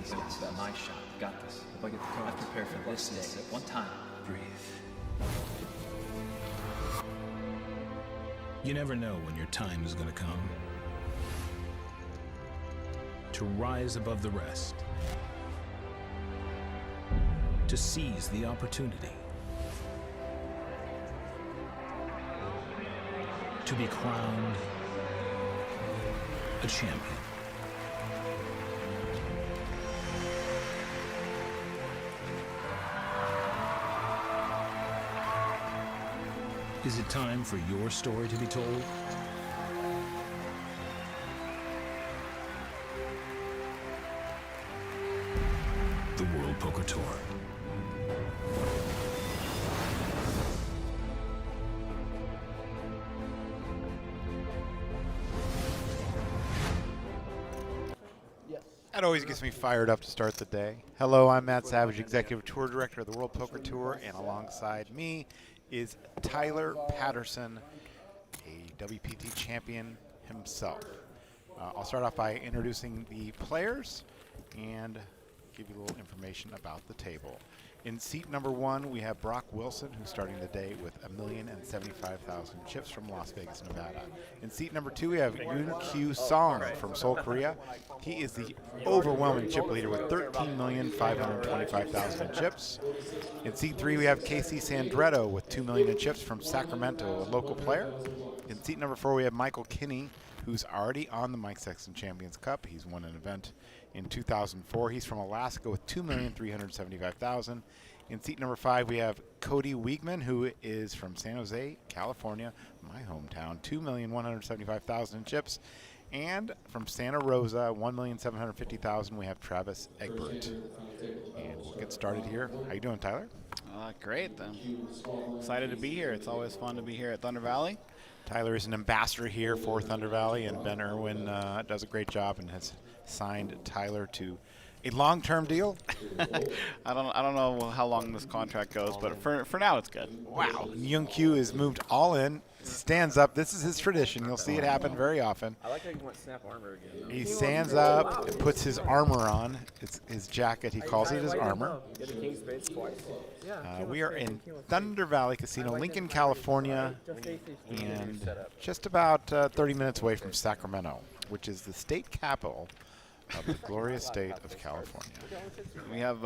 This is my shot. Got this. If I get the call, I've prepared for this day. One time. Breathe. You never know when your time is going to come. To rise above the rest. To seize the opportunity. To be crowned a champion. Is it time for your story to be told? The World Poker Tour. That always gets me fired up to start the day. Hello, I'm Matt Savage, Executive Tour Director of the World Poker Tour, and alongside me is Tyler Patterson, a WPT champion himself. I'll start off by introducing the players and give you a little information about the table. In seat number 1, we have Brock Wilson, who's starting the day with 1,075,000 chips from Las Vegas, Nevada. In seat number 2, we have Yoon Song from Seoul, Korea. He is the overwhelming chip leader with 13,525,000 chips. In seat 3, we have Casey Sandretto with 2 million in chips from Sacramento, a local player. In seat number 4, we have Michael Kinney, who's already on the Mike Sexton Champions Cup. He's won an event in 2004. He's from Alaska with 2,375,000. In seat number 5, we have Cody Wiegman, who is from San Jose, California, my hometown, 2,175,000 in chips. And from Santa Rosa, 1,750,000, we have Travis Egbert. And we'll get started here. How you doing, Tyler? Great. I'm excited to be here. It's always fun to be here at Thunder Valley. Tyler is an ambassador here for Thunder Valley, and Ben Irwin does a great job and has signed Tyler to a long-term deal. I don't know how long this contract goes, but for now it's good. Wow. Young Q is moved all in, stands up. This is his tradition. You'll see it happen very often. I like how you went snap armor again. He stands up and puts his armor on. It's his jacket. He calls it his armor. We are in Thunder Valley Casino, Lincoln, California, and just about 30 minutes away from Sacramento, which is the state capital of the glorious state of California. We have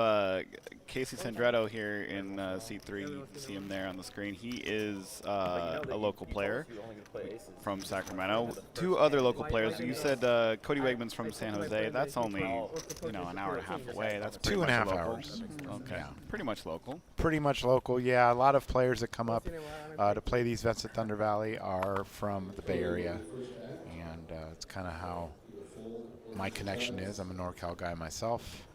Casey Sandretto here in seat 3. You can see him there on the screen. He is a local player from Sacramento. 2 other local players. You said Cody Wiegman's from San Jose. That's only an hour and a half away. That's 2.5 hours. Okay, yeah. Pretty much local. Pretty much local, yeah. A lot of players that come up to play these events at Thunder Valley are from the Bay Area, and it's kind of how my connection is. I'm a NorCal guy myself.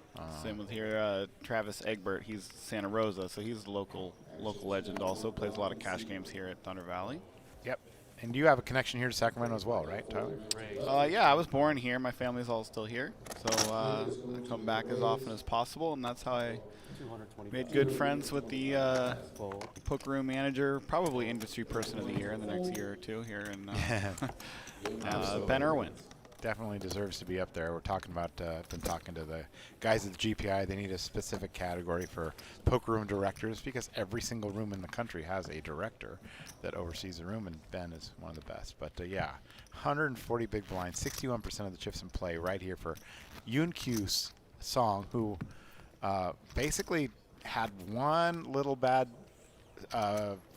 Same with here, Travis Egbert. He's Santa Rosa, so he's a local legend also. Plays a lot of cash games here at Thunder Valley. Yep. And you have a connection here to Sacramento as well, right, Tyler? Yeah, I was born here. My family's all still here. So I come back as often as possible, and that's how I made good friends with the poker room manager, probably industry person of the year in the next year or two here in Ben Irwin. Definitely deserves to be up there. We're talking about, been talking to the guys at the GPI. They need a specific category for poker room directors because every single room in the country has a director that oversees the room, and Ben is one of the best. But yeah, 140 big blinds, 61% of the chips in play right here for Yoon Song, who basically had one little bad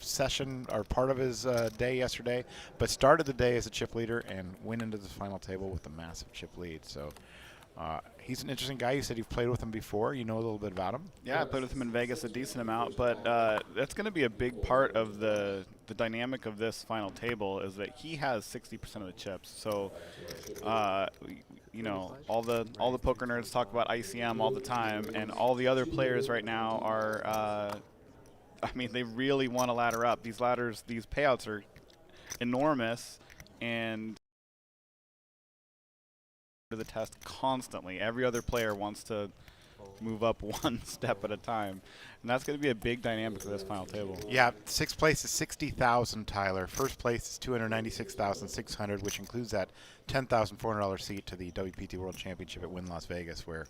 session or part of his day yesterday, but started the day as a chip leader and went into the final table with a massive chip lead. So he's an interesting guy. You said you've played with him before. You know a little bit about him. Yeah, I played with him in Vegas a decent amount, but that's going to be a big part of the dynamic of this final table is that he has 60% of the chips. So you know, all the poker nerds talk about ICM all the time, and all the other players right now are I mean, they really want to ladder up. These payouts are enormous, and to the test constantly. Every other player wants to move up one step at a time, and that's going to be a big dynamic of this final table. Yeah, sixth place is 60,000, Tyler. First place is 296,600, which includes that $10,400 seat to the WPT World Championship at Wynn Las Vegas, where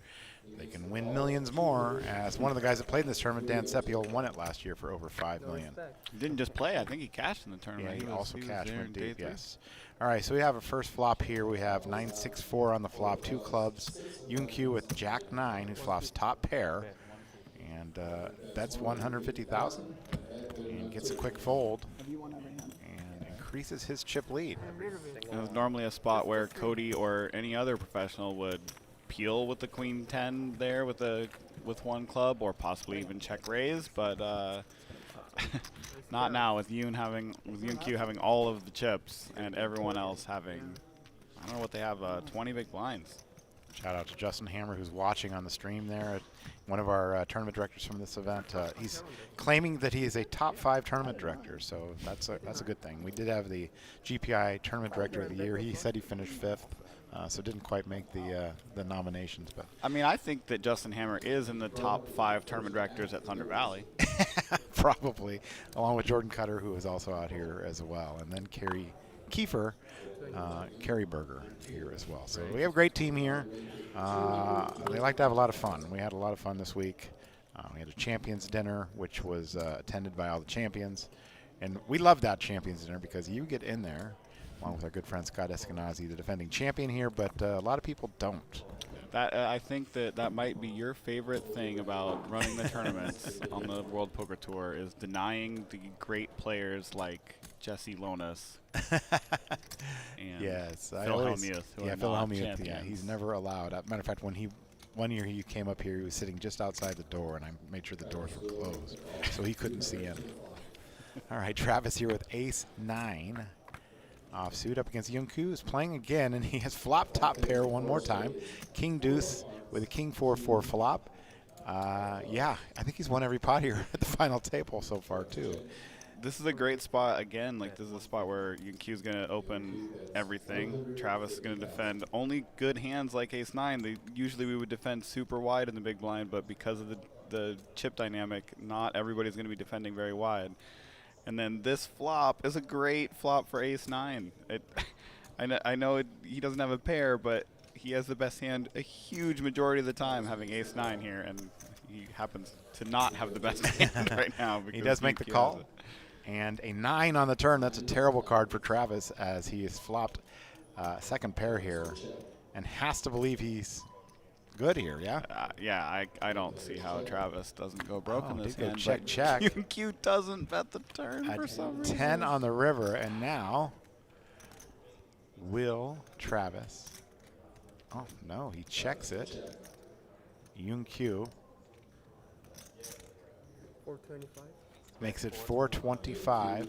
they can win millions more, as one of the guys that played in this tournament, Dan Sepio, won it last year for over $5 million. He didn't just play. I think he cashed in the tournament. Yeah, he also cashed there when in deep, day 3. yes. All right, so we have a first flop here. We have 9-6-4 on the flop, 2 clubs. Yun-Kyu with Jack-9, who flops top pair. And that's 150,000. And gets a quick fold. And increases his chip lead. It was normally a spot where Cody or any other professional would peel with the queen 10 there with one club, or possibly even check raise, but not now with Yun-Kyu having all of the chips and everyone else having, I don't know what they have, 20 big blinds. Shout out to Justin Hammer, who's watching on the stream there. One of our tournament directors from this event. He's claiming that he is a top 5 tournament director, so that's a good thing. We did have the GPI Tournament Director of the Year. He said he finished 5th, so didn't quite make the nominations. But I mean, I think that Justin Hammer is in the top 5 tournament directors at Thunder Valley. Probably, along with Jordan Cutter, who is also out here as well, and then Carrie Kiefer, Carrie Berger here as well. So we have a great team here. They like to have a lot of fun. We had a lot of fun this week. We had a champions dinner, which was attended by all the champions. And we love that champions dinner because you get in there, along with our good friend Scott Eskenazi, the defending champion here, but a lot of people don't. That I think that might be your favorite thing about running the tournaments on the World Poker Tour, is denying the great players like Jesse Lonis. And yes, Phil Hellmuth, who yeah, are Phil not Hellmuth. Yeah, champions. he's never allowed. Matter of fact, one year he came up here, he was sitting just outside the door, and I made sure the doors were closed, so he couldn't see in. All right, Travis here with Ace-9 offsuit up against Yun-Kyu, who's playing again, and he has flop top pair one more time. King Deuce with a King 4-4 flop. Yeah, I think he's won every pot here at the final table so far too. This is a great spot again. Like, this is a spot where Yun-Kyu's going to open everything. Travis is going to defend only good hands like Ace-9. Usually we would defend super wide in the big blind, but because of the chip dynamic, not everybody's going to be defending very wide. And then this flop is a great flop for Ace-9. I know he doesn't have a pair, but he has the best hand a huge majority of the time, having Ace-9 here, and he happens to not have the best hand right now. He does make the call. And a 9 on the turn. That's a terrible card for Travis, as he has flopped second pair here and has to believe he's good here, yeah? Yeah, I don't see how Travis doesn't go broke in this hand. Check, check. Yun-Kyu doesn't bet the turn for some reason. 10 on the river, and now will Travis. Oh, no, he checks it. Yun-Kyu 425. makes it 425.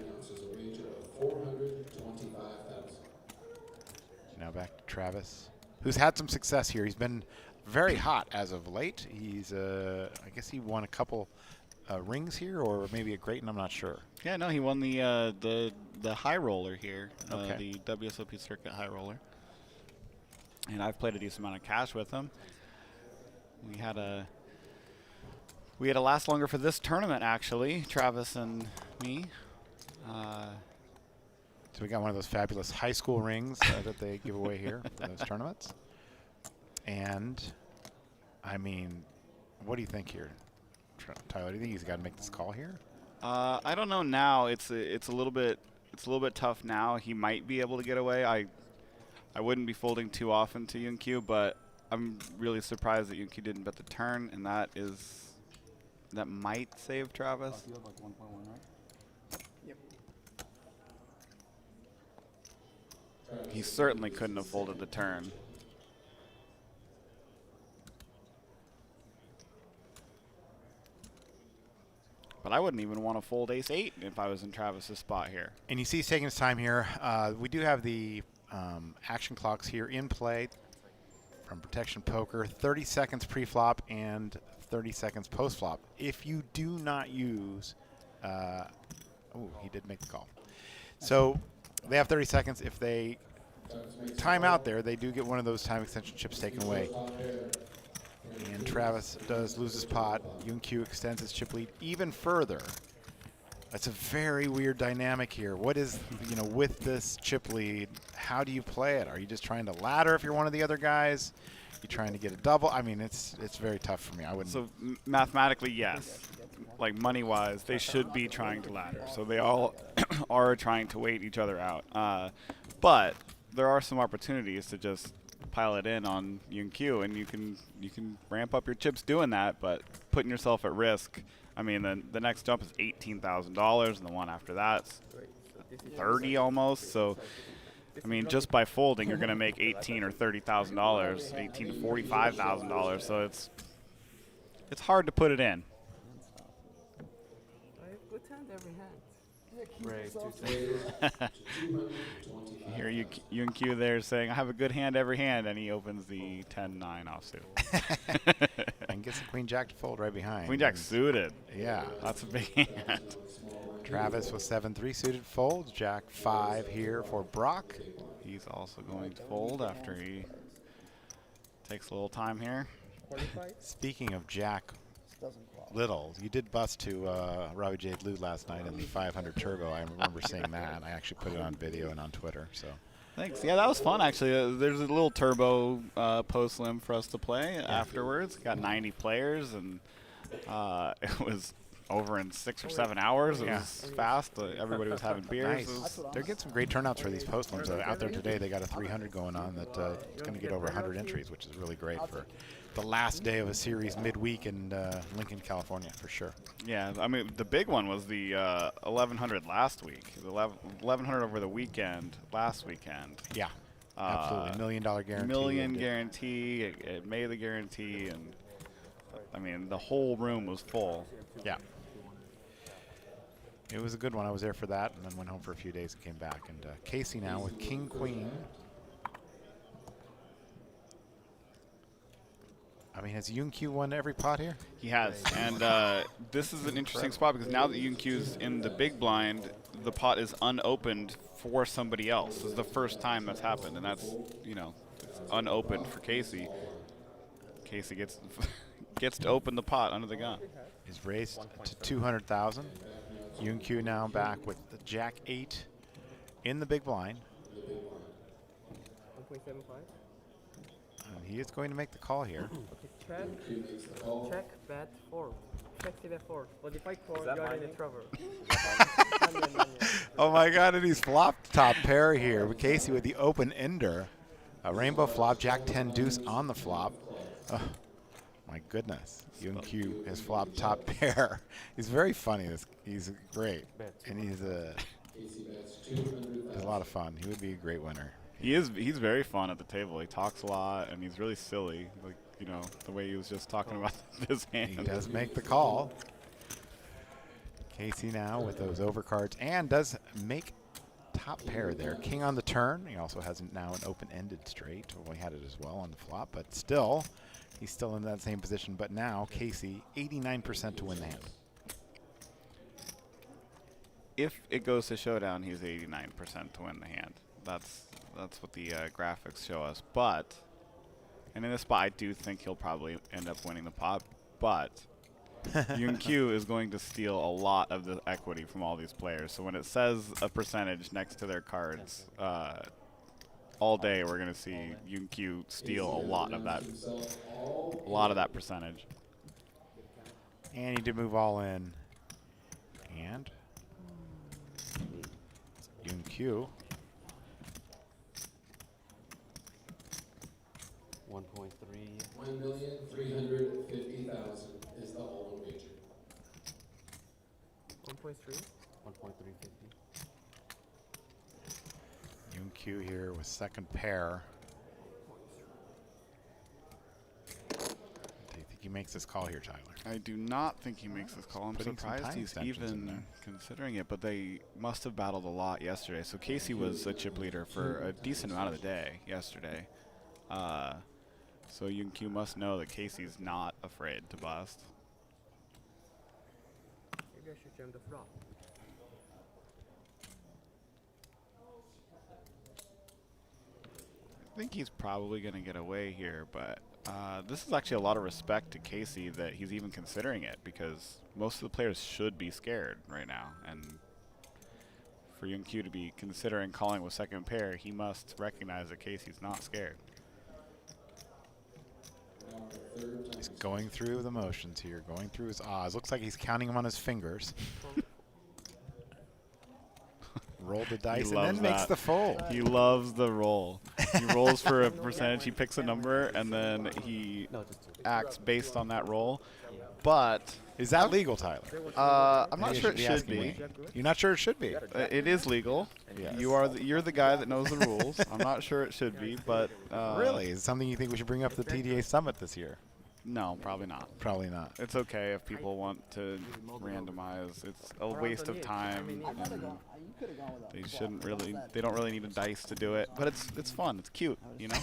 Now back to Travis, who's had some success here. He's been very hot as of late. He's, I guess he won a couple rings here, or maybe a great, and I'm not sure. Yeah, no, he won the high roller here, Okay. the WSOP circuit high roller. And I've played a decent amount of cash with him. We had a last longer for this tournament, actually, Travis and me. So we got one of those fabulous high school rings that they give away here for those tournaments. And, I mean, what do you think here, Tyler? Do you think he's got to make this call here? I don't know now. It's a little bit tough now. He might be able to get away. I wouldn't be folding too often to Yun-Kyu, but I'm really surprised that Yun-Kyu didn't bet the turn, and that might save Travis. You have like 1.1, right? Yep. He certainly couldn't have folded the turn. But I wouldn't even want to fold Ace-8 if I was in Travis's spot here. And you see he's taking his time here. We do have the action clocks here in play from Protection Poker. 30 seconds pre-flop and 30 seconds post-flop. If you do not use, oh, he did make the call. So they have 30 seconds. If they time out there, they do get one of those time extension chips taken away. And Travis does lose his pot. Yun-Kyu extends his chip lead even further. That's a very weird dynamic here. What is, with this chip lead, how do you play it? Are you just trying to ladder if you're one of the other guys? You trying to get a double? I mean, it's very tough for me. I wouldn't. So mathematically, yes. Like money-wise, they should be trying to ladder. So they all are trying to wait each other out. But there are some opportunities to just pile it in on UNQ, and you can ramp up your chips doing that, but putting yourself at risk. I mean, the next jump is $18,000, and the one after that's 30 almost. So, I mean, just by folding, you're going to make $18,000 or $30,000, $18,000 to $45,000. So it's hard to put it in. Good hand every hand. You hear UNQ there saying, "I have a good hand every hand," and he opens the 10-9 offsuit. And gets the queen jack to fold right behind. Queen jack suited. Yeah. That's a big hand. Travis with 7-3 suited folds. Jack 5 here for Brock. He's also going to fold after he takes a little time here. Speaking of Jack Little, you did bust to Robbie J. Lou last night in the 500 Turbo. I remember seeing that. I actually put it on video and on Twitter. So Thanks. Yeah, that was fun, actually. There's a little Turbo post-lim for us to play afterwards. Got 90 players, and it was over in 6 or 7 hours. It was fast. Everybody was having beers. nice. They're getting some great turnouts for these post-lims. Out there today, they got a 300 going on that it's going to get over 100 entries, which is really great for the last day of a series midweek in Lincoln, California, for sure. Yeah, I mean, the big one was the 1100 last week. The 1100 over the weekend, last weekend. Yeah, absolutely. $1 million guarantee. Million guarantee. It made the guarantee, and I mean, the whole room was full. Yeah. It was a good one. I was there for that, and then went home for a few days and came back. And Casey now with King Queen. I mean, has UNQ won every pot here? He has, and this is an interesting spot because now that UNQ's in the big blind, the pot is unopened for somebody else. This is the first time that's happened, and that's, you know, it's unopened for Casey. Casey gets gets to open the pot under the gun. Is raised to 200,000. UNQ now back with the Jack 8 in the big blind. 1.75. And he is going to make the call here. Okay, check, bet, fold. Check, see bet, fold. But if I call, you're in trouble. Oh my God, and he's flopped top pair here. With Casey with the open ender. A rainbow flop, Jack 10 deuce on the flop. Oh, my goodness. UNQ has flopped top pair. He's very funny. He's great. And he's a lot of fun. He would be a great winner. He is. He's very fun at the table. He talks a lot, and he's really silly. Like, you know, the way he was just talking about this hand. He does make the call. Casey now with those overcards and does make top pair there. King on the turn. He also has now an open-ended straight. Well, he had it as well on the flop, but still, he's still in that same position. But now Casey, 89% to win the hand. If it goes to showdown, he's 89% to win the hand. That's what the graphics show us. But, and in this spot, I do think he'll probably end up winning the pot. But UNQ is going to steal a lot of the equity from all these players. So when it says a percentage next to their cards, all day we're going to see UNQ steal a lot of that percentage. And he did move all in. And UNQ. 1.3. 1,350,000 is the all-in wager. 1.3. 1.350. UNQ here with second pair. Do you think he makes this call here, Tyler? I do not think he makes this call. I'm Putting some surprised time he's extensions in even there. considering it, but they must have battled a lot yesterday. So Casey was a chip leader for a decent amount of the day yesterday. So UNQ must know that Casey's not afraid to bust. Maybe I should jam the flop. I think he's probably going to get away here, but this is actually a lot of respect to Casey that he's even considering it, because most of the players should be scared right now. And for UNQ to be considering calling with second pair, he must recognize that Casey's not scared. He's going through the motions here, going through his odds. Looks like he's counting them on his fingers. Roll the dice and then makes the fold. He loves the roll. He rolls for a percentage. He picks a number and then he acts based on that roll. But is that legal, Tyler? I'm not sure it should be. Me. You're not sure it should be? It is legal. Yes. You're the guy that knows the rules. I'm not sure it should be, but really, is it something you think we should bring up at the TDA Summit this year? No, probably not. Probably not. It's okay if people want to randomize. It's a waste of time, and they shouldn't really. They don't really need a dice to do it, but it's fun. It's cute, you know.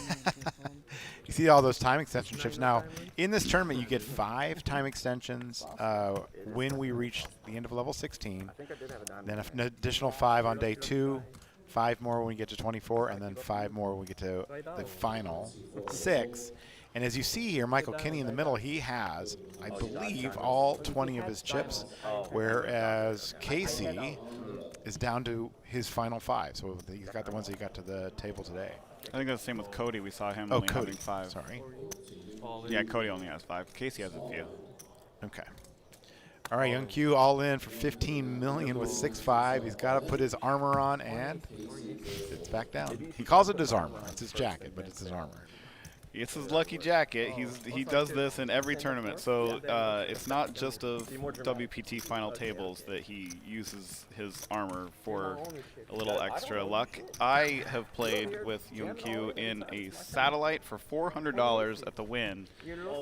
You see all those time extension chips. Now, in this tournament, you get 5 time extensions when we reach the end of level 16. Then an additional 5 on day 2, 5 more when we get to 24, and then 5 more when we get to the final 6. And as you see here, Michael Kinney in the middle, he has, I believe, all 20 of his chips, whereas Casey is down to his final 5. So he's got the ones that he got to the table today. I think that's the same with Cody. We saw him only having 5. Sorry. Yeah, Cody only has 5. Casey has a few. Okay. All right, Young Q all in for 15 million with 6-5. He's got to put his armor on, and it's back down. He calls it his armor. It's his jacket, but it's his armor. It's his lucky jacket. He does this in every tournament, so it's not just of WPT final tables that he uses his armor for a little extra luck. I have played with Young Q in a satellite for $400 at the Wynn,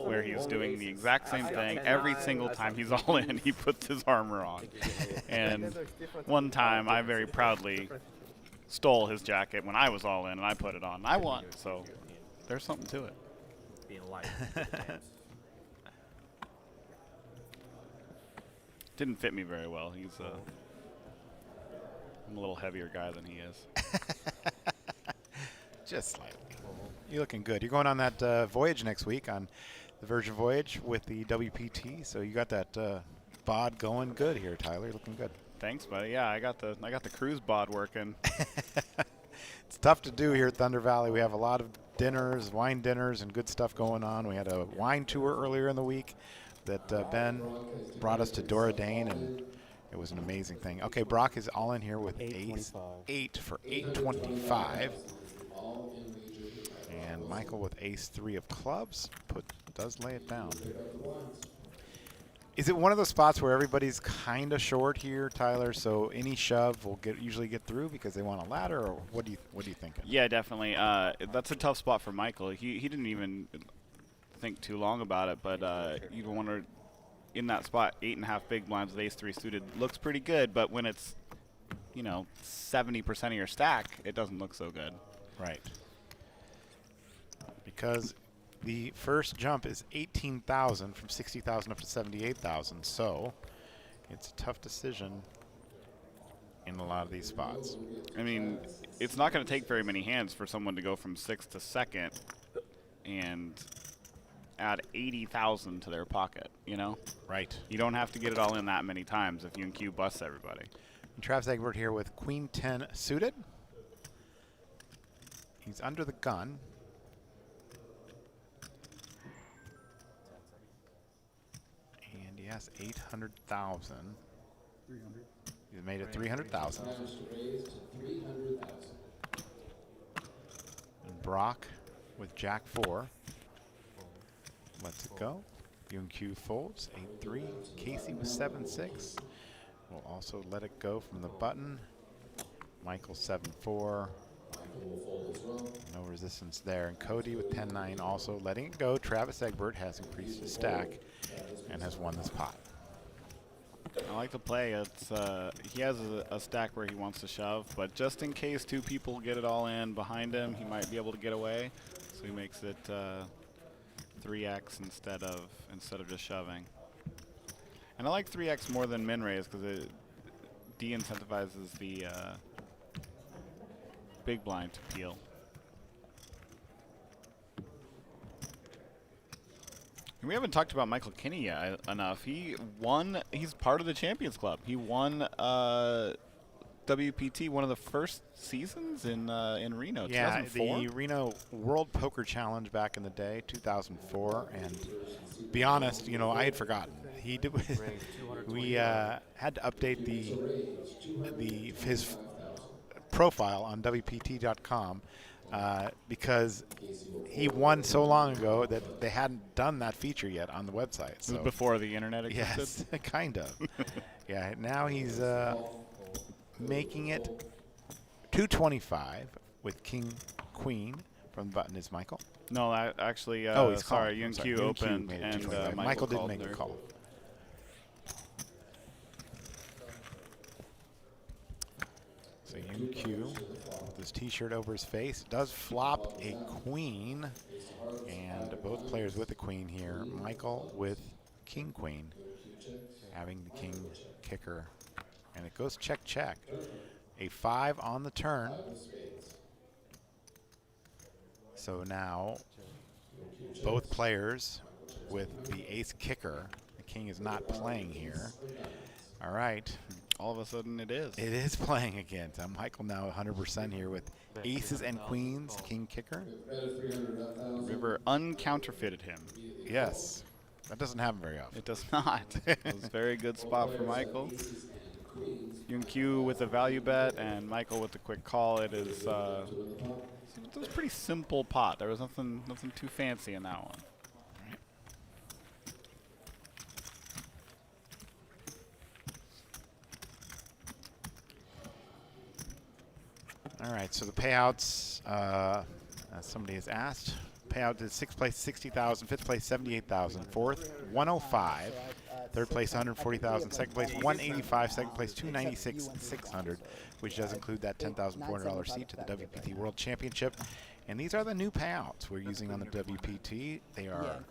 where he's doing the exact same thing every single time he's all in. He puts his armor on, and one time I very proudly stole his jacket when I was all in, and I put it on. I won, so. There's something to it. Didn't fit me very well. I'm a little heavier guy than he is. Just slightly. You're looking good. You're going on that voyage next week on the Virgin Voyage with the WPT. So you got that bod going good here, Tyler. You're looking good. Thanks, buddy. Yeah, I got the cruise bod working. It's tough to do here at Thunder Valley. We have a lot of dinners, wine dinners, and good stuff going on. We had a wine tour earlier in the week that Ben brought us to Dora Dane, and it was an amazing thing. Okay, Brock is all in here with ace 8 for 825. And Michael with ace 3 of clubs does lay it down. Is it one of those spots where everybody's kind of short here, Tyler? So any shove will usually get through because they want a ladder, or what do you think? Yeah, definitely. That's a tough spot for Michael. He didn't even think too long about it, but you wonder in that spot, 8.5 big blinds with ace 3 suited looks pretty good, but when it's 70% of your stack, it doesn't look so good. Right. Because the first jump is 18,000 from 60,000 up to 78,000, so it's a tough decision in a lot of these spots. I mean, it's not going to take very many hands for someone to go from 6th to 2nd and add 80,000 to their pocket, Right. You don't have to get it all in that many times if you and Q busts everybody. And Travis Egbert here with Queen 10 suited. He's under the gun. Yes, 800,000. 300. You made it 300,000. And Brock with Jack 4. Let's it go. Young Q folds 8-3. Casey with 7-6. Will also let it go from the button. Michael 7-4. No resistance there. And Cody with 10-9 also letting it go. Travis Egbert has increased his stack and has won this pot. I like to play. It's he has a stack where he wants to shove, but just in case 2 people get it all in behind him, he might be able to get away. So he makes it 3x instead of just shoving. And I like 3x more than min raise because it de-incentivizes the big blind to peel. We haven't talked about Michael Kinney yet enough. He's part of the Champions Club. He won WPT, one of the first seasons in Reno. Yeah, 2004? the Reno World Poker Challenge back in the day, 2004. And be honest, you know, I had forgotten. We had to update his profile on WPT.com because he won so long ago that they hadn't done that feature yet on the website. This was So before the internet existed? yes, kind of. Yeah, now he's making it 225 with King Queen from the button is Michael. No, actually, He's sorry, calling. I'm sorry, Q Yun opened made it and 225. Michael did called make there. a call. So Yun Q with his T-shirt over his face does flop a queen, and both players with the queen here. Michael with King Queen, having the king kicker, and it goes check check. A 5 on the turn. So now both players with the ace kicker. The king is not playing here. All right. All of a sudden it is. It is playing again. So Michael now 100% here with aces and queens, king kicker. River uncounterfeited him. Yes. That doesn't happen very often. It does not. It was a very good spot for Michael. Yun Q with a value bet and Michael with the quick call. It is it was a pretty simple pot. There was nothing too fancy in that one. All right, so the payouts, as somebody has asked, payout is 6th place 60,000, 5th place 78,000, 4th 105, 3rd place 140,000, 2nd place 185, 2nd place 296,600, which does include that $10,400 seat to the WPT World Championship. And these are the new payouts we're using on the WPT. They are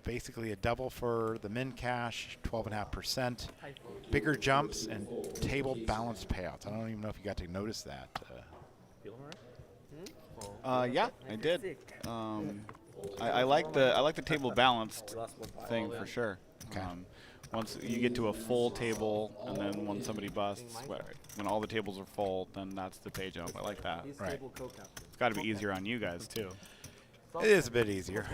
basically a double for the min cash, 12.5%, bigger jumps, and table balanced payouts. I don't even know if you got to notice that. Yeah, I did. I like the table balanced thing for sure. Okay. Once you get to a full table, and then when somebody busts, when all the tables are full, then that's the pay jump. I like that. Right. It's got to be easier on you guys too. It is a bit easier.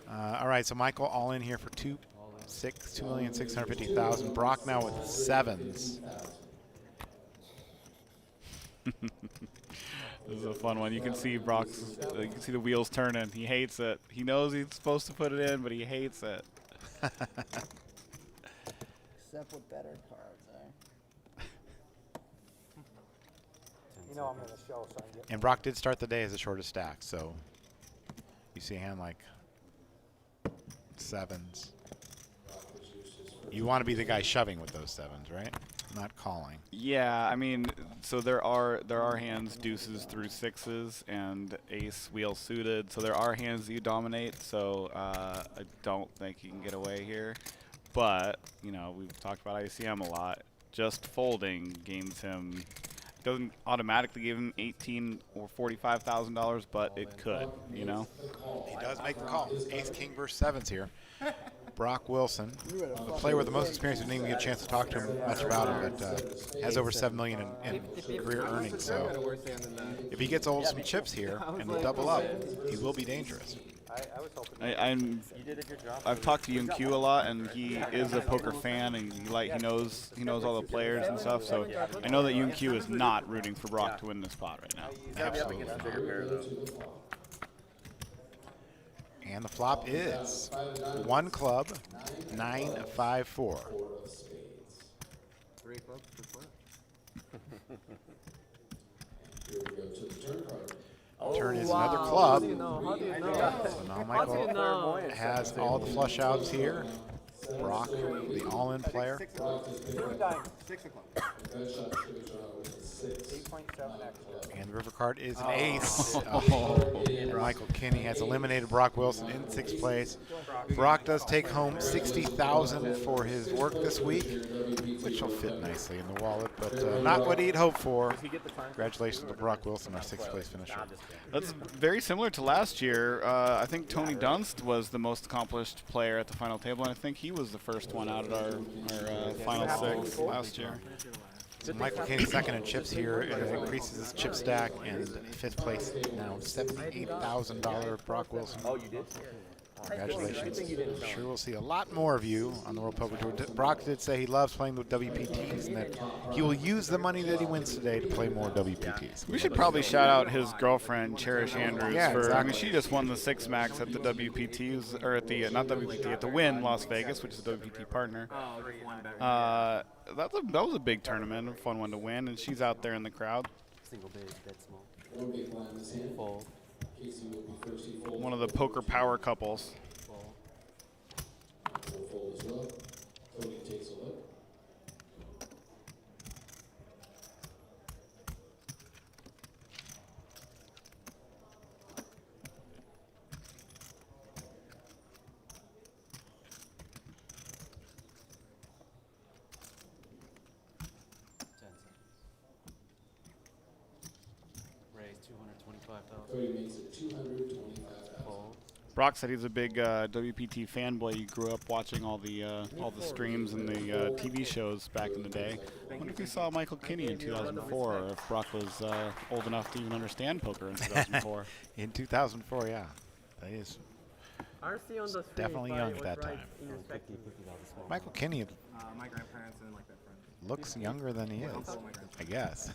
All right, so Michael all in here for 2,650,000. Brock now with 7s. This is a fun one. You can see Brock's. You can see the wheels turning. He hates it. He knows he's supposed to put it in, but he hates it. Except with better cards, You know I'm going to show, so I can get. And Brock did start the day as the shortest stack, so you see a hand like 7s. You want to be the guy shoving with those 7s, right? Not calling. Yeah, I mean, so there are hands deuces through 6s and ace wheel suited. So there are hands that you dominate. So I don't think you can get away here. But you know, we've talked about ICM a lot. Just folding gains him. Doesn't automatically give him $18,000 or $45,000, but it could. You know. He does make the call. Ace King versus 7s here. Brock Wilson, the player with the most experience. We didn't even get a chance to talk to him much about him, but has over $7 million in career earnings. So if he gets some chips here and they double up, he will be dangerous. I've talked to Yun Q a lot, and he is a poker fan, and he knows all the players and stuff. So I know that Yun Q is not rooting for Brock to win this spot right now. Absolutely not. And the flop is 1 club, 9-5-4. 3 clubs, 2 flats. Turn is another club. How do you know? How do you know? So now Michael has all the flush outs here. Brock, the all-in player. 6 o'clock. 8.7x. And the river card is an ace. Michael Kinney has eliminated Brock Wilson in 6th place. Brock does take home $60,000 for his work this week, which will fit nicely in the wallet, but not what he'd hoped for. Congratulations to Brock Wilson, our 6th place finisher. That's very similar to last year. I think Tony Dunst was the most accomplished player at the final table, and I think he was the first one out at our final 6 last year. So Michael Kenny second in chips here, increases his chip stack, and fifth place now $78,000. Brock Wilson. Oh, you did? Congratulations. I'm sure we'll see a lot more of you on the World Poker Tour. Brock did say he loves playing with WPTs and that he will use the money that he wins today to play more WPTs. We should probably shout out his girlfriend, Cherish Andrews. Yeah, for, exactly. I mean, she just won the 6 max at the WPTs, or at the, not WPT, at the Wynn Las Vegas, which is a WPT partner. That was a big tournament, a fun one to win, and she's out there in the crowd. Single big, dead small. One big blind in his hand. Fold. Casey will be first. He folds. One of the poker power couples. Fold. Will fold as well. Cody takes a look. Raise 225,000. Cody makes it 225,000. Fold. Brock said he's a big WPT fanboy. He grew up watching all the streams and the TV shows back in the day. I wonder if he saw Michael Kinney in 2004, or if Brock was old enough to even understand poker in 2004. In 2004, yeah. That is RC on the definitely young at that time. 50,000 small. Michael Kinney My grandparents and like their friends. looks younger than he is, Oh, my grandparents. I guess.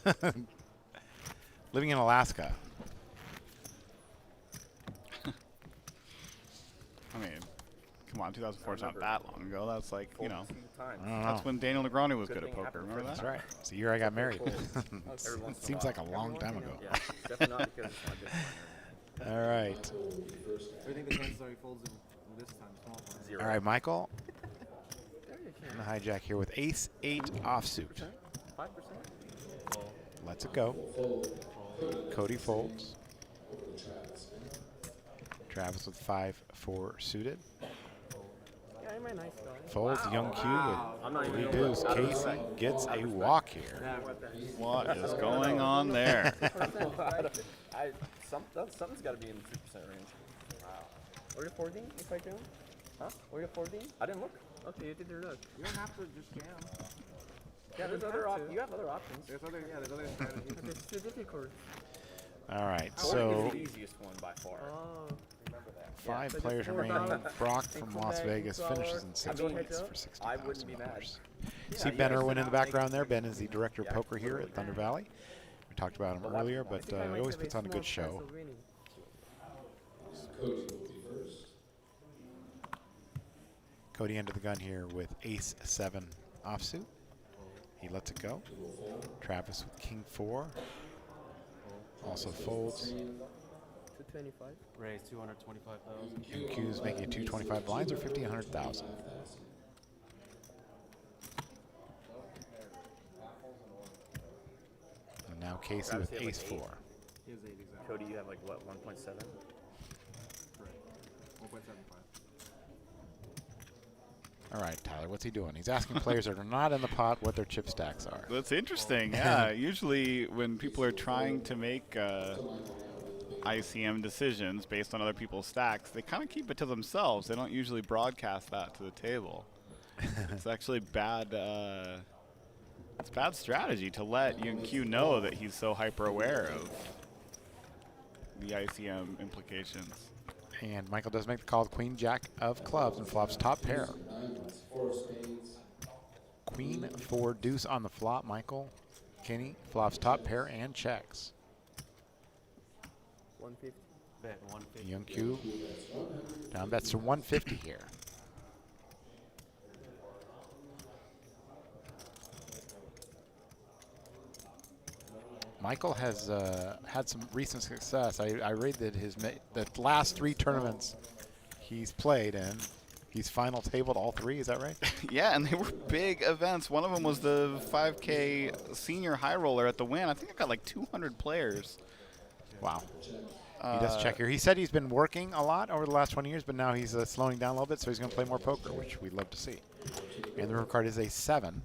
Living in Alaska. I mean, come on, 2004 is not that long ago. That's like, you know, I don't that's know. when Daniel Negreanu was good at poker. Remember that? That's right. It's the year I got married. It seems like a long time ago. Yeah, definitely not because it's not good. All right. I think the chances are he folds in this time. Small blind. All right, Michael. And the hijack here with ace-8 offsuit. 5%? Lets it go. Cody folds. Travis with 5-4 suited. Yeah, I'm a nice guy. Folds. Young Q I'm not with even 3 deuce. Casey gets a walk here. What is going on there? Something's got to be in the 2% range. Wow. Were you 14 if I can? Huh? Were you 14? I didn't look. Okay, you did your look. You don't have to just jam. Yeah, there's You other you have other options. There's other strategies. But it's too difficult. All right, Folding so is the easiest one by far. Oh. Remember that. 5 so players just four remaining. down, Brock and from come Las back Vegas into finishes our- in 6th I mean, place for I wouldn't be mad. $60,000. You see Ben Irwin in the background there. Ben is the director of poker here at Thunder Valley. We talked about him earlier, but he always puts on a good show. Cody will be first. Cody entered the gun here with ace-7 offsuit. He lets it go. Travis with king-4. Also folds. 225. Raise 225,000. And Q's making it 225 blinds or 1,500,000. And now Casey with Travis, you have like ace-4. He has 8 exactly. Cody, you have like what, 1.7? Correct. 1.75. All right, Tyler, what's he doing? He's asking players that are not in the pot what their chip stacks are. That's interesting. Yeah, usually when people are trying to make ICM decisions based on other people's stacks, they kind of keep it to themselves. They don't usually broadcast that to the table. It's actually bad. It's bad strategy to let Young Q know that he's so hyper aware of the ICM implications. And Michael does make the call with queen jack of clubs and flops top pair. 4 spades. Queen 4 deuce on the flop. Michael Kinney flops top pair and checks. 150. Bet 150. Young Q down bets to 150 here. Michael has had some recent success. I read that the last 3 tournaments he's played in, he's final tabled all 3. Is that right? Yeah, and they were big events. One of them was the 5K senior high roller at the Wynn. I think it got like 200 players. Wow. He does check here. He said he's been working a lot over the last 20 years, but now he's slowing down a little bit, so he's going to play more poker, which we'd love to see. And the river card is a 7,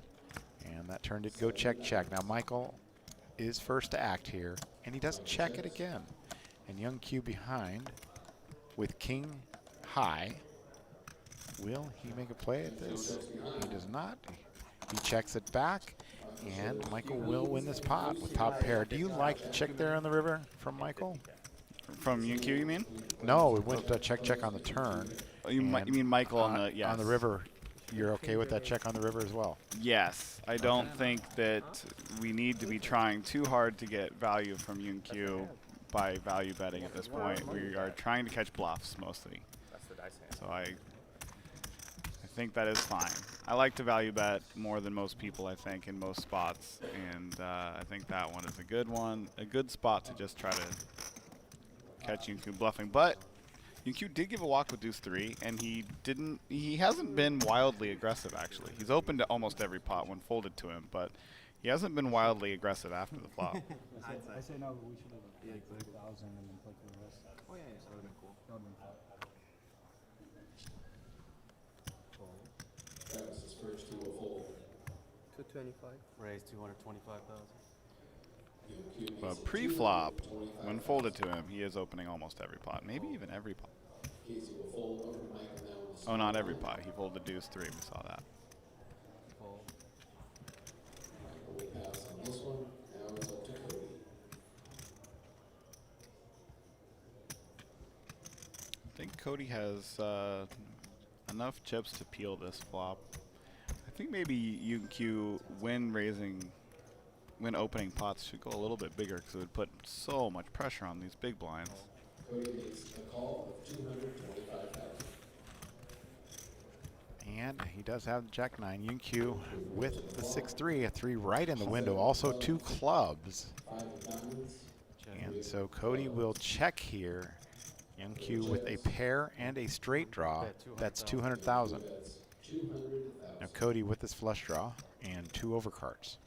and that turned it go check, check. Now Michael is first to act here, and he doesn't check it again. And Young Q behind with king high. Will he make a play at this? He does not. He checks it back, And Michael will win this pot with top pair. Do you like the check there on the river from Michael? From UQ, you mean? No, we went check on the turn. Oh, you And mean Michael on the, yes. on the river. You're okay with that check on the river as well? Yes. I don't think that we need to be trying too hard to get value from UQ by value betting at this point. We are trying to catch bluffs mostly. That's the dice hand. So I think that is fine. I like to value bet more than most people, I think, in most spots. And I think that one is a good one. A good spot to just try to catch UQ bluffing. But UQ did give a walk with deuce 3, and he hasn't been wildly aggressive, actually. He's opened to almost every pot when folded to him, but he hasn't been wildly aggressive after the flop. I say no, but we should have 1,000 and then play for the rest. Oh yeah, that would have been cool. That would have been fun. Travis's first, he will fold. 225. Raise 225,000. But pre-flop, when folded to him, he is opening almost every pot, maybe even every pot. Casey will fold over Mike and now with Oh, not every pot. He folded deuce 3. We saw that. Fold. will pass on this one. Now it's up to Cody. I think Cody has enough chips to peel this flop. I think maybe UQ when opening pots should go a little bit bigger because it would put so much pressure on these big blinds. Cody makes a call of 225,000. And he does have Jack-9 UQ with the 6-3, a 3 right in the window, also 2 clubs. 5 of diamonds. And so Cody will check here. UQ with a pair and a straight draw. That's 200,000. That's 200,000. Now Cody with this flush draw and 2 overcards.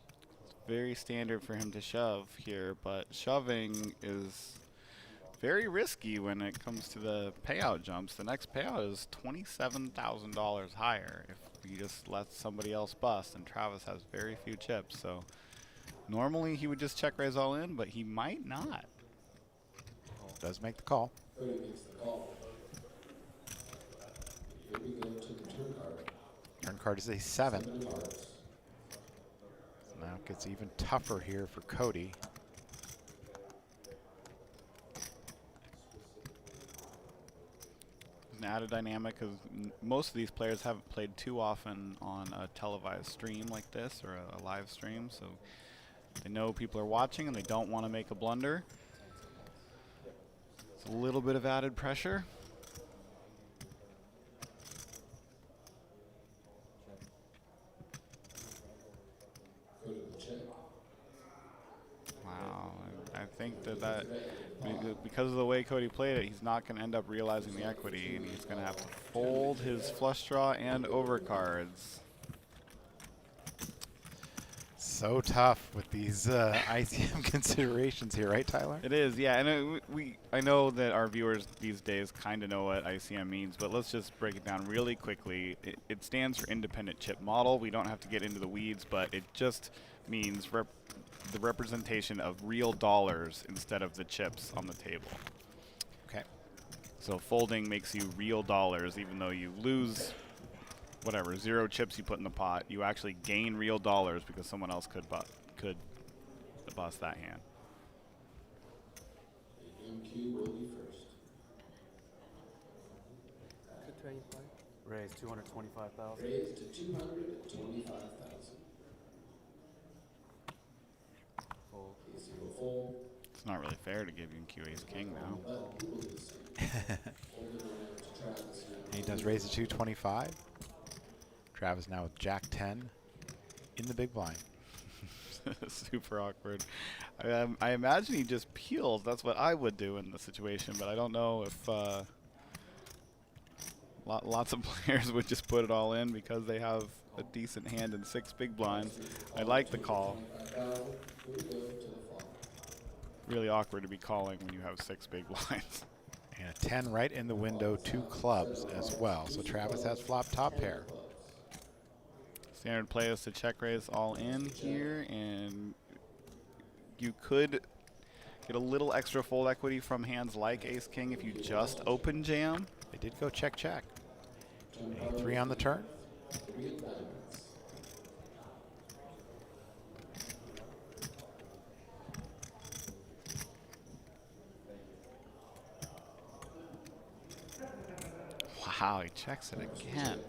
Very standard for him to shove here, but shoving is very risky when it comes to the payout jumps. The next payout is $27,000 higher if he just lets somebody else bust, and Travis has very few chips, so normally he would just check raise all in, but he might not. Does make the call. Cody makes the call. Here we go to the turn card. Turn card is a 7. 7 of hearts. Now it gets even tougher here for Cody. An added dynamic because most of these players haven't played too often on a televised stream like this or a live stream, so they know people are watching and they don't want to make a blunder. It's a little bit of added pressure. Cody will check. Wow, I think that because of the way Cody played it, he's not going to end up realizing the equity, and he's going to have to fold his flush draw and overcards. So tough with these ICM considerations here, right, Tyler? It is, yeah, and I know that our viewers these days kind of know what ICM means, but let's just break it down really quickly. It stands for Independent Chip Model. We don't have to get into the weeds, but it just means the representation of real dollars instead of the chips on the table. Okay. So folding makes you real dollars, even though you lose whatever 0 chips you put in the pot. You actually gain real dollars because someone else could bust that hand. The MQ will be first. 225. Raise 225,000. Raise to 225,000. Fold. Casey will fold. It's not really fair to give you Q Ace King now. But he will do the same. Folded around to Travis now. He does raise to 225. Travis now with Jack-10 in the big blind. Super awkward. I imagine he just peels. That's what I would do in the situation, but I don't know if lots of players would just put it all in because they have a decent hand in 6 big blinds. I like the call. 25,000. Here we go to the flop. Really awkward to be calling when you have 6 big blinds. And a 10 right in the window, 2 clubs as well. So Travis has flop top pair. Standard play is to check raise all in here, and you could get a little extra fold equity from hands like Ace King if you just open jam. They did go check, check. A 3 on the turn. 3 of diamonds. Wow, he checks it again.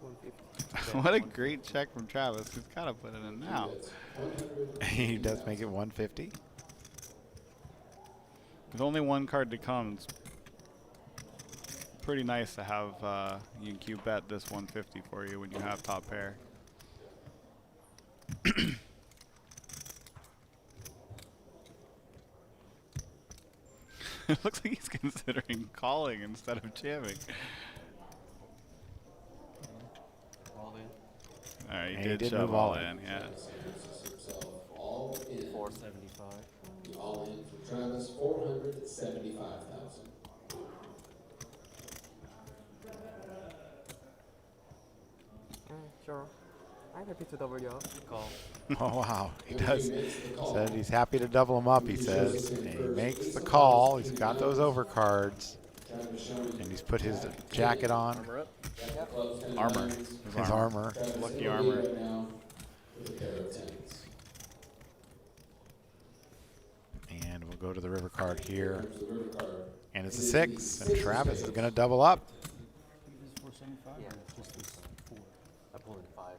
150. What a great check from Travis. He's got to put it in now. He does make it 150. With only one card to come, it's pretty nice to have UQ bet this 150 for you when you have top pair. It looks like he's considering calling instead of jamming. All in. All right, And he he did did shove move all all in. in, yeah. All in. 475. The all in for Travis, 475,000. Sure. I'm happy to double you up. Call. Oh, wow. He does. Said he's happy to double him up, he says. And he makes the call. He's got those overcards. And he's put his jacket on. Armor. His armor. Lucky armor. And we'll go to the river card here. And it's a 6. And Travis is going to double up. This is 475? Yeah. Or just this 4? I pulled in 5.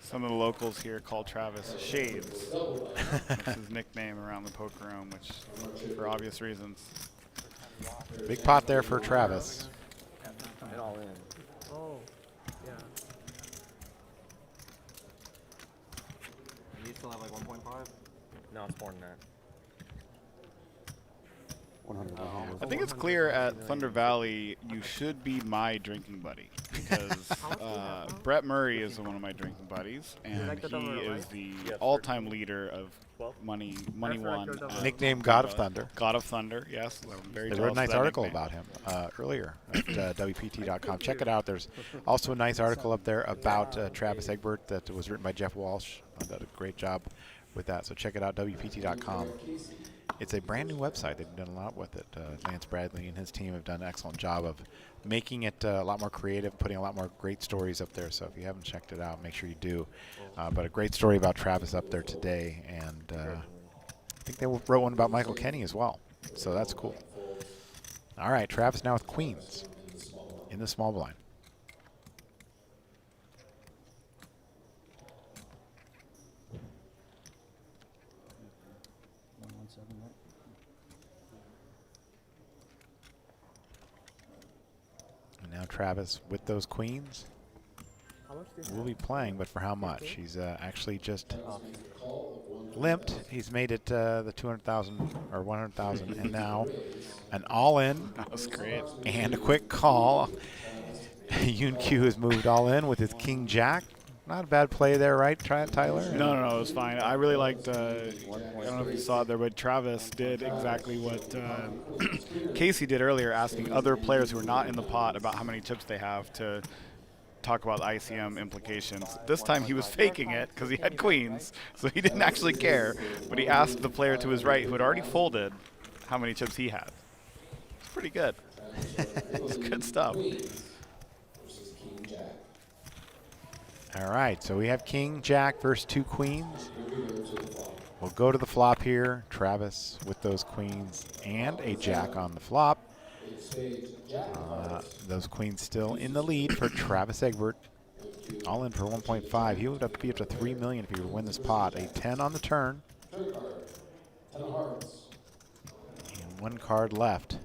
Some of the locals here call Travis Shades. That's his nickname around the poker room, which for obvious reasons. Big pot there for Travis. And all in. Oh, yeah. You still have like 1.5? No, it's more than that. 100. I think it's clear at Thunder Valley you should be my drinking buddy because Brett Murray is one of my drinking buddies, and like the he number, is right? the Yes, all-time leader of 12? money That's one. right, you're the Nicknamed God of Thunder. God of Thunder, yes. I'm very They jealous wrote a of nice that article nickname. about him earlier at WPT.com. Check it out. There's also a nice article up there about Travis Egbert that was written by Jeff Walsh. Did a great job with that. So check it out, WPT.com. It's a brand new website. They've done a lot with it. Lance Bradley and his team have done an excellent job of making it a lot more creative, putting a lot more great stories up there. So if you haven't checked it out, make sure you do. But a great story about Travis up there today. And I think they wrote one about Michael Kenny as well. So that's cool. All right, Travis now with queens in the small blind. And now Travis with those queens How much do you will have? be playing, but for how much? He's actually just limped. He's made it the 200,000 or 100,000, and now an all-in. That was great. And a quick call. Yoon Q has moved all in with his King Jack. Not a bad play there, right, Tyler? No, it was fine. I really liked, I don't know if you saw it there, but Travis did exactly what Casey did earlier, asking other players who are not in the pot about how many chips they have to talk about the ICM implications. This time he was faking it because he had queens, so he didn't actually care, but he asked the player to his right who had already folded how many chips he had. It's pretty good. It's good stuff. All right, so we have King Jack versus 2 queens. We'll go to the flop here. Travis with those queens and a jack on the flop. Those queens still in the lead for Travis Egbert. All in for 1.5. He would have to be up to 3 million if he were to win this pot. A 10 on the turn. And 1 card left.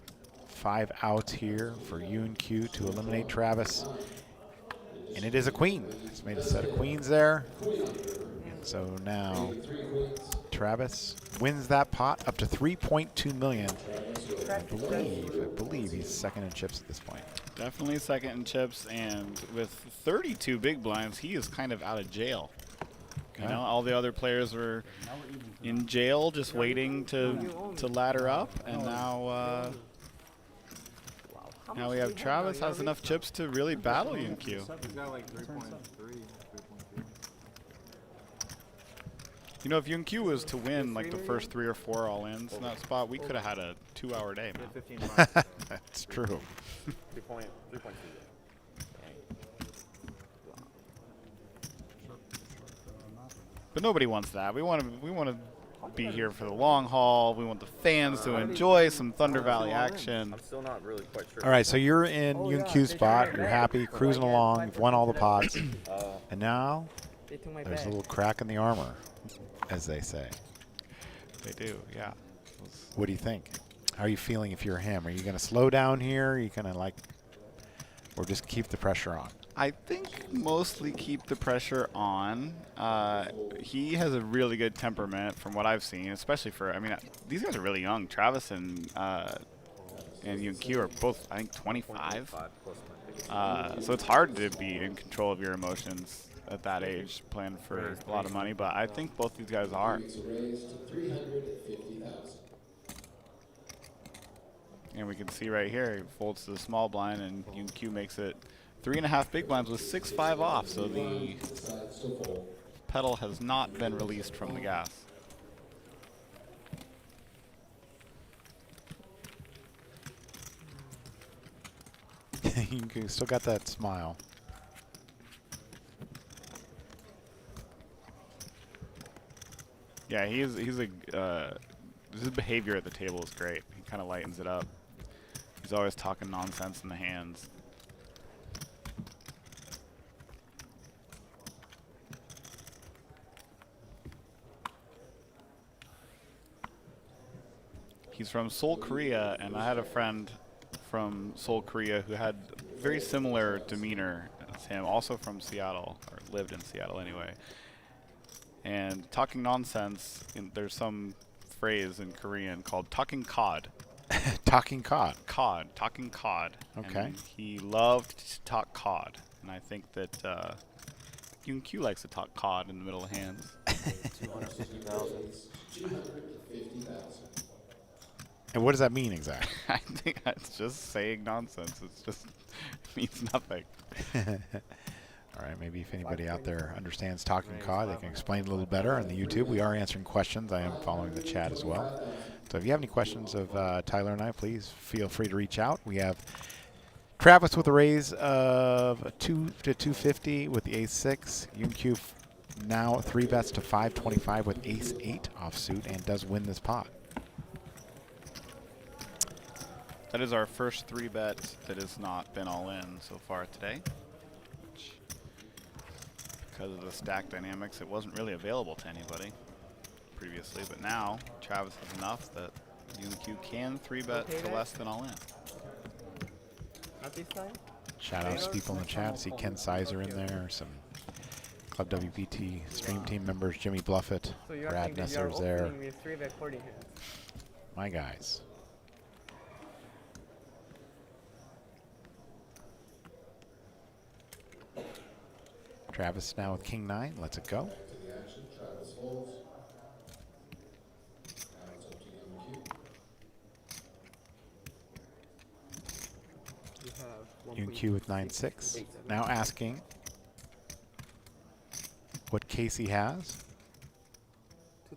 5 outs here for Yoon Q to eliminate Travis. And it is a queen. He's made a set of queens there. And so now Travis wins that pot up to 3.2 million. I believe he's second in chips at this point. Definitely second in chips, and with 32 big blinds, he is kind of out of jail. You know, all the other players were in jail just waiting to ladder up, and now now we have Travis has enough chips to really battle UQ. He's got like 3.3. You know, if UQ was to win like the first 3 or 4 all-ins in that spot, we could have had a 2-hour day, man. 15 bucks. That's true. 3.2. But nobody wants that. We want to be here for the long haul. We want the fans to enjoy some Thunder Valley action. I'm still not really quite sure. All right, so you're in Yun Q's spot. You're happy, cruising along. You've won all the pots. And now They took my there's a bag. little crack in the armor, as they say. They do, yeah. What do you think? How are you feeling if you're him? Are you going to slow down here? Are you going to or just keep the pressure on? I think mostly keep the pressure on. He has a really good temperament from what I've seen, especially for, I mean, these guys are really young. Travis and Yun Q are both, I think, 25. So it's hard to be in control of your emotions at that age, playing for a lot of money, but I think both these guys are. Raised to 350,000. And we can see right here, he folds to the small blind, and Yun Q makes it 3.5 big blinds with 6-5 off, so the Sides to fold. pedal has not been released from the gas. You still got that smile. Yeah, his behavior at the table is great. He kind of lightens it up. He's always talking nonsense in the hands. He's from Seoul, Korea, and I had a friend from Seoul, Korea who had very similar demeanor as him, also from Seattle, or lived in Seattle anyway. And talking nonsense, there's some phrase in Korean called talking cod. Talking cod. Cod, talking cod. Okay. And he loved to talk cod. And I think that Yun Q likes to talk cod in the middle of hands. 250,000. 250,000. And what does that mean exactly? I think that's just saying nonsense. It's just it means nothing. All right, maybe if anybody out there understands talking cod, they can explain a little better on the YouTube. We are answering questions. I am following the chat as well. So if you have any questions of Tyler and I, please feel free to reach out. We have Travis with a raise of 2 to 250 with the ace-6. Yun Q now 3 bets to 525 with ace-8 offsuit and does win this pot. That is our first 3-bet that has not been all in so far today. Which, because of the stack dynamics, it wasn't really available to anybody previously. But now, Travis has enough that Yun Q can 3-bet to less than all in. Not this time? Shout out to people in the chat. I see Ken Sizer in there, some Club WPT stream team members, Jimmy Bluffett, So you're Brad saying that you're Nesser's there. opening with 3-bet 40 hands. My guys. Travis now with King 9. Let's it go. To the action, Travis folds. Now it's up to Yun Q. You have Yun Q with 9-6. Now asking what Casey has.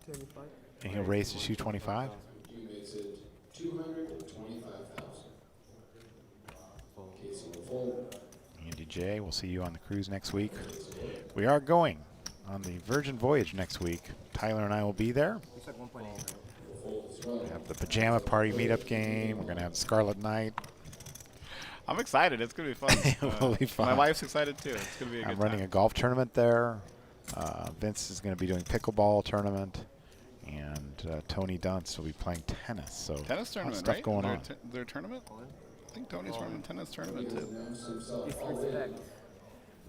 225. And he'll raise to 225. Q makes it 225,000. Casey will fold. Andy J, we'll see you on the cruise next week. We are going on the Virgin Voyage next week. Tyler and I will be there. You said 1.8, right? Fold as well. We have the pajama party meetup game. We're going to have Scarlet Night. I'm excited. It's going to be fun. It will be fun. My wife's excited too. It's going to be a good I'm running time. a golf tournament there. Vince is going to be doing pickleball tournament. And Tony Dunst will be playing tennis. So Tennis a lot of tournament, stuff right? going on. Their tournament? I think Tony's running a tennis tournament too. Announced himself all in. Disrespect.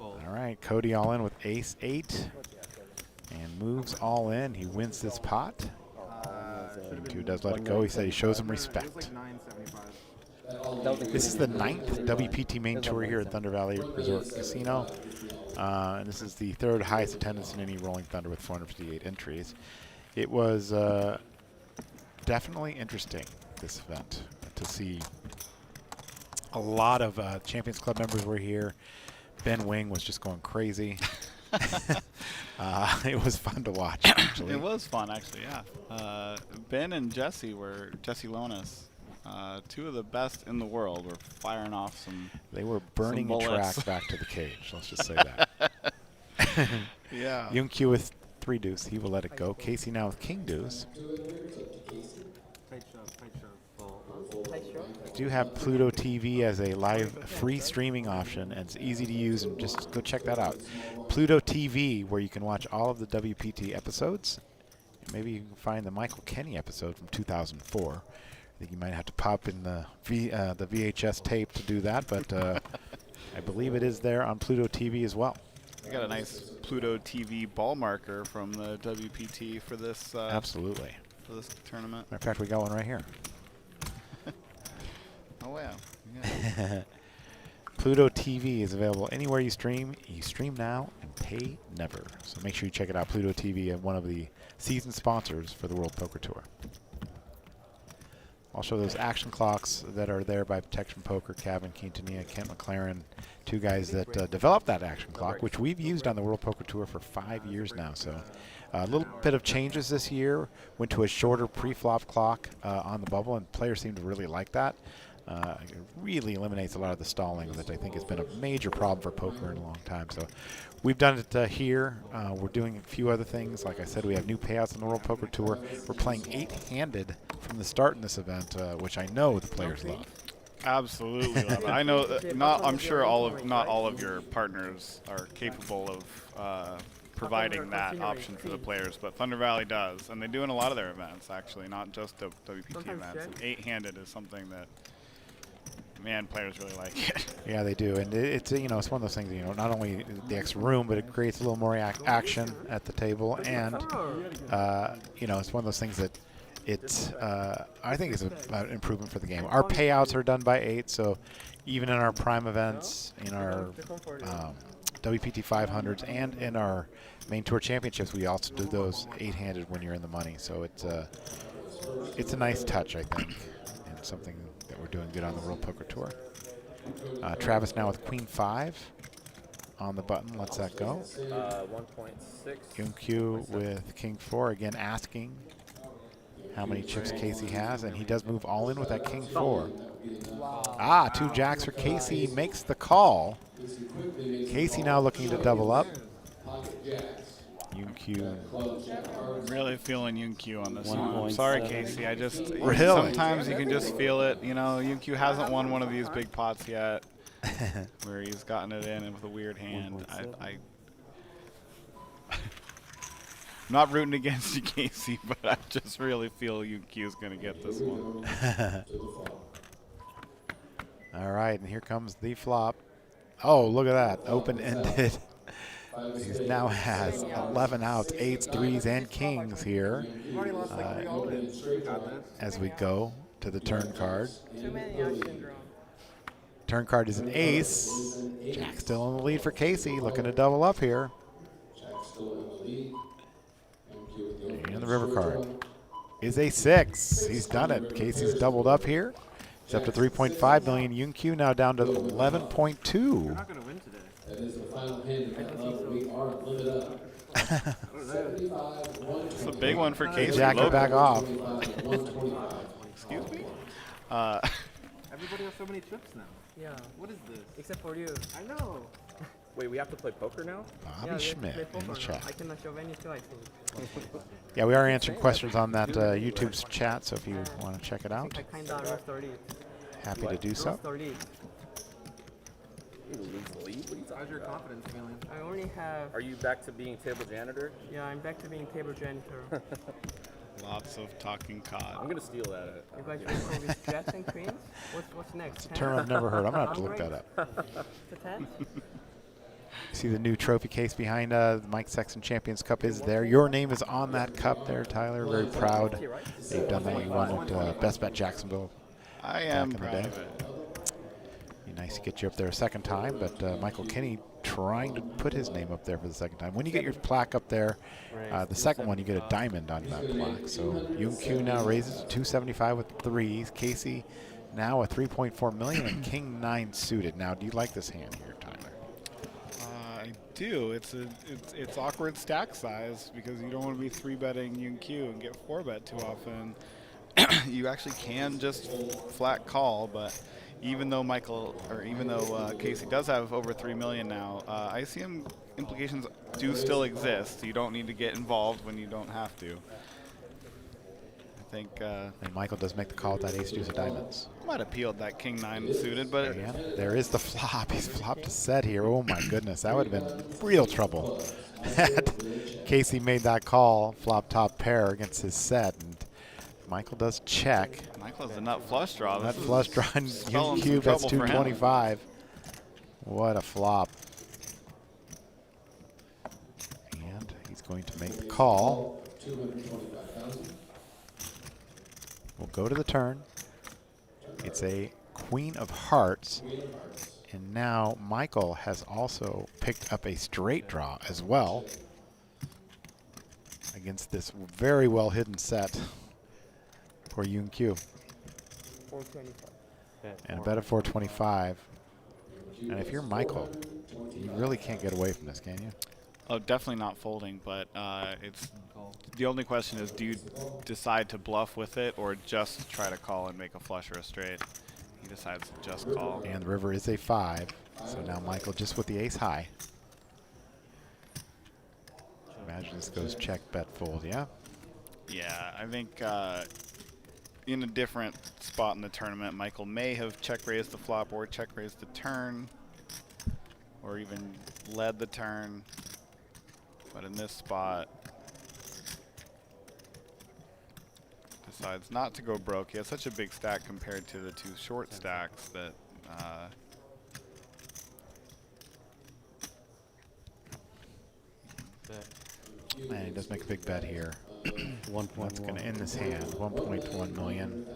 All right, Cody all in with ace-8 and moves all in. He wins this pot. Two does let it go. He said he shows him It was respect. like 975. This is the 9th WPT main tour here at Thunder Valley Resort Casino. And this is the 3rd highest attendance in any Rolling Thunder with 458 entries. It was definitely interesting, this event, to see a lot of Champions Club members were here. Ben Wing was just going crazy. It was fun to watch, actually. It was fun, actually, yeah. Ben and Jesse Lonis, 2 of the best in the world, were firing off some. They were burning a bullets. track back to the cage. Let's just say that. Yeah. Yun Q with 3 deuce. He will let it go. Casey now with king deuce. Tight shove. Tight shove. We do have Pluto TV as a live free streaming option, and it's easy to use, and just go check that out. Pluto TV, where you can watch all of the WPT episodes. Maybe you can find the Michael Kenny episode from 2004. I think you might have to pop in the VHS tape to do that, but I believe it is there on Pluto TV as well. I got a nice Pluto TV ball marker from the WPT for this. Absolutely. For this tournament. Matter of fact, we got one right here. Oh wow. Yeah. Pluto TV is available anywhere you stream. You stream now and pay never. So make sure you check it out. Pluto TV, one of the season sponsors for the World Poker Tour. I'll show those action clocks that are there by Protection Poker, Kevin Quintanilla, Kent McLaren, 2 guys that developed that action clock, which we've used on the World Poker Tour for 5 years now. So a little bit of changes this year. Went to a shorter pre-flop clock on the bubble, and players seem to really like that. It really eliminates a lot of the stalling that I think has been a major problem for poker in a long time. So we've done it here. We're doing a few other things. Like I said, we have new payouts on the World Poker Tour. We're playing 8-handed from the start in this event, which I know the players love. Absolutely love it. I know that I'm sure not all of your partners are capable of providing that option for the players, but Thunder Valley does, and they do in a lot of their events actually, not just the WPT events. And 8-handed is something that, man, players really like it. Yeah, they do, and it's it's one of those things. Not only the extra room, but it creates a little more action at the table, and it's one of those things that I think is an improvement for the game. Our payouts are done by 8, so even in our prime events, in our WPT 500s, and in our main tour championships, we also do those 8-handed when you're in the money. So it's a nice touch, I think, and something that we're doing good on the World Poker Tour. Travis now with Queen 5 on the button. Lets that go. 1.6. Yunq with King 4 again, asking how many chips Casey has, and he does move all in with that King 4. Wow. 2 jacks for Casey, makes the call. Casey now looking to double up. Yunq. I'm really feeling Yunq on this one. I'm sorry, Casey. I just Really? Sometimes you can just feel it. Yunq hasn't won one of these big pots yet, where he's gotten it in with a weird hand. I'm not rooting against you, Casey, but I just really feel Yunq is going to get this one. All right, and here comes the flop. Oh, look at that, open-ended. He now has 11 outs, 8s, 3s, and kings here as we go to the turn card. Turn card is an ace. Jack still in the lead for Casey, looking to double up here. And the river card is a 6. He's done it. Casey's doubled up here. He's up to 3.5 million. Yunq now down to 11.2. You're not going to win today. That is the final hand. We are limit up. It's a big one for Casey. Jack it back off. Excuse me? Everybody has so many chips now. Yeah. What is this? Except for you. I know. Wait, we have to play poker now? Bobby Schmidt in the chat. I cannot show any too, I think. Yeah, we are answering questions on that YouTube's chat, so if you want to check it out, I kinda roasted it. happy to do so. Roasted it. How's your confidence feeling? I only have. Are you back to being table janitor? Yeah, I'm back to being table janitor. Lots of talking cod. I'm going to steal that. You guys want to go with jets and queens? What's next? It's a term I've never heard. I'm going to have to look that up. The 10? See the new trophy case behind the Mike Sexton Champions Cup is there. Your name is on that cup there, Tyler. Very proud that you've done that. You won at Best Bet Jacksonville. I am back in the proud day. of it. Be nice to get you up there a second time, but Michael Kinney trying to put his name up there for the second time. When you get your plaque up there, the second one, you get a diamond on that plaque. So Yunq now raises to 275 with 3s. Casey now a 3.4 million and King 9 suited. Now, do you like this hand here, Tyler? I do. It's awkward stack size because you don't want to be 3-betting Yunq and get 4-bet too often. You actually can just flat call, but even though Casey does have over 3 million now, ICM implications do still exist. You don't need to get involved when you don't have to. I think And Michael does make the call with that ace deuce of diamonds. might have peeled that king 9 suited, but And there is the flop. He's flopped a set here. Oh my goodness, that would have been real trouble. Had Casey made that call, flop top pair against his set, and Michael does check. Michael has a nut flush draw. That flush draw and spelling some cube, that's trouble for him. 225. What a flop. And he's going to make the call. 225,000. We'll go to the turn. It's a queen of hearts. And now Michael has also picked up a straight draw as well against this very well hidden set for Yoon Q. 425. And a bet of 425. And if you're Michael, you really can't get away from this, can you? Oh, definitely not folding, but it's the only question is, do you decide to bluff with it or just try to call and make a flush or a straight? He decides to just call. And the river is a 5. So now Michael just with the ace high. Imagine this goes check, bet, fold, yeah? Yeah, I think in a different spot in the tournament, Michael may have check raised the flop or check raised the turn, or even led the turn. But in this spot, decides not to go broke. He has such a big stack compared to the 2 short stacks that And he does make a big bet here. That's going to end this hand. 1.1 million.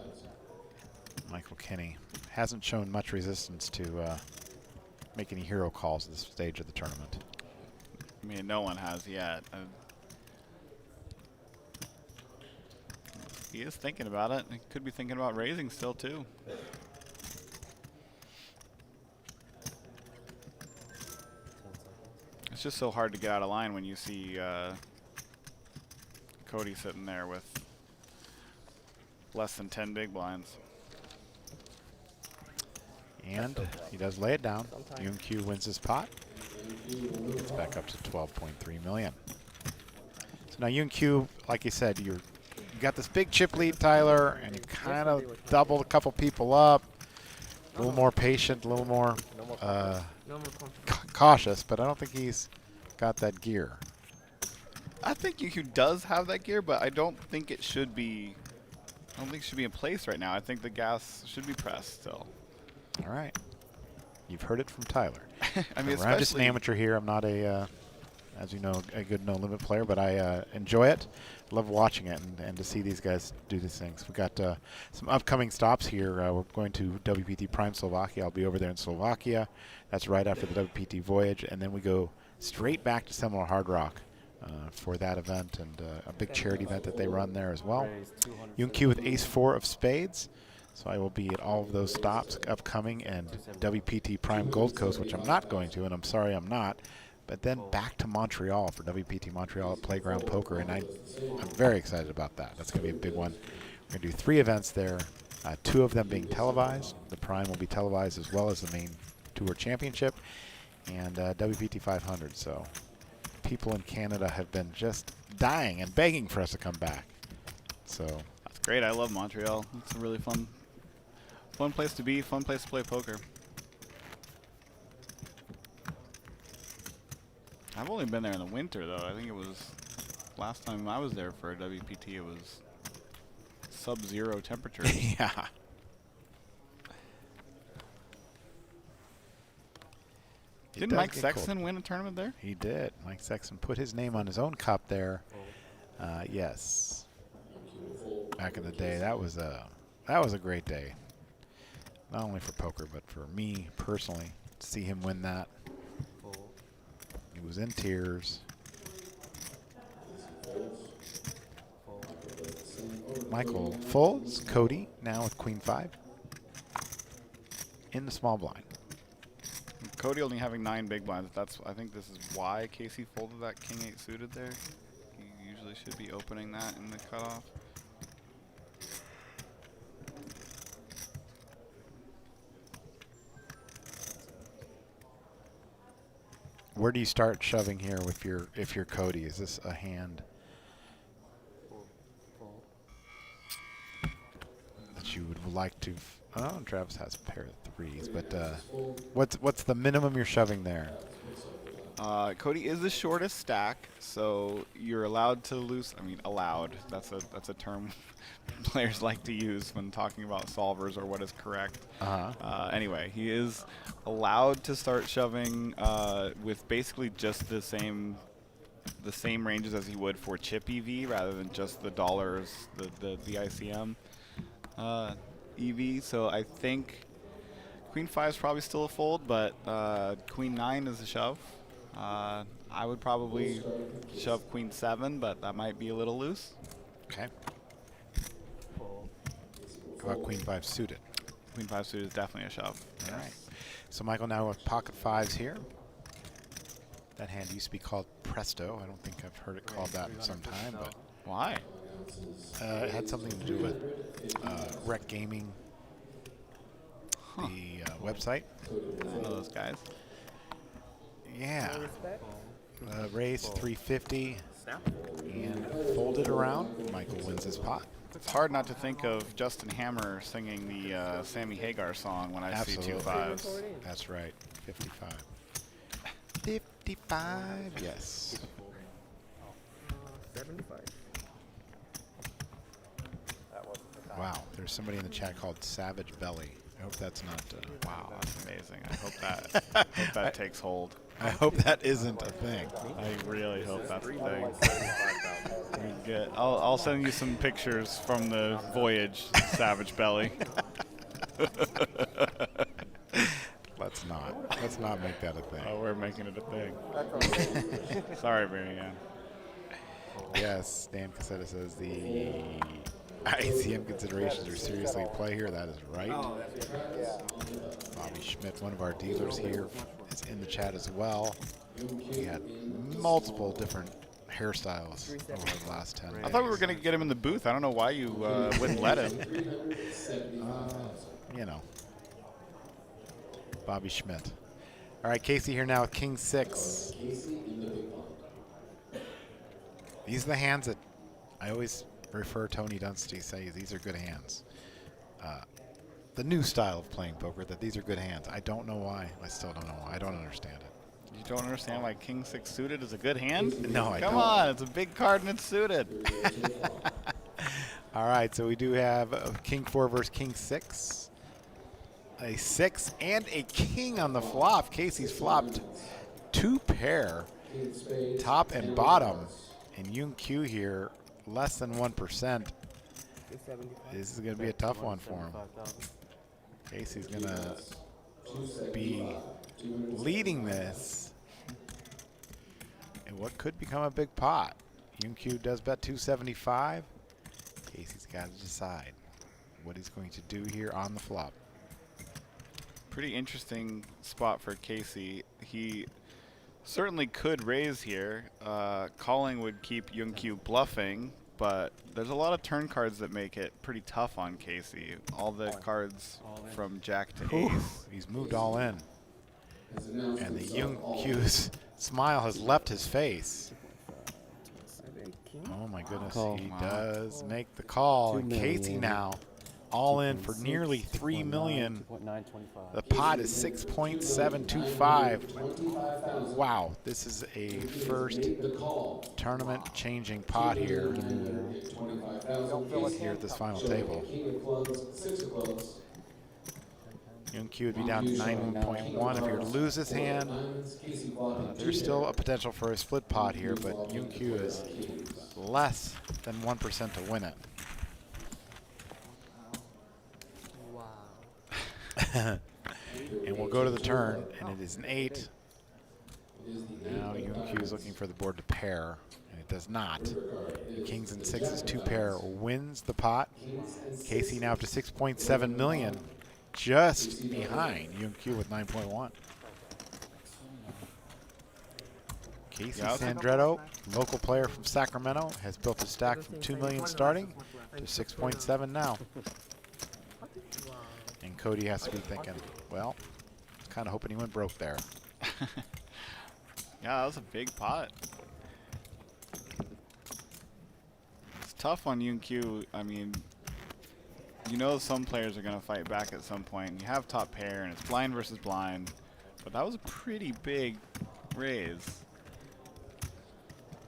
Michael Kinney hasn't shown much resistance to make any hero calls at this stage of the tournament. I mean, no one has yet. He is thinking about it. He could be thinking about raising still, too. It's just so hard to get out of line when you see Cody sitting there with less than 10 big blinds. And he does lay it down. Yoon Q wins his pot. Gets back up to 12.3 million. So now Yoon Q, like you said, you got this big chip lead, Tyler, and you kind of doubled a couple people up. A little more patient, a little more cautious, but I don't think he's got that gear. I think Yuku does have that gear, but I don't think it should be. I don't think it should be in place right now. I think the gas should be pressed still. All right. You've heard it from Tyler. I mean, I'm just an amateur here. I'm not a, as you know, a good no-limit player, but I enjoy it. Love watching it and to see these guys do these things. We've got some upcoming stops here. We're going to WPT Prime Slovakia. I'll be over there in Slovakia. That's right after the WPT voyage. And then we go straight back to Seminole Hard Rock for that event and a big charity event that they run there as well. Yoon Q with ace-4 of spades. So I will be at all of those stops upcoming and WPT Prime Gold Coast, which I'm not going to, and I'm sorry I'm not. But then back to Montreal for WPT Montreal at Playground Poker, and I'm very excited about that. That's going to be a big one. We're going to do 3 events there, 2 of them being televised. The Prime will be televised as well as the main Tour Championship and WPT 500. So people in Canada have been just dying and begging for us to come back. So that's great. I love Montreal. It's a really fun place to be, fun place to play poker. I've only been there in the winter, though. I think it was last time I was there for a WPT, it was sub-zero temperatures. yeah. Didn't Mike Sexton win a tournament there? He did. Mike Sexton put his name on his own cup there. Yes. Back in the day, that was a great day. Not only for poker, but for me personally, to see him win that. He was in tears. Michael folds. Cody now with Queen 5 in the small blind. Cody only having 9 big blinds. I think this is why Casey folded that King 8 suited there. He usually should be opening that in the cutoff. Where do you start shoving here with your if you're Cody? Is this a hand that you would like to? Oh, Travis has a pair of threes, but what's the minimum you're shoving there? Cody is the shortest stack, so you're allowed to lose. I mean, allowed. That's a term players like to use when talking about solvers or what is correct. Anyway, he is allowed to start shoving with basically just the same ranges as he would for chip EV, rather than just the dollars, the ICM EV. So I think Queen 5 is probably still a fold, but Queen 9 is a shove. I would probably shove Queen 7, but that might be a little loose. Okay. How about Queen 5 suited? Queen 5 suited is definitely a shove. All right. So Michael now with pocket fives here. That hand used to be called Presto. I don't think I've heard it called that in some time, but Why? it had something to do with Rec Gaming, the website. One of those guys. Yeah. Raised 350 and folded around. Michael wins his pot. It's hard not to think of Justin Hammer singing the Sammy Hagar song when I see two fives. That's right. 55. 55. Yes. 75. Wow. There's somebody in the chat called Savage Belly. I hope that's not. Wow, that's amazing. I hope that takes hold. I hope that isn't a thing. I really hope that's a thing. Good. I'll send you some pictures from the voyage, Savage Belly. Let's not make that a thing. Oh, we're making it a thing. Sorry, Marianne. Yes, Dan Cassetta says the ICM considerations are seriously in play here. That is right. Bobby Schmidt, one of our dealers here, is in the chat as well. We had multiple different hairstyles over the last 10 days. I thought we were going to get him in the booth. I don't know why you wouldn't let him. You know. Bobby Schmidt. All right, Casey here now with King 6. These are the hands that I always refer Tony Dunstey, say these are good hands. The new style of playing poker, that these are good hands. I don't know why. I still don't know why. I don't understand it. You don't understand why King 6 suited is a good hand? No, I don't. Come on, it's a big card and it's suited. All right, so we do have King 4 versus King 6. A 6 and a king on the flop. Casey's flopped 2 pair, top and bottom. And Yoon Q here, less than 1%. This is going to be a tough one for him. Casey's going to be leading this in what could become a big pot. Yoon Q does bet 275. Casey's got to decide what he's going to do here on the flop. Pretty interesting spot for Casey. He certainly could raise here. Calling would keep Yoon Q bluffing, but there's a lot of turn cards that make it pretty tough on Casey. All the cards from Jack to Ace. He's moved all in. And the Yoon Q's smile has left his face. Oh my goodness, he does make the call. And Casey now all in for nearly $3 million. The pot is 6.725. Wow, this is a first tournament-changing pot here at this final table. Yoon Q would be down to 9.1 if he were to lose this hand. There's still a potential for a split pot here, but Yoon Q is less than 1% to win it. And we'll go to the turn, and it is an 8. Now Yoon Q is looking for the board to pair, and it does not. The Kings and 6's 2 pair wins the pot. Casey now up to 6.7 million, just behind Yoon Q with 9.1. Casey Sandretto, local player from Sacramento, has built a stack from 2 million starting to 6.7 now. And Cody has to be thinking, well, I was kind of hoping he went broke there. Yeah, that was a big pot. It's tough on UQ. I mean, you know some players are going to fight back at some point. You have top pair, and it's blind versus blind. But that was a pretty big raise.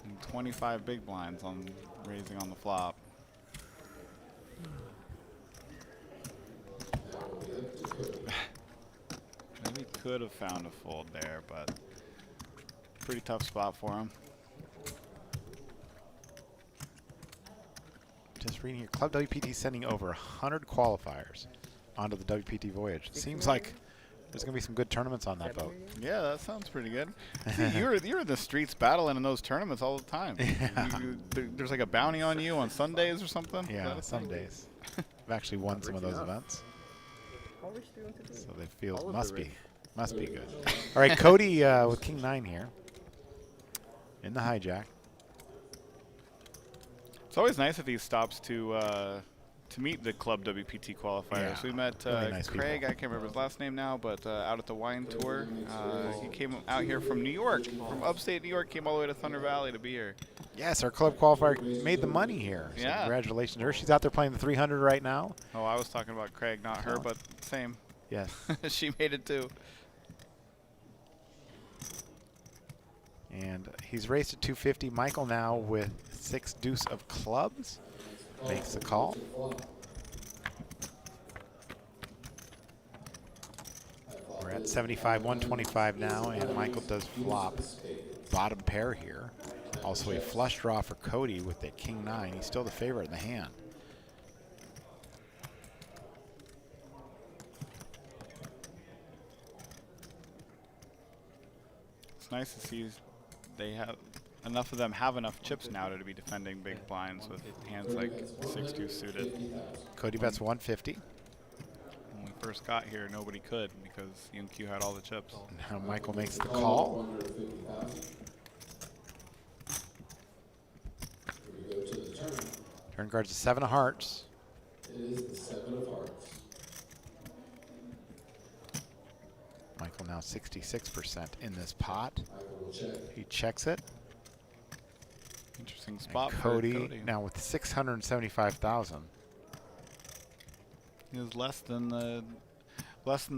And 25 big blinds on raising on the flop. Maybe could have found a fold there, but pretty tough spot for him. Just reading here, Club WPT sending over 100 qualifiers onto the WPT voyage. Seems like there's going to be some good tournaments on that boat. Yeah, that sounds pretty good. See, you're in the streets battling in those tournaments all the time. Yeah. There's like a bounty on you on Sundays or something? Yeah, some days. I've actually won some of those events. How are we doing today? So they feel All of must the be good. All right, Cody with King 9 here in the hijack. It's always nice at these stops to meet the Club WPT qualifiers. Yeah, We met really nice Craig, people. I can't remember his last name now, but out at the wine tour. He came out here from New York, from upstate New York, came all the way to Thunder Valley to be here. Yes, our club qualifier made the money here. So Yeah. congratulations to her. She's out there playing the 300 right now. Oh, I was talking about Craig, not her, but same. Yes. She made it too. And he's raced at 250. Michael now with 6 deuce of clubs makes the call. We're at 75, 125 now, and Michael does flop bottom pair here. Also a flush draw for Cody with the King 9. He's still the favorite in the hand. It's nice to see they have enough of them have enough chips now to be defending big blinds with hands like 6-2 suited. Cody bets 150. When we first got here, nobody could because UQ had all the chips. Now Michael makes the call. We go to the turn. Turn cards to 7 of hearts. It is the 7 of hearts. Michael now 66% in this pot. Michael will check. He checks it. Interesting And spot for Cody now with 675,000. He was less than the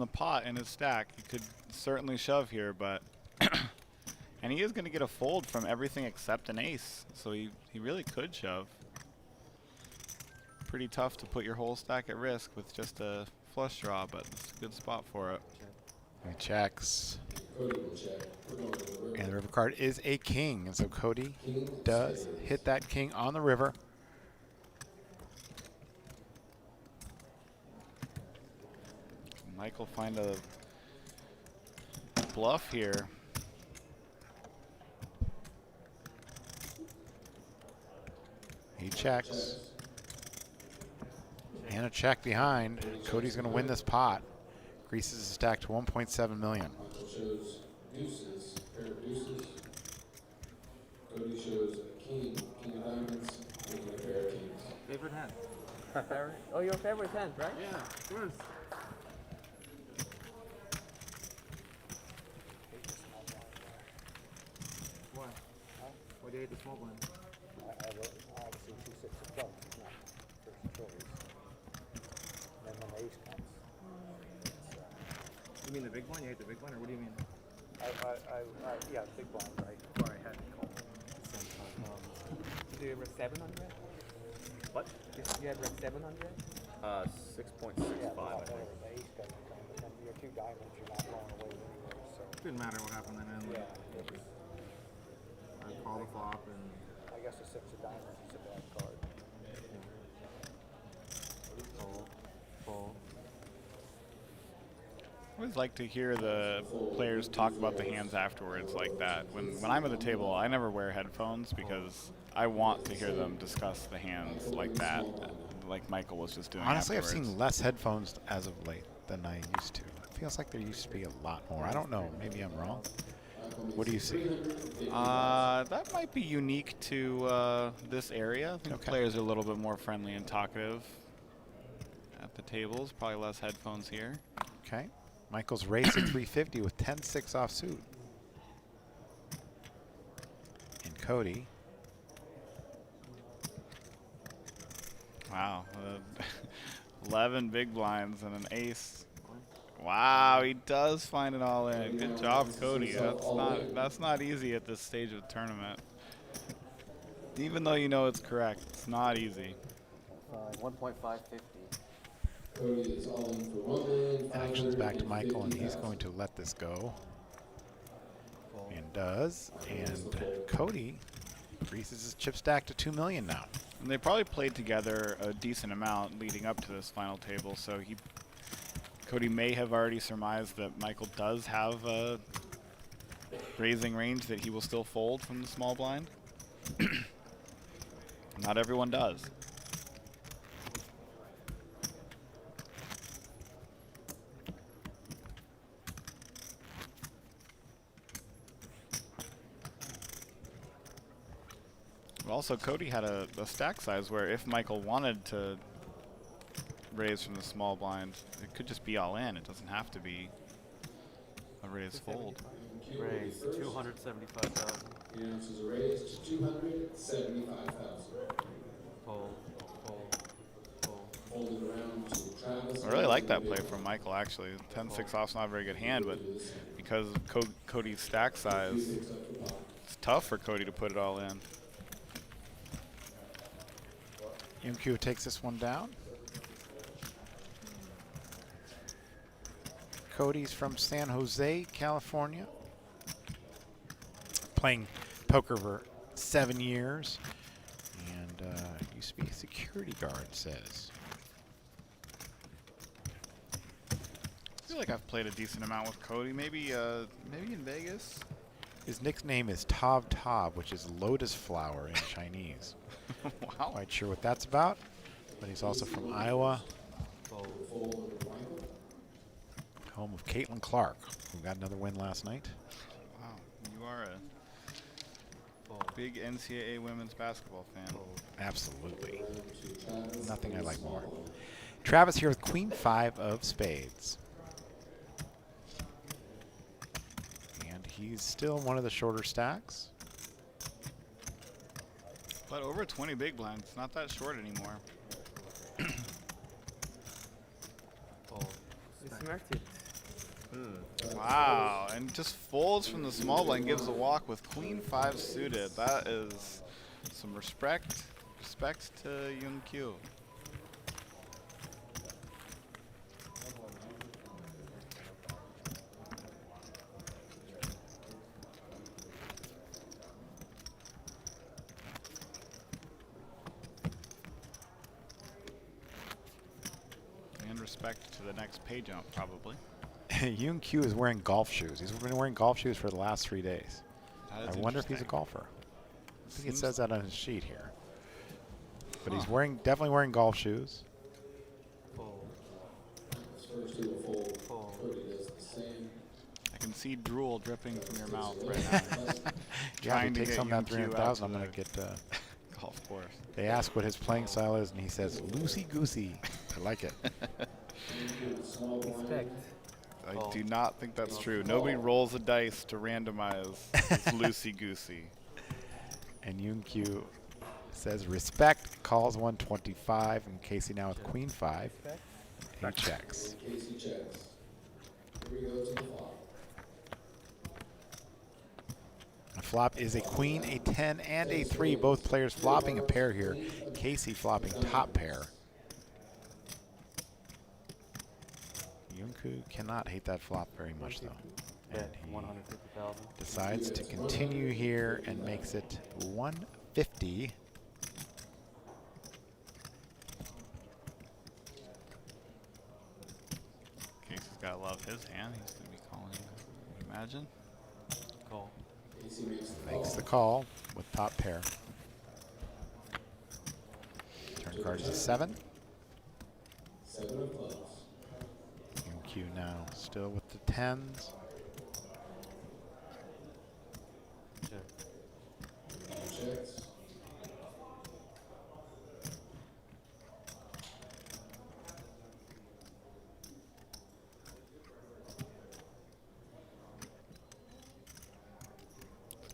pot in his stack. He could certainly shove here, but and he is going to get a fold from everything except an ace, so he really could shove. Pretty tough to put your whole stack at risk with just a flush draw, but it's a good spot for it. He checks. Cody will check. We're going to the river. And the river card is a king. And so Cody King does spades. hit that king on the river. Michael find a bluff here. He checks. And a check behind. Cody's going to win this pot. Increases his stack to 1.7 million. Michael shows deuces, pair of deuces. Cody shows a king, king of diamonds, making a pair of kings. Favorite hand. Oh, your favorite hand, right? Yeah, of course. Why? Why do you hate the small blind? Obviously 2-6 of clubs is not first choice. And then when the ace comes, You mean the big blind? You hate the big blind, or what do you mean? yeah, big blind, right? Before I had to call at the same time. Do you have a 700? What? You have a 700? 6.65, Yeah, I think. the ace doesn't come, but then your 2 diamonds, you're not going away anywhere, so. Didn't matter what happened then. Yeah, I call the flop and I guess the 6 of diamonds is a bad card. fold, fold. I always like to hear the players talk about the hands afterwards like that. When I'm at the table, I never wear headphones because I want to hear them discuss the hands like that, like Michael was just doing. Honestly, I've afterwards. seen less headphones as of late than I used to. It feels like there used to be a lot more. I don't know. Maybe I'm wrong. What do you see? That might be unique to this area. I think Okay. players are a little bit more friendly and talkative at the tables. Probably less headphones here. Okay. Michael's race at 350 with 10-6 offsuit. Cody. Wow. 11 big blinds and an ace. Wow, he does find it all in. Good job, Cody. That's not easy at this stage of the tournament. Even though you know it's correct, it's not easy. 1.550. Cody is all in for 1,500,000. Actions back to Michael, and he's going to let this go. And does. And Cody increases his chip stack to 2 million now. And they probably played together a decent amount leading up to this final table, so Cody may have already surmised that Michael does have a raising range that he will still fold from the small blind. Not everyone does. Also, Cody had a stack size where if Michael wanted to raise from the small blind, it could just be all in. It doesn't have to be a raise fold. Raise 275,000. He announces a raise to 275,000. Fold. Folded around to Travis. I really like that play from Michael, actually. 10-6 off's not a very good hand, but because of Cody's stack size, it's tough for Cody to put it all in. MQ takes this one down. Cody's from San Jose, California. Playing poker for 7 years. And used to be a security guard, says. I feel like I've played a decent amount with Cody. Maybe in Vegas. His nickname is Tav Tav, which is lotus flower in Chinese. Wow. Quite sure what that's about, but he's also from Iowa, home of Caitlin Clark, who got another win last night. Wow, you are a big NCAA women's basketball fan. Absolutely. Nothing I like more. Travis here with Queen 5 of spades. And he's still one of the shorter stacks. But over 20 big blinds, it's not that short anymore. Smart it. Wow, and just folds from the small blind, gives a walk with Queen 5 suited. That is some respect to Young Q. Respect to the next pay jump, probably. Yoon Q is wearing golf shoes. He's been wearing golf shoes for the last 3 days. I wonder if he's a golfer. I think it says that on his sheet here. But he's definitely wearing golf shoes. I can see drool dripping from your mouth right now. Yeah, if he takes home that 300,000, I'm going to get golf course. They ask what his playing style is, and he says, loosey-goosey. I like it. I do not think that's true. Nobody rolls a dice to randomize loosey-goosey. And Yoon Q says respect, calls 125, and Casey now with Queen 5. He checks. Casey checks. Here we go to the flop. The flop is a queen, a 10, and a 3. Both players flopping a pair here. Casey flopping top pair. Yunku cannot hate that flop very much, though. And he decides to continue here and makes it 150. Casey's got to love his hand. He's going to be calling, I imagine. Call. Makes the call with top pair. Turn card is a 7. 7 of clubs. Q now still with the 10s. Checks.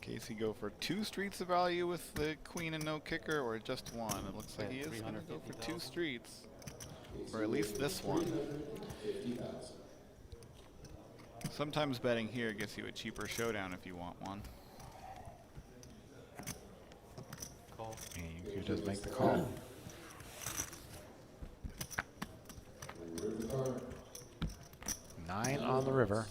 Casey go for 2 streets of value with the queen and no kicker, or just 1? It looks like he is going to go for 2 streets, or at least this one. Sometimes betting here gets you a cheaper showdown if you want one. Call. And UQ does make the call. Nine on the river.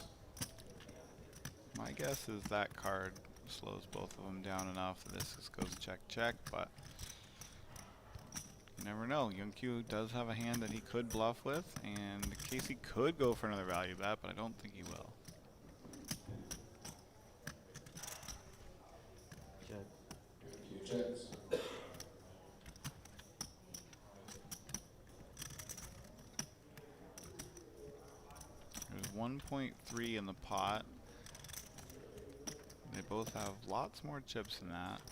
My guess is that card slows both of them down enough that this just goes check, check, but you never know. Young Q does have a hand that he could bluff with, and Casey could go for another value bet, but I don't think he will. Check. Checks. There's 1.3 in the pot. They both have lots more chips than that.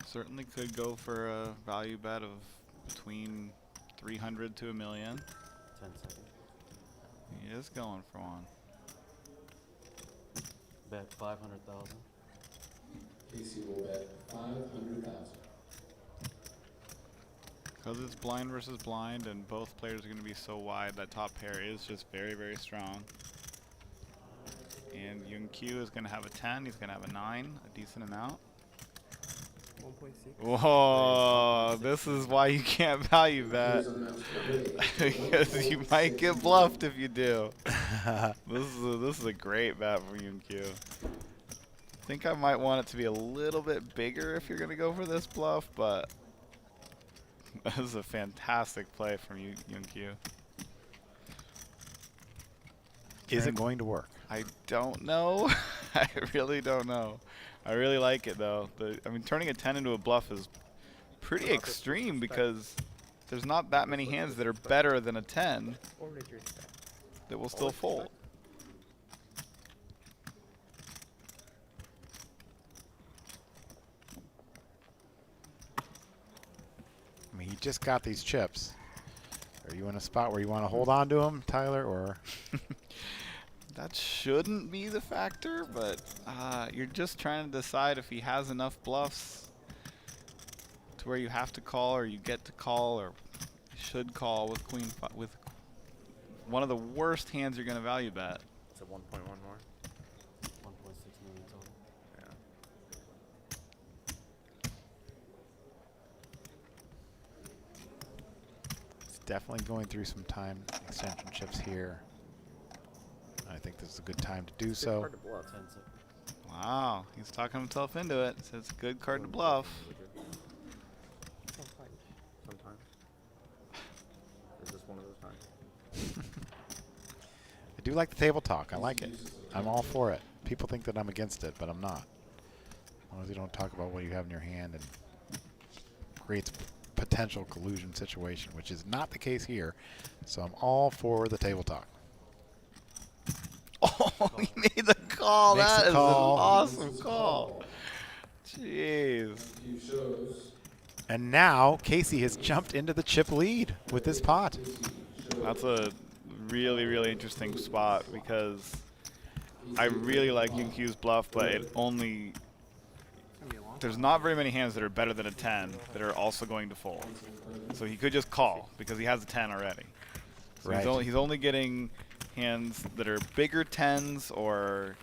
Certainly could go for a value bet of between 300 to $1 million. 10 seconds. He is going for one. Bet 500,000. Casey will bet 500,000. Because it's blind versus blind, and both players are going to be so wide, that top pair is just very, very strong. And Young Q is going to have a 10. He's going to have a 9, a decent amount. 1.6. Whoa, this is why you can't value bet. Because you might get bluffed if you do. This is a great bet for Young Q. I think I might want it to be a little bit bigger if you're going to go for this bluff, but this is a fantastic play from Young Q. Is it going to work? I don't know. I really don't know. I really like it though. I mean, turning a 10 into a bluff is pretty extreme because there's not that many hands that are better than a 10 that will still fold. I mean, he just got these chips. Are you in a spot where you want to hold on to them, Tyler, or? That shouldn't be the factor, but you're just trying to decide if he has enough bluffs to where you have to call, or you get to call, or should call with queen with one of the worst hands you're going to value bet. It's a 1.1 more. 1.6 million total. Yeah. It's definitely going through some time extension chips here. I think this is a good time to do so. Hard to bluff. 10 seconds. Wow, he's talking himself into it. Says it's a good card to bluff. Sometimes. Is this one of those times? I do like the table talk. I like it. I'm all for it. People think that I'm against it, but I'm not. As long as you don't talk about what you have in your hand and creates potential collusion situation, which is not the case here. So I'm all for the table talk. Oh, he made the call. Makes That the is call. an awesome call. Jeez. Few shows. And now Casey has jumped into the chip lead with this pot. That's a really, really interesting spot because I really like Young Q's bluff, but it only there's not very many hands that are better than a 10 that are also going to fold. So he could just call because he has a 10 already. So Right. he's only getting hands that are bigger 10s or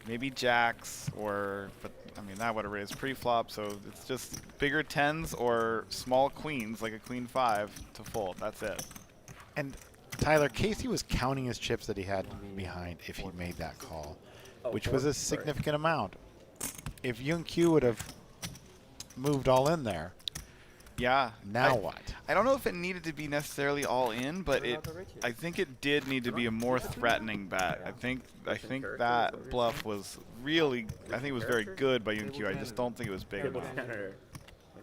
maybe jacks, or, but I mean that would have raised pre-flop, so it's just bigger 10s or small queens like a queen 5 to fold. That's it. And Tyler, Casey was counting his chips that he had behind if he made that call, which was a significant amount. If Young Q would have moved all in there, Yeah. now what? I don't know if it needed to be necessarily all in, but I think it did need to be a more threatening bet. I think that bluff was really, I think it was very good by Young Q. I just don't think it was big enough.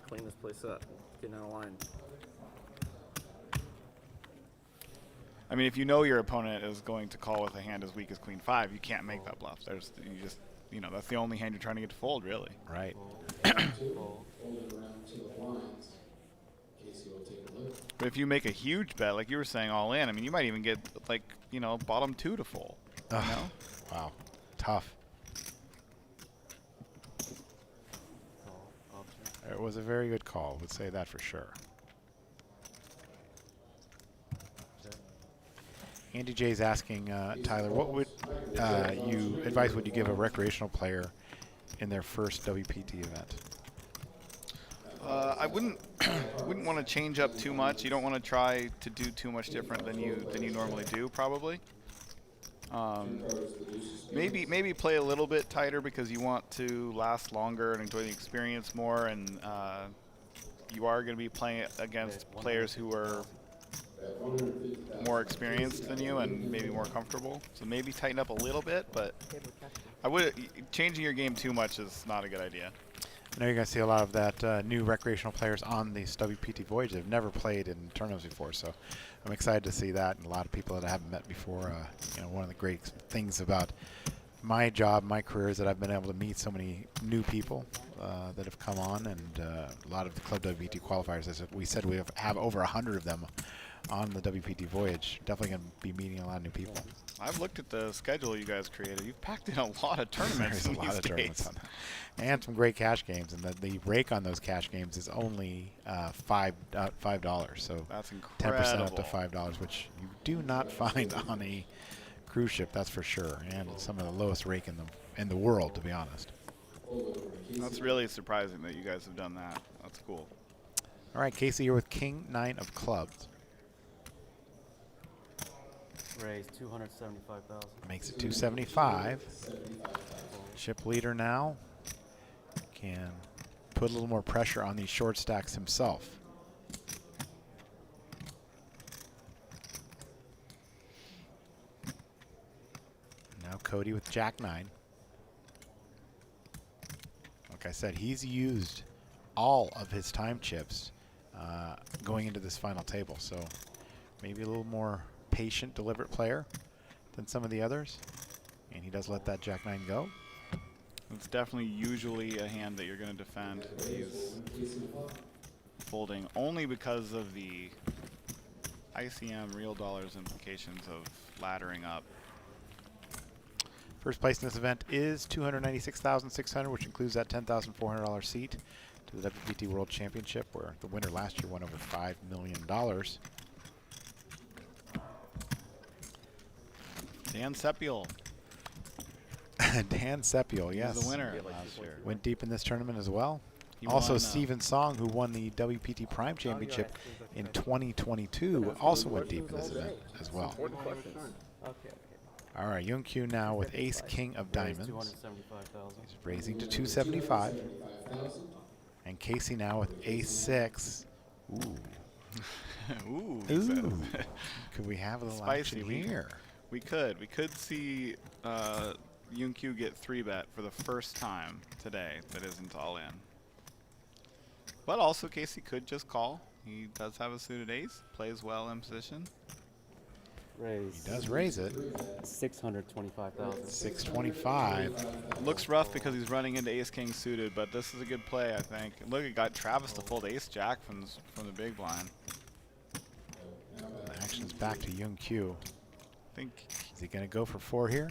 Clean this place up. Getting out of line. I mean, if you know your opponent is going to call with a hand as weak as queen 5, you can't make that bluff. That's the only hand you're trying to get to fold, really. Right. Fold. Folded around to the blinds. Casey will take a look. But if you make a huge bet, like you were saying, all in, I mean, you might even get, like, bottom 2 to fold. You know? Wow. Tough. It was a very good call. Would say that for sure. Andy J's asking Tyler, what would advice would you give a recreational player in their first WPT event? I wouldn't want to change up too much. You don't want to try to do too much different than you normally do, probably. Maybe play a little bit tighter because you want to last longer and enjoy the experience more, and you are going to be playing against players who are more experienced than you and maybe more comfortable. So maybe tighten up a little bit, but changing your game too much is not a good idea. I know you're going to see a lot of that new recreational players on this WPT Voyage. They've never played in tournaments before, so I'm excited to see that. And a lot of people that I haven't met before. You know, one of the great things about my job, my career, is that I've been able to meet so many new people that have come on, and a lot of the Club WPT qualifiers. As we said, we have over 100 of them on the WPT Voyage. Definitely going to be meeting a lot of new people. I've looked at the schedule you guys created. You've packed in a lot of tournaments. There's a lot of tournaments on that. And some great cash games, and the rake on those cash games is only $5. So that's incredible. 10% up to $5, which you do not find on a cruise ship, that's for sure. And some of the lowest rake in the world, to be honest. That's really surprising that you guys have done that. That's cool. All right, Casey, you're with King 9 of clubs. Raise 275,000. Makes it 275. Ship leader now can put a little more pressure on these short stacks himself. Now Cody with Jack 9. Like I said, he's used all of his time chips going into this final table, so maybe a little more patient, deliberate player than some of the others, and he does let that Jack 9 go. It's definitely usually a hand that you're going to defend. He's folding only because of the ICM real dollars implications of laddering up. First place in this event is $296,600, which includes that $10,400 seat to the WPT World Championship, where the winner last year won over $5 million. Dan Sepiel. Dan Sepiel, yes. He's the winner. Went deep in this tournament as well. He also, won, Steven Song, who won the WPT Prime Championship in 2022, also went deep in this event as well. All right, Young Q now with Ace King of Diamonds. 275,000. He's raising to 275. And Casey now with Ace 6. Ooh. Ooh. Ooh. Could we have a little Spicy action here? We could see Young Q get 3-bet for the first time today that isn't all in. But also Casey could just call. He does have a suited ace, plays well in position. Raise. He does raise it. 625,000. 625. Looks rough because he's running into ace king suited, but this is a good play, I think. Look, it got Travis to fold ace jack from the big blind. Action's back to Young Q. Think. Is he going to go for 4 here?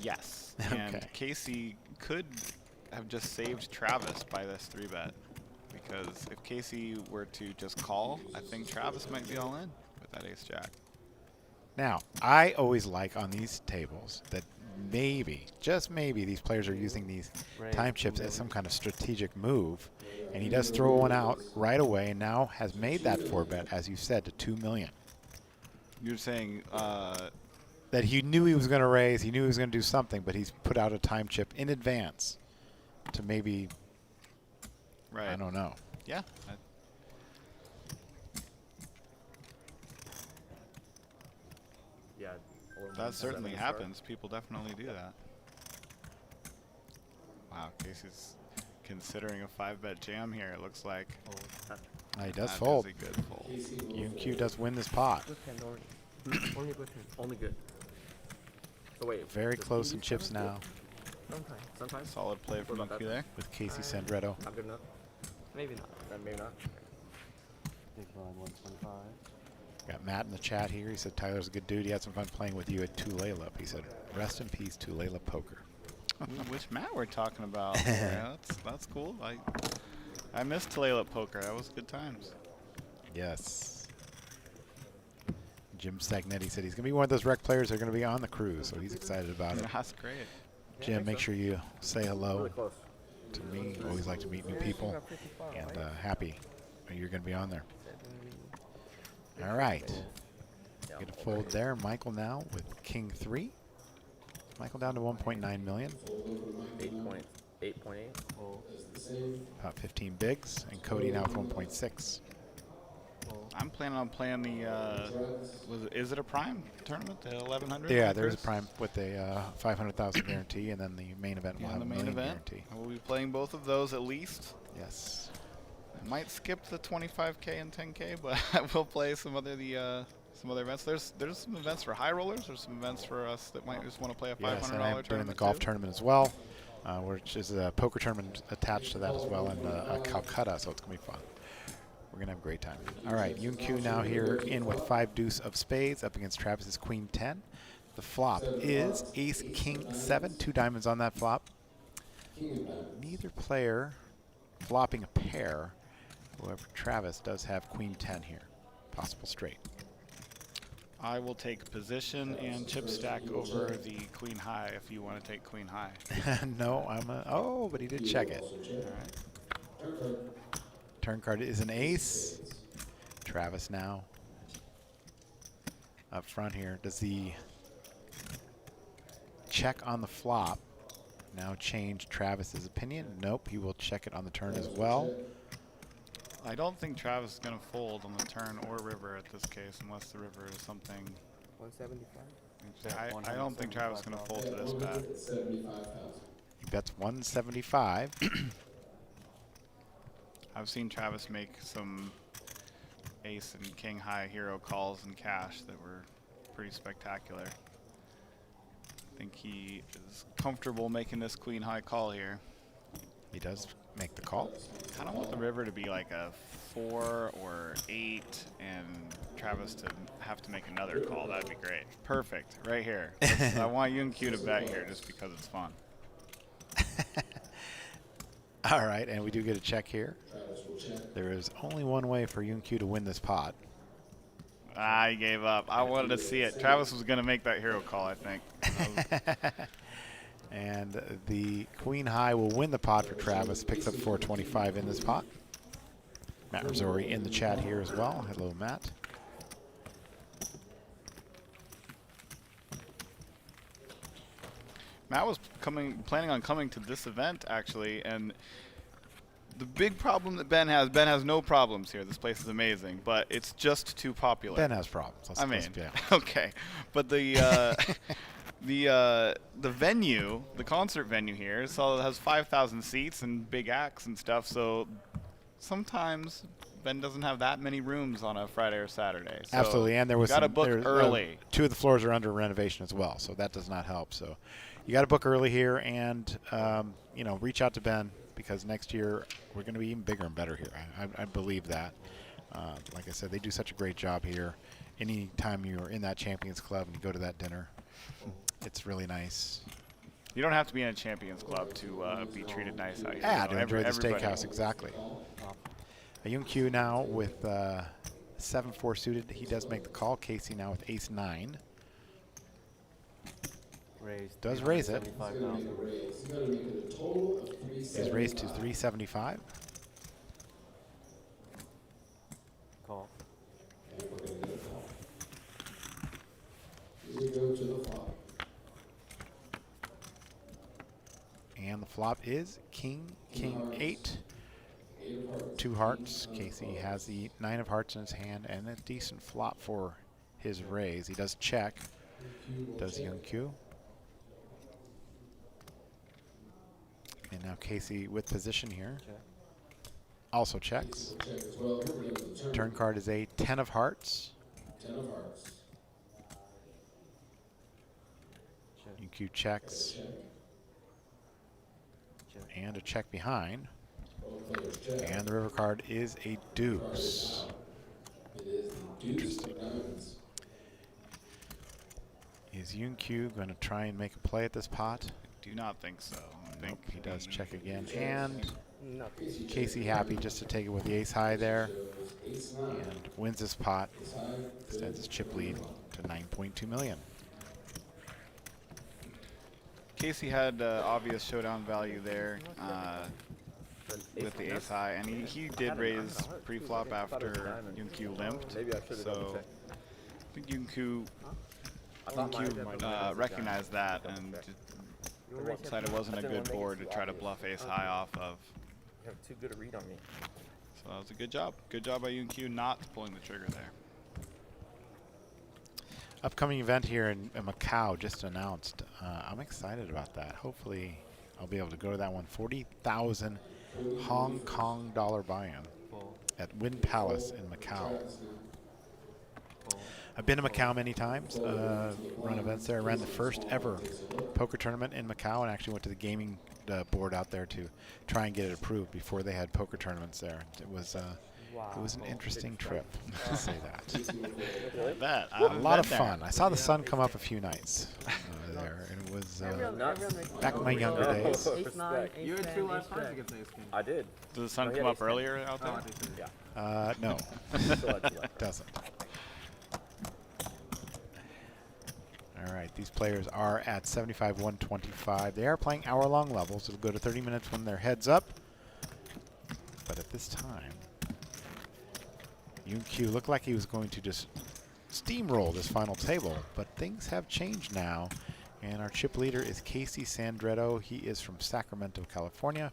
Yes. Okay. And Casey could have just saved Travis by this 3-bet, because if Casey were to just call, I think Travis might be all in with that ace jack. Now, I always like on these tables that maybe, just maybe, these players are using these time chips as some kind of strategic move. And he does throw one out right away and now has made that 4-bet, as you said, to $2 million. You're saying that he knew he was going to raise, he knew he was going to do something, but he's put out a time chip in advance to maybe, right. I don't know. Yeah. Yeah. That certainly happens. People definitely do that. Wow, Casey's considering a 5-bet jam here, it looks like. He does That fold. is a good fold. Young Q does win this pot. Good hand already. Only good hand. Only good. So wait. Very does close he in use chips seven? now Sometimes. Sometimes. Solid play from What about Q that? there. with Casey Sandretto. Not good enough. Maybe not. Maybe not. Big blind 125. Got Matt in the chat here. He said Tyler's a good dude. He had some fun playing with you at Tulalip. He said, rest in peace, Tulalip Poker. Which Matt we're talking about? Yeah, that's cool. I missed Talayla poker. That was good times. Yes. Jim Stagnetti said he's going to be one of those rec players that are going to be on the cruise, so he's excited about it. That's great. Jim, make sure you say hello Really close. to me. Always like to meet new people, and happy you're going to be on there. All right. Get a fold there. Michael now with King 3. Michael down to 1.9 million. 8.8. About 15 bigs, and Cody now with 1.6. I'm planning on playing the. Is it a prime tournament? The 1100. Yeah, there's a prime with a 500,000 guarantee, and then the main event will have the a main million event. guarantee. We'll be playing both of those at least. Yes. I might skip the 25K and 10K, but I will play some other events. There's some events for high rollers. There's some events for us that might just want to play a $500 Yes, and I'm tournament. doing the golf tournament as well, which is a poker tournament attached to that as well, and Calcutta, so it's going to be fun. We're going to have a great time. All right, Yoon Kyu now here in with 5 deuce of spades up against Travis's queen 10. The flop is ace king 7, 2 diamonds on that flop. Neither player flopping a pair. However, Travis does have queen 10 here. Possible straight. I will take position and chip stack over the queen high if you want to take queen high. No, oh, but he did check it. All right. Turn card is an ace. Travis now up front here. Does the check on the flop now change Travis's opinion? Nope, he will check it on the turn as well. I don't think Travis is going to fold on the turn or river at this case unless the river is something. 175. I don't think Travis is going to fold to this bet. He bets 175. I've seen Travis make some ace and king high hero calls in cash that were pretty spectacular. I think he is comfortable making this queen high call here. He does make the call. I don't want the river to be like a 4 or 8 and Travis to have to make another call. That'd be great. Perfect. Right here. I want Yoon Kyu to bet here just because it's fun. All right, and we do get a check here. There is only one way for Yoon Kyu to win this pot. I gave up. I wanted to see it. Travis was going to make that hero call, I think. And the queen high will win the pot for Travis. Picks up 425 in this pot. Matt Rizzori in the chat here as well. Hello, Matt. Matt was planning on coming to this event, actually, and the big problem that Ben has no problems here. This place is amazing, but it's just too popular. Ben has problems. Let's be honest. Okay, but the the venue, the concert venue here, so it has 5,000 seats and big acts and stuff. So sometimes Ben doesn't have that many rooms on a Friday or Saturday. So absolutely, and there was got to book early. 2 of the floors are under renovation as well, so that does not help. So you got to book early here, and you know, reach out to Ben because next year we're going to be even bigger and better here. I believe that. Like I said, they do such a great job here. Anytime you're in that Champions Club and you go to that dinner, it's really nice. You don't have to be in a Champions Club to be treated nice out here. Yeah, You know, to enjoy the everybody. steakhouse, exactly. Yoon Kyu now with 7-4 suited. He does make the call. Casey now with ace-9. Raised. Does raise it. 75,000. He's raised to 375. Call. And the flop is king 8. 2 hearts. Casey has the 9 of hearts in his hand and a decent flop for his raise. He does check. Does Yoon Kyu. And now Casey with position here. Check. Also checks. Turn card is a 10 of hearts. Check. Yoon Kyu checks. Check. And a check behind. And the river card is a deuce. Interesting. Is Yoon Kyu going to try and make a play at this pot? Do not think so. I think Nope, he does check again. And Nothing. Casey happy just to take it with the ace high there, Shows ace nine, and wins this pot, ace high, extends his chip lead to 9.2 million. Casey had obvious showdown value there with the ace high, and he did raise pre-flop after Yunku limped. Maybe I should have double So checked. I think Yunku I thought mine recognized that and decided it wasn't a good board to try to bluff ace high off of. You have too good a read on me. So that was a good job. Good job by Yunku not pulling the trigger there. Upcoming event here in Macau just announced. I'm excited about that. Hopefully I'll be able to go to that one. 40,000 Hong Kong dollar buy-in at Wynn Palace in Macau. I've been to Macau many times, run events there. I ran the first ever poker tournament in Macau and actually went to the gaming board out there to try and get it approved before they had poker tournaments there. It was an interesting trip, to say that. I A lot of fun. I saw the sun come up a few nights there, and it was back in my younger days. Ace nine, ace You had 10, two ace last times jack. against ace king. I did. Did the sun Oh, come yeah, up ace ten. earlier out there? Yeah. No, Still had two left. doesn't. All right, these players are at 75, 125. They are playing hour-long levels. It'll go to 30 minutes when their heads up. But at this time, Yunku looked like he was going to just steamroll this final table, but things have changed now. And our chip leader is Casey Sandretto. He is from Sacramento, California,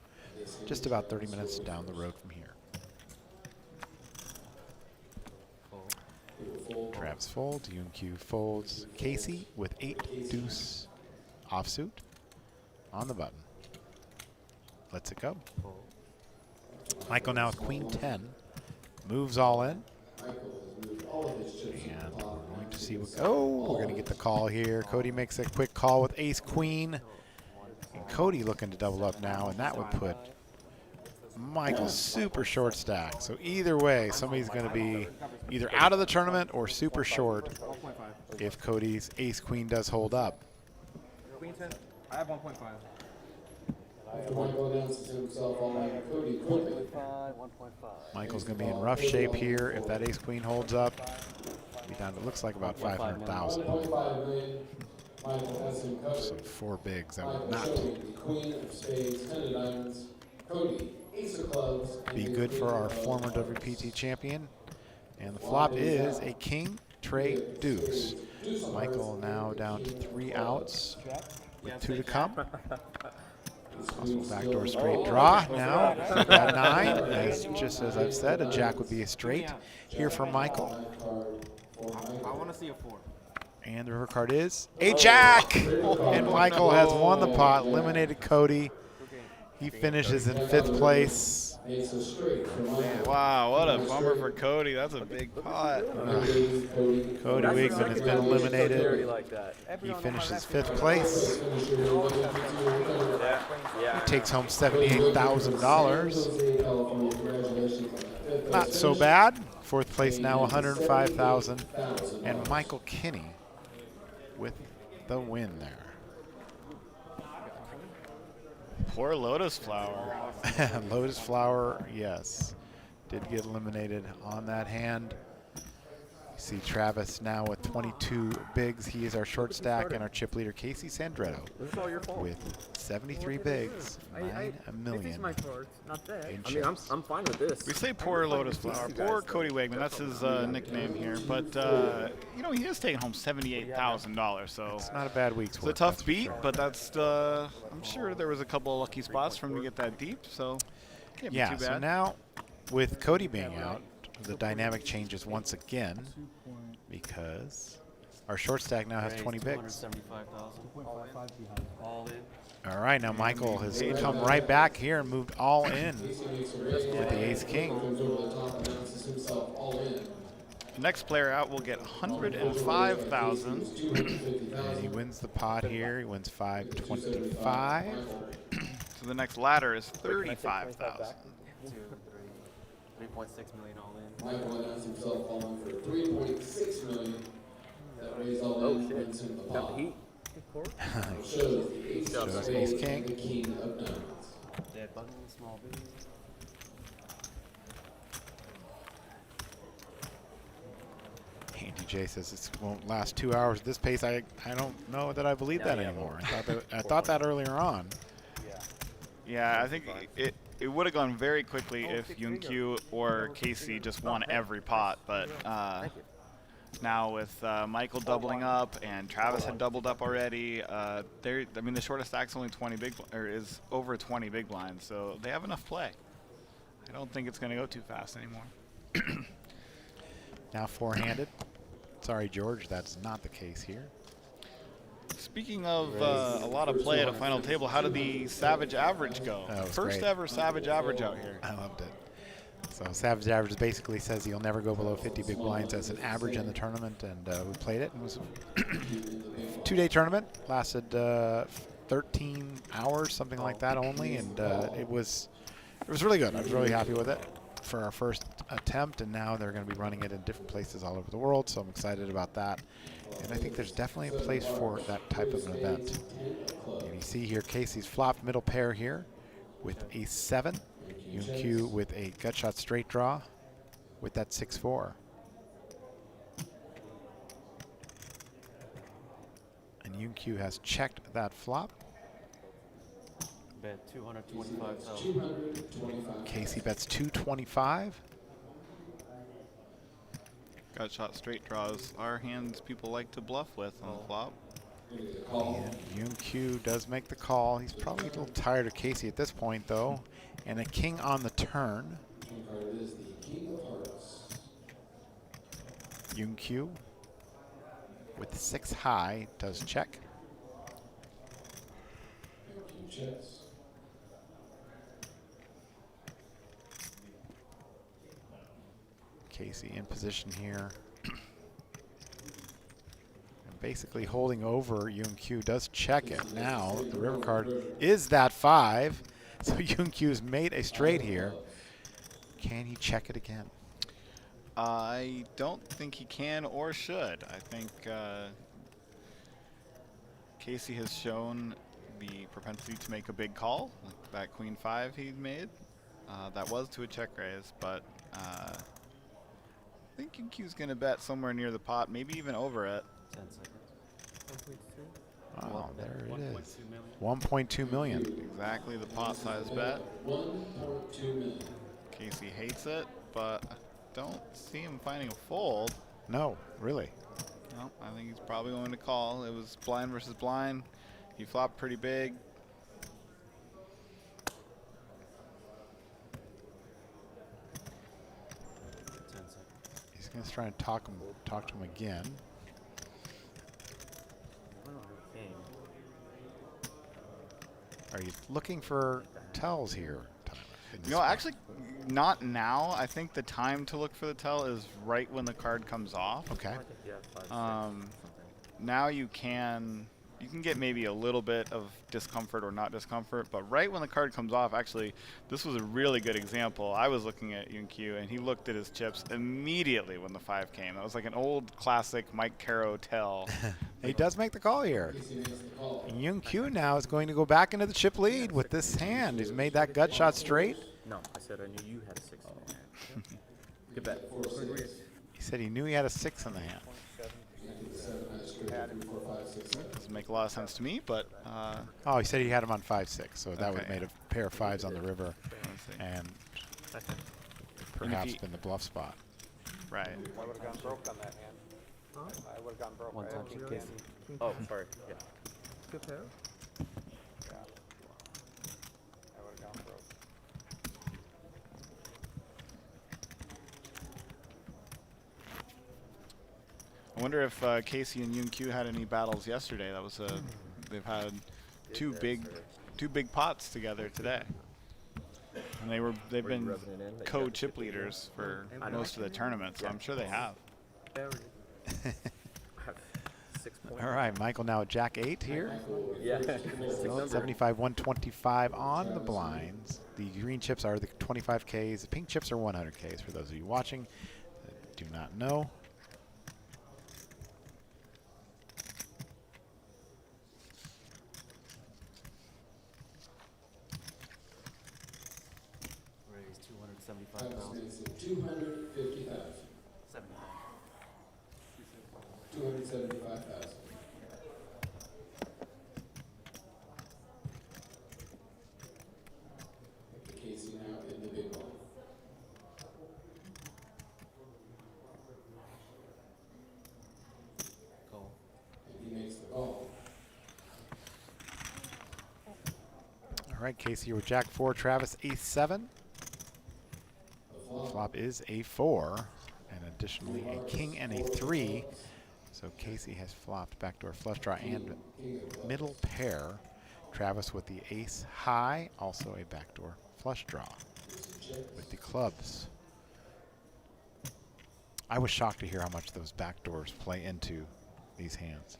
just about 30 minutes down the road from here. Travis folds, Yunku folds. Casey with 8 deuce offsuit on the button. Lets it go. Michael now with queen 10. Moves all in. And we're going to see what. Oh, we're going to get the call here. Cody makes a quick call with ace queen. And Cody looking to double up now, and that would put Michael super short stack. So either way, somebody's going to be either out of the tournament or super short if Cody's ace queen does hold up. Queen 10. I have 1.5. After Michael announces himself all in, Cody quickly. 1.5. Michael's going to be in rough shape here if that ace queen holds up. Be down to, looks like about 500,000. 1.5 million. Michael has him covered. So 4 bigs. That would Michael not showing the queen of spades, 10 of diamonds. Cody, ace of clubs. and be the good queen for of our clubs. former WPT champion. And the flop is a king, trade, deuce. Michael now down to 3 outs with 2 to come. Possible backdoor straight draw now. At 9, just as I've said, a jack would be a straight here for Michael. I want to see a 4. And the river card is a jack! And Michael has won the pot, eliminated Cody. He finishes in 5th place. Ace of straight for Michael. Wow, what a bummer for Cody. That's a big pot. Cody Wigman has been eliminated. Like that. He finishes 5th place. Yeah. He takes home $78,000. Not so bad. 4th place now, $105,000. And Michael Kinney with the win there. Poor Lotus Flower. Lotus Flower, yes, did get eliminated on that hand. You see Travis now with 22 bigs. He is our short stack, and our chip leader Casey Sandretto This is all your fault. with 73 bigs, 9 This is my million fault, not that. in I mean, I'm chips. fine with this. We say poor Lotus Flower, poor Cody Wegman. That's his nickname here. But you know, he is taking home $78,000. So It's not a bad week's it's a work. tough that's for beat, sure. but that's I'm sure there was a couple of lucky spots for him to get that deep. So can't be Yeah, too so bad. now with Cody being out, the dynamic changes once again because our short stack now has 20 bigs. All in. All right, now Michael has come right back here and moved all in with the ace king. Comes over the top, announces himself all in. The next player out will get $105,000. And he wins the pot here. He wins 525. So the next ladder is $35,000. 3.6 million all in. Michael announced himself all in for 3.6 million. That raise all in wins him the pot. Heat. Shows the ace of Shows spades ace king. and the king of diamonds. Dead button, small B. Andy J says this won't last 2 hours at this pace. I don't know that I believe that anymore. I thought that earlier on. Yeah, I think it would have gone very quickly if Yunkyu or Casey just won every pot, but now with Michael doubling up and Travis had doubled up already, I mean the shortest stack's only 20 big is over 20 big blinds, so they have enough play. I don't think it's going to go too fast anymore. Now four-handed. Sorry, George, that's not the case here. Speaking of a lot of play at a final table, how did the Savage average go? First ever Savage average out here. I loved it. So Savage average basically says he'll never go below 50 big blinds as an average in the tournament, and we played it. It was a 2-day tournament, lasted 13 hours, something like that only, and it was really good. I was really happy with it for our first attempt, and now they're going to be running it in different places all over the world, so I'm excited about that. And I think there's definitely a place for that type of an event. And you see here, Casey's flopped middle pair here with a 7. Yunkyu with a gut shot straight draw with that 6-4. And Yunkyu has checked that flop. Bet 225,000. Casey bets 225. Gut shot straight draws are hands people like to bluff with on the flop. And Yunkyu does make the call. He's probably a little tired of Casey at this point, though. And a king on the turn. Yunkyu with 6 high does check. Casey in position here. And basically holding over Yunkyu does check it. Now the river card is that 5. So Yunkyu's made a straight here. Can he check it again? I don't think he can or should. I think Casey has shown the propensity to make a big call, like that Queen 5 he made. That was to a check raise, but I think Yunkyu's going to bet somewhere near the pot, maybe even over it. 10 seconds. Wow, there it is. 1.2 million. Exactly the pot size bet. 1.2 million. Casey hates it, but I don't see him finding a fold. No, really. No, I think he's probably going to call. It was blind versus blind. He flopped pretty big. He's going to try and talk to him again. Are you looking for tells here, Tyler? You know, actually, not now. I think the time to look for the tell is right when the card comes off. Okay. Now you can get maybe a little bit of discomfort or not discomfort, but right when the card comes off, actually, this was a really good example. I was looking at Yunkyu, and he looked at his chips immediately when the 5 came. That was like an old classic Mike Caro tell. He does make the call here. And Yunkyu now is going to go back into the chip lead with this hand. He's made that gut shot straight. No, I said I knew you had a 6 in the hand. Good bet. He said he knew he had a 6 in the hand. Doesn't make a lot of sense to me, but Oh, he said he had him on 5-6, so that would have made a pair of 5s on the river, and perhaps been the bluff spot. right. I would have gone broke on that hand. I would have gone broke. One I time had king she ten. kissed. Oh, sorry. Yeah. Good pair. Yeah. I would have gone broke. I wonder if Casey and Yunkyu had any battles yesterday. That was they've had two big pots together today, and they've been co-chip leaders for most of the tournament. So I'm sure they have. All right, Michael now at Jack 8 here. Yeah. 75, 125 on the blinds. The green chips are the 25Ks. The pink chips are 100Ks for those of you watching that do not know. Travis makes it 250,000. 275,000. Casey now in the big ball. Call. And he makes the call. All right, Casey with Jack 4, Travis Ace 7. The flop. Flop is a 4, and additionally a king and a 3. So Casey has flopped backdoor flush draw and middle pair. Travis with the ace high, also a backdoor flush draw with the clubs. I was shocked to hear how much those backdoors play into these hands.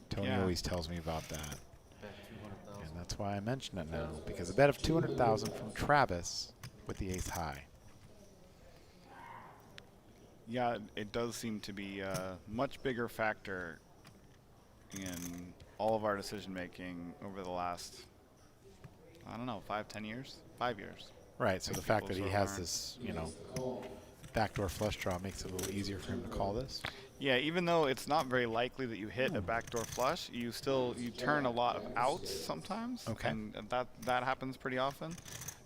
Tony always tells me about that. And that's why I mention it now, because a bet of 200,000 from Travis with the ace high. Yeah, it does seem to be a much bigger factor in all of our decision making over the last, I don't know, 5-10 years? 5 years. Right, so the fact that he sort of has learn. this, you know, backdoor flush draw makes it a little easier for him to call this. Yeah, even though it's not very likely that you hit a backdoor flush, you turn a lot of outs sometimes. Okay. And that happens pretty often.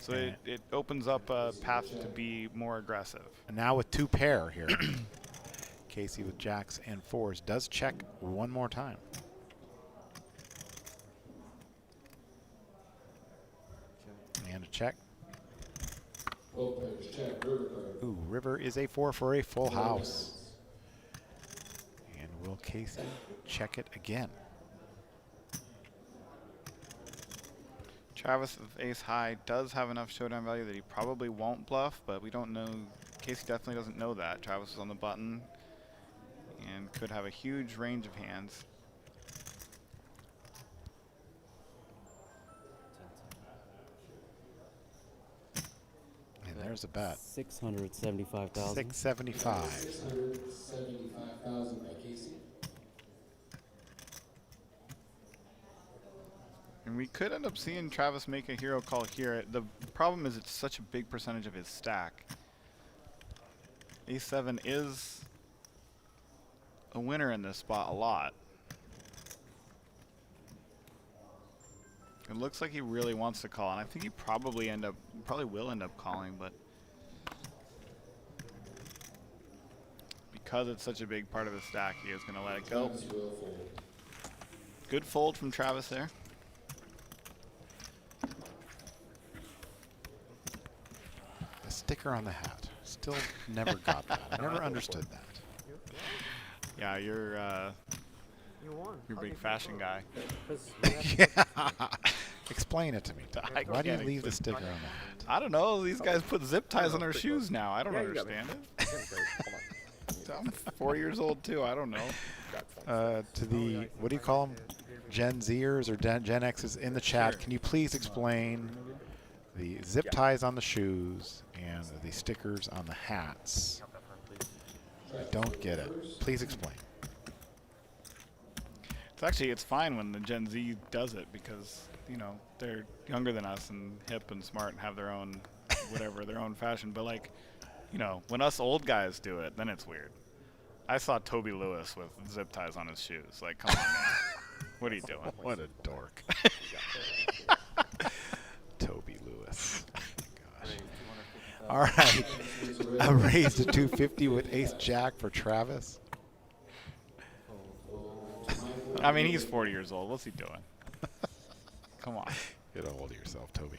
So it opens up a path to be more aggressive. And now with 2 pair here, Casey with jacks and 4s does check one more time. And a check. Both players check. River card. Ooh, river is a 4 for a full house. And will Casey check it again? Travis with ace high does have enough showdown value that he probably won't bluff, but we don't know. Casey definitely doesn't know that. Travis is on the button and could have a huge range of hands. And there's a bet. 675,000. 675. 675,000 by Casey. And we could end up seeing Travis make a hero call here. The problem is it's such a big percentage of his stack. A7 is a winner in this spot a lot. It looks like he really wants to call, and I think he probably will end up calling, but because it's such a big part of his stack, he is going to let it go. Travis will fold. Good fold from Travis there. The sticker on the hat. Still never got that. I never understood that. Yeah, you're You won. a big fashion guy. Yeah. Explain it to me. I Why do you can't leave the explain. sticker on the hat? I don't know. These guys put zip ties on their shoes now. I don't understand it. I'm 4 years old too. I don't know. To the, what do you call them? Gen Zers or Gen Xers in the chat, can you please explain the zip ties on the shoes and the stickers on the hats? I don't get it. Please explain. It's fine when the Gen Z does it because, you know, they're younger than us and hip and smart and have their own, whatever, their own fashion. But like, you know, when us old guys do it, then it's weird. I saw Toby Lewis with zip ties on his shoes. Like, come on, man. What are you doing? What a dork. Toby Lewis. Gosh. All right. I raised to 250 with ace jack for Travis. I mean, he's 40 years old. What's he doing? Come on. Get a hold of yourself, Toby.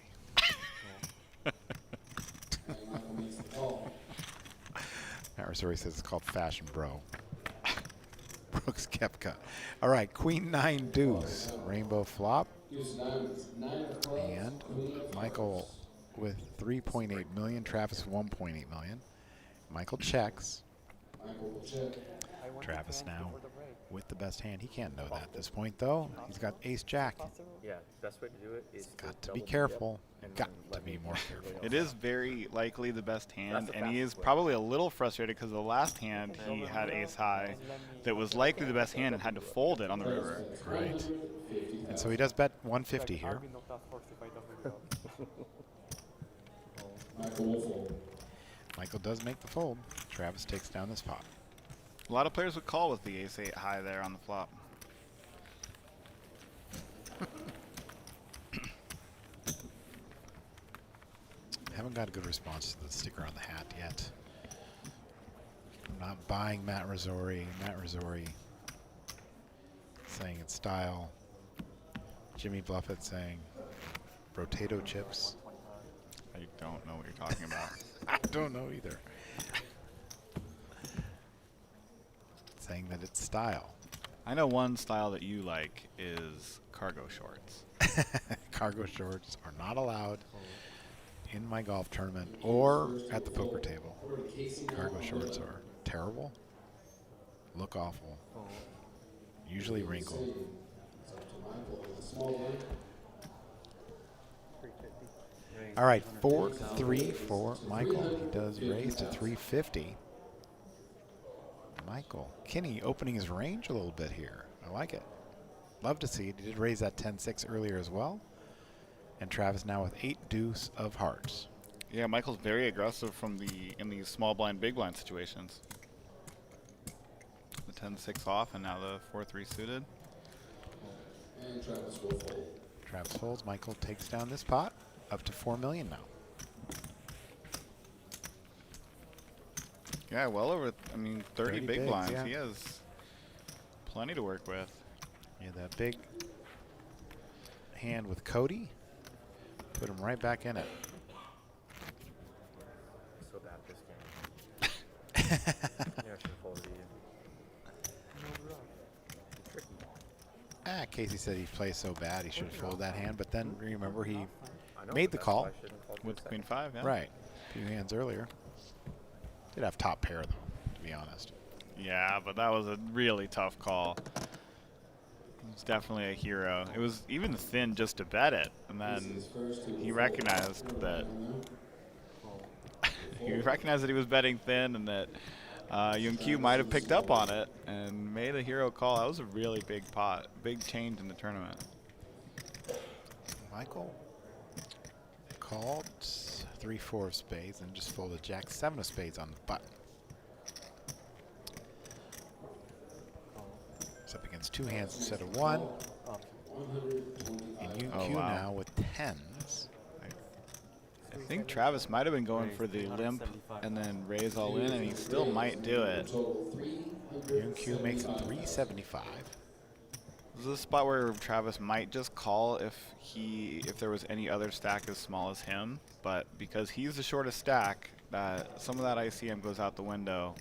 Michael makes the call. Matt Rosori says it's called Fashion Bro. Brooks Koepka. All right, Queen 9 deuce. Rainbow flop. Deuce diamonds. 9 of clubs. And Queen of Michael with 3.8 million. Travis 1.8 million. Michael checks. Michael will check. Travis now with the best hand. He can't know that at this point, though. He's got ace jack. Yeah, best way to do it is Got to be careful. Got to be more careful. It is very likely the best hand, and he is probably a little frustrated because the last hand he had ace high that was likely the best hand and had to fold it on the river. Right. And so he does bet 150 here. Michael will fold. Michael does make the fold. Travis takes down this pot. A lot of players would call with the ace-8 high there on the flop. Haven't got a good response to the sticker on the hat yet. I'm not buying Matt Rizzori. Matt Rizzori saying it's style. Jimmy Bluffett saying potato chips. I don't know what you're talking about. I don't know either. Saying that it's style. I know one style that you like is cargo shorts. Cargo shorts are not allowed in my golf tournament or at the poker table. Cargo shorts are terrible, look awful, usually wrinkled. All right, 4-3 for Michael. He does raise to 350. Michael Kinney opening his range a little bit here. I like it. Love to see it. He did raise that 10-6 earlier as well. And Travis now with 8 deuce of hearts. Yeah, Michael's very aggressive in these small blind, big blind situations. The 10-6 off, and now the 4-3 suited. And Travis will fold. Travis folds. Michael takes down this pot, up to 4 million now. Yeah, well over, 30 big bigs, blinds. yeah. He has plenty to work with. Yeah, that big hand with Cody. Put him right back in it. So bad this game. Yeah, I should have folded you. Casey said he plays so bad he should have folded that hand, but then remember he I know, made but the that's call. why I shouldn't fold With this Queen second. 5, yeah. Right. A few hands earlier. Did have top pair though, to be honest. Yeah, but that was a really tough call. It's definitely a hero. It was even thin just to bet it, and then he recognized that he was betting thin, and that Young Q might have picked up on it and made a hero call. That was a really big pot, big change in the tournament. Michael called 3-4 of spades and just folded Jack 7 of spades on the button. It's up against 2 hands instead of 1. And UQ now with 10s. I think Travis might have been going for the limp and then raise all in, and he still might do it. UQ makes it 375. This is a spot where Travis might just call if there was any other stack as small as him, but because he's the shortest stack, some of that ICM goes out the window.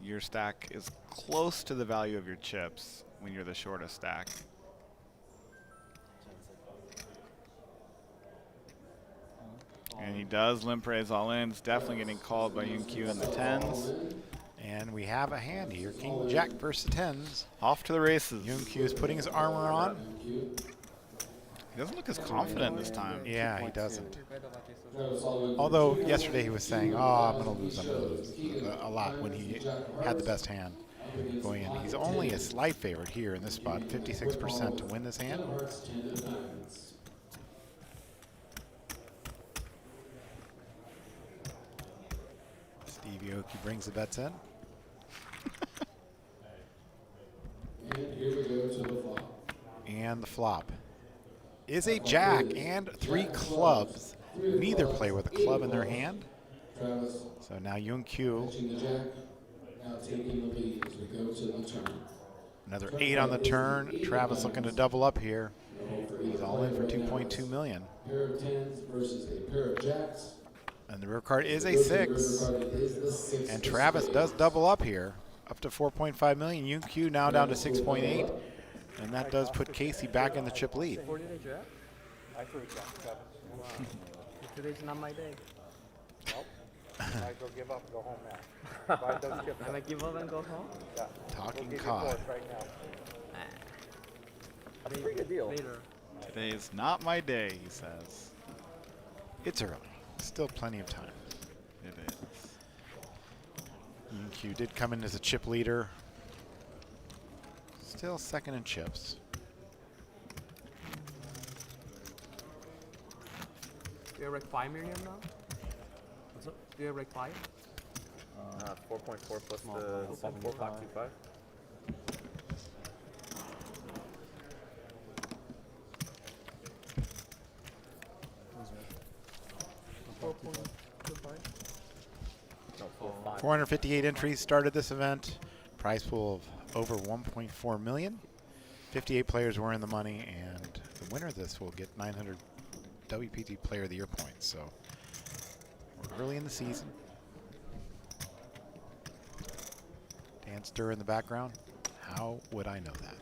Your stack is close to the value of your chips when you're the shortest stack. And he does limp raise all in. It's definitely getting called by Yoon Q in the 10s. And we have a hand here. King Jack versus 10s. Off to the races. Yoon Q is putting his armor on. He doesn't look as confident this time. Yeah, he doesn't. Although yesterday he was saying, oh, I'm going to lose a lot when he had the best hand going in. He's only a slight favorite here in this spot, 56% to win this hand. Steve Aoki brings the bets in. And here we go to the flop. And the flop is a jack and 3 clubs. Neither play with a club in their hand. Travis So now Yoon Q, catching the jack, now taking the lead as we go to the turn. another 8 on the turn. Travis looking to double up here. He's all in for 2.2 million. Pair of 10s versus a pair of jacks. And the rear card is a 6. And Travis does double up here, up to 4.5 million. Yoon Q now down to 6.8. And that does put Casey back in the chip lead. 40 day draft? I threw it down 7. Today's not my day. Nope. Might go give up and go home now. Buy those chips. I might give up and go home? Yeah. Talking We'll give you cod. 4 right now. That's a pretty good deal. Later. Today is not my day, he says. It's early. Still plenty of time. It is. Yoon Q did come in as a chip leader. Still second in chips. You're at 5 million now? Do you break 5? 4.4 plus the 4.25. No, 4.5. 458 entries started this event. Prize pool of over 1.4 million. 58 players were in the money, and the winner of this will get 900 WPT Player of the Year points. So we're early in the season. Dan Stir in the background. How would I know that?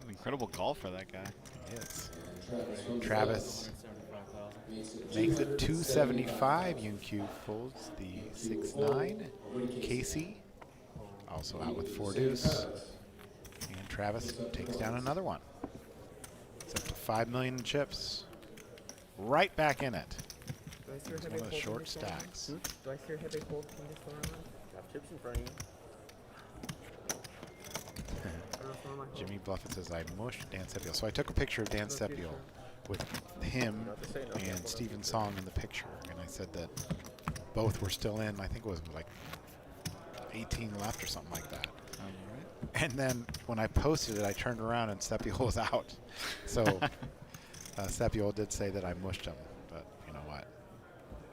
An incredible golfer, that guy. He is. Travis makes it 275. Yun-Kyu folds the 6-9. Casey also out with 4 deuce. And Travis takes down another one. It's up to 5 million in chips. Right back in it. It's one of the short stacks. Do I still have a fold in this tournament? Have chips in front of you. Jimmy Buffett says, I mushed Dan Sepio. So I took a picture of Dan Sepio with him and Stephen Song in the picture. And I said that both were still in. I think it was like 18 left or something like that. And then when I posted it, I turned around and Sepio was out. So Sepio did say that I mushed him. But you know what?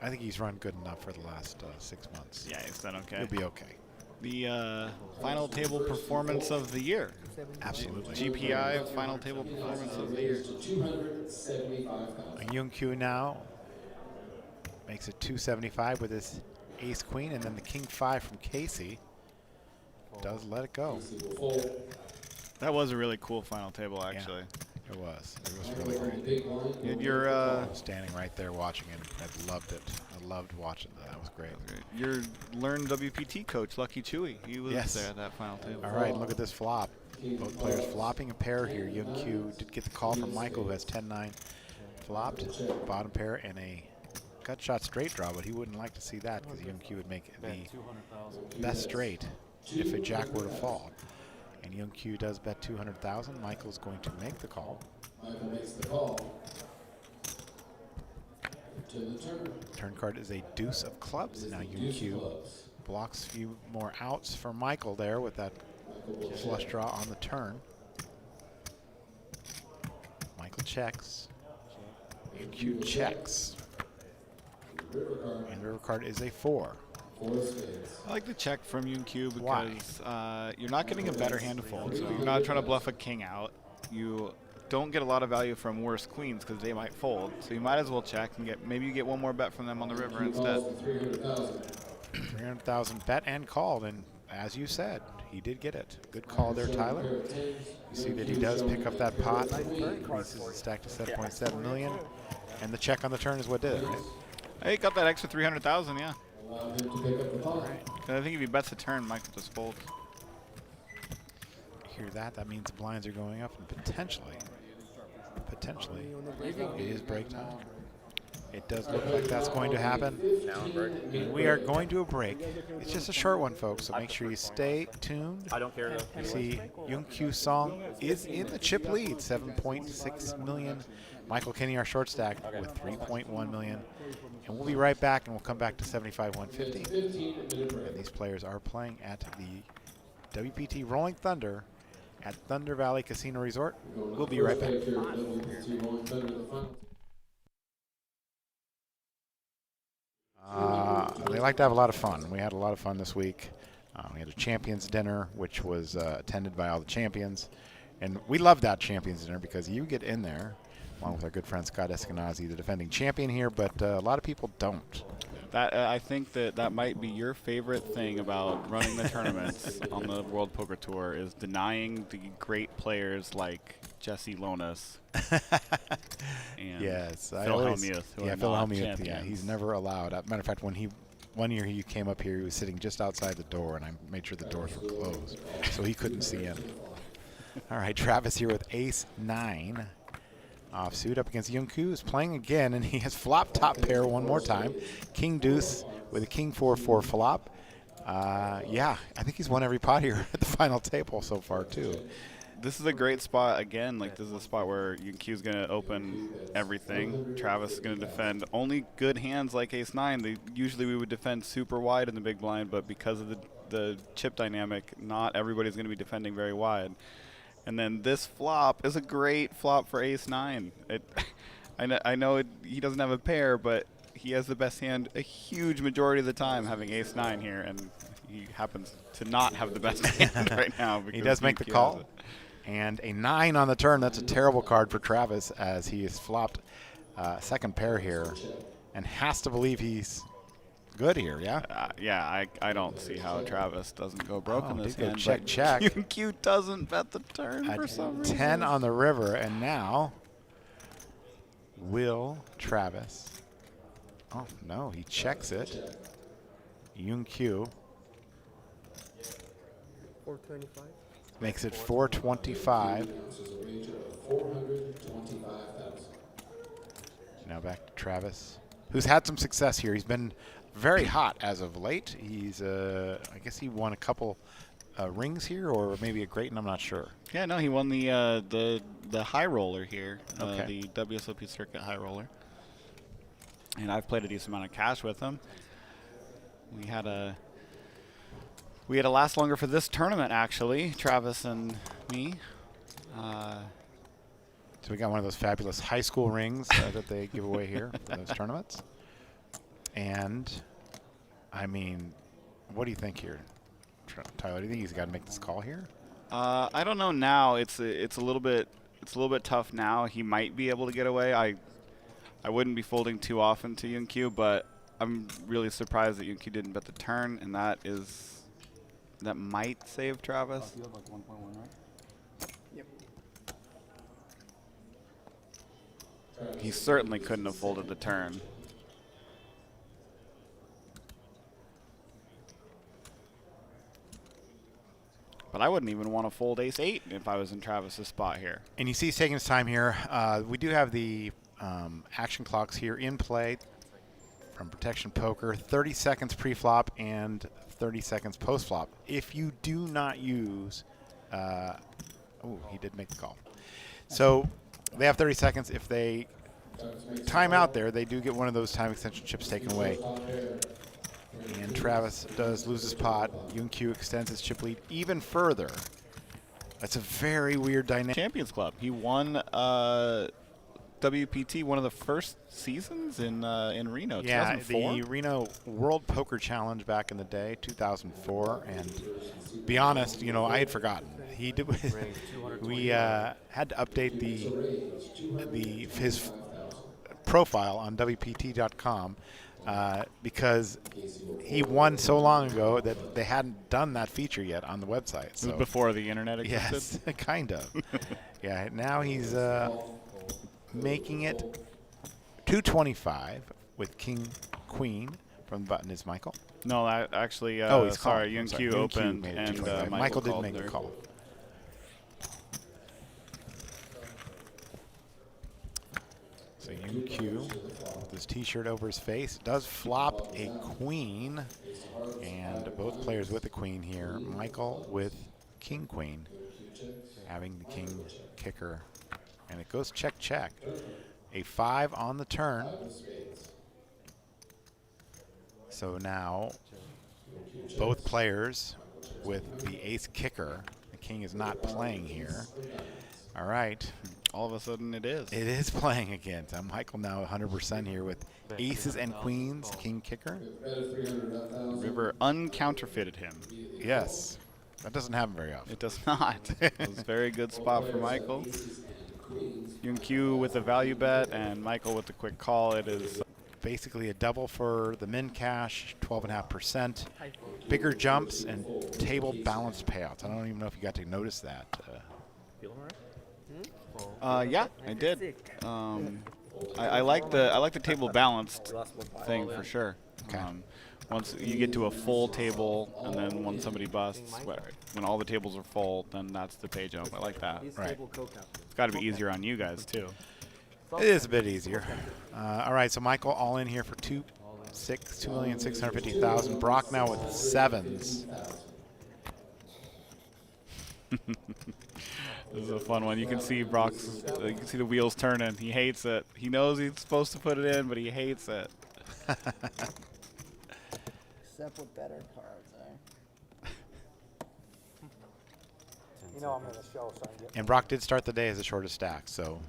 I think he's run good enough for the last 6 months. Yeah, he's done okay. He'll be okay. The final table performance of the year. Absolutely. GPI final table performance of the year. Yun-Kyu now makes it 275 with his ace queen, and then the king 5 from Casey does let it go. That was a really cool final table, actually. Yeah, it was. It was really great. You're standing right there watching it. I loved it. I loved watching that. That was great. Your learned WPT coach, Lucky Chewy. He was Yes. there at that final table. All right, look at this flop. Both players flopping a pair here. Yun-Kyu did get the call from Michael, who has 10-9 flopped, bottom pair, and a gut shot straight draw, but he wouldn't like to see that because Yun-Kyu would make the best straight if a jack were to fall. And Yun-Kyu does bet 200,000. Michael's going to make the call. Michael makes the call. To the turn. Turn card is a deuce of clubs. Now Yun-Kyu blocks a few more outs for Michael there with that flush draw on the turn. Michael checks. Yun-Kyu checks. And river card is a 4. I like the check from Yun-Kyu because you're not getting a better hand to fold. So you're not trying to bluff a king out. You don't get a lot of value from worse queens because they might fold. So you might as well check and maybe you get one more bet from them on the river instead. 300,000 bet and called, and as you said, he did get it. Good call there, Tyler. You see that he does pick up that pot, increases the stack to 7.7 million, and the check on the turn is what did it, right? Hey, got that extra 300,000, yeah. Allow him to pick up the pot. I think if he bets a turn, Michael just folds. Hear that? That means the blinds are going up, and potentially, it is break time. It does look like that's going to happen. And we are going to a break. It's just a short one, folks, so make sure you stay tuned. I don't care though. You see Yun-Kyu Song is in the chip lead, 7.6 million. Michael Kinney, our short stack, with 3.1 million. And we'll be right back, and we'll come back to 75-150. And these players are playing at the WPT Rolling Thunder at Thunder Valley Casino Resort. We'll be right back. They like to have a lot of fun. We had a lot of fun this week. We had a champions dinner, which was attended by all the champions. And we love that champions dinner because you get in there, along with our good friend Scott Eskenazi, the defending champion here, but a lot of people don't. That I think that might be your favorite thing about running the tournaments on the World Poker Tour is denying the great players like Jesse Lonas and yes, Phil Hellmuth. Phil Hellmuth. Yeah, he's never allowed. As a matter of fact, one year he came up here, he was sitting just outside the door, and I made sure the doors were closed, so he couldn't see in. All right, Travis here with ace-9. Offsuit up against Yun-Kyu, is playing again, and he has flop top pair one more time. King deuce with a king 4-4 flop. Yeah, I think he's won every pot here at the final table so far too. this is a great spot again. Like, this is a spot where UQ is going to open everything. Travis is going to defend only good hands like ace-9. Usually we would defend super wide in the big blind, but because of the chip dynamic, not everybody's going to be defending very wide. And then this flop is a great flop for ace-9. I know he doesn't have a pair, but he has the best hand a huge majority of the time having ace-9 here, and he happens to not have the best hand right now. He does make the call. And a 9 on the turn. That's a terrible card for Travis, as he has flopped second pair here and has to believe he's good here, yeah? Yeah, I don't see how Travis doesn't go broke in this hand. Check, check. UQ doesn't bet the turn for some reason. 10 on the river, and now will Travis. Oh, no, he checks it. UQ 425. makes it 425. Now back to Travis, who's had some success here. He's been very hot as of late. He's, I guess he won a couple rings here, or maybe a great, and I'm not sure. Yeah, no, he won the high roller here, Okay. the WSOP circuit high roller. And I've played a decent amount of cash with him. We had a last longer for this tournament, actually, Travis and me. So we got one of those fabulous high school rings that they give away here for those tournaments. And, I mean, what do you think here, Tyler? Do you think he's got to make this call here? I don't know now. It's a little bit tough now. He might be able to get away. I wouldn't be folding too often to UNQ, but I'm really surprised that UNQ didn't bet the turn, and that might save Travis. You have like 1.1, right? Yep. He certainly couldn't have folded the turn. But I wouldn't even want to fold ace-8 if I was in Travis's spot here. And you see he's taking his time here. We do have the action clocks here in play from Protection Poker. 30 seconds pre-flop and 30 seconds post-flop. If you do not use, oh, he did make the call. So they have 30 seconds. If they time out there, they do get one of those time extension chips taken away. And Travis does lose his pot. UNQ extends his chip lead even further. That's a very weird dynamic. Champions Club. He won WPT one of the first seasons in Reno. Yeah, 2004? the Reno World Poker Challenge back in the day, 2004. And be honest, you know, I had forgotten. He did. We had to update his profile on WPT.com. Because he won so long ago that they hadn't done that feature yet on the website. So before the internet existed? Yes, kind of. Yeah, now he's making it 225 with King Queen from the button is Michael. No, that actually, he's sorry, calling. UNQ opened made it and 225. Michael did make the call. So UQ with his t-shirt over his face does flop a queen, and both players with the queen here. Michael with king queen, having the king kicker, and it goes check check. A 5 on the turn. So now both players with the ace kicker. The king is not playing here. All right. All of a sudden it is. It is playing again. So Michael now 100% here with aces and queens, king kicker. River uncounterfeited him. Yes. That doesn't happen very often. It does not. It was a very good spot for Michael. UNQ with a value bet and Michael with the quick call. It is basically a double for the min cash, 12.5%. Bigger jumps and table balanced payouts. I don't even know if you got to notice that. Yeah, I did. I like the table balanced thing for sure. Okay. Once you get to a full table, and then when somebody busts, when all the tables are full, then that's the pay jump. I like that. Right. It's got to be easier on you guys too. It is a bit easier. All right, so Michael all in here for 2,650,000. Brock now with 7s. This is a fun one. You can see Brock's. You can see the wheels turning. He hates it. He knows he's supposed to put it in, but he hates it. Except with better cards, eh? You know I'm going to show, so I can get. And Brock did start the day as the shortest stack, so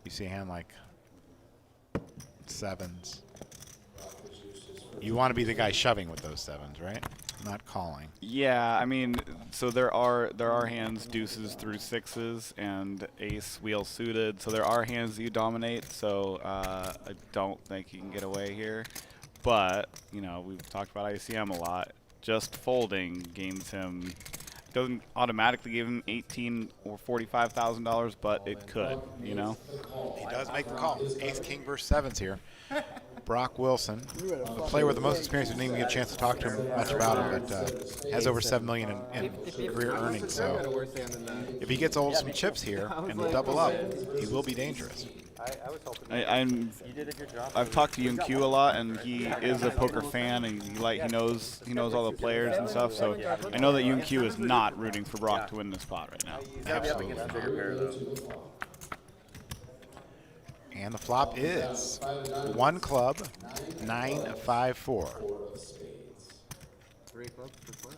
you see a hand like sevens. You want to be the guy shoving with those sevens, right? Not calling. Yeah, I mean, so there are hands deuces through sixes and ace wheel suited. So there are hands that you dominate. So I don't think you can get away here. But you know, we've talked about ICM a lot. Just folding gains him. Doesn't automatically give him $18,000 or $45,000, but it could. You know. He does make the call. Ace king versus sevens here. Brock Wilson, the player with the most experience. We didn't even get a chance to talk to him much about him, but has over $7 million in career earnings. So if he gets hold of some chips here and will double up, he will be dangerous. I've talked to Yoon Q a lot, and he is a poker fan, and he knows all the players and stuff. So I know that Yoon Q is not rooting for Brock to win this spot right now. Absolutely not. And the flop is 1 club, 9-5-4. 3 clubs per flip.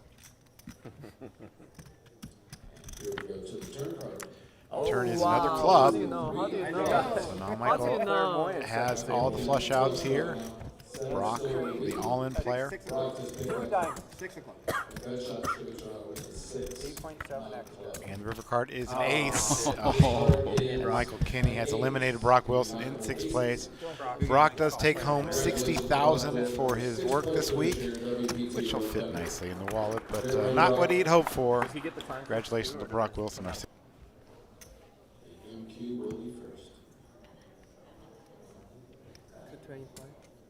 Turn is another club. How do you know? So now Michael has all the flush outs here. Brock, the all-in player. 6 o'clock. 8.7x. And the river card is an ace. Michael Kinney has eliminated Brock Wilson in 6th place. Brock does take home $60,000 for his work this week, which will fit nicely in the wallet, but not what he'd hoped for. Congratulations to Brock Wilson.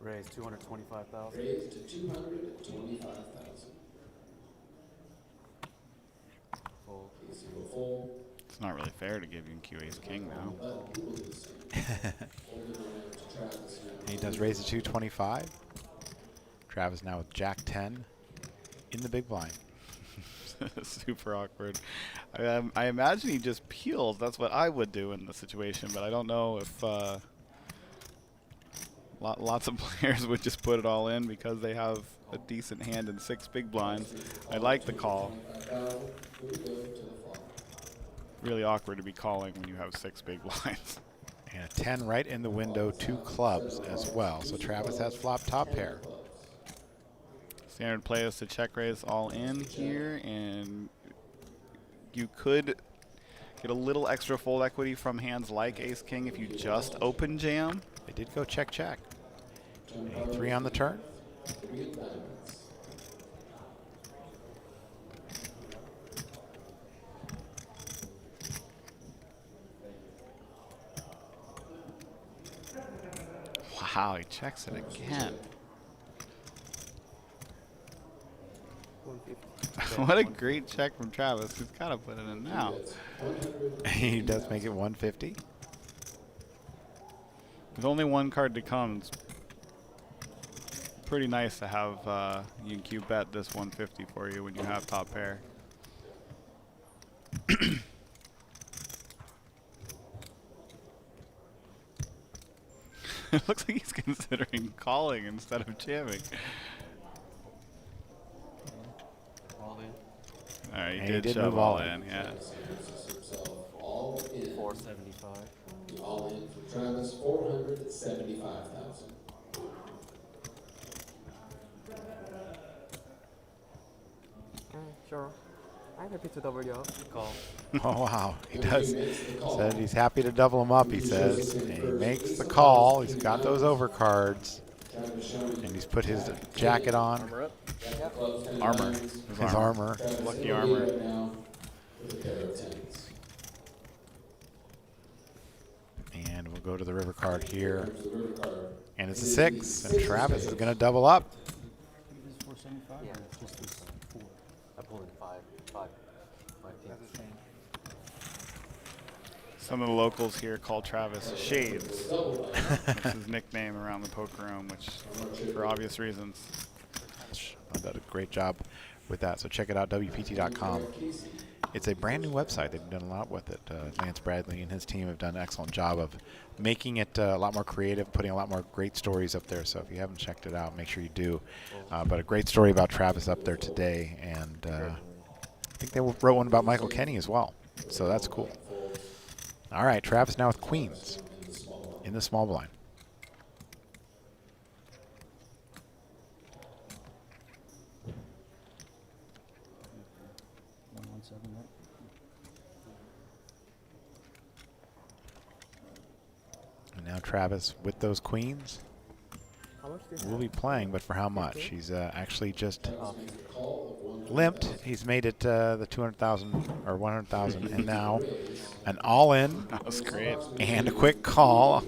Raise 225,000. Raised to 225,000. Fold. It's not really fair to give Yoon Q ace king now. He does raise to 225. Travis now with Jack 10 in the big blind. Super awkward. I imagine he just peels. That's what I would do in the situation, but I don't know if lots of players would just put it all in because they have a decent hand in 6 big blinds. I like the call. Really awkward to be calling when you have 6 big blinds. And a 10 right in the window, 2 clubs as well. So Travis has flop top pair. Standard play is to check raise all in here, and you could get a little extra fold equity from hands like ace king if you just open jam. They did go check check. A 3 on the turn. Wow, he checks it again. What a great check from Travis. He's got to put it in now. He does make it 150. There's only one card to come. It's pretty nice to have Yoon Q bet this 150 for you when you have top pair. It looks like he's considering calling instead of jamming. All in. All right, And he did shove all in, yeah. 475. All in for Travis, 475,000. Sure. I'm happy to double you up. Call. Oh, wow. He does. Said he's happy to double him up, he says. And he makes the call. He's got those overcards. And he's put his jacket on. Armor. His armor. Lucky armor. And we'll go to the river card here. And it's a 6. And Travis is going to double up. Yeah, just this 4. I pulled in 5. Some of the locals here call Travis Shades. That's his nickname around the poker room, which for obvious reasons. Did a great job with that. So check it out, WPT.com. It's a brand new website. They've done a lot with it. Lance Bradley and his team have done an excellent job of making it a lot more creative, putting a lot more great stories up there. So if you haven't checked it out, make sure you do. But a great story about Travis up there today. And I think they wrote one about Michael Kenny as well. So that's cool. All right, Travis now with queens in the small blind. And now Travis with those queens will be playing, but for how much? He's actually just limped. He's made it the 200,000 or 100,000, and now an all-in. That was great. And a quick call.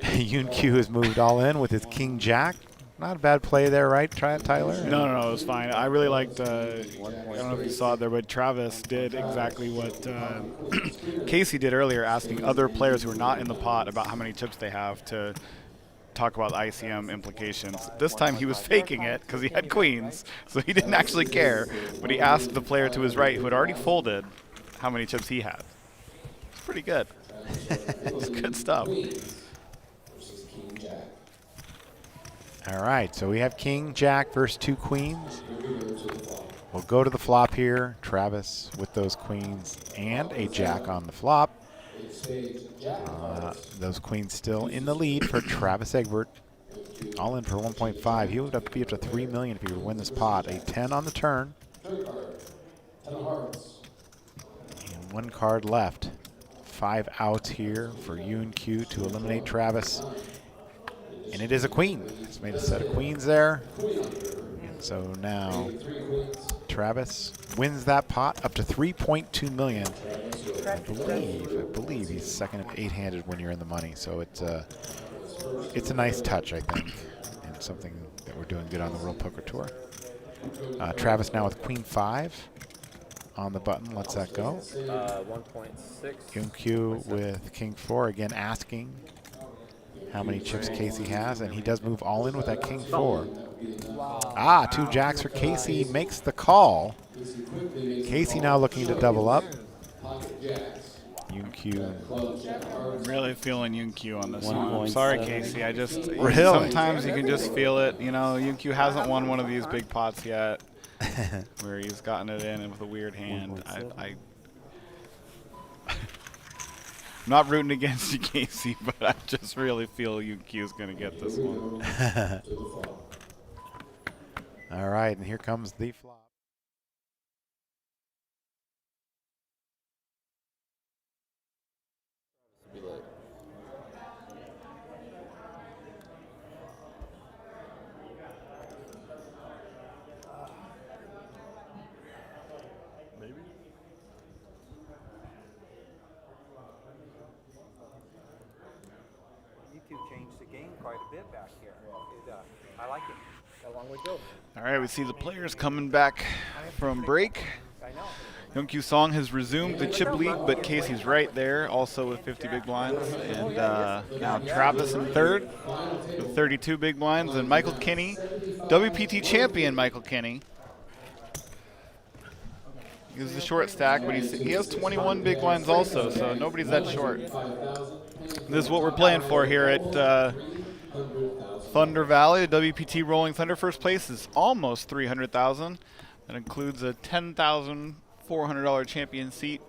Yoon Kyu has moved all in with his king jack. Not a bad play there, right, Tyler? No, it was fine. I really liked, I don't know if you saw it there, but Travis did exactly what Casey did earlier, asking other players who are not in the pot about how many chips they have to talk about ICM implications. This time he was faking it because he had queens, so he didn't actually care. But he asked the player to his right, who had already folded, how many chips he had. It's pretty good. It's good stuff. All right, so we have king, jack versus two queens. We'll go to the flop here. Travis with those queens and a jack on the flop. Those queens still in the lead for Travis Egbert. All in for 1.5. He would have to be up to 3 million if he would win this pot. A 10 on the turn. And one card left. 5 outs here for Yoon Kyu to eliminate Travis. And it is a queen. He's made a set of queens there. And so now Travis wins that pot up to 3.2 million. I believe he's second of 8-handed when you're in the money. So it's a nice touch, I think, and something that we're doing good on the World Poker Tour. Travis now with queen 5 on the button. Lets that go. 1.6. Yoon Kyu with king 4 again, asking how many chips Casey has, and he does move all in with that king 4. Wow. 2 jacks for Casey, makes the call. Casey now looking to double up. Yoon Kyu. Really feeling Yoon Kyu on this one. I'm sorry, Casey. I just Really? sometimes you can just feel it. You know, Yoon Kyu hasn't won one of these big pots yet, where he's gotten it in with a weird hand. I'm not rooting against you, Casey, but I just really feel Yoon Kyu's going to get this one. All right, and here comes the flop. Maybe. You two changed the game quite a bit back here. I like it. How long we go? All right, we see the players coming back from break. I know. Yoon Kyu Song has resumed the chip league, but Casey's right there, also with 50 big blinds. And now Travis in third with 32 big blinds, and Michael Kenny, WPT Champion Michael Kenny. He's the short stack, but he has 21 big blinds also, so nobody's that short. This is what we're playing for here at Thunder Valley. The WPT Rolling Thunder first place is almost 300,000. That includes a $10,400 champion seat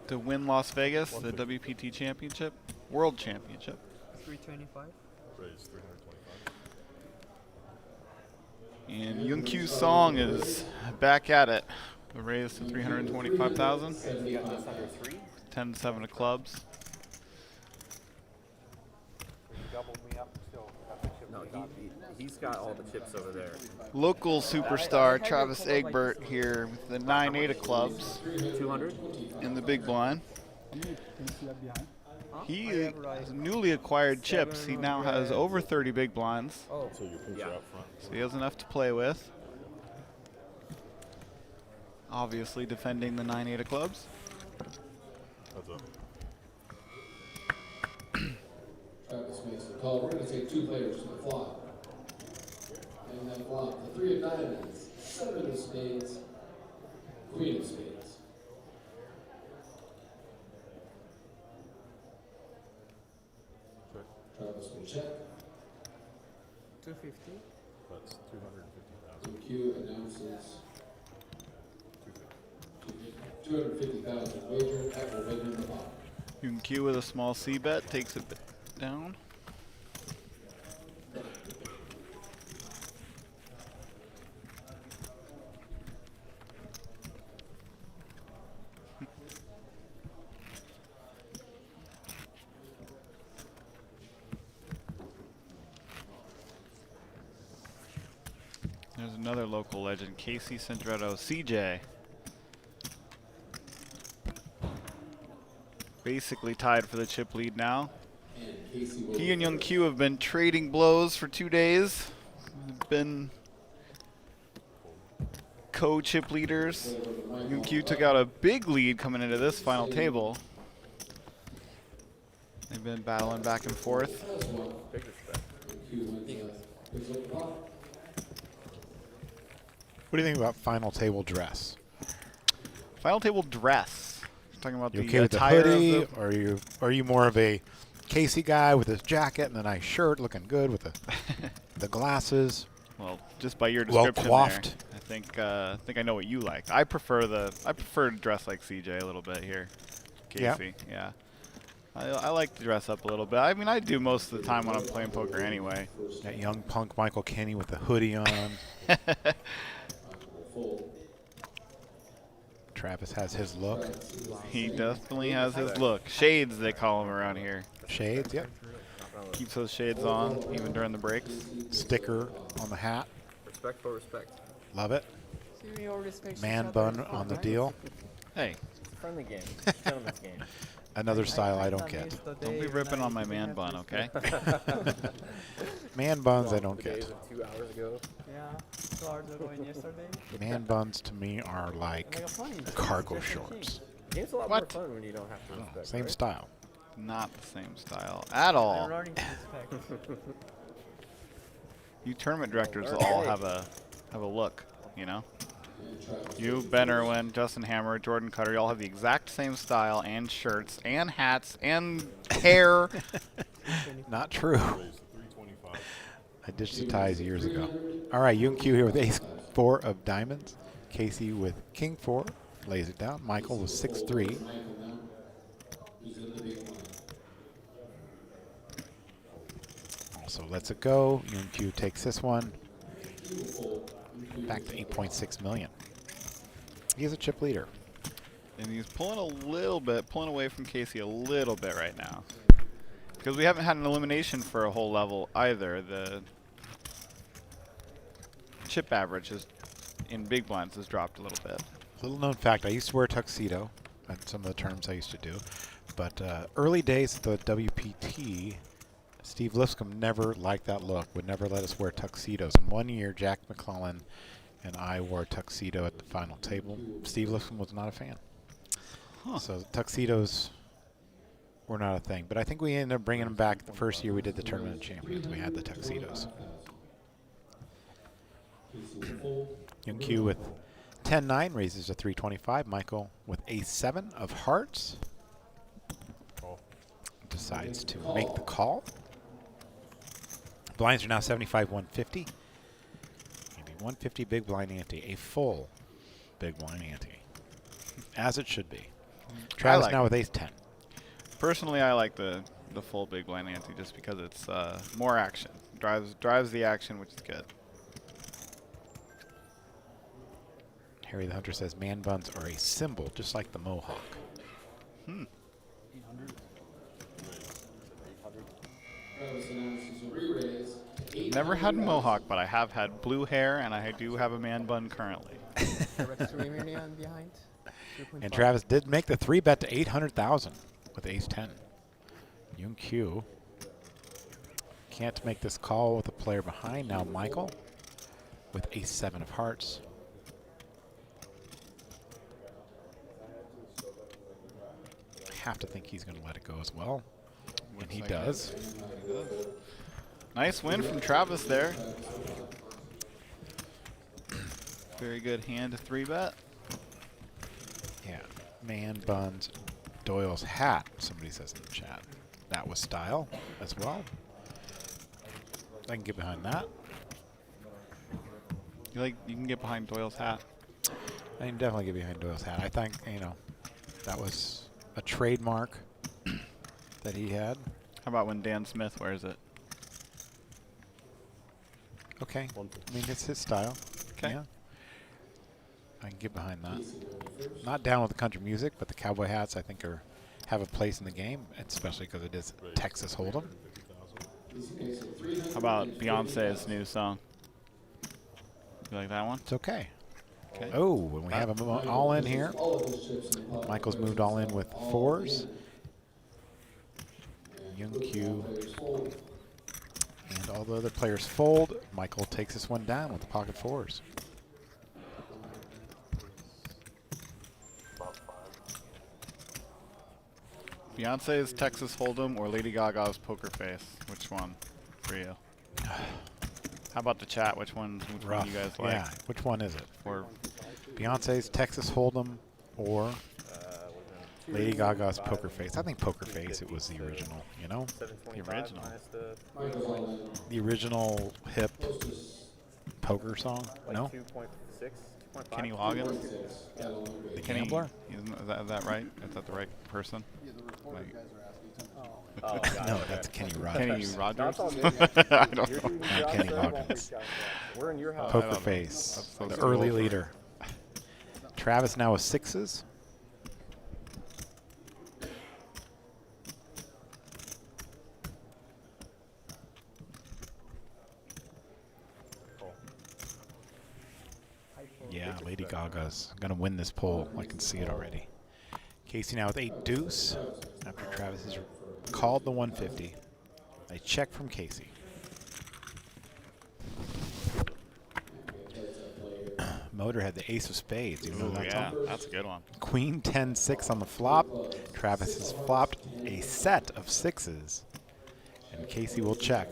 to Wynn Las Vegas, the WPT Championship, World Championship. 325. Raise 325. And Yoon Kyu Song is back at it. A raise to 325,000. 10-7 of clubs. Doubled me up still. Got the chip No, lead. he's got all the chips over there. Local superstar Travis Egbert here with the 9-8 of clubs 200. in the big blind. He has newly acquired chips. He now has over 30 big blinds, Oh, So your pins are out front. so he has enough to play with. Obviously defending the 9-8 of clubs. Heads up. Travis makes the call. We're going to take 2 players to the flop. And that flop, the 3 of diamonds, 7 of spades, Queen of spades. Travis will check. 250. That's 250,000. Q announces 250,000 wager at the wager in the bottom. You can queue with a small C bet, takes it down. There's another local legend, Casey Centretto, CJ. Basically tied for the chip lead now. He and Young Q have been trading blows for 2 days. Been co-chip leaders. Young Q took out a big lead coming into this final table. They've been battling back and forth. Big respect. What do you think about final table dress? Final table dress. Talking about You the okay with the attire hoodie, of the or are you more of a Casey guy with his jacket and the nice shirt, looking good with the the glasses? Well, just by your Well description coiffed. there, I think I know what you like. I prefer to dress like CJ a little bit here. Casey, yeah. I like to dress up a little bit. I mean, I do most of the time when I'm playing poker anyway. That young punk Michael Kenny with the hoodie on. Travis has his look. He definitely has his look. Shades, they call him around here. Shades, yep. Keeps those shades on, even during the breaks. Sticker on the hat. Respect for respect. Love it. Man bun on the deal. Hey, It's a friendly game. It's a gentleman's game. Another style I don't get. don't be ripping on my man bun, okay? Man buns I don't The days get. of 2 hours ago. Yeah, 2 hours ago and yesterday. Man buns to me are like Mega funny. cargo Just a shorts. The game's a lot What? more fun when you don't have to respect. Same right? style. Not the same style at I'm all. learning to respect. You tournament directors all have a look, you know? You, Ben Irwin, Justin Hammer, Jordan Cutter, you all have the exact same style and shirts and hats and hair. Not true. I ditched the ties years ago. All right, Young Q here with ace 4 of diamonds. Casey with king 4 lays it down. Michael with 6-3. So lets it go. Young Q takes this one. Back to 8.6 million. He's a chip leader. And he's pulling away from Casey a little bit right now. Because we haven't had an elimination for a whole level either. The chip average in big blinds has dropped a little bit. Little known fact, I used to wear a tuxedo at some of the tournaments I used to do. But early days at the WPT, Steve Lipscomb never liked that look, would never let us wear tuxedos. And one year, Jack McClellan and I wore a tuxedo at the final table. Steve Lipscomb was not a fan. Huh. So tuxedos were not a thing. But I think we ended up bringing them back the first year we did the Tournament of Champions. We had the tuxedos. Young Q with 10-9 raises to 325. Michael with ace-7 of hearts. Decides to make the call. Blinds are now 75-150. Maybe 150 big blind ante. A full big blind ante. As it should be. Travis like now it. with ace-10. Personally, I like the full big blind ante just because it's more action. Drives the action, which is good. Harry the Hunter says man buns are a symbol, just like the mohawk. Hmm. 800. Never had mohawk, but I have had blue hair, and I do have a man bun currently. behind. And Travis did make the 3-bet to 800,000 with ace-10. Young Q can't make this call with a player behind. Now Michael with ace-7 of hearts. I have to think he's going to let it go as well. And he does. Nice win from Travis there. Very good hand to 3-bet. Yeah. Man buns Doyle's hat, somebody says in the chat. That was style as well. I can get behind that. You can get behind Doyle's hat. I can definitely get behind Doyle's hat. I think, you know, that was a trademark that he had. How about when Dan Smith wears it? Okay. I mean, it's his style. Okay. Yeah. I can get behind that. Not down with the country music, but the cowboy hats I think have a place in the game, especially because it is Texas Hold'em. How about Beyonce's new song? You like that one? It's okay. Okay. Oh, and we have them all in here. Michael's moved all in with fours. Young Q and all the other players fold. Michael takes this one down with the pocket fours. Beyonce's Texas Hold'em or Lady Gaga's Poker Face? Which one for you? How about the chat? Which one do you guys like? Yeah, which one is it? Or Beyonce's Texas Hold'em or Lady Gaga's Poker Face? I think Poker Face, it was the original, you know? the original? The original hip poker song? No? 2.6. Kenny Loggins? The Kenny, Gambler? is that right? Is that the right person? Like, No, that's Kenny Rogers. Kenny Rogers? That's all good. I don't know. Not Kenny Loggins. We're in your house. Poker Face, That's so the cool. early leader. Travis now with sixes. Yeah, Lady Gaga's gonna win this poll. I can see it already. Casey now with 8 deuce. After Travis has called the 150. A check from Casey. Motor had the ace of spades. You know Ooh, that's yeah, on? that's a good one. Queen 10-6 on the flop. Travis has flopped a set of sixes. And Casey will check.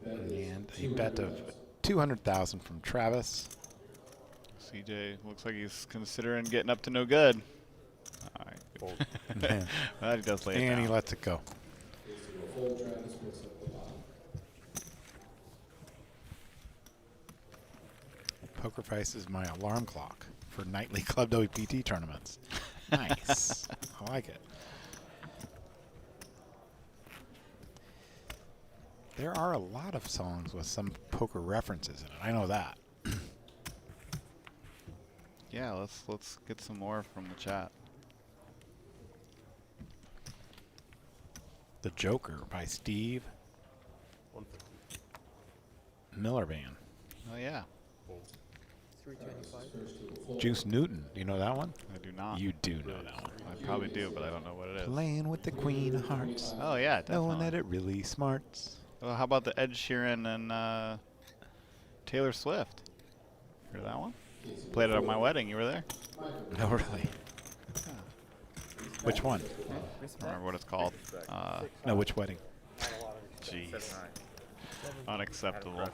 And a bet of 200,000 from Travis. CJ looks like he's considering getting up to no good. All right. Well, he does lay it And down. he lets it go. Poker Face is my alarm clock for nightly Club WPT tournaments. Nice. I like it. There are a lot of songs with some poker references in it. I know that. Yeah, let's get some more from the chat. The Joker by Steve Miller Band. Oh yeah, 325. Juice Newton. Do you know that one? I do not. You do know that one. I probably do, but I don't know what it is. Playing with the Queen of Hearts. Oh yeah, Knowing definitely. that it really smarts. Well, how about the Ed Sheeran and Taylor Swift? Hear that one? Played it at my wedding. You were there? No, really. Which one? I don't remember what it's called. No, which wedding? Jeez. Unacceptable.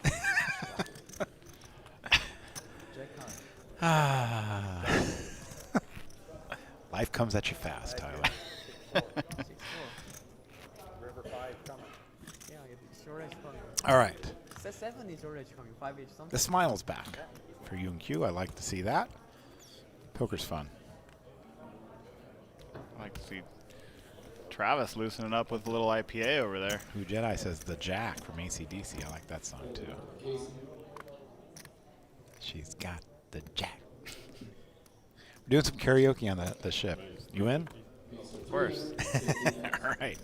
Ah. Life comes at you fast, Tyler. River 5 coming. Yeah, it's already coming. All right. 7 is already coming. 5 is something. The smile's back for you and Q. I like to see that. Poker's fun. I like to see Travis loosening up with a little IPA over there. Who Jedi says the Jack from AC/DC. I like that song too. She's got the Jack. We're doing some karaoke on the ship. You in? Of course. All right.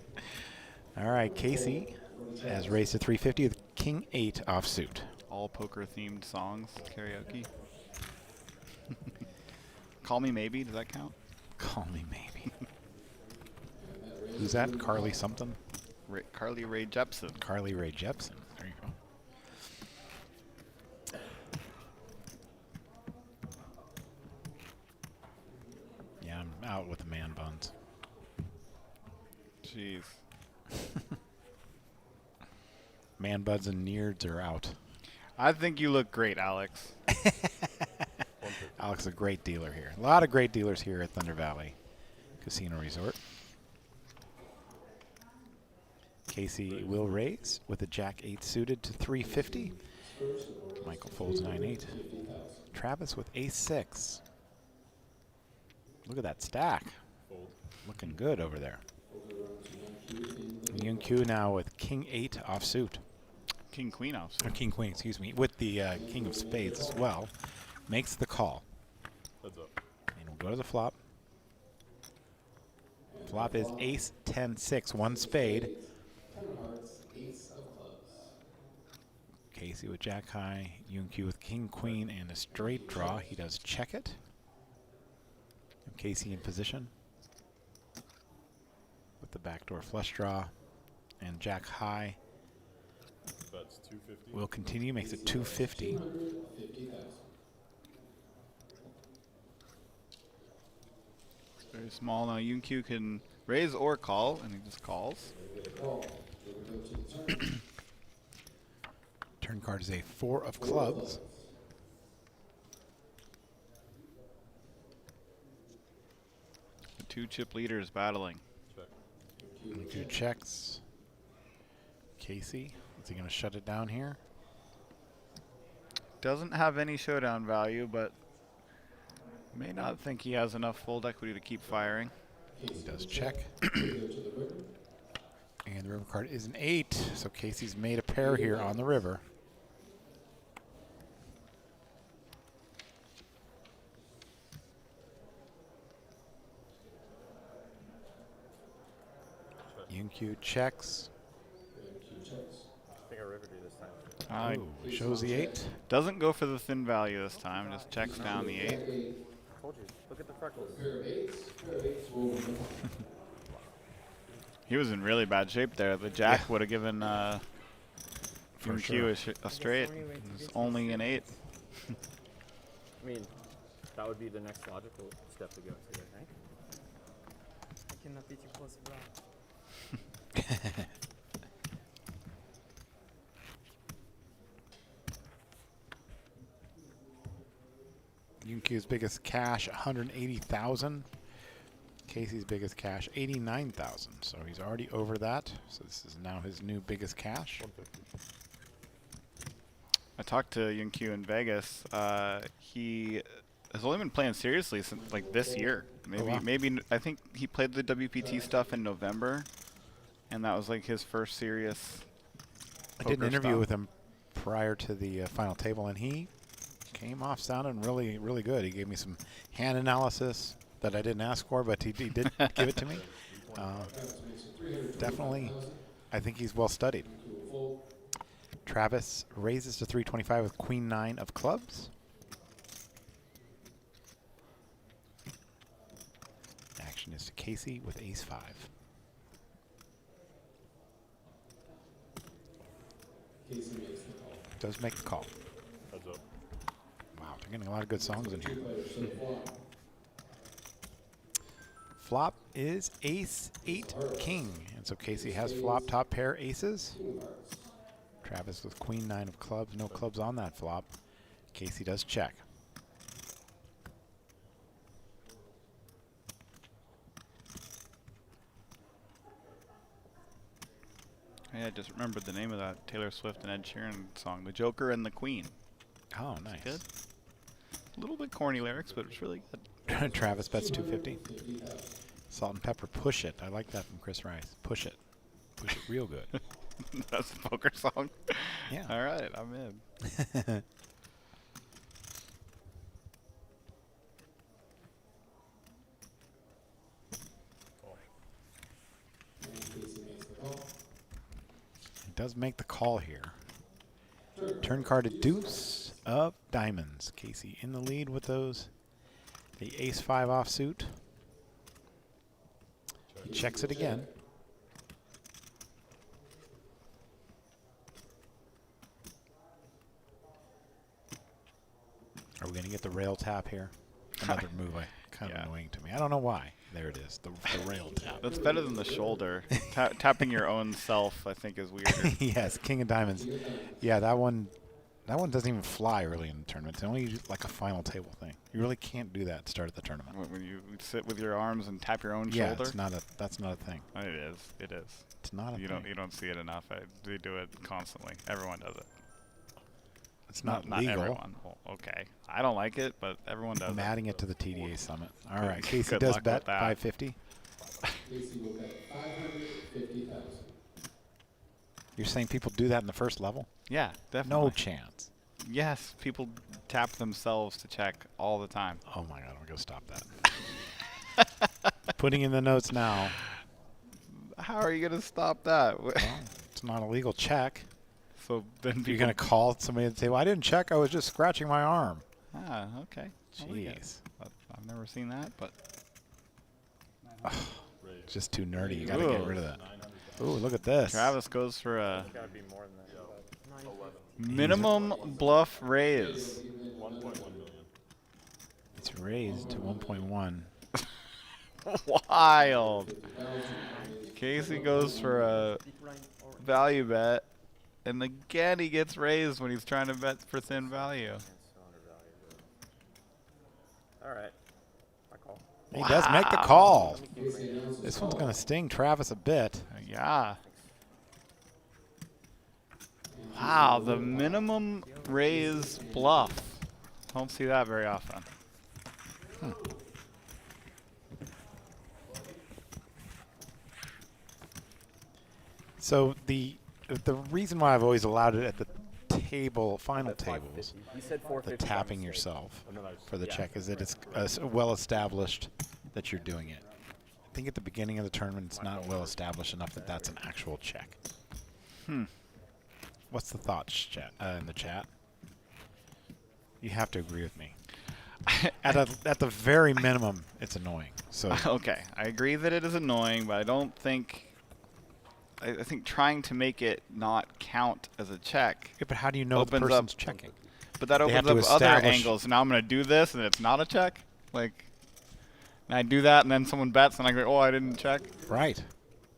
All right. Casey has raised to 350 with King 8 offsuit. All poker themed songs, karaoke. Call Me Maybe, does that count? Call me maybe. Who's that? Carly something? Carly Rae Jepsen. Carly Rae Jepsen. There you go. Yeah, I'm out with the man buns. Jeez. Man buds and neards are out. I think you look great, Alex. Alex is a great dealer here. A lot of great dealers here at Thunder Valley Casino Resort. Casey will raise with a Jack-8 suited to 350. Michael folds 9-8. Travis with Ace-6. Look at that stack. Looking good over there. Young Q now with King-8 offsuit. King-Queen offsuit. Or King-Queen, excuse me. With the King of Spades as well. Makes the call. Heads up. And we'll go to the flop. Flop is Ace-10-6. One spade. Casey with Jack High. Young Q with King-Queen and a straight draw. He does check it. Casey in position with the backdoor flush draw, and Jack High That's 250. will continue, makes it 250. Very small. Now Yun-Q can raise or call, and he just calls. Turn card is a 4 of clubs. The two chip leaders battling. Two checks. Casey, is he going to shut it down here? Doesn't have any showdown value, but may not think he has enough fold equity to keep firing. He does check. And the river card is an 8, so Casey's made a pair here on the river. Yun-Q checks. I think I river do this time. Ooh, shows the 8. Doesn't go for the thin value this time, just checks down the 8. Told you. Look at the freckles. He was in really bad shape there. The jack would have given For Yun-Q sure. a straight. It's only an 8. I mean, that would be the next logical step to go to, right? I cannot beat you plus brown. Yun-Q's biggest cash, 180,000. Casey's biggest cash, 89,000. So he's already over that. So this is now his new biggest cash. 150. I talked to Yun-Q in Vegas. He has only been playing seriously since like this year. Maybe I think he played the WPT stuff in November, and that was like his first serious. I did an poker interview stuff. with him prior to the final table, and he came off sounding really, really good. He gave me some hand analysis that I didn't ask for, but he did give it to me. Definitely, I think he's well studied. Travis raises to 325 with Queen-9 of clubs. Action is to Casey with Ace-5. Does make the call. Heads up. Wow, they're getting a lot of good songs in here. Flop is Ace-8 King, and so Casey has flop top pair aces. Travis with Queen-9 of clubs, no clubs on that flop. Casey does check. Yeah, I just remembered the name of that Taylor Swift and Ed Sheeran song, "The Joker and the Queen." Oh, nice. Good. A little bit corny lyrics, but it's really good. Travis bets 250. Salt and Pepper, Push It. I like that from Chris Rice. Push it. Push it real good. That's the poker song. Yeah. All right, I'm in. He does make the call here. Turn card a deuce of diamonds. Casey in the lead with those. The Ace-5 offsuit. He checks it again. Are we going to get the rail tap here? Another move kind of annoying to me. I don't know why. There it is, the rail tap. That's better than the shoulder. Tapping your own self, I think, is weirder. Yes, King of Diamonds. Yeah, that one doesn't even fly early in the tournament. It's only like a final table thing. You really can't do that to start the tournament. When you sit with your arms and tap your own Yeah, shoulder? that's not a thing. It is. It is. It's not a thing. You don't see it enough. They do it constantly. Everyone does it. It's not Not legal. everyone. Well, okay. I don't like it, but everyone does I'm it. adding it to the TDA Summit. All Good- right, Casey good does luck bet with that. 550. Casey will bet 550,000. You're saying people do that in the first level? Yeah, definitely. No chance. Yes, people tap themselves to check all the time. Oh my God, we're gonna stop that. Putting in the notes now. How are you going to stop that? Well, it's not a legal check. So then people... You're gonna call somebody and say, "Well, I didn't check. I was just scratching my arm." Ah, okay. I'll look at it. Jeez, I've never seen that, but... it's just too nerdy. You gotta get rid of that. Ooh, look at this. Travis goes for a It's gotta be more than that. minimum bluff raise. 1.1 million. It's raised to 1.1. Wild. Casey goes for a value bet, and again he gets raised when he's trying to bet for thin value. Alright. I call. He does make the call. Casey announces This one's call. gonna sting Travis a bit. Yeah. Wow, the minimum raise bluff. Don't see that very often. So the reason why I've always allowed it at the final That's tables, 550. He said the 450. by tapping mistake. yourself And then I for the yeah. check, is that it's well established that you're doing it. I think at the beginning of the tournament, it's not well established enough that that's an actual check. What's the thoughts, chat in the chat? You have to agree with me. At the very minimum, it's annoying. So Okay, I agree that it is annoying, but I don't think... I think trying to make it not count as a check, yeah, but how do you know the opens person's up- checking? but that They have opens to up other establish- angles. Now I'm going to do this, and it's not a check? Like, and I do that, and then someone bets, and I go, oh, I didn't check? Right.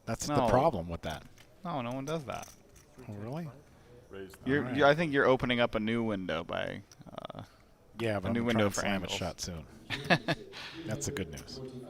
That's the No. problem with that. No, no one does that. Oh, really? Raised Alright. I think you're opening up a new window by... Yeah, but new I'm window trying to for slam it angles. shut soon. That's the good news. 25,000.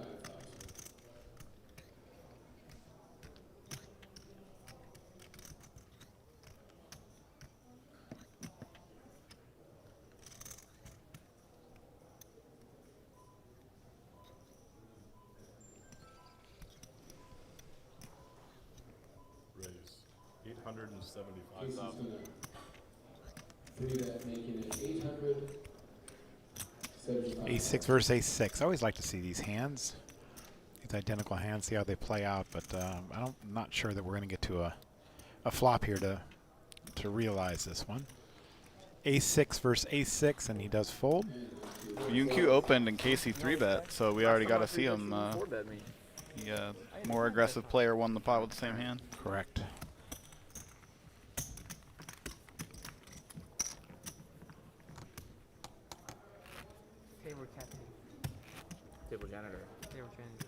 raise. Casey's 875,000. gonna three that, making it 875. A6 versus A6. I always like to see these hands, these identical hands, see how they play out. But I'm not sure that we're going to get to a flop here to realize this one. A6 versus A6, and he does fold. UQ opened and Casey 3-bet, so we already got to see him. 4-bet me. The more aggressive player won the pot with the same hand. Correct. Table captain. Table janitor. Table janitor.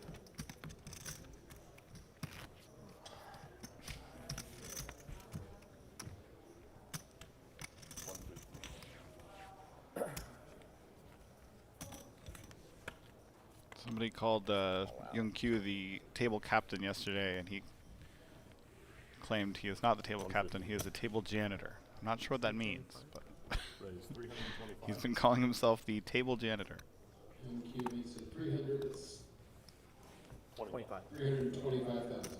Somebody called Young Q the table captain yesterday, and he claimed he is not the table captain, he is the table janitor. I'm not sure what that means, but Raise 325. he's been calling himself the table janitor. And Q makes it 300. It's 25. 325,000.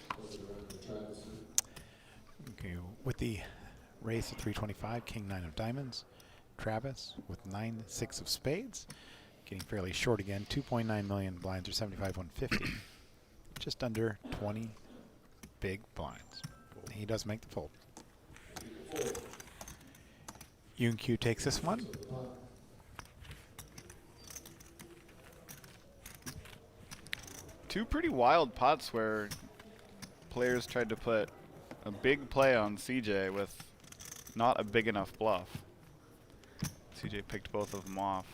Close it around to Travis. Okay, with the raise to 325, King 9 of diamonds. Travis with 9-6 of spades. Getting fairly short again. 2.9 million blinds or 75,150. Just under 20 big blinds. He does make the fold. Q takes this one. Two pretty wild pots where players tried to put a big play on CJ with not a big enough bluff. CJ picked both of them off.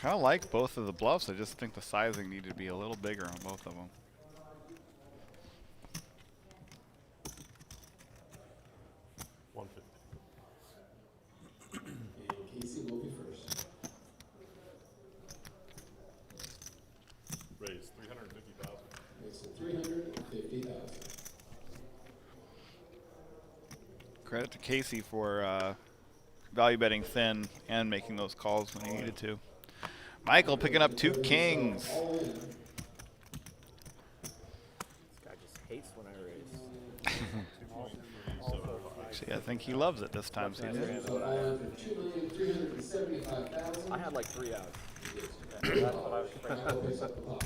Kind of like both of the bluffs. I just think the sizing needed to be a little bigger on both of them. And Casey will be first. Raise 350,000. Makes it 350,000. Credit to Casey for value betting thin and making those calls when he needed to. Michael picking up 2 kings. All in. This guy just hates when I raise. Actually, I think he loves it this time, CJ. So all in for 2,375,000. I had like 3 outs. That's what I was thinking. Michael picks up the pot.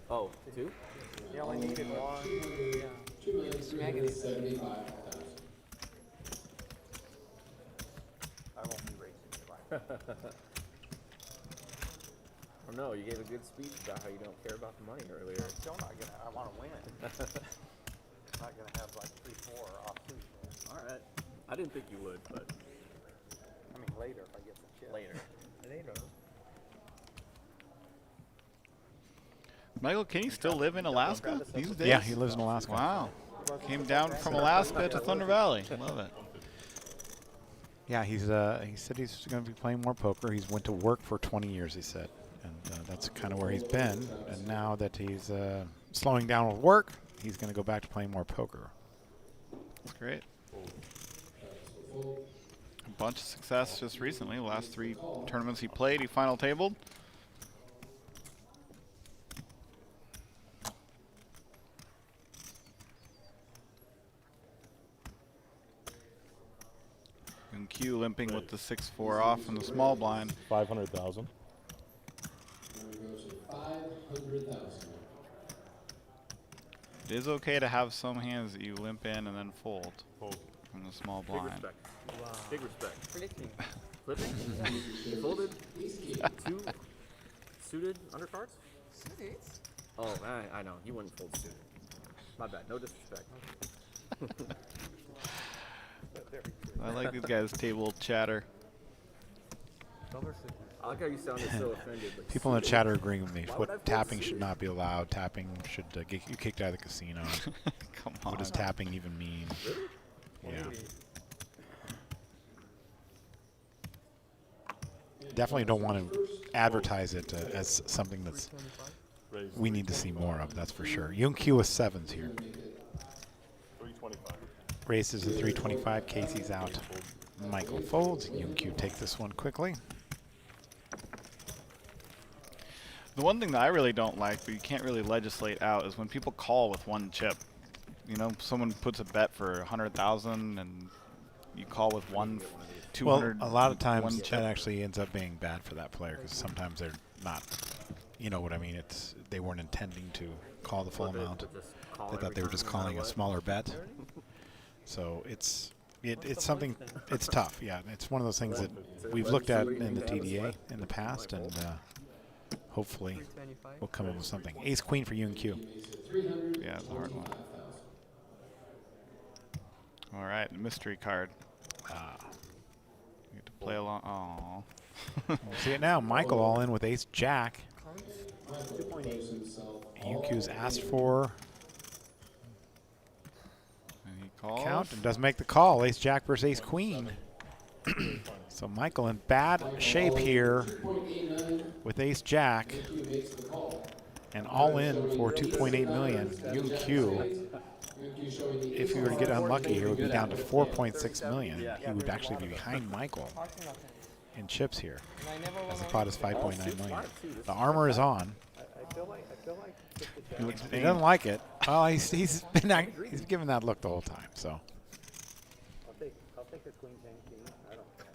Oh, 2? You only needed one. Yeah. 2,375,000. I won't be raising you. Oh no, you gave a good speech about how you don't care about the money earlier. I'm still not gonna. I want to win. I'm not gonna have like 3-4 off suit. Alright. I didn't think you would, but I mean later if I get some chips. later. Later. Michael, can you still live in Alaska these days? Yeah, he lives in Alaska. Wow. Came down from Alaska to Thunder Valley. Love it. Yeah, he said he's going to be playing more poker. He's went to work for 20 years, he said. And that's kind of where he's been. And now that he's slowing down with work, he's going to go back to playing more poker. That's great. A bunch of success just recently. The last 3 tournaments he played, he final tabled. And Q limping with the 6-4 off from the small blind. 500,000. Now we go to 500,000. It is okay to have some hands that you limp in and then fold Fold. from the small Big blind. respect. Wow. Big respect. Flipping? You folded 2 suited undercards? Oh, I know. You wouldn't fold suited. My bad. No disrespect. I like these guys' table chatter. I like how you sounded so offended. But People in the chat are agreeing with me. Why would I What fold tapping suited? should not be allowed. Tapping should get you kicked out of the casino. Come on. What does tapping even mean? Yeah. Definitely don't want to advertise it as something that's Raise we need to see more of. That's for sure. Young Q with 7s here. 325. Races to 325. Casey's out. Michael folds. Young Q take this one quickly. The one thing that I really don't like, but you can't really legislate out, is when people call with 1 chip. You know, someone puts a bet for 100,000 and you call with 200. Well, a lot of times one that chip. actually ends up being bad for that player because sometimes they're not. You know what I mean? It's they weren't intending to call the full amount. They thought they were just calling a smaller bet. So it's something. It's tough. Yeah, it's one of those things that we've looked at in the TDA in the past, and hopefully we'll come up with something. Ace Queen for Young Q. Yeah, it's a hard one. All right, mystery card. You get to play along. Oh. We'll see it now. Michael all in with Ace Jack. Young Q's asked for And he calls. count and does make the call. Ace Jack versus Ace Queen. So Michael in bad shape here with Ace Jack and all in for 2.8 million. Young Q, if he were to get unlucky here, would be down to 4.6 million. He would actually be behind Michael in chips here, as the pot is 5.9 million. The armor is on. I feel like He looks He pained. doesn't like it. Well, he's given that look the whole time. So I'll take a queen, king, king. I don't care.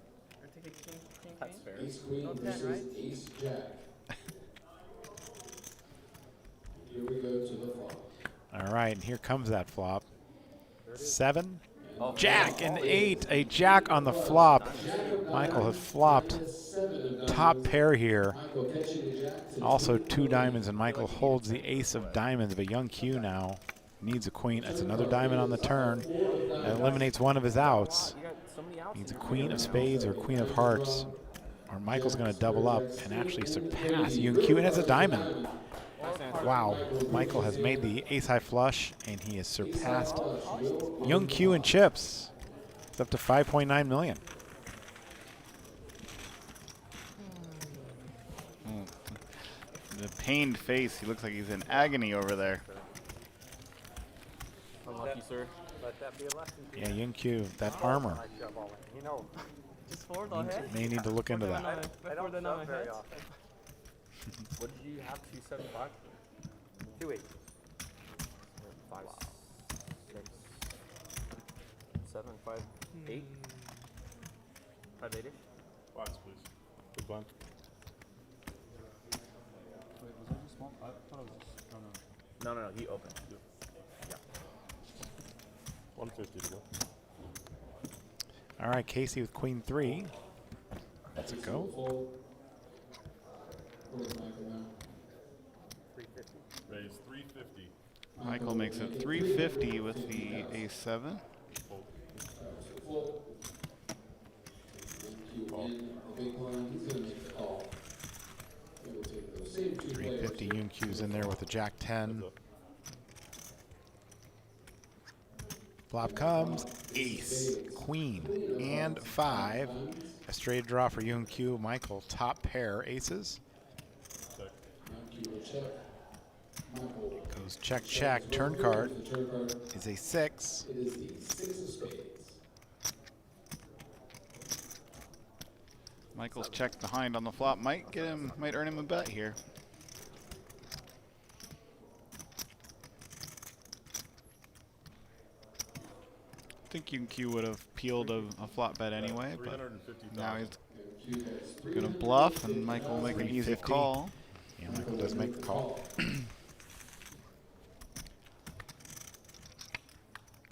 That's fair. Ace Queen versus Ace Jack. Here we go to the flop. all right, and here comes that flop. 7, Jack and 8. A Jack on the flop. Michael has flopped top pair here. Also 2 diamonds, and Michael holds the ace of diamonds. But Young Q now needs a queen. That's another diamond on the turn. That eliminates one of his outs. You got so many outs. Needs a queen of spades or queen of hearts. Or Michael's going to double up and actually surpass Young Q, and has a diamond. Wow, Michael has made the ace-high flush, and he has surpassed Young Q in chips. It's up to 5.9 million. The pained face. He looks like he's in agony over there. Unlucky, sir. Let that be a lesson to Yeah, Young Q, that armor. I shove all in. You know, Just fold on head. May need to look into that. I don't shove very often. What did you have? 275? 2-8. 5, 6, 7, 5, 8. 5, 8 -ish. Box, please. Good bunch. Wait, was that just small? I thought it was just, no. No, he opened. Yeah. 150 to go. All right, Casey with queen 3. That's a go. Raise 350. Michael makes it 350 with the ace-7. Fold. 350, Young Q's in there with the jack 10. Flop comes ace, queen, and 5. A straight draw for Young Q. Michael, top pair aces. Goes check, check. Turn card is a 6. It is the 6 of spades. Michael's checked behind on the flop. Might earn him a bet here. I think Young Q would have peeled a flop bet anyway, but now he's gonna bluff, and Michael will make an easy 350. call. Yeah, Michael does make the call.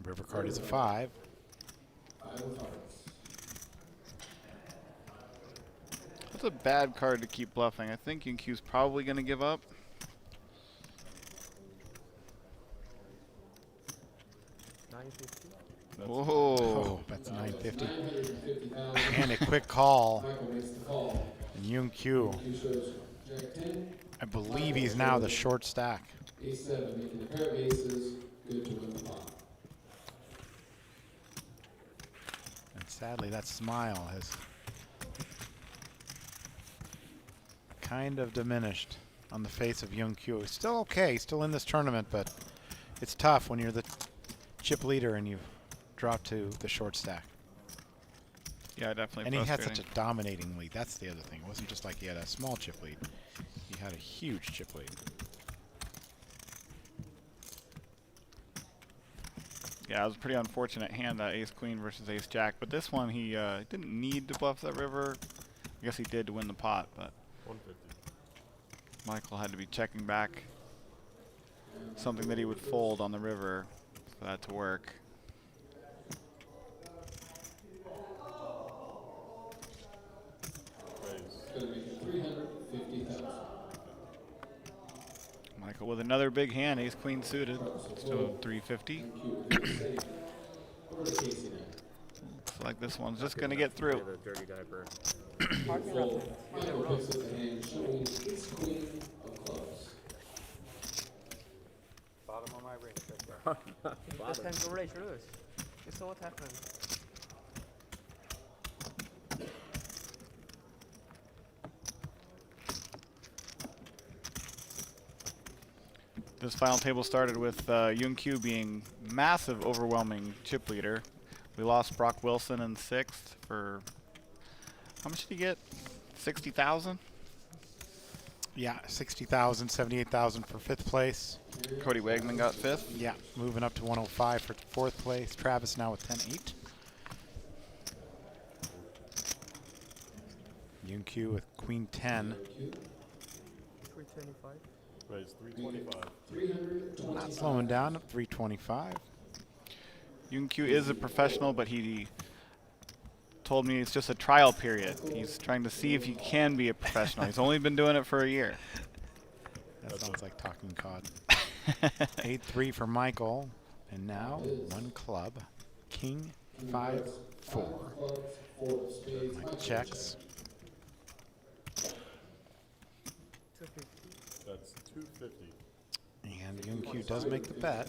River card is a 5. That's a bad card to keep bluffing. I think Young Q's probably gonna give up. Whoa. Oh, that's 950. And a quick call. And Young Q, I believe he's now the short stack. Ace-7, making a pair of aces, good to win the pot. And sadly, that smile has kind of diminished on the face of Young Q. He's still okay, still in this tournament, but it's tough when you're the chip leader and you drop to the short stack. Yeah, definitely. And he had such a dominating lead. That's the other thing. It wasn't just like he had a small chip lead. He had a huge chip lead. Yeah, it was a pretty unfortunate hand, that ace-queen versus ace-jack. But this one, he didn't need to bluff that river. I guess he did to win the pot, but 150. Michael had to be checking back something that he would fold on the river for that to work. Gonna make it 350,000. Michael with another big hand, ace-queen suited. Still 350. Over to Casey now. Looks like this one's just gonna get through. The dirty diaper. Michael picks up the hand showing ace-queen of clubs. Bottom of my range right there. This time go raise, lose. You saw what happened. This final table started with Young Q being massive, overwhelming chip leader. We lost Brock Wilson in 6th for, how much did he get? 60,000? Yeah, 60,000, 78,000 for 5th place. Cody Wegman got 5th. Yeah, moving up to 105 for 4th place. Travis now with 10-8. Young Q with queen 10. 325. Raise 325. Not slowing down at 325. Young Q is a professional, but he told me it's just a trial period. He's trying to see if he can be a professional. He's only been doing it for a year. That sounds like talking cod. 8-3 for Michael. And now 1 club. King 5-4. Michael checks. That's 250. And Young Q does make the bet.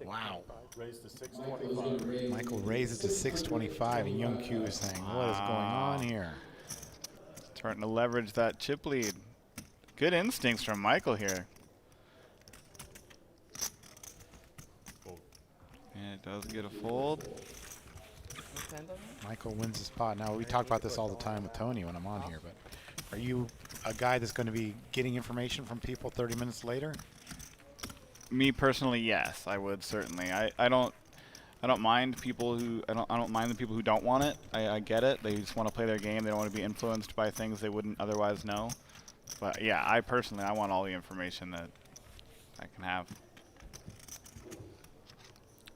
Wow. Raised to 625. Michael raises to 625, and Young Q is saying, what is going on here? Starting to leverage that chip lead. Good instincts from Michael here. Fold. And it does get a fold. Michael wins his pot. Now, we talk about this all the time with Tony when I'm on here, but are you a guy that's going to be getting information from people 30 minutes later? Me personally, yes, I would certainly. I don't mind people who I don't mind the people who don't want it. I get it. They just want to play their game. They don't want to be influenced by things they wouldn't otherwise know. But yeah, I personally want all the information that I can have.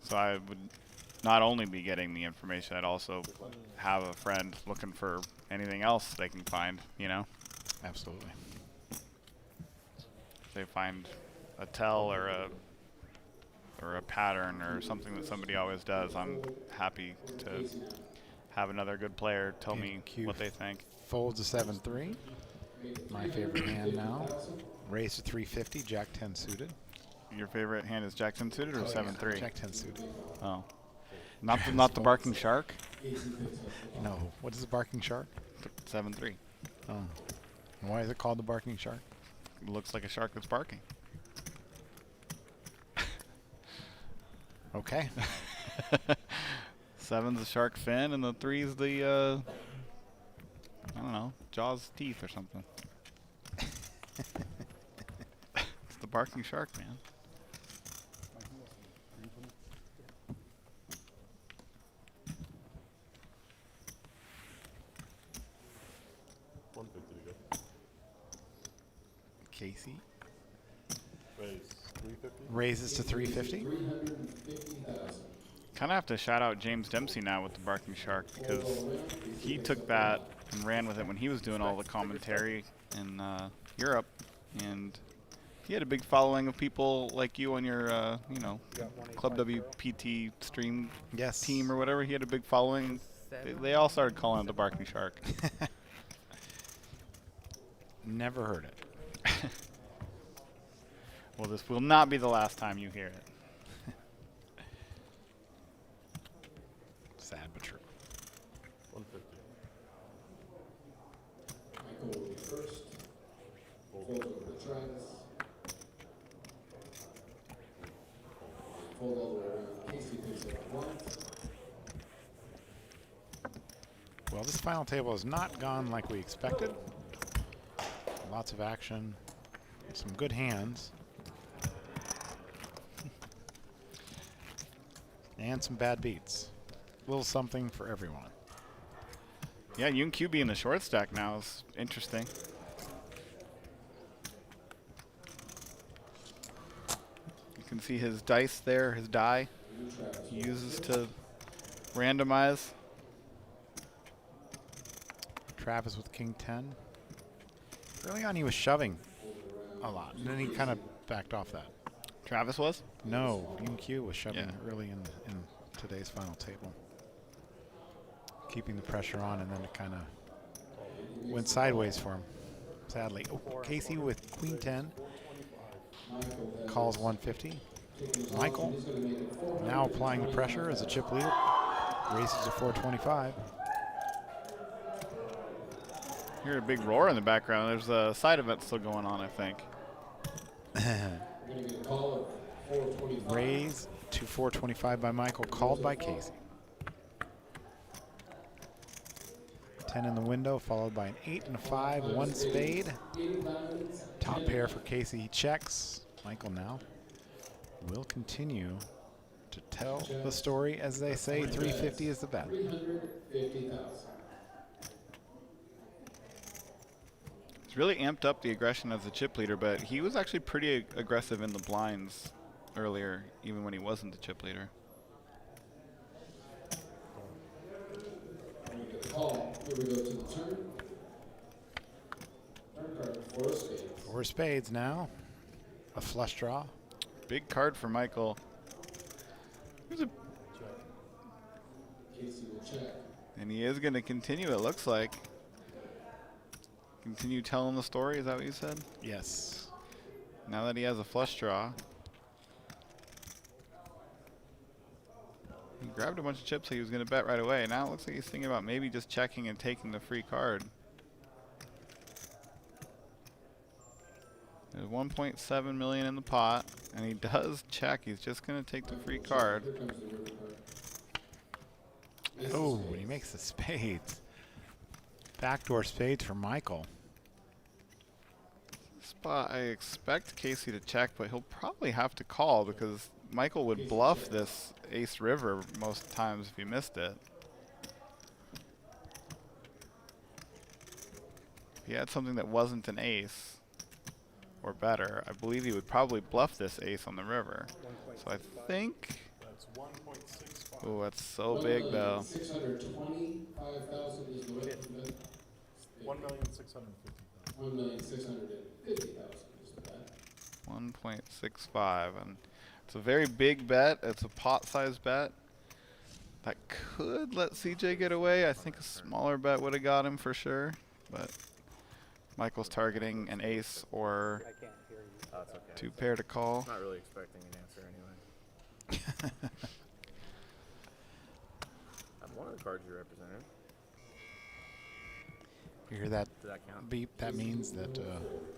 So I would not only be getting the information, I'd also have a friend looking for anything else they can find, you know? Absolutely. If they find a tell or a pattern or something that somebody always does, I'm happy to have another good player tell me what they think. Folds a 7-3. My favorite hand now. Raise to 350, Jack 10 suited. Your favorite hand is Jack 10 suited or 7-3? Jack 10 suited. Oh. Not the barking shark? No. What is the barking shark? 7-3. Oh. And why is it called the barking shark? It looks like a shark that's barking. Okay. 7's the shark fin, and the 3's the, I don't know, Jaws teeth or something. It's the barking shark, man. Casey Raise 350. raises to 350. Kind of have to shout out James Dempsey now with the barking shark, because he took that and ran with it when he was doing all the commentary in Europe, and he had a big following of people like you on your, you know, Club WPT stream team or whatever. He had a big following. They all started calling it the barking shark. Never heard it. Well, this will not be the last time you hear it. Sad but true. 150. Michael will be first. Fold over to Travis. Fold all the way around. Casey picks up one. Well, this final table has not gone like we expected. Lots of action. Some good hands. And some bad beats. A little something for everyone. Yeah, Young Q being the short stack now is interesting. You can see his dice there, his die he uses to randomize. Travis with King 10. Early on he was shoving a lot, and then he kind of backed off that. Travis was? No, Young Q was shoving early in today's final table. Keeping the pressure on, and then it kind of went sideways for him, sadly. Oh, Casey with Queen 10 calls 150. Michael now applying the pressure as a chip leader, raises to 425. Hear a big roar in the background. There's a side event still going on, I think. Raise to 425 by Michael, called by Casey. 10 in the window, followed by an 8 and a 5, 1 spade. Top pair for Casey, he checks. Michael now will continue to tell the story. As they say, 350 is the bet. 350,000. He's really amped up the aggression as a chip leader, but he was actually pretty aggressive in the blinds earlier, even when he wasn't the chip leader. Call. Here we go to the turn. Turn card, 4 of spades. 4 of spades now. A flush draw. Big card for Michael. He was a And he is going to continue, it looks like. Continue telling the story, is that what you said? Yes. Now that he has a flush draw. He grabbed a bunch of chips, so he was going to bet right away. Now it looks like he's thinking about maybe just checking and taking the free card. There's 1.7 million in the pot, and he does check. He's just going to take the free card. Oh, and he makes the spades. Backdoor spades for Michael. Spot, I expect Casey to check, but he'll probably have to call because Michael would bluff this ace river most times if he missed it. If he had something that wasn't an ace or better, I believe he would probably bluff this ace on the river. So I think... That's 1.65. Oh, that's so big though. 625,000 is the way from that. 1,650,000. 1,650,000 is the bet. 1.65, and it's a very big bet. It's a pot-sized bet that could let CJ get away. I think a smaller bet would have got him for sure, but Michael's targeting an ace or I can't hear you. That's okay. two pair to call. Not really expecting an answer anyway. That's one of the cards you represented. You hear that Did that count? beep? That means that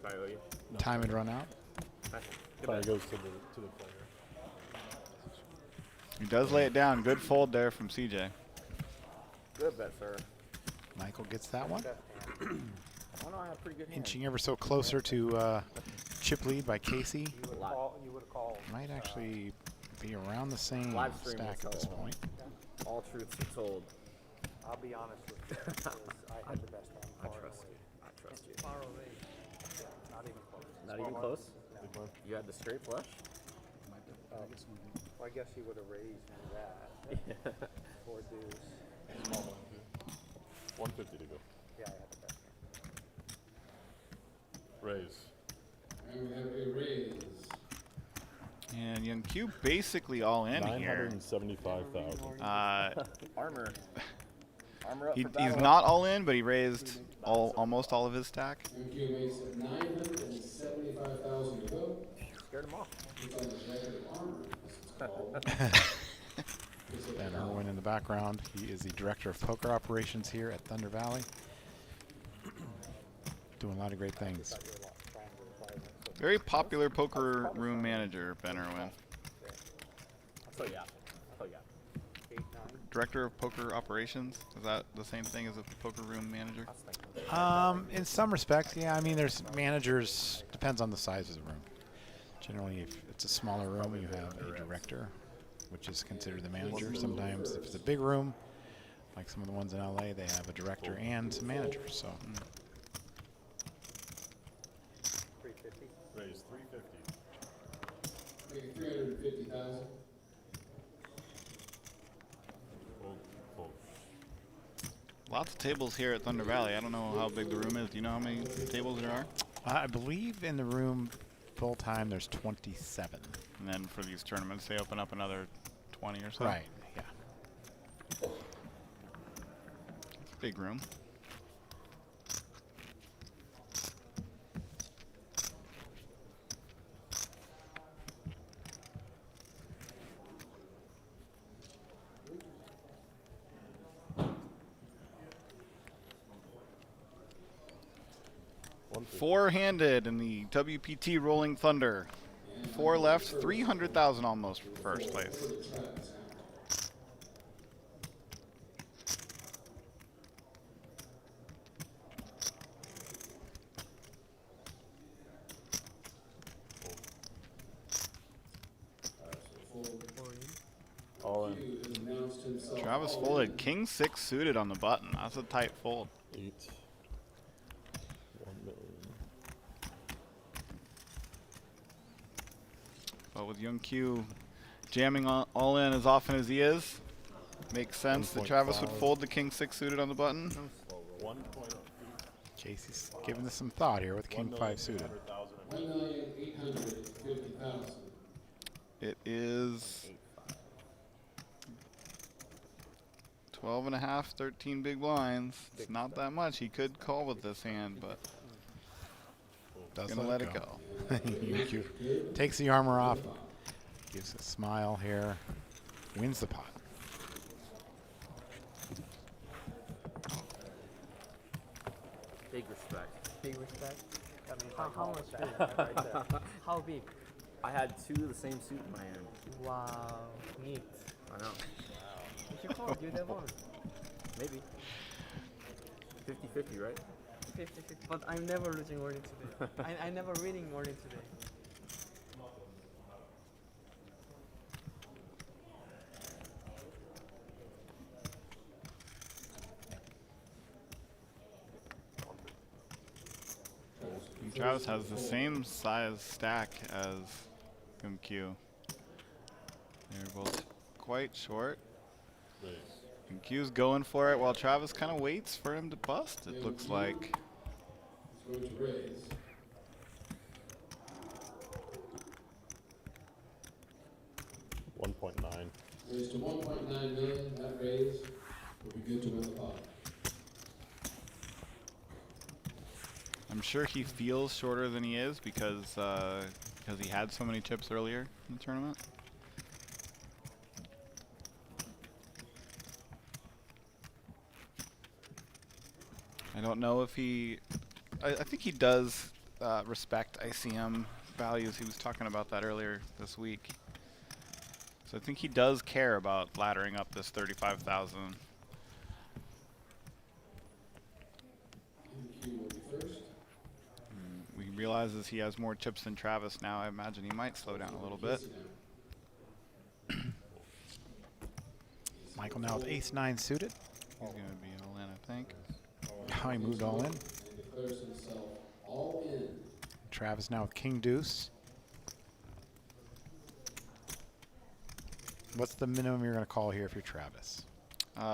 Coyote. time had run out. Probably goes to the player. He does lay it down. Good fold there from CJ. Good bet, sir. Michael gets that one. Oh no, I have pretty good hands. Inching ever so closer to chip lead by Casey. You would have called. Might actually be around the same Live stream stack will at this tell. point. All truths are told. I'll be honest with you. is I had the best hand. I far trust away. you. I trust you. Far away. Yeah, not even close. Not even close? You had the straight flush? Well, I guess he would have raised me that. Four deuce. Small one, too. 150 to go. Yeah, I had the best hand. Raise. And we have a raise. And Young Q basically all in here. 975,000. Armor. Armor up for He's battle. not all in, but he raised almost all of his stack. MQ makes it 975,000 to go. Scared him off. It's on the record of armor. Ben Irwin in the background. He is the director of poker operations here at Thunder Valley. Doing a lot of great things. Very popular poker room manager, Ben Irwin. So yeah. Oh yeah. Director of poker operations. Is that the same thing as a poker room manager? In some respects, yeah. I mean, there's managers. Depends on the size of the room. Generally, if it's a smaller room, you have a director, which is considered the manager. Sometimes, if it's a big room, like some of the ones in LA, they have a director and some managers. So. 350. Raise 350. Make it 350,000. Fold. Fold. Lots of tables here at Thunder Valley. I don't know how big the room is. Do you know how many tables there are? I believe in the room full time there's 27. And then for these tournaments, they open up another 20 or so. Right. Yeah. It's a big room. Four-handed in the WPT Rolling Thunder. Four left, 300,000 almost for first place. All in. Travis folded king six suited on the button. That's a tight fold. 8. 1 million. But with Young Q jamming all in as often as he is, makes sense that Travis would 1.5. fold the king six suited on the button. 1.2. Casey's giving this some thought here with king 5 suited. 1,850,000. It is 12 and a half, 13 big blinds. It's not that much. He could call with this hand, but Does gonna let it go. Yunkyu takes the armor off, gives a smile here, wins the pot. Big respect. Big respect. That means How much? that right there. How big? I had 2 of the same suit in my hand. Wow, neat. I know. You should call, you never. Maybe. 50-50, right? 50-50. But I'm never losing only today. I never winning only today. And Travis has the same size stack as Yunkyu. They're both quite short. Yunkyu's going for it while Travis kind of waits for him to bust, it looks like. He's going to raise. $1.9. Raise to 1.9 million. That raise will be good to win the pot. I'm sure he feels shorter than he is because he had so many chips earlier in the tournament. I don't know if he... I think he does respect ICM values. He was talking about that earlier this week. So I think he does care about laddering up this 35,000. He realizes he has more chips than Travis now. I imagine he might slow down a little bit. Michael now with ace-9 suited. He's going to be all in, I think. Now he moved all in. Declares himself all in. Travis now with king-deuce. What's the minimum you're going to call here if you're Travis?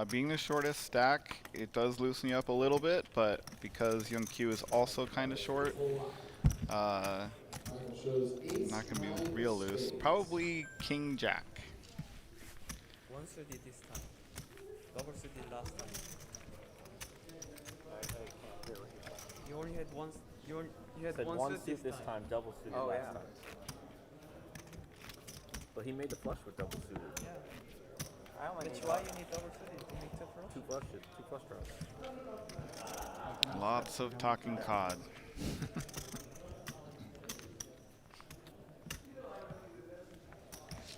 Being the shortest stack, it does loosen you up a little bit, but because Yunkyu is also kind of short, not going to be real loose. Probably king-jack. One suited this time. Double suited last time. You only had one. You had Said one, one suit suit this time, double suited Oh, last yeah. time. But he made the flush with double suited. Yeah. That's why you need double suited to make the flush. 2 flushes, 2 flush draws. Lots of talking cod.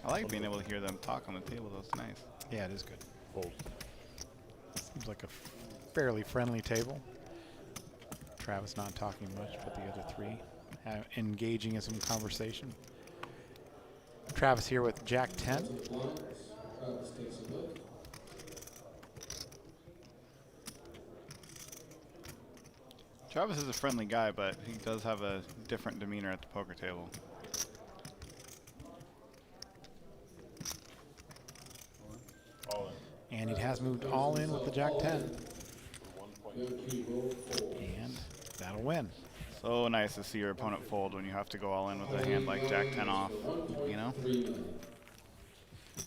I like being able to hear them talk on the table. That's nice. Yeah, it is good. Fold. Seems like a fairly friendly table. Travis not talking much, but the other three engaging in some conversation. Travis here with Jack 10. Travis takes a look. Travis is a friendly guy, but he does have a different demeanor at the poker table. All in. And he has moved all in with the Jack 10. And that'll win. So nice to see your opponent fold when you have to go all in with a hand like Jack 10 off, you know?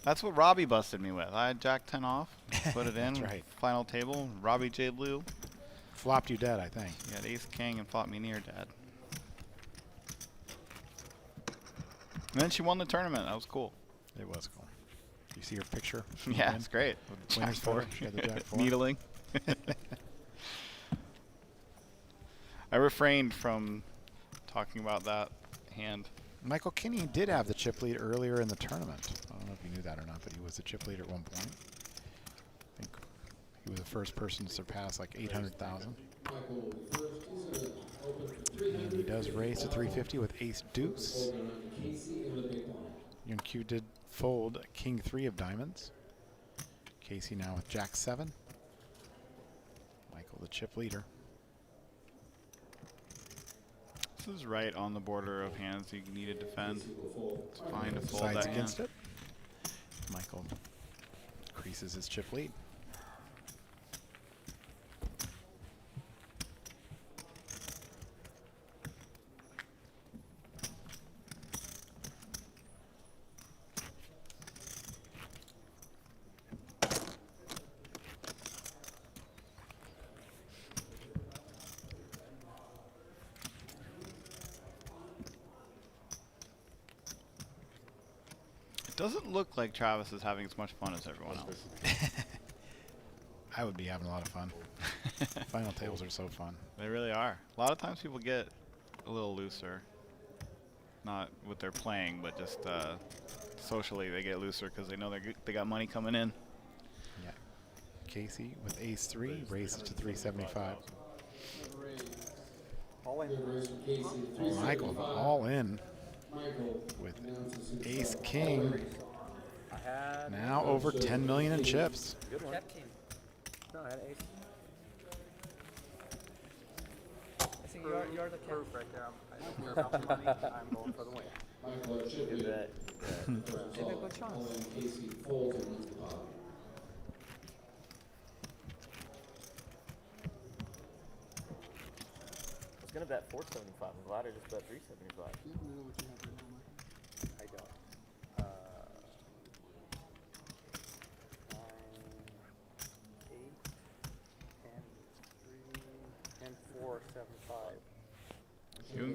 That's what Robbie busted me with. I had Jack 10 off, put it in, That's right. final table, Robbie J. Lou. Flopped you dead, I think. He had ace king and flopped me near dead. And then she won the tournament. That was cool. It was cool. You see her picture? Yeah, it's great. Jack Winner's 4. photo. She had the Jack 4. Needling. I refrained from talking about that hand. Michael Kinney did have the chip lead earlier in the tournament. I don't know if you knew that or not, but he was the chip leader at one point. I think he was the first person to surpass like 800,000. And he does raise to 350 with ace deuce. Yunkyu did fold king 3 of diamonds. Casey now with Jack 7. Michael the chip leader. This is right on the border of hands you need to defend. It's fine to fold Sides that against hand. it. Michael increases his chip lead. Doesn't look like Travis is having as much fun as everyone else. I would be having a lot of fun. Final tables are so fun. They really are. A lot of times people get a little looser. Not with their playing, but just socially they get looser because they know they got money coming in. Yeah. Casey with ace 3 raises to 375. All in. Michael all in with ace king. Now over 10 million in chips. Good one. No, I had ace. I think you're the Proof right there. I don't care about the money. I'm going for the win. Good bet. Take a good chance. Casey folds and leaves the pot. I was gonna bet 475. I'm glad I just bet 375. I don't. 9, 8, 10, 3, 10, 4, 7, 5.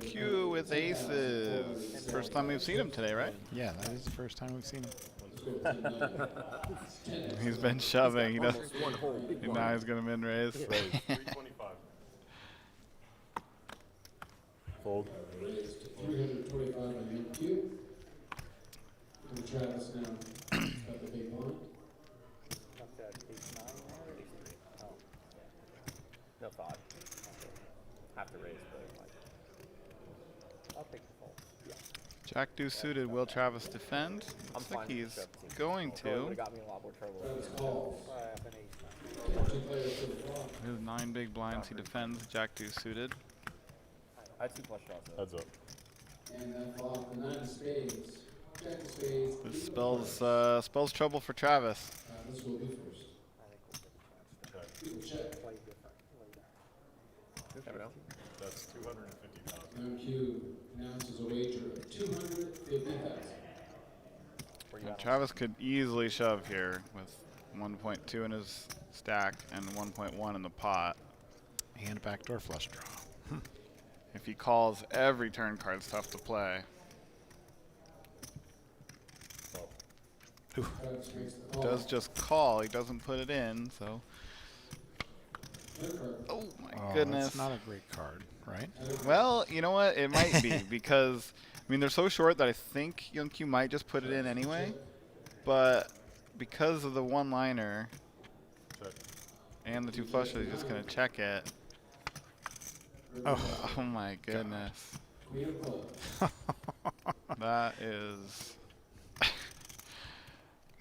Q with aces. First time we've seen him today, right? Yeah, that is the first time we've seen him. He's been shoving. He does. Almost one hole. Big Now blind. he's gonna min raise. 325. Fold. Raised to 325 on your cue. And Travis now got the big blind. Got that ace 9 there? Oh. No thought. Have to raise, but like. I'll take the fold. Yeah. Jack deuce suited. Will Travis defend? I'm Looks fine like with he's the 17. going Probably to. would've got me in a lot more trouble. Travis calls. I have an ace 9. 2 players to the flop. His 9 big blinds. He defends. Jack deuce suited. I had 2 flush draws though. Heads up. And that flop, the 9 of spades. Jack of spades. This lead spells trouble for Travis. Travis will be first. I think we'll get a chance He will check. to play different later. Never know. That's 250,000. Now Q announces a wager of 250,000. Where you And at? Travis could easily shove here with 1.2 in his stack and 1.1 in the pot. And backdoor flush draw. If he calls, every turn card's tough to play. Travis makes the call. Does just call. He doesn't put it in, so. Third card. Oh my Oh, goodness. that's not a great card, right? Well, you know what? It might be because, I mean, they're so short that I think Young Q might just put it in anyway. But because of the one-liner Check. and the 2 flushes, he's just going to check it. Oh my goodness. Queen of clubs. That is.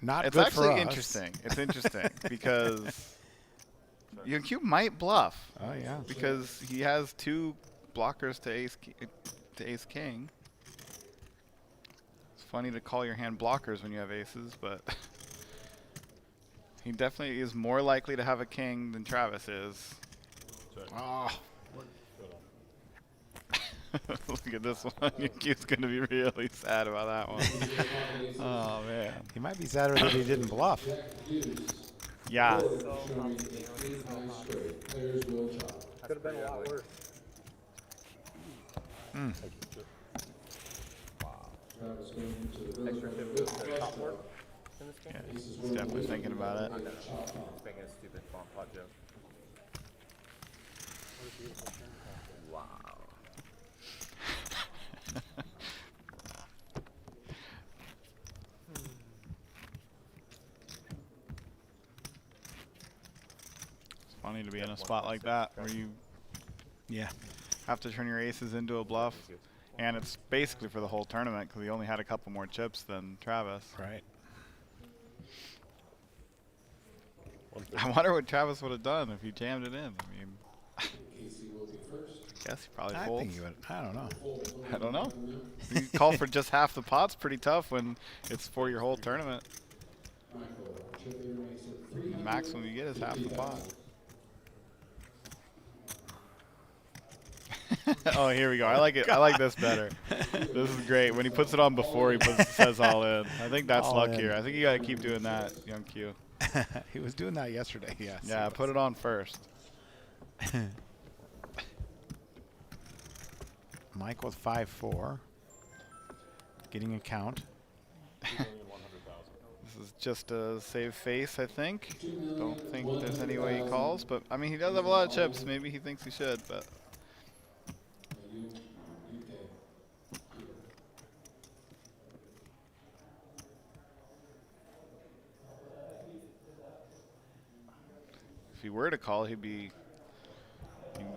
Not It's good actually for us. interesting. It's interesting because Young Q might bluff. Oh yeah. Because he has 2 blockers to ace king. It's funny to call your hand blockers when you have aces, but he definitely is more likely to have a king than Travis is. Oh, Look at this one. Young Q's going to be really sad about that one. Oh man. he might be sadder that he didn't bluff. Yeah. Showing a 3 high straight. Players will chop. Could have been a lot worse. Travis going into the Extra river tip with with the flush top draw. work in this game. Yeah. Aces He's will definitely lose. thinking about it. I'm Chop just off. making a stupid pot joke. Wow. It's funny to be in a spot like that where you Yeah. have to turn your aces into a bluff. And it's basically for the whole tournament because he only had a couple more chips than Travis. Right. I wonder what Travis would have done if he jammed it in. I mean, Casey will be first. I guess he probably I folds. think he would. I don't know. I don't know. You call for just half the pot's pretty tough when it's for your whole tournament. Michael, chipping makes it The 300. maximum you get is half the pot. Oh, here we go. I like it. I like this better. This is great. When he puts it on before he says all in. I think that's All luckier. in. I think you got to keep doing that, Young Q. He was doing that yesterday. Yes. Yeah, put it on first. Mike with 5-4. Getting a count. 2,100,000. just to save face, I think. Don't think there's any way he calls, but I mean, he does have a lot of chips. Maybe he thinks he should, but. If he were to call, he'd be.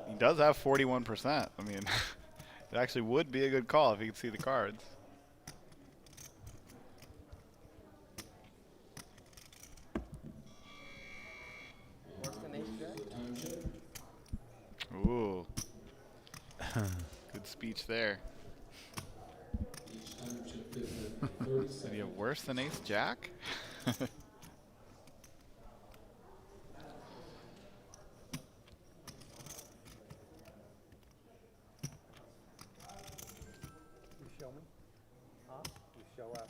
He does have 41%. I mean, it actually would be a good call if he could see the cards. Ooh. Good speech there. Did he have worse than ace jack?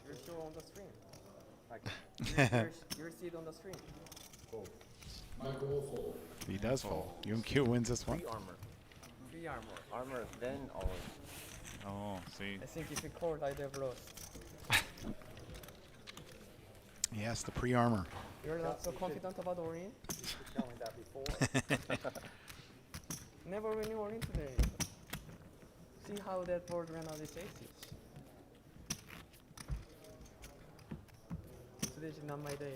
You're still on the stream. You're still on the stream. Michael will fold. He does fold. UMQ wins this one. Free armor. Free armor. Armor, then always. Oh, see. I think if you called, I'd have lost. Yes, the pre-armor. You're not so confident about Orient? Tell me that before. Never win Orient today. See how that board ran out its aces. Today's not my day.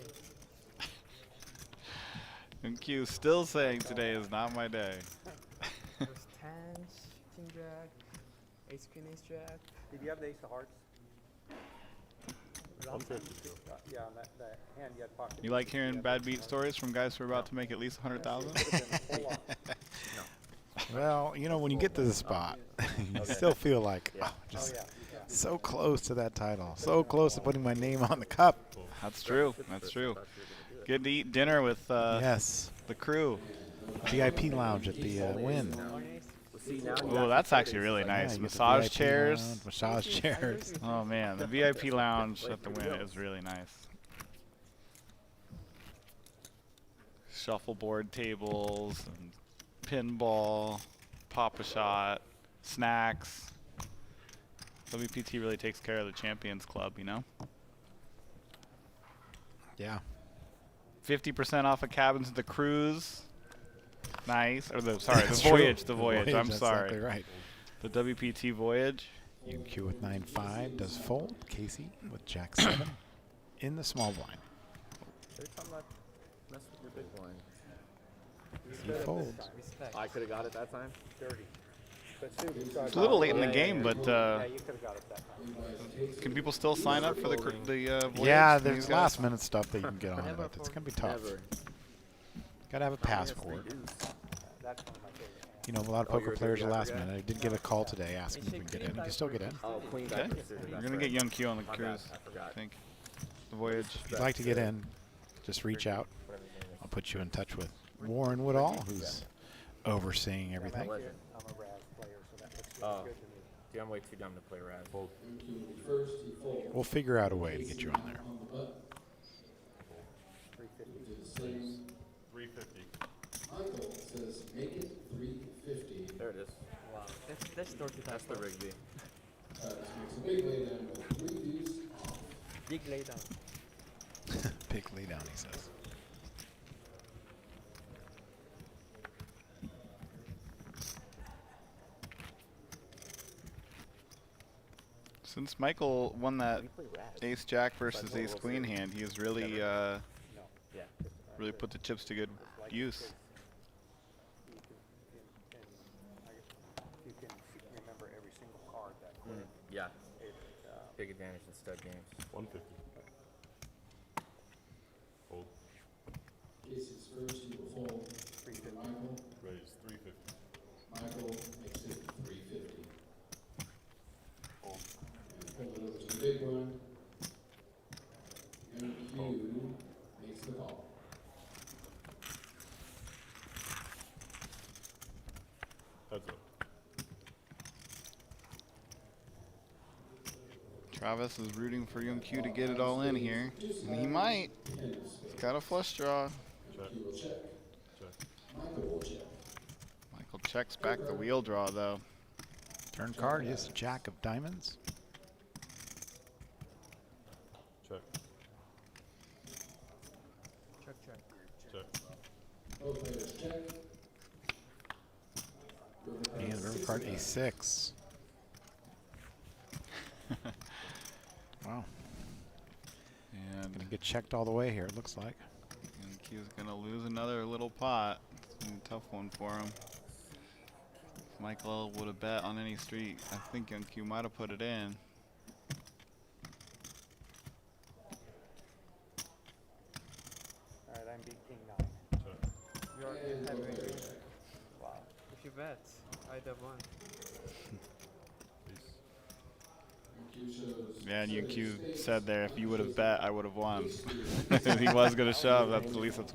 MQ still saying today is not my day. There's tens, king jack, ace queen, ace jack. Did you have the ace of hearts? Yeah, on that hand you had pocket. You like hearing bad beat stories from guys who are about to make at least 100,000? Well, you know, when you get to the spot, you still feel like, oh, just so close to that title. So close to putting my name on the cup. That's true. That's true. Good to eat dinner with yes, the crew. VIP lounge at the Wynn. Oh, that's actually really nice. Yeah, massage chairs. Lounge, massage chairs. Oh man, the VIP lounge at the Wynn is really nice. Shuffleboard tables, and pinball, pop-a-shot, snacks. WPT really takes care of the Champions Club, you know? Yeah. 50% off of cabins at the cruise. Nice. Or the sorry, That's the voyage. true. The voyage. I'm that's sorry. exactly right. The WPT voyage. UQ with 9-5 does fold. Casey with Jack 7 in the small blind. Every time I mess with your big blind. He folds. I could have got it that time. 30. It's a little late in the game, but Yeah, you could have got it that time. can people still sign up for the voyage? Yeah, from these there's guys? last minute stuff that you can get on it, but it's going to be tough. Never. Got to have a passport. That's one of my favorite hands. You know, a lot of poker players are last minute. I did get a call today asking if we can get in. You can still get in. Oh, queen Okay. back. We're going to get Young Q on the My cruise, bad, I forgot. I think. The voyage. If you'd like to get in, just reach out. I'll put you in touch with Warren Woodall, who's overseeing everything. Legend. I'm a Raz player, so that looks Oh. good to me. Dude, I'm way too dumb to play Raz. First, he folds. We'll figure out a way to get you on there. On the button. 350. We do the same. 350. Michael says, make it 350. There it is. Wow, that's dirty. That's the Rigby. This makes a big laydown with 3 deuce off. Big laydown. Big lay down, he says. Since Michael won that Ace Jack versus Ace Queen hand, he has really, Yeah. really put the chips to good use. You can remember every single card that quick. Yeah. It, Big advantage in stud games. 150. Hold. Casey's first, he will fold. 350. Michael. Raise 350. Michael makes it 350. Fold. And fold it over to the big one. MQ makes the call. Heads up. Travis is rooting for Young Q to get it all in here. And he might. He's got a flush draw. Check. He will check. Check. Michael will check. Michael checks back the wheel draw, though. Turn card is Jack of Diamonds. Check. Both players check. And river card A6. Wow. And Gonna get checked all the way here, it looks like. Q's gonna lose another little pot. It's gonna be a tough one for him. If Michael would have bet on any street, I think Young Q might have put it in. Alright, I'm beat king 9. You're in heavy. Wow. If you bet, I'd have won. Yeah, and Q said there, if you would have bet, I would have won. He was gonna shove. That's at least that's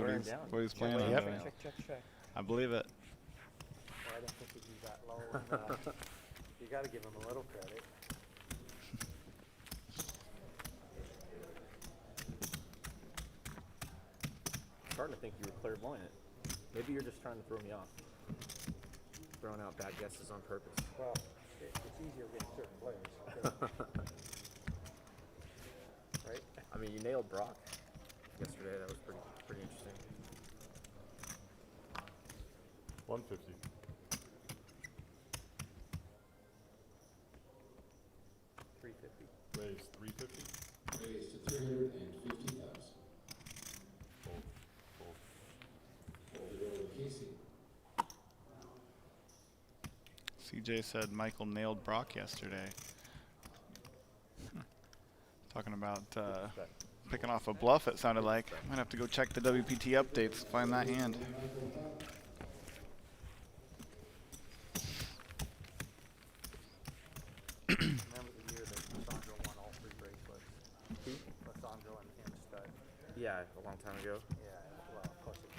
what he's planning on doing. Check. I believe it. I don't think he'd be that low. And, you got to give him a little credit. I'm starting to think you were clairvoyant. Maybe you're just trying to throw me off. Throwing out bad guesses on purpose. Well, it's easier against certain players. Right? I mean, you nailed Brock yesterday. That was pretty interesting. 150. Raise 350. Raise to 350,000. Fold. Fold. Fold it over to Casey. CJ said Michael nailed Brock yesterday. Talking about picking off a bluff, it sounded like. Might have to go check the WPT updates, find that hand. Remember the year that Lissandro won all 3 bracelets? Lissandro and him stud. Yeah, a long time ago. Yeah, well, of course it's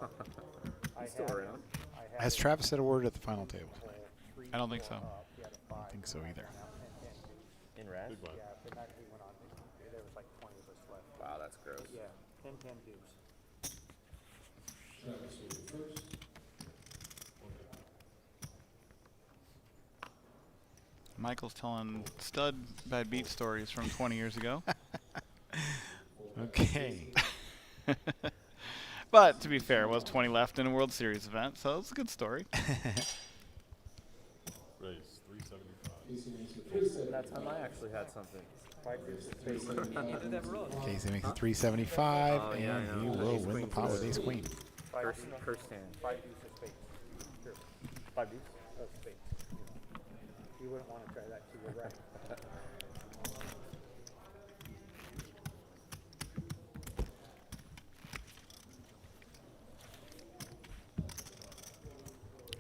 not. He's still around. Has Travis said a word at the final table? I don't think so. I don't think so either. In Raz? Big blind. Yeah, the night we went on, there was like 20 of us left. Wow, that's gross. Yeah, 10-10 deuce. Travis will be first. Michael's telling stud bad beat stories from 20 years ago. Okay. But to be fair, it was 20 left in a World Series event, so it's a good story. Raise 375. Casey makes it 370. That time I actually had something. You did that wrong. Casey makes it 375, Oh, yeah, I and know. he will Ace win the queen pot with suited. ace queen. Cursed hand. 5 deuce of spades. Sure. 5 deuce? Of spades. You wouldn't want to try that to your right.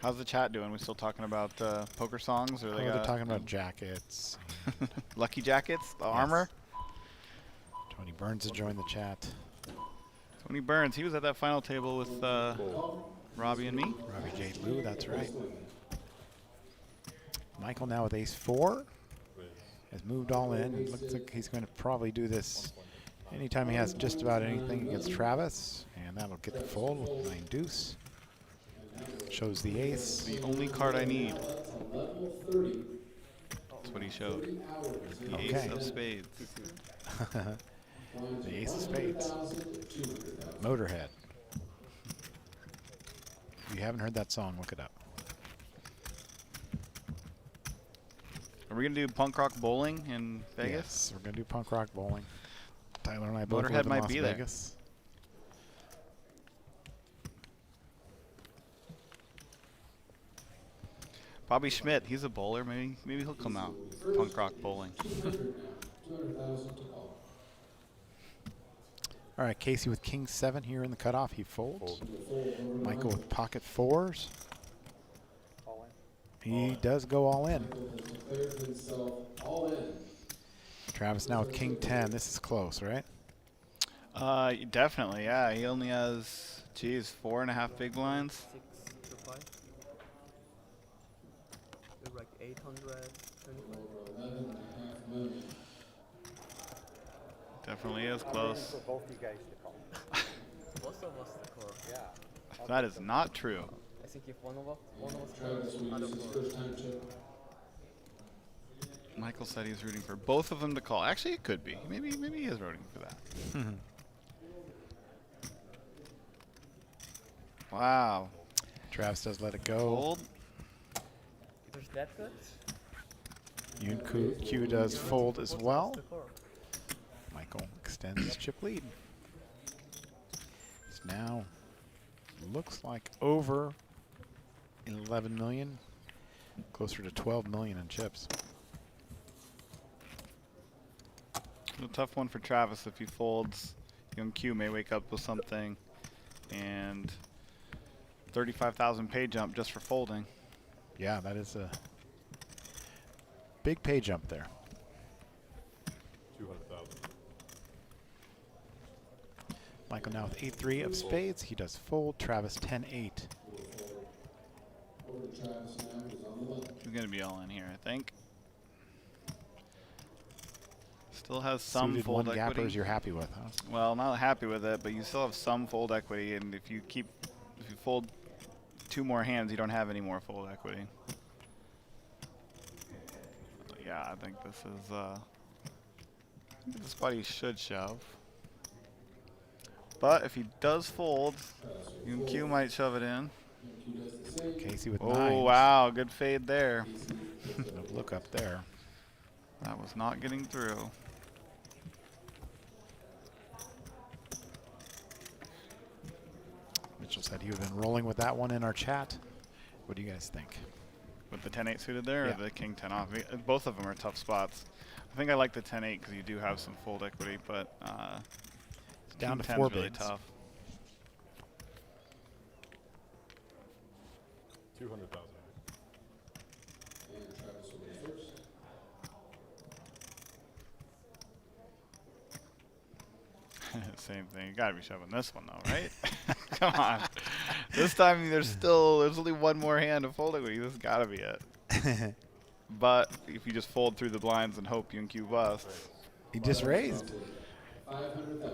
How's the chat doing? We still talking about poker songs, or Oh, they they're got talking about jackets. lucky jackets, the armor? Tony Burns has joined the chat. Tony Burns, he was at that final table with Robbie and me. Robbie J. Lou, that's right. Michael now with ace 4. Has moved all in. It looks like he's going to probably do this anytime he has just about anything against Travis. And that'll get the fold with 9 deuce. Shows the ace. The only card I need. Level 30. That's what he showed. The Okay. ace of spades. The ace of spades. Motorhead. If you haven't heard that song, look it up. Are we going to do punk rock bowling in Vegas? Yes, we're going to do punk rock bowling. Tyler and I both Motorhead live in might Las be there. Vegas. Bobby Schmidt, he's a bowler. Maybe he'll come out. Punk rock bowling. 200,000 to call. All right, Casey with king 7 here in the cutoff. He folds. Michael with pocket 4s. All in. He does go all in. Michael has declared himself all in. Travis now with king 10. This is close, right? Definitely, yeah. He only has, geez, 4.5 big blinds. 6 to 5. You're like 825. Over 11.5 million. Definitely is I'm close. rooting for both you guys to call. Both of us the core. Yeah. That is not true. I think if one of us Travis will use his first time check. Michael said he's rooting for both of them to call. Actually, it could be. Maybe he is rooting for that. Wow. Travis does let it go. Fold. There's that good? Yun Q does fold as well. Michael extends his chip lead. It's now looks like over 11 million, closer to 12 million in chips. A tough one for Travis. If he folds, Young Q may wake up with something, and 35,000 pay jump just for folding. Yeah, that is a big pay jump there. 200,000. Michael now with 8-3 of spades. He does fold. Travis 10-8. He's going to be all in here, I think. Still has some Suited fold one equity. gappers you're happy with, huh? Well, not happy with it, but you still have some fold equity, and if you fold 2 more hands, you don't have any more fold equity. But yeah, I think this is the spot he should shove. But if he does fold, Yoon Q might shove it in. Casey with Oh, 9. wow, good fade there. No look up there. That was not getting through. Mitchell said he would have been rolling with that one in our chat. What do you guys think? With the 10-8 suited there, Yeah. or the king 10 off? Both of them are tough spots. I think I like the 10-8 because you do have some fold equity, but It's down to king 4 10's really bigs. tough. 200,000. Same thing. You gotta be shoving this one though, right? Come on. This time there's only one more hand of fold equity. This has gotta be it. But if you just fold through the blinds and hope Yoon Q busts. He just raised. 500,000.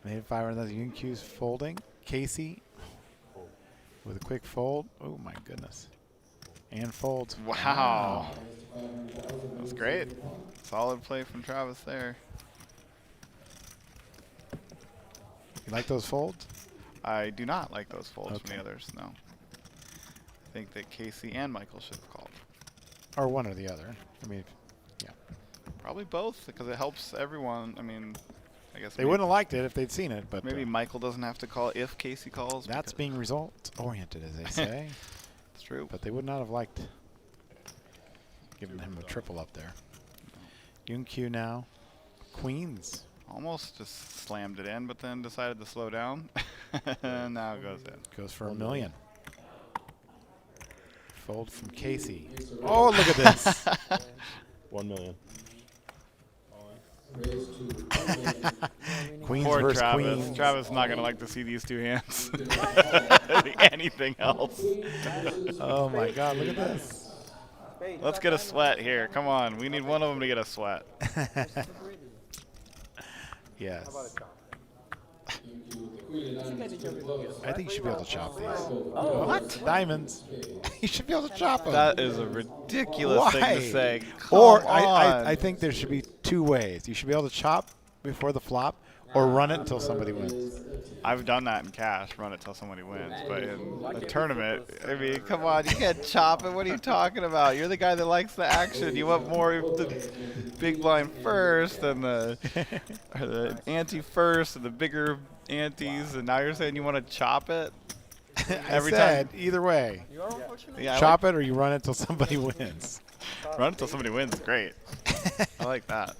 Made 500,000. Yoon Q's folding. Casey with a quick fold. Oh my goodness. And folds. Wow. That's great. Solid play from Travis there. You like those folds? I do not like those folds from Okay. the others, no. I think that Casey and Michael should have called. Or one or the other. I mean, yeah. Probably both, because it helps everyone. I mean, I guess They wouldn't have liked it if they'd seen it, but maybe Michael doesn't have to call if Casey calls. that's being result-oriented, as they say. It's true. But they would not have liked giving him a triple up there. Yoon Q now. Queens. Almost just slammed it in, but then decided to slow down. Now it goes in. Goes for $1 million. Fold from Casey. Oh, look at this. 1 million. Queens Poor versus Travis. Queens. Travis is not going to like to see these 2 hands. Anything else. Oh my God, look at this. Let's get a sweat here. Come on. We need one of them to get a sweat. Yes. I think you should be able to chop these. What? Diamonds. You should be able to chop them. That is a ridiculous thing to say. Or Come on. I think there should be 2 ways. You should be able to chop before the flop or run it until somebody wins. I've done that in cash, run it till somebody wins. But in a tournament, I mean, come on, you can't chop it. What are you talking about? You're the guy that likes the action. You want more of the big blind first and the ante first and the bigger antes, and now you're saying you want to chop it? Every I said time. either way. You are unfortunate. Yeah, Chop it or you run it until somebody wins. Run until somebody wins is great. I like that.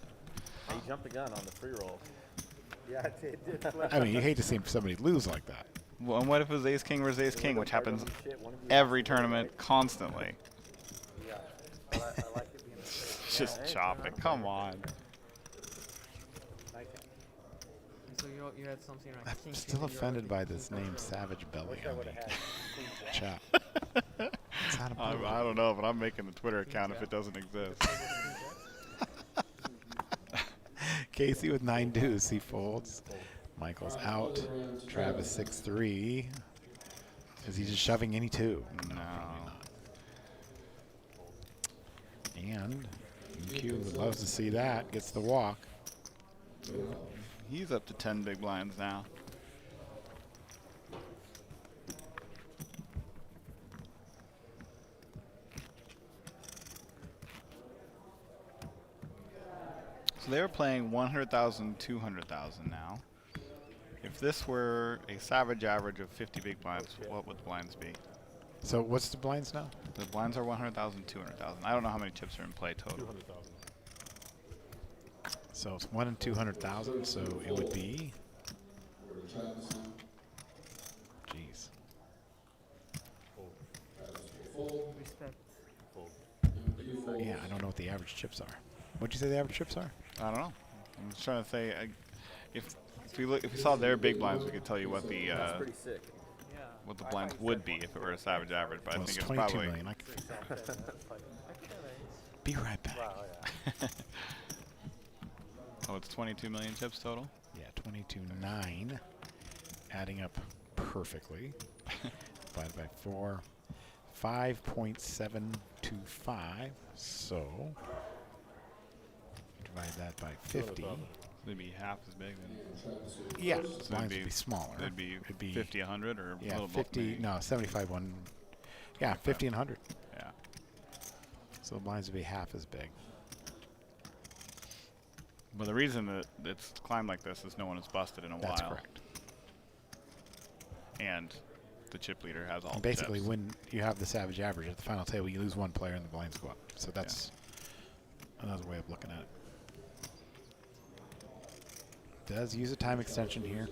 He jumped the gun on the free roll. Yeah, it did flip. I mean, you hate to see somebody lose like that. Well, and what if it was ace king versus ace king, which happens every tournament constantly? Yeah. I like it being Just chop it. Come on. So you had something like I'm still offended by this name, Savage Belly. On the chat. It's not a I don't know, but I'm making the Twitter account if it doesn't exist. Casey with 9 deuce, he folds. Michael's out. Travis 6-3. Is he just shoving any 2? No. And Q loves to see that. Gets the walk. He's up to 10 big blinds now. So they're playing 100,000, 200,000 now. If this were a savage average of 50 big blinds, what would the blinds be? So what's the blinds now? The blinds are 100,000, 200,000. I don't know how many chips are in play total. 200,000. So it's 1 in 200,000. So it would be. Jeez. Respect. Yeah, I don't know what the average chips are. What'd you say the average chips are? I don't know. I'm just trying to say, if we saw their big blinds, we could tell you what the That's pretty sick. what the blinds would be if it were a savage average. But Well, I think it's it's 22 probably. million. I can figure it out. Be right back. Oh, it's 22 million chips total. Yeah, 22.9, adding up perfectly. Divided by 4, 5.725. So divide that by 50. It'd be half as big. Yeah, So lines would be smaller. It'd be, It'd be 50, 100, or a yeah, little 50. bit. No, 75. One. Yeah, 50 and 100. Yeah. So the blinds would be half as big. But the reason that it's climbed like this is no one has busted in a That's while. correct. And the chip leader has all And the basically, chips. when you have the savage average at the final table, you lose one player and the blinds go up. So that's another way of looking at it. Does use a time extension here.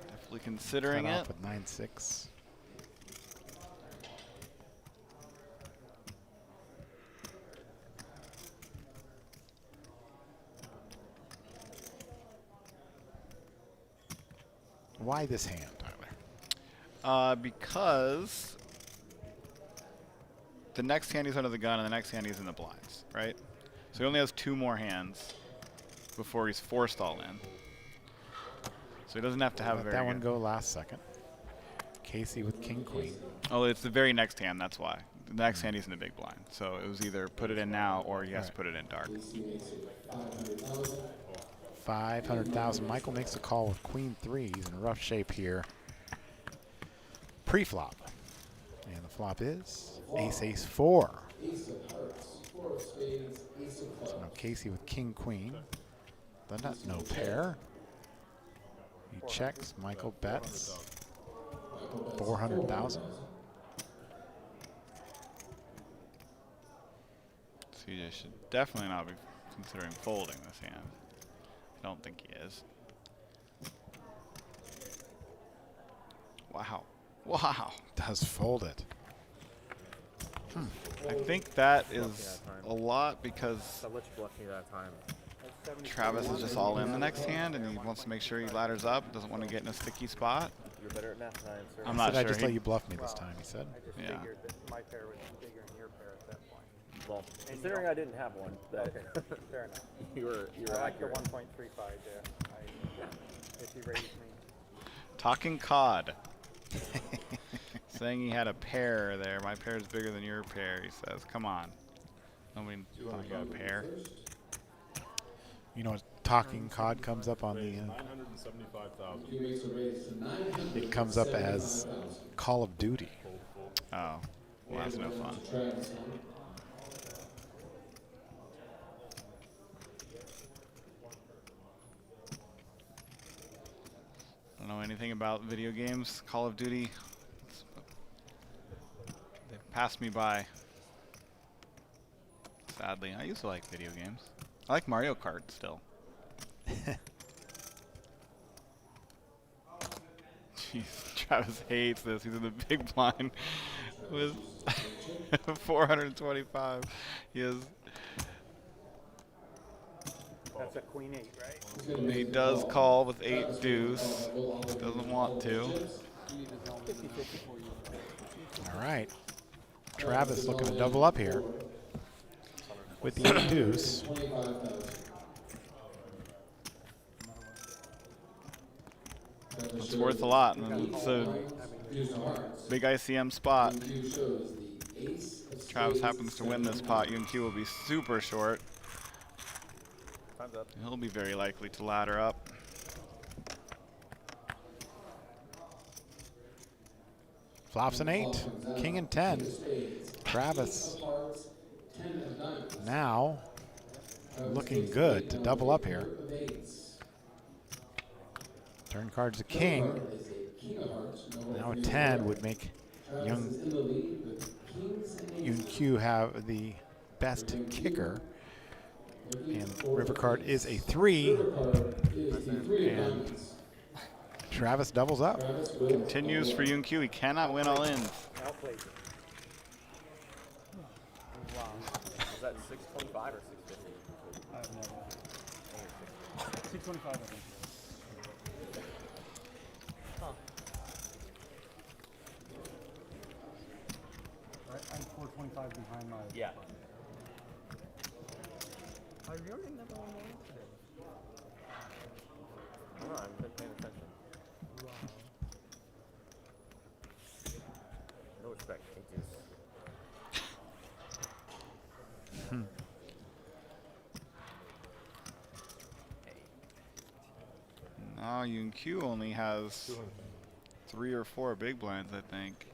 Definitely considering Cut it. off with 9-6. Why this hand, Tyler? Because the next hand he's under the gun and the next hand he's in the blinds, right? So he only has 2 more hands before he's forced all in. So he doesn't have to have Let very that one good. go last second. Casey with king queen. Oh, it's the very next hand, that's why. The next hand he's in the big blind. So it was either put it in now or he has to put it in dark. 500,000. Michael makes a call with queen 3. He's in rough shape here. Pre-flop. And the flop is ace 4. So now Casey with king queen. That's no pair. He checks. Michael bets 400,000. CJ should definitely not be considering folding this hand. I don't think he is. Wow. Wow. Does fold it. I think that is a lot because I let you bluff me that time. Travis is just all in the next hand and he wants to make sure he ladders up, doesn't want to get in a sticky spot. You're better at math than I am, sir. I'm not Said sure. I just let you bluff me this time, he said. I just Yeah. figured that my pair was bigger than your pair at that point. Well, considering I didn't have one, that Okay, fair enough. you were I like the accurate. 1.35 there. If you raised me. Talking cod. Saying he had a pair there. My pair is bigger than your pair, he says. Come on. Nobody talking about a pair. You know, talking cod comes up on the. 975,000. It comes up as Call of Duty. Oh. Well, that's no fun. I don't know anything about video games. Call of Duty. They passed me by. Sadly. I used to like video games. I like Mario Kart still. Jeez, Travis hates this. He's in the big blind with 425. He is. That's a queen 8, right? He does call with 8 deuce. Doesn't want to. All right. Travis looking to double up here with the 8 deuce. It's worth a lot. And it's a big ICM spot. Travis happens to win this pot. UNQ will be super short. Time's up. He'll be very likely to ladder up. Flops an 8. King and 10. Travis now looking good to double up here. Turn card's a king. Now a 10 would make Young Q have the best kicker. And river card is a 3. And Travis doubles up. Continues for Young Q. He cannot win all in. Wow. Was that 625 or 650? I have no idea. 625, I think. Huh. I'm 425 behind my. Yeah. I really never won one today. I don't know, I've been paying attention. Wow. No respect, ages. Now Young Q only has 3 or 4 big blinds, I think.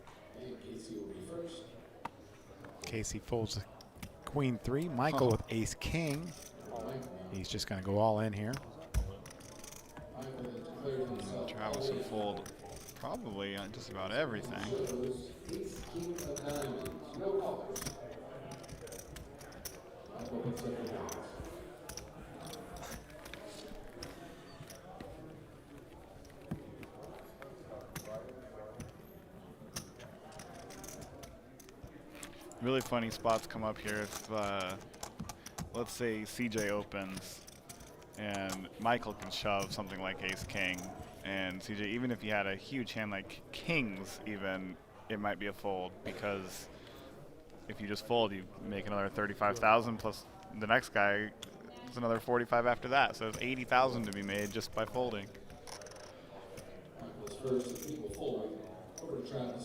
Casey folds queen 3. Michael with ace king. He's just going to go all in here. Travis will fold probably on just about everything. Really funny spots come up here if, let's say CJ opens and Michael can shove something like ace king, and CJ, even if he had a huge hand like kings even, it might be a fold, because if you just fold, you make another 35,000 plus the next guy is another 45 after that, so there's 80,000 to be made just by folding.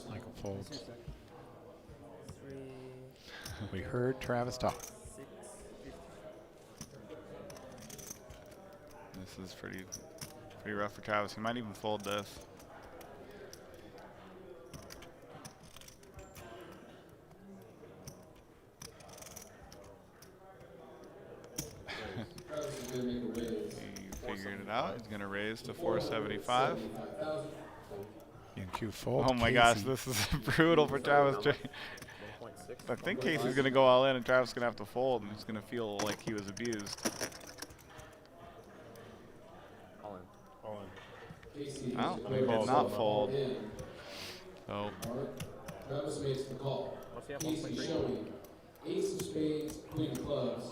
Michael folds. We heard Travis talk. This is pretty rough for Travis. He might even fold this. He figured it out. He's going to raise to 475. Young Q fold. Oh my gosh, this is brutal for Travis. I think Casey's going to go all in and Travis is going to have to fold, and he's going to feel like he was abused. All in. All in. Well, he did not fold. So Travis makes the call. What's he have? Casey showing ace of spades, queen of clubs.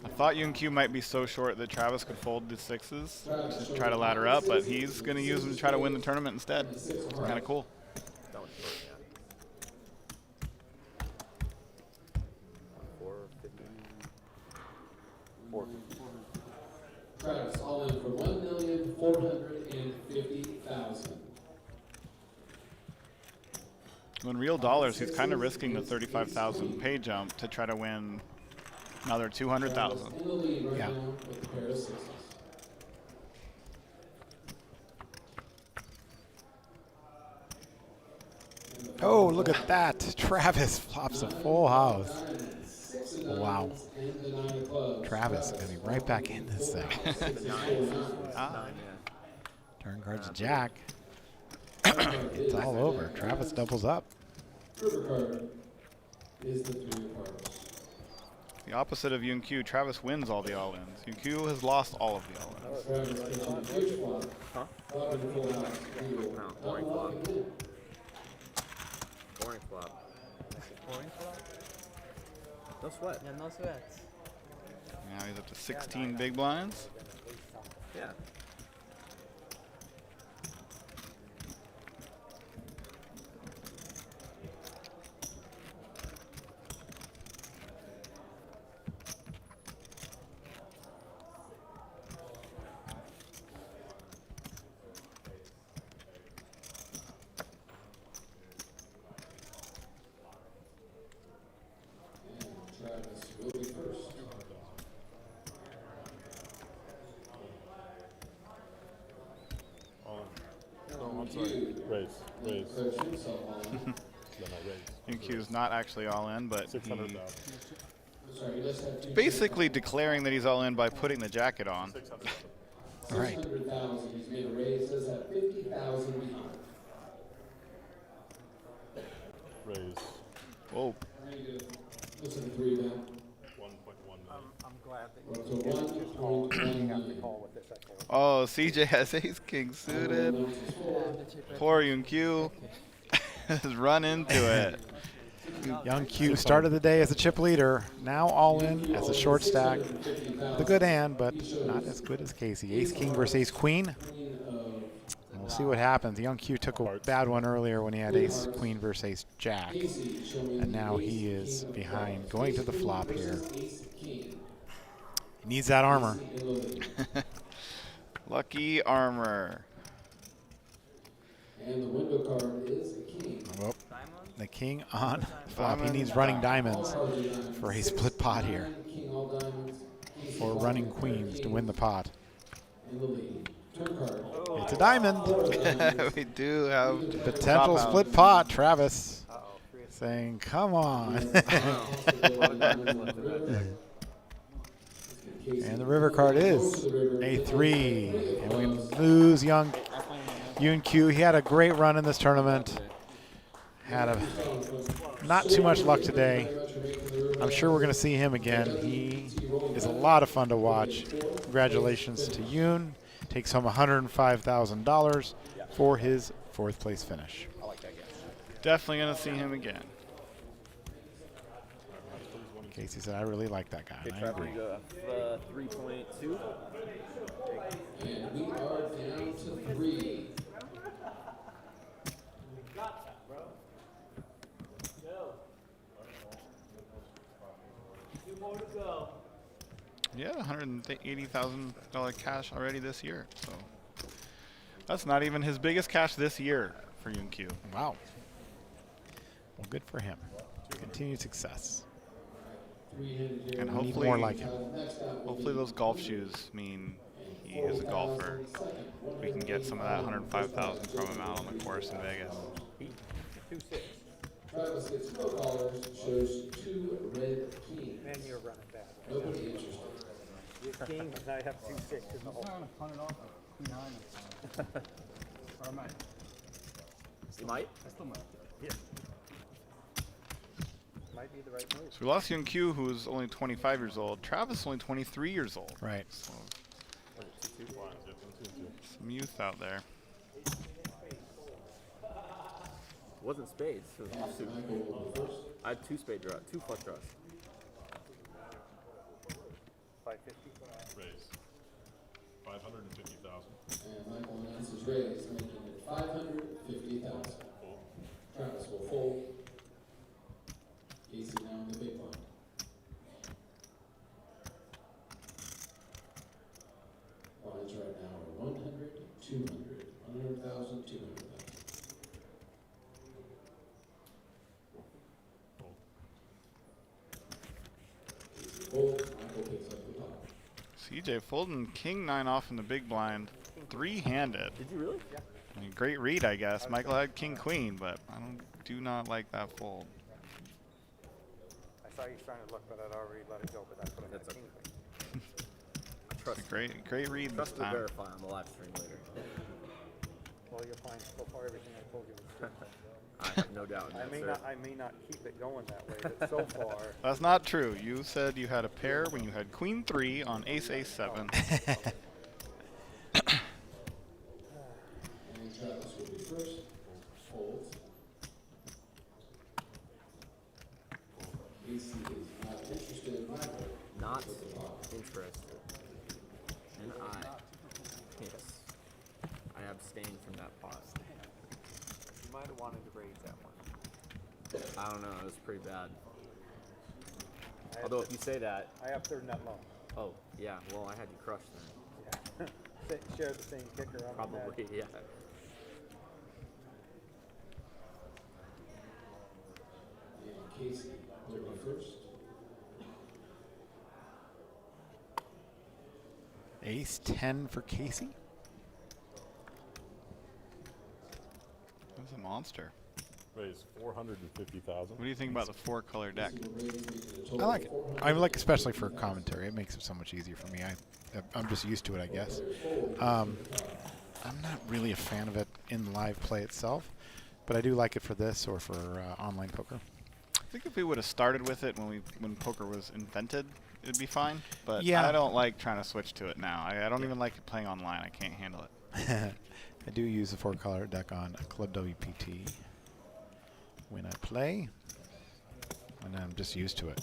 I thought Young Q might be so short that Travis could fold the 6s to try to ladder up, but he's going to use them to try to win the tournament instead. It's kind of cool. That one's short, yeah. 450. 450. Travis all in for 1,450,000. In real dollars, he's kind of risking the 35,000 pay jump to try to win another 200,000. Yeah. Oh, look at that. Travis flops a full house. Wow. Travis is going to be right back in this thing. Turn card's a jack. It's all over. Travis doubles up. River card is the 3 of hearts. The opposite of Young Q, Travis wins all the all-ins. Young Q has lost all of the all-ins. Travis catching a huge flop. Huh? Flop and full house. No, boring flop. Boring flop. Boring flop? No sweat. Yeah, no sweat. Now he's up to 16 big blinds. Yeah. Travis will be first. No, I'm sorry. Raise. Declares himself on. No, no, raise. Young Q is not actually all in, but he 600,000. Sorry, he does have two Basically declaring that he's all in by putting the jacket on. Right. 600,000. He's made a raise. Does have 50,000 behind. Raise. Whoa. Listen to 3 now. 1.1 million. I'm glad that We're up to you just call, 1.1 you have to million. call with this echo. Oh, CJ has ace king suited. Poor Yun Q has run into it. Young Q started the day as a chip leader, now all in as a short stack. With a good hand, but not as good as Casey. Ace King versus Ace Queen. And we'll see what happens. Young Q took a bad one earlier when he had Ace Queen versus Ace Jack. And now he is behind, going to the flop here. He needs that armor. Lucky armor. And the window card is a king. Well, the king on flop. He needs running diamonds for a split pot here. King all diamonds. Or running queens to win the pot. In the lead. Turn card. It's a diamond. We do have Potential top split out. pot. Travis saying, come on. And the river card is a 3. And we lose Yun Q. He had a great run in this tournament. Had not too much luck today. I'm sure we're going to see him again. He is a lot of fun to watch. Congratulations to Yoon. Takes home $105,000 for his 4th place finish. Definitely going to see him again. Casey said, I really like that guy. And I agree. 3.2. And we are down to 3. Yeah, $180,000 cash already this year. So that's not even his biggest cash this year for Yun Q. Wow. Well, good for him. Continued success. And We need hopefully, more like him. hopefully those golf shoes mean he is a golfer. We can get some of that $105,000 from him out on the course in Vegas. 2-6. Travis gets no callers, shows 2 red kings. Man, you're running bad. Nobody interested. You're king, and I have 2-6 in the hole. Punt it off a queen high. Or I might. You might? I still might. Yeah. Might be the right move. So we lost Yun Q, who's only 25 years old. Travis only 23 years old. Right. So some youth out there. It wasn't spades. It was offsuit. I had 2 spade draws, 2 flush draws. 550. Raise. 550,000. And Michael announces raise, making it 550,000. Travis will fold. Casey now in the big blind. Lines right now are 100, 200, 100,000, 200,000. Fold. Michael picks up the pot. CJ folding king 9 off in the big blind. 3-handed. Did you really? Yeah. I mean, great read, I guess. Michael had king queen, but I do not like that fold. I saw you trying to look, but I'd already let it go, but that's what I had That's king. Trust It's a great read this Trust to time. verify on the live stream later. Well, you'll find so far everything I told you was true. I have no doubt in I that, may sir. not, I may not keep it going that way, but so far. That's not true. You said you had a pair when you had queen 3 on ace 7. And Travis will be first. Fold. Casey is not interested in Michael. Not interested. And yes. I abstained from that pot. You might have wanted to raise that one. I don't know, it was pretty bad. I have Although third- if you say that, I have third net low. oh yeah, well I had you crushed then. Yeah. Share the same kicker. I'm Probably, yeah. And Casey will be first. Ace 10 for Casey. That's a monster. Raise 450,000. What do you think about the 4-color deck? I like it. I like, especially for commentary. It makes it so much easier for me. I'm just used to it, I guess. I'm not really a fan of it in live play itself, but I do like it for this or for online poker. I think if we would have started with it when poker was invented, it'd be fine. But Yeah. I don't like trying to switch to it now. I don't even like playing online. I can't handle it. I do use the 4-color deck on Club WPT when I play, and I'm just used to it.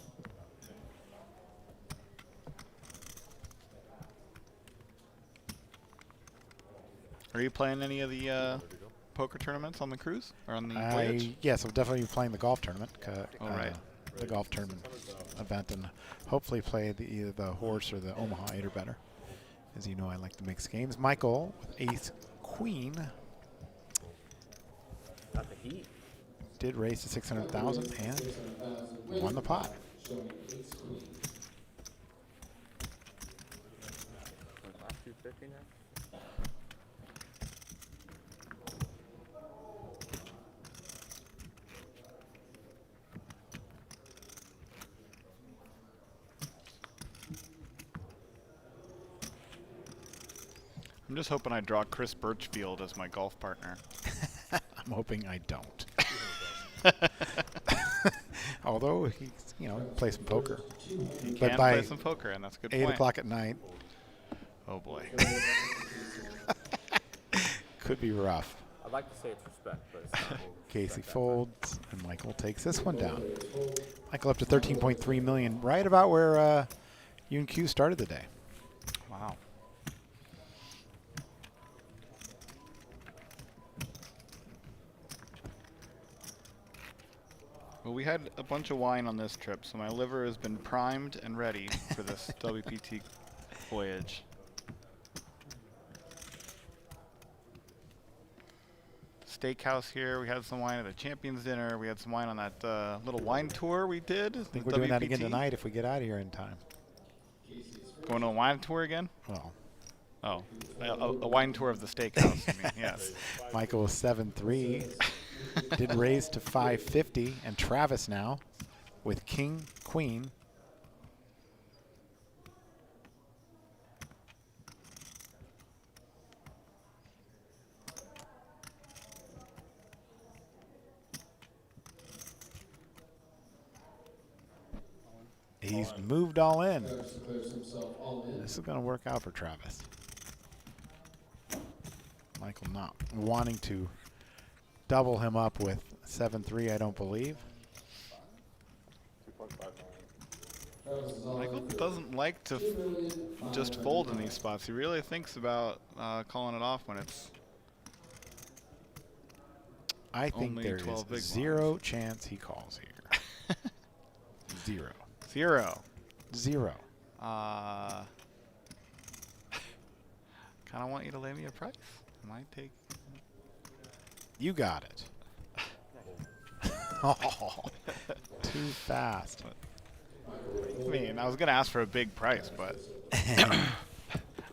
Are you playing any of the poker tournaments on the cruise or on the voyage? Yes, I'll definitely be playing the golf tournament. Right. The golf tournament event, and hopefully play either the horse or the Omaha 8 or better. As you know, I like to mix games. Michael with ace queen Got the heat. did raise to 600,000 and won the pot. Last 250 now. I'm just hoping I draw Chris Birchfield as my golf partner. I'm hoping I don't. Although he's, play some poker. He But can by play some poker, and that's a good 8 point. o'clock at night, Oh boy. could be rough. I'd like to say it's respect, but it's not. Casey folds, and Michael takes this one down. Michael up to 13.3 million, right about where UNQ started the day. Wow. Well, we had a bunch of wine on this trip, so my liver has been primed and ready for this WPT voyage. Steakhouse here. We had some wine at the Champions dinner. We had some wine on that little wine tour we did. I think we're doing that again tonight if we get out of here in time. Going on a wine tour again? Well, Oh, a wine tour of the steakhouse. I mean, yes. Michael was 7-3, did raise to 550, and Travis now with king, queen. He's moved all in. This is going to work out for Travis. Michael not wanting to double him up with 7-3, I don't believe. Michael doesn't like to just fold in these spots. He really thinks about calling it off when it's I think only there 12 big is zero chance he calls here. Zero. Zero. Zero. Kind of want you to lay me a price. Might take. You got it. Oh, too fast. I mean, I was gonna ask for a big price, but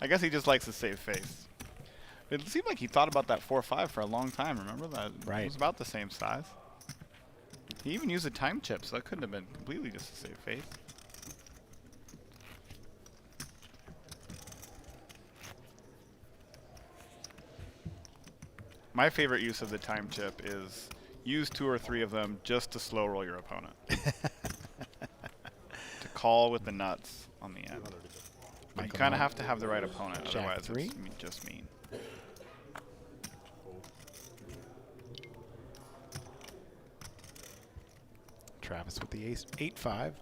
I guess he just likes to save face. It seemed like he thought about that 4-5 for a long time. Remember that? Right. It was about the same size. He even used a time chip, so that couldn't have been completely just to save face. My favorite use of the time chip is use 2 or 3 of them just to slow roll your opponent. To call with the nuts on the end. But you kind of have to have the right opponent, Jack otherwise 3. it's just mean. Travis with the ace, 8-5.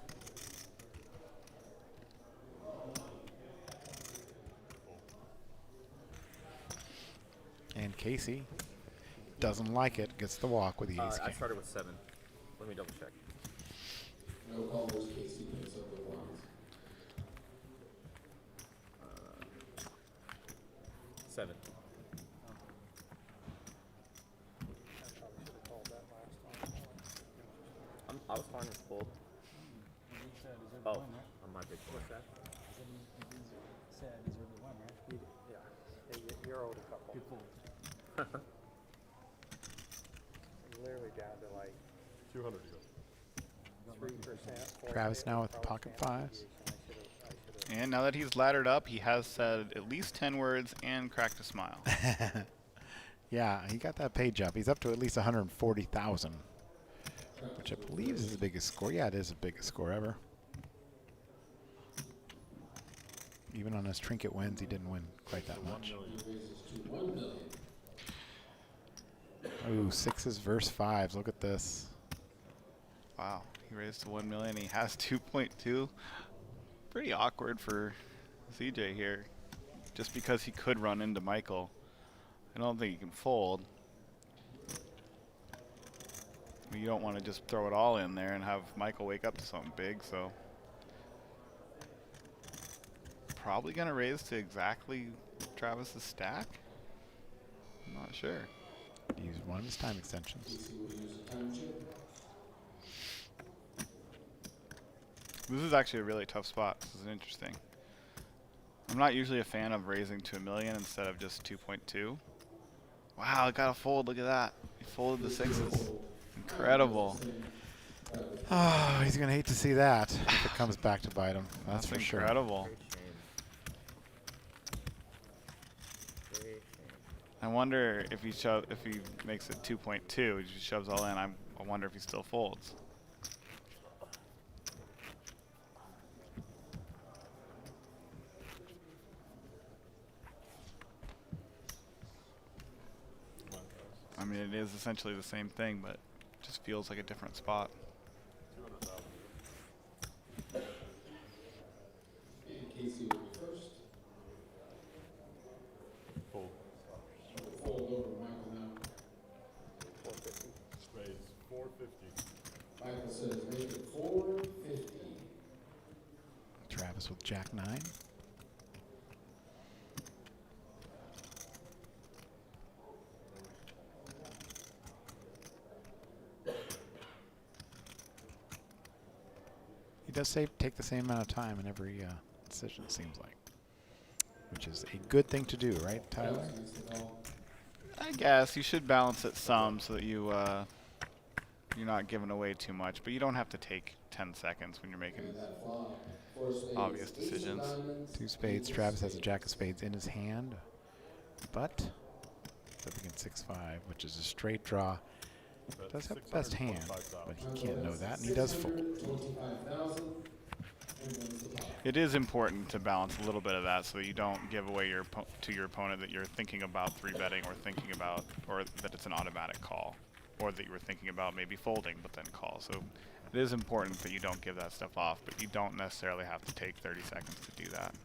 And Casey doesn't like it, gets the walk with the ace I king. started with 7. Let me double check. No callers, Casey picks up the blinds. 7. I was fine with fold. Oh, on my big fold. Yeah, hey, you're owed a couple. Good fold. You literally down to like 200 3%. Travis now with pocket fives. And now that he's laddered up, he has said at least 10 words and cracked a smile. Yeah, he got that page up. He's up to at least 140,000, which I believe is the biggest score. Yeah, it is the biggest score ever. Even on his trinket wins, he didn't win quite that much. Ooh, sixes versus fives. Look at this. Wow, he raised to 1 million. He has 2.2. Pretty awkward for CJ here, just because he could run into Michael. I don't think he can fold. But you don't want to just throw it all in there and have Michael wake up to something big, so. Probably going to raise to exactly Travis's stack? I'm not sure. Use one of his time extensions. This is actually a really tough spot. This is interesting. I'm not usually a fan of raising to 1 million instead of just 2.2. Wow, it got a fold. Look at that. He folded the sixes. Incredible. Oh, he's going to hate to see that if it comes back to bite him. That's for sure. Incredible. I wonder if he makes it 2.2, he just shoves all in. I wonder if he still folds. I mean, it is essentially the same thing, but it just feels like a different spot. Casey will be first. Fold. Fold over Michael now. 450. Raise 450. Michael says make it 450. Travis with Jack 9. He does take the same amount of time in every decision, it seems like, which is a good thing to do, right, Tyler? I guess you should balance it some so that you're not giving away too much, but you don't have to take 10 seconds when you're making obvious decisions. Two spades. Travis has a jack of spades in his hand, but up against 6-5, which is a straight draw. Does have the best hand, but he can't know that, and he does fold. It is important to balance a little bit of that so that you don't give away to your opponent that you're thinking about 3-betting or thinking about, or that it's an automatic call, or that you were thinking about maybe folding but then call. So it is important that you don't give that stuff off, but you don't necessarily have to take 30 seconds to do that.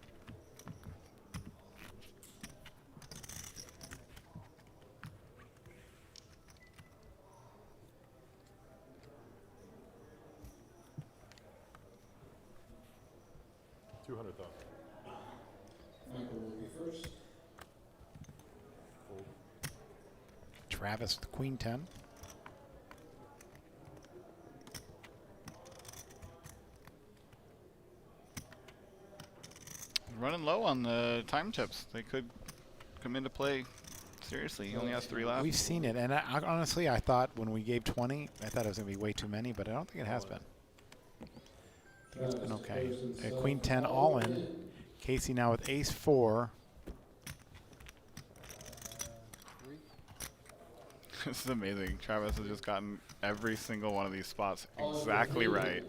Michael will be first. Travis with Queen 10. Running low on the time chips. They could come into play seriously. He only has 3 left. We've seen it, and honestly, I thought when we gave 20, I thought it was going to be way too many, but I don't think it has been. I think it's been okay. Queen 10 all in. Casey now with ace 4. This is amazing. Travis has just gotten every single one of these spots exactly right.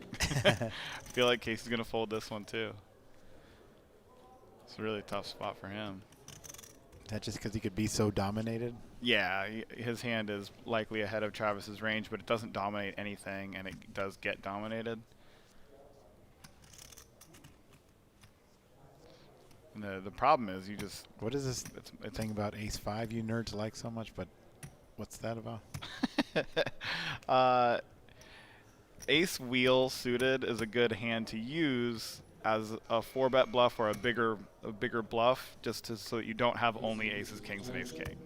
I feel like Casey's going to fold this one too. It's a really tough spot for him. Is that just because he could be so dominated? Yeah, his hand is likely ahead of Travis's range, but it doesn't dominate anything, and it does get dominated. And the problem is you just... What is this thing about ace 5 you nerds like so much, but what's that about? Ace wheel suited is a good hand to use as a 4-bet bluff or a bigger bluff, just so that you don't have only aces, kings, and ace king.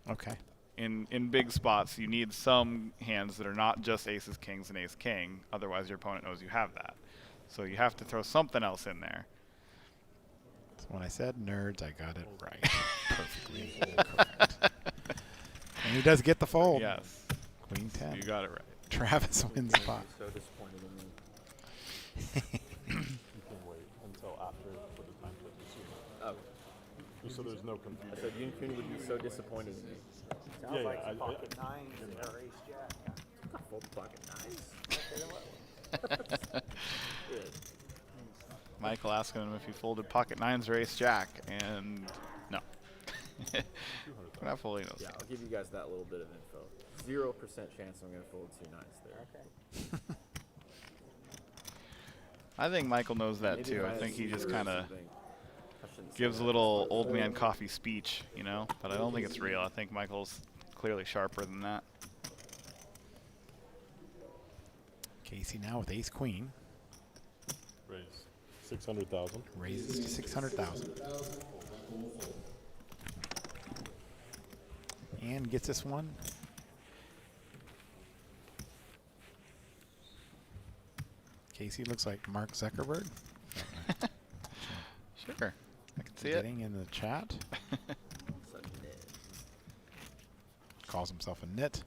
Okay. In big spots, you need some hands that are not just aces, kings, and ace king. Otherwise, your opponent knows you have that. So you have to throw something else in there. So when I said nerds, I got it right. Perfectly correct. And he does get the fold. Yes. Queen 10. You got it right. Travis wins the pot. So disappointed in me. You can wait until after for the time to consume. Oh, Just so there's no I confusion. said Yun Kun would be so disappointed in me. Sounds Yeah, like yeah, some pocket nines or ace jack. Full pocket nines. Michael asking him if he folded pocket nines or ace jack, and no. We're not folding those. Yeah, I'll give you guys that little bit of info. 0% chance I'm going to fold 2 nines there. Okay. I think Michael knows that Maybe too. I minus think he two just or kind of something. I shouldn't say gives a that. little old man coffee speech, you know, but I don't think it's real. I think Michael's clearly sharper than that. Casey now with ace queen. Raise 600,000. Raises to 600,000. And gets this one. Casey looks like Mark Zuckerberg. Sure, I can see it. Getting in the chat. Calls himself a nit.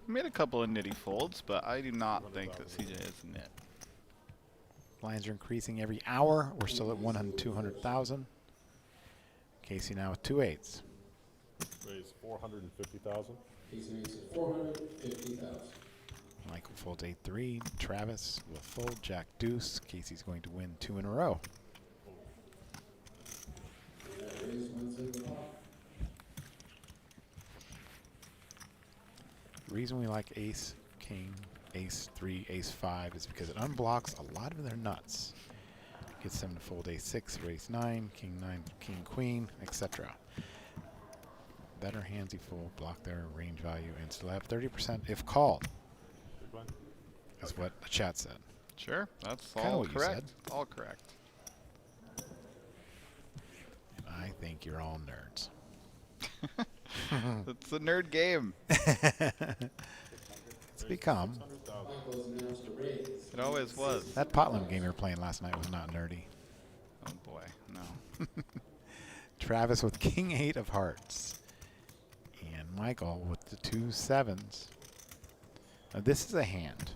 Made a couple of nitty folds, but I do not think that CJ is a nit. Lines are increasing every hour. We're still at 200,000. Casey now with 2 8s. Raise 450,000. Casey makes it 450,000. Michael folds 8-3. Travis will fold Jack Deuce. Casey's going to win 2 in a row. And that raise wins in the pot. The reason we like ace, king, ace 3, ace 5 is because it unblocks a lot of their nuts. Gets them to fold ace 6 or ace 9, king 9, king queen, etc. Better hands you fold, block their range value, and still have 30% if called. Big blind. Is what the chat said. Sure, that's Kinda all what you correct. said. All correct. And I think you're all nerds. It's a nerd game. It's become. 600,000. Michael's announced a raise. It always was. That pot limit game we were playing last night was not nerdy. Oh boy, no. Travis with king 8 of hearts. And Michael with the 2 7s. Now this is a hand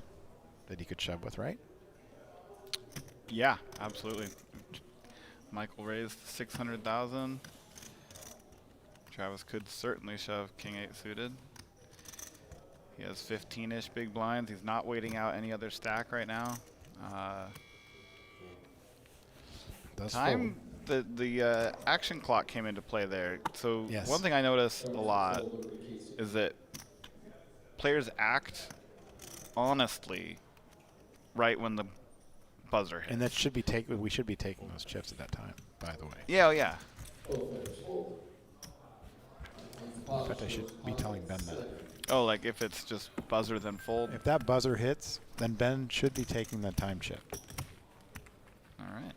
that he could shove with, right? Yeah, absolutely. Michael raised 600,000. Travis could certainly shove king 8 suited. He has 15-ish big blinds. He's not waiting out any other stack right now. The action clock came into play there. So Yes. one thing I notice a lot is that players act honestly right when the buzzer hits. And that should be taken. We should be taking those chips at that time, by the way. Yeah, oh yeah. In fact, I should be telling Ben that. Oh, like if it's just buzzer then fold. If that buzzer hits, then Ben should be taking the time chip. All right.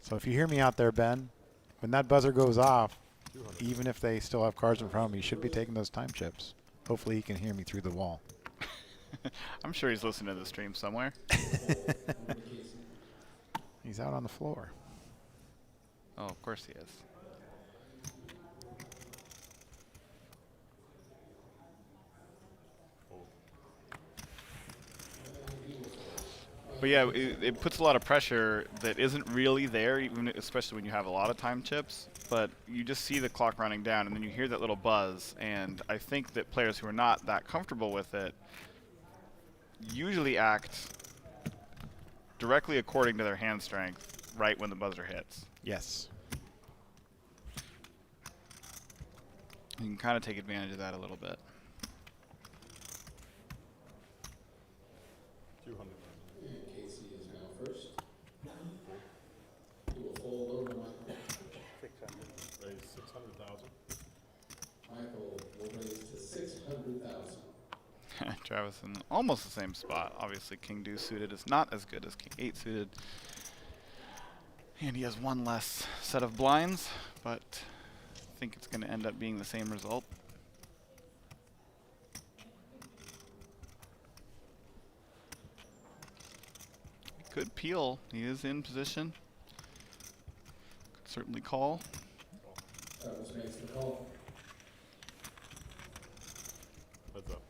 So if you hear me out there, Ben, when that buzzer goes off, even if they still have cards in front of them, you should be taking those time chips. Hopefully he can hear me through the wall. I'm sure he's listening to the stream somewhere. He's out on the floor. Oh, of course he is. But yeah, it puts a lot of pressure that isn't really there, even especially when you have a lot of time chips. But you just see the clock running down, and then you hear that little buzz. And I think that players who are not that comfortable with it usually act directly according to their hand strength right when the buzzer hits. Yes. You can kind of take advantage of that a little bit. 200. And Casey is now first. He will fold over Michael. 600. Raise 600,000. Michael will raise to 600,000. Travis in almost the same spot. Obviously, King Deuce suited is not as good as King 8 suited. And he has one less set of blinds, but I think it's going to end up being the same result. Could peel. He is in position. Could certainly call. Travis makes the call. Heads up.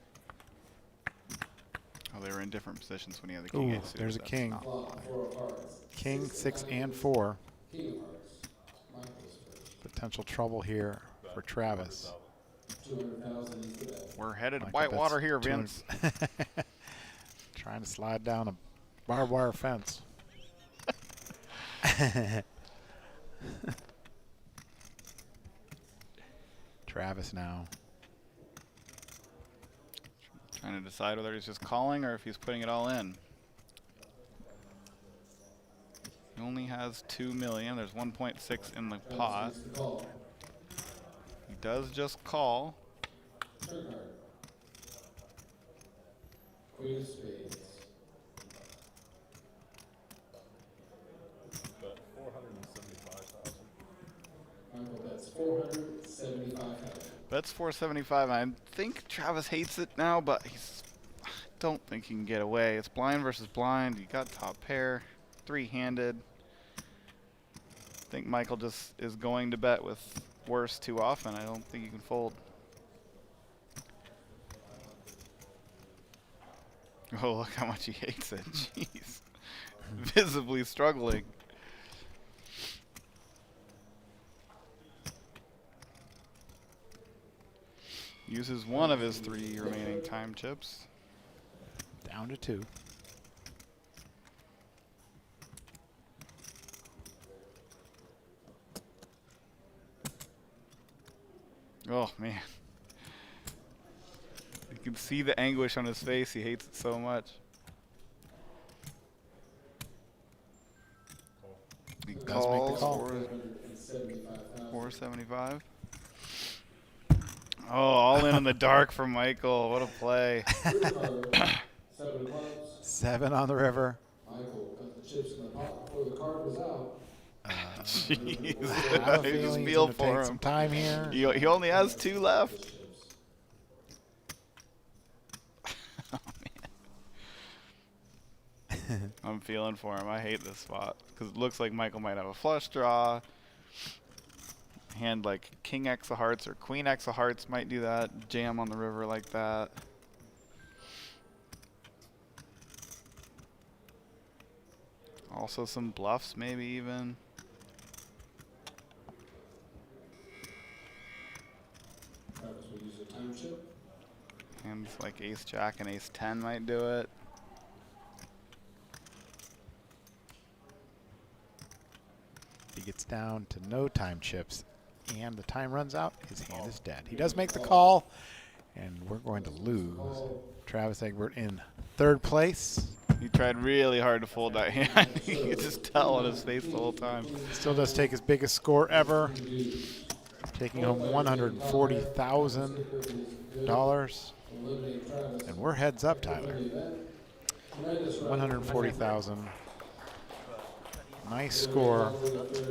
Oh, they were in different positions when he had the King Ooh, 8 suited. there's a That's king. not- Flop, 4 of hearts. King, 6, and 4. King of hearts. Michael's first. Potential trouble here for Travis. 200,000 is the bet. We're headed Michael whitewater bets here, 200 Vince. Trying to slide down a barbed wire fence. Travis now. Trying to decide whether he's just calling or if he's putting it all in. He only has 2 million. There's 1.6 in the pot. Makes the call. He does just call. Turn card. Queen of spades. Bet 475,000. Michael bets 475,000. Bets 475. I think Travis hates it now, but I don't think he can get away. It's blind versus blind. You got top pair, 3-handed. I think Michael just is going to bet with worse too often. I don't think you can fold. Oh, look how much he hates it. Jeez. Visibly struggling. Uses one of his 3 remaining time chips. Down to 2. Oh, man. You can see the anguish on his face. He hates it so much. He Does make the calls call. for 475,000. 475. Oh, all in the dark for Michael. What a play. First card. 7 of clubs. 7 on the river. Michael got the chips in the pot before the card was out. Jeez. I have a I just feeling he's feel gonna for take him. some time here. He only has 2 left. Chips. I'm feeling for him. I hate this spot because it looks like Michael might have a flush draw. Hand like King X of hearts or Queen X of hearts might do that. Jam on the river like that. Also some bluffs maybe even. Travis will use a time chip. Hands like Ace Jack and Ace 10 might do it. He gets down to no time chips, and the time runs out. His hand is dead. He does make the call, and we're going to lose. Travis Egbert in 3rd place. He tried really hard to fold that hand. You could just tell on his face the whole time. Still does take his biggest score ever, taking home $140,000. Eliminate Travis. And we're heads up, Tyler. Tremendous run. 140,000. Nice score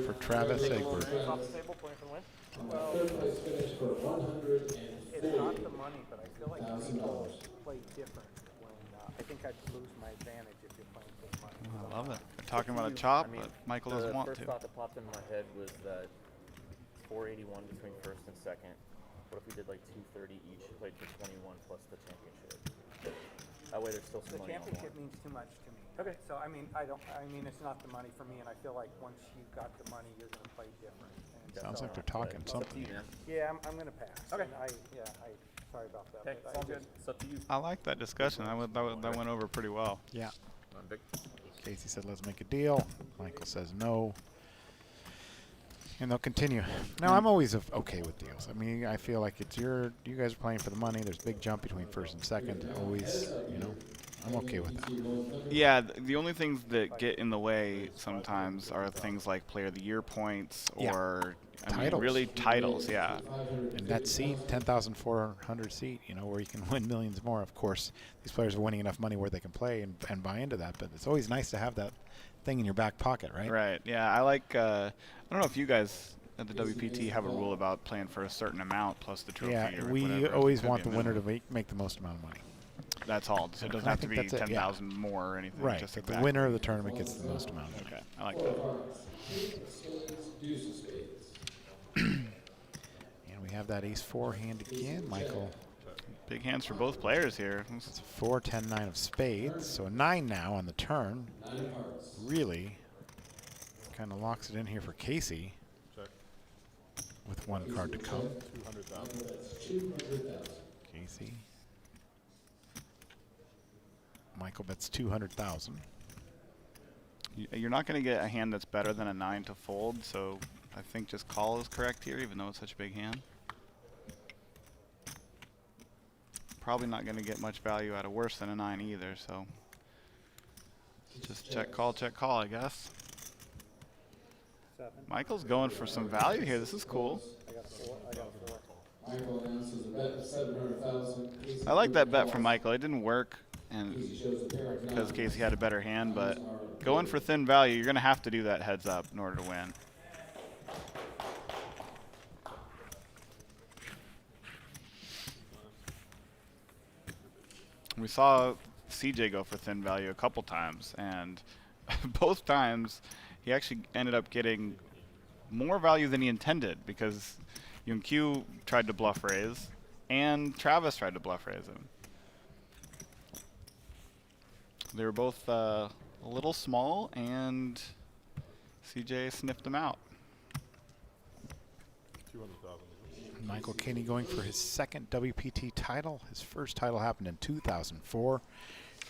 for Travis Egbert. Off the table, point for the win. On the 3rd place finish for It's not the money, but I feel like $140,000. people play different when I think I'd lose my advantage if you're playing for the money. I love it. They're talking about a chop, I mean, but Michael doesn't want The to. first thought that popped in my head was that 481 between first and second. What if we did like 230 each, played for 21 plus the championship? That way there's still some The money on the championship line. means too much to me. Okay. So I mean, it's not the money for me, and I feel like once you got the money, you're gonna play different. And Sounds like they're But talking it's up to something you, here. man. yeah, I'm gonna pass. Okay. And sorry about that. Okay, but it's all I good. just- It's up to you. I like that discussion. That went over pretty well. Yeah. Come on, Vic. Casey said, let's make a deal. Michael says no. And they'll continue. Now, I'm always okay with deals. I mean, I feel like you guys are playing for the money. There's a big jump between first and second. Always, I'm okay with that. Yeah, the only things that get in the way sometimes are things like Player of the Year points Yeah. or I mean, Titles. really titles, yeah. And that seat, 10,400 seat, you know, where you can win millions more. Of course, these players are winning enough money where they can play and buy into that. But it's always nice to have that thing in your back pocket, right? Right. Yeah. I like. I don't know if you guys at the WPT have a rule about playing for a certain amount plus the trophy. Yeah, or we whatever. always Could want be the a winner to minimum. make the most amount of money. That's all. So it doesn't I have to think be that's it, yeah. 10,000 more or anything. Right. Just The exactly. winner of the tournament gets the most amount of money. Okay. I like that. King of spades, deuce of spades. And we have that ace-4 hand again, Michael. Big hands for both players here. It's a 4, 10, 9 of spades. So a 9 now on the turn. 9 of hearts. Really kind of locks it in here for Casey Check. with one card to come. 200,000. That's 200,000. Casey. Michael bets 200,000. You're not going to get a hand that's better than a 9 to fold, so I think just call is correct here, even though it's such a big hand. Probably not going to get much value out of worse than a 9 either, so just check, call, I guess. 7. Michael's going for some value here. This is cool. I got 4. I got 4. Michael announces a bet of 700,000. I like that bet from Michael. It didn't work, and Casey shows a pair of because nines. Casey had a better hand, but going for thin value, you're going to have to do that heads up in order to win. We saw CJ go for thin value a couple times, and both times he actually ended up getting more value than he intended because Young Q tried to bluff raise and Travis tried to bluff raise him. They were both a little small, and CJ sniffed them out. 200,000. Michael Kinney going for his second WPT title. His first title happened in 2004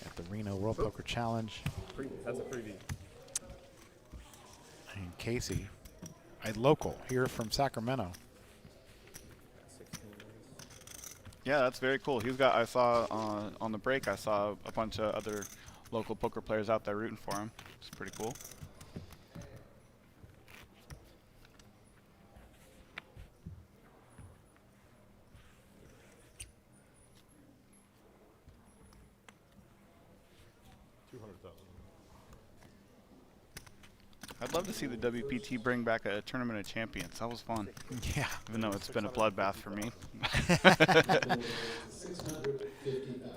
at the Reno World Poker Challenge. That's a preview. And Casey, a local here from Sacramento. Yeah, that's very cool. He's got. I saw on the break. I saw a bunch of other local poker players out there rooting for him. It's pretty cool. I'd love to see the WPT bring back a tournament of champions. That was fun. Yeah. Even though it's been a bloodbath for me. 650,000.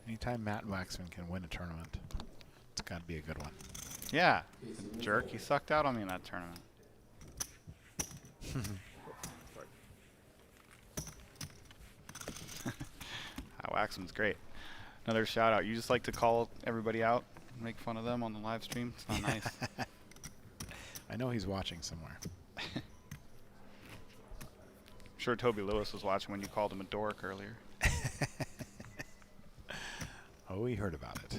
Anytime Matt Waxman can win a tournament, it's got to be a good one. Yeah, jerk. He sucked out on me in that tournament. Waxman's great. Another shout out. You just like to call everybody out, make fun of them on the live stream. It's not nice. I know he's watching somewhere. I'm sure Toby Lewis was watching when you called him a dork earlier. Oh, we heard about it.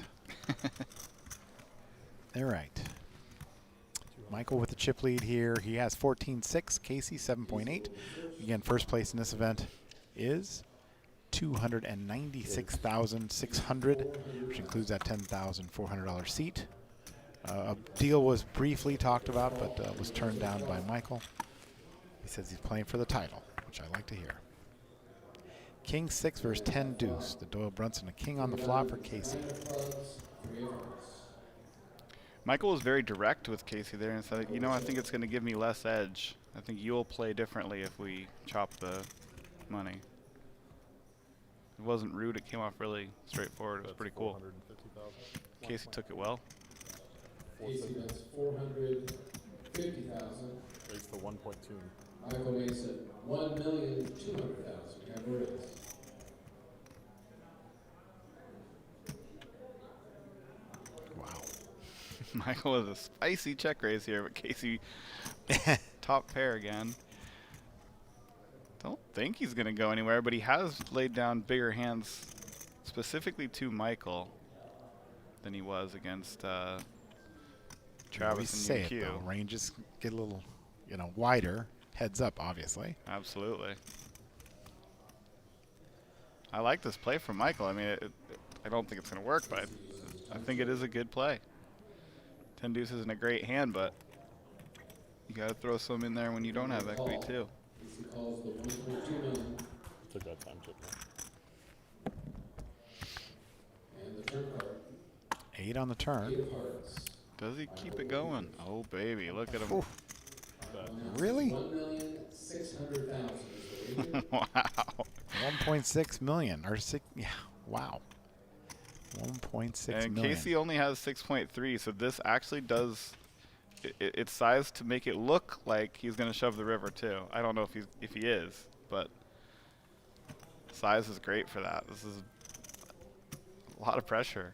All right. Michael with the chip lead here. He has 14.6. Casey 7.8. Again, first place in this event is $296,600, which includes that $10,400 seat. A deal was briefly talked about, but was turned down by Michael. He says he's playing for the title, which I like to hear. King 6 versus 10 deuce. The Doyle Brunson, a king on the flop for Casey. Michael was very direct with Casey there and said, you know, I think it's going to give me less edge. I think you'll play differently if we chop the money. It wasn't rude. It came off really straightforward. It was pretty cool. Casey took it well. Casey bets 450,000. Raised to 1.2. Michael makes it 1,200,000. Have a raise. Wow. Michael with a spicy check raise here, but Casey top pair again. Don't think he's going to go anywhere, but he has laid down bigger hands specifically to Michael than he was against Travis and say it, UQ. though. Ranges get a little, wider. Heads up, obviously. Absolutely. I like this play from Michael. I mean, I don't think it's going to work, but I think it is a good play. 10 deuce isn't a great hand, but you got to throw some in there when you don't have equity too. Casey calls the 1.2 million. Took that time chip. And the turn card. 8 on the turn. 8 of hearts. Does he keep it going? Oh baby, look at him. Really? 1,600,000. Wow. 1.6 million or 6. Yeah. Wow. 1.6 And million. Casey only has 6.3, so this actually does. It's sized to make it look like he's going to shove the river too. I don't know if he is, but size is great for that. This is a lot of pressure.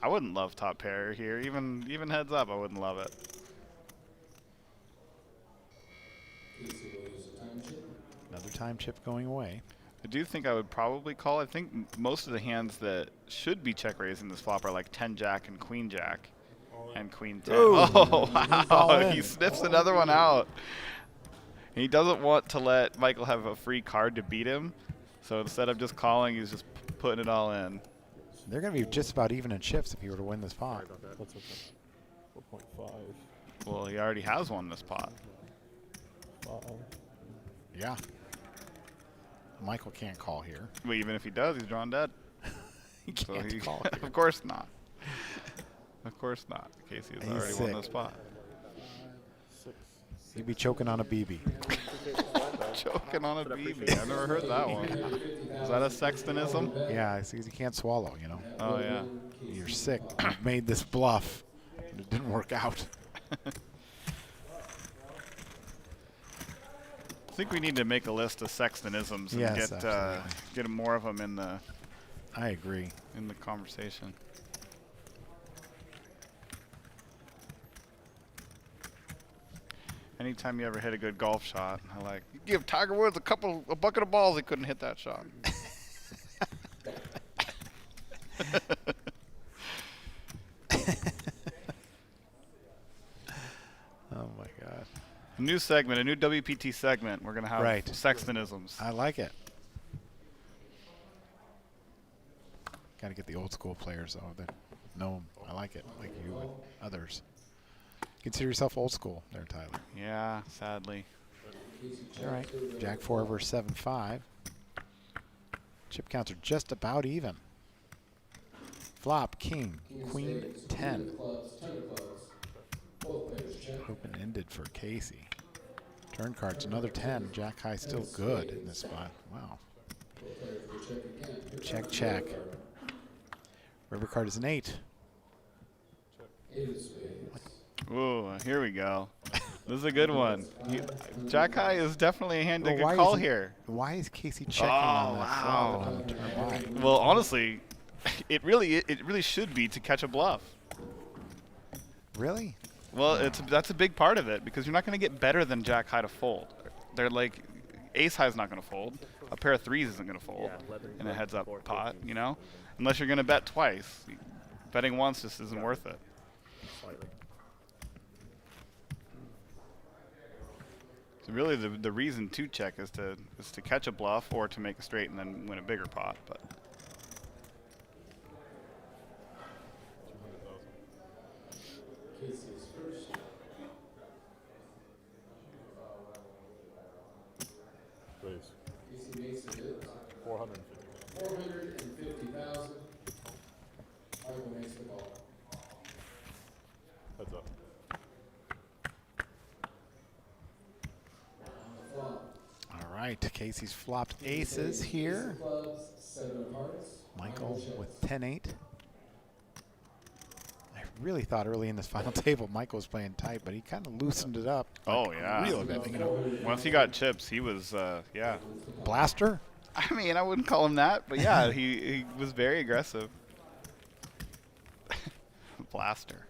I wouldn't love top pair here, even heads up. I wouldn't love it. Casey will use a time chip. Another time chip going away. I do think I would probably call. I think most of the hands that should be check raising this flop are like 10 jack and queen jack and queen 10. Ooh. Oh All wow! in. He sniffs another one out. He doesn't want to let Michael have a free card to beat him, so instead of just calling, he's just putting it all in. They're going to be just about even in chips if he were to win this pot. That's okay. 4.5. Well, he already has one in this pot. 5. Yeah. Michael can't call here. Well, even if he does, he's drawn dead. He can't call here. Of course not. Of course not. Casey has He's already won sick. this pot. 6. He'd be choking on a BB. Choking on a BB. I've never heard that one. Is that a sextonism? Yeah, it's because he can't swallow, you know. Oh, yeah. You're sick. You've made this bluff. And it didn't work out. I think we need to make a list of sextonisms and Yes, get more of them in the I agree. conversation. Anytime you ever hit a good golf shot, I like, you give Tiger Woods a bucket of balls, he couldn't hit that shot. Oh my God. A new segment, a new WPT segment. We're gonna have Right. sextonisms. I like it. Got to get the old school players though that know 'em. I like it, like you and others. Consider yourself old school there, Tyler. Yeah, sadly. All right. Jack 4 over 7-5. Chip counts are just about even. Flop, king, queen, 10. Open-ended for Casey. Turn cards, another 10. Jack high still good in this spot. Wow. Check, check. River card is an 8. Ooh, here we go. This is a good one. Jack high is definitely a hand that Well, could call here. Why is Casey checking on that flop and on the turn? Why? Well, honestly, it really should be to catch a bluff. Really? Well, that's a big part of it because you're not going to get better than Jack high to fold. They're like, ace high is not going to fold. A pair of threes isn't going to fold in a heads up pot, you know, unless you're going to bet twice. Betting once just isn't worth it. So really, the reason to check is to catch a bluff or to make a straight and then win a bigger pot. But Casey's first. Please. Casey makes it 450. 450,000. Michael makes the call. Heads up. All right. Casey's flopped aces here. Clubs, 7 of hearts. Michael with 10-8. I really thought early in this final table Michael was playing tight, but he kind of loosened it up. oh yeah, Real bit, you know. once he got chips, he was yeah. Blaster? I mean, I wouldn't call him that, but yeah, he was very aggressive. Blaster.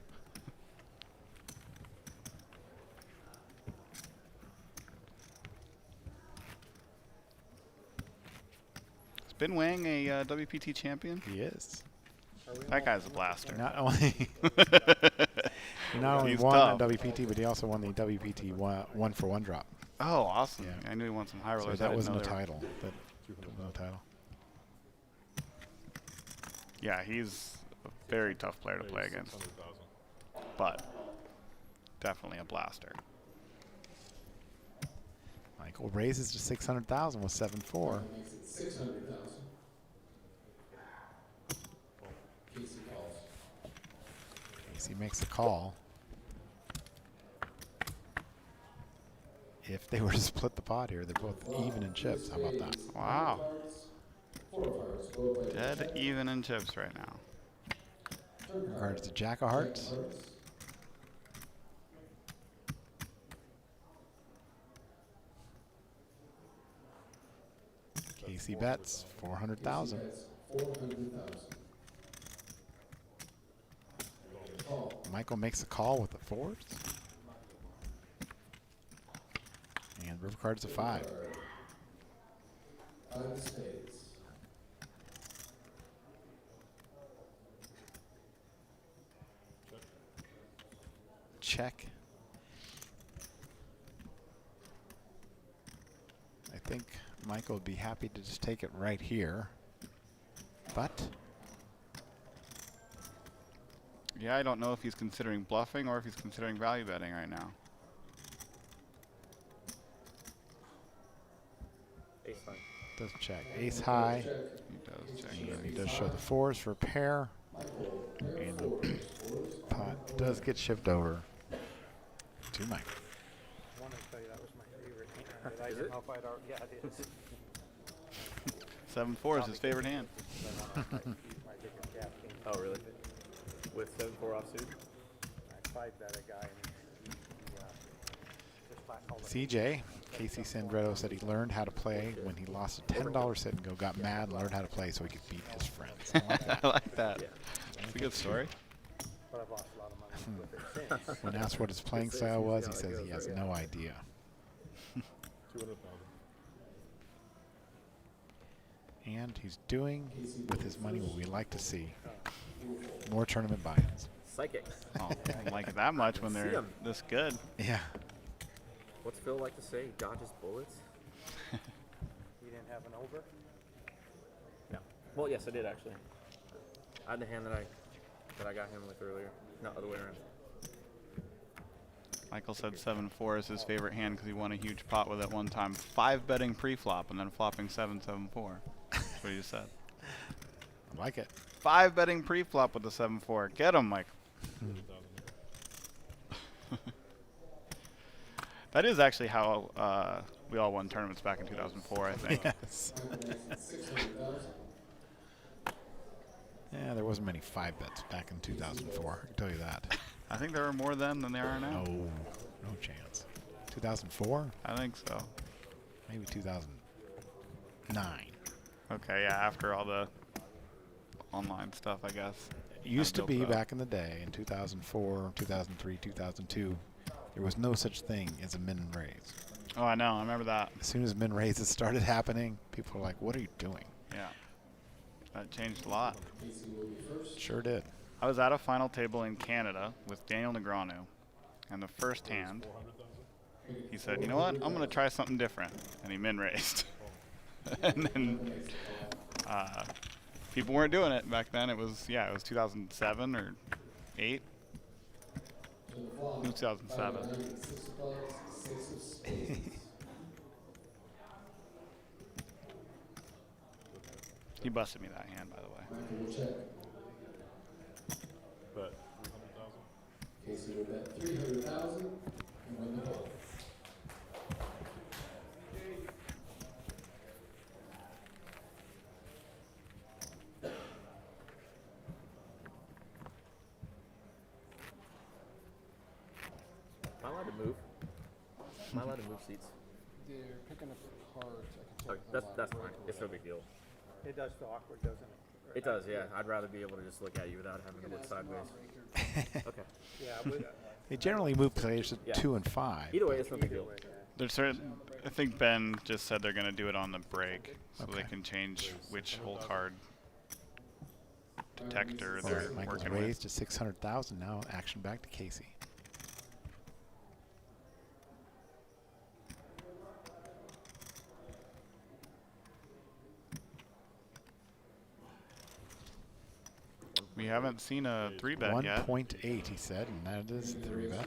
Is Ben Wang a WPT champion? He is. That guy's a blaster. Not only he not only He's won tough. the WPT, but he also won the WPT one for one drop. Oh, awesome. Yeah. I knew he won some high So rollers. that wasn't a title. That wasn't a title. Yeah, he's a very tough player to play against. 600,000. but definitely a blaster. Michael raises to 600,000 with 7-4. Makes it 600,000. Casey calls. Casey makes a call. If they were to split the pot here, they're both even in chips. How about that? Wow. 4 cards. Go play. Dead even in chips right now. Cards to Jack of Hearts. Casey bets 400,000. 400,000. Michael makes a call with the 4s. And river card's a 5. 5 of spades. Check. I think Michael would be happy to just take it right here. But Yeah, I don't know if he's considering bluffing or if he's considering value betting right now. Ace high. does check. Ace high. He does check. And he does show the 4s for a pair. And the pot does get shipped over to Michael. I wanted to tell you that was my favorite hand, but I didn't know if I'd already, yeah, it is. 7-4 is his favorite hand. Oh, really? With 7-4 offsuit? I 5-bet a guy and he just flat called it. CJ, Casey Sandretto said he learned how to play when he lost a $10 sit and go, got mad, learned how to play so he could beat his friends. I like that. I like that. It's a good story. But I've lost a lot of money with it since. When asked what his playing style was, he says he has no idea. 200,000. And he's doing with his money what we like to see. More tournament buy-ins. Psychic. Oh, I don't like it that much when they're this good. Yeah. What's Phil like to say? Dodges bullets? You didn't have an over? No. Well, yes, I did actually. I had the hand that I got him with earlier. No, other way around. Michael said 7-4 is his favorite hand because he won a huge pot with it one time. 5-betting pre-flop and then flopping 7-7-4. That's what he just said. I like it. 5-betting pre-flop with the 7-4. Get him, Mike. That is actually how we all won tournaments back in 2004, I think. Yes. Yeah, there wasn't many 5-bets back in 2004. I can tell you that. I think there are more then than there are now. No chance. 2004? I think so. Maybe 2009. Okay, yeah, after all the online stuff, I guess. It used to be back in the day, in 2004, 2003, 2002, there was no such thing as a min raise. Oh, I know. I remember that. As soon as min raises started happening, people were like, what are you doing? Yeah. That changed a lot. Sure did. I was at a final table in Canada with Daniel Negreanu, and the first hand, he said, you know what, I'm going to try something different, and he min-raised. And then people weren't doing it back then. It was 2007 or 8. It was 2007. He busted me that hand, by the way. But 300,000. Casey would bet 300,000 and win the hole. Am I allowed to move? Am I allowed to move seats? They're picking up cards. I can Okay, that's fine. It's no big deal. It does feel awkward, doesn't it? It does, yeah. I'd rather be able to just look at you without having to look sideways. Okay. Yeah, They generally move players to 2 and 5. Either way, it's no big deal. There's certain, I think Ben just said they're going to do it on the break, so Okay. they can change which hole card detector All they're right, Michael's working raised with. to 600,000 now. Action back to Casey. We haven't seen a 3-bet yet. 1.8, he said, and that is the 3-bet.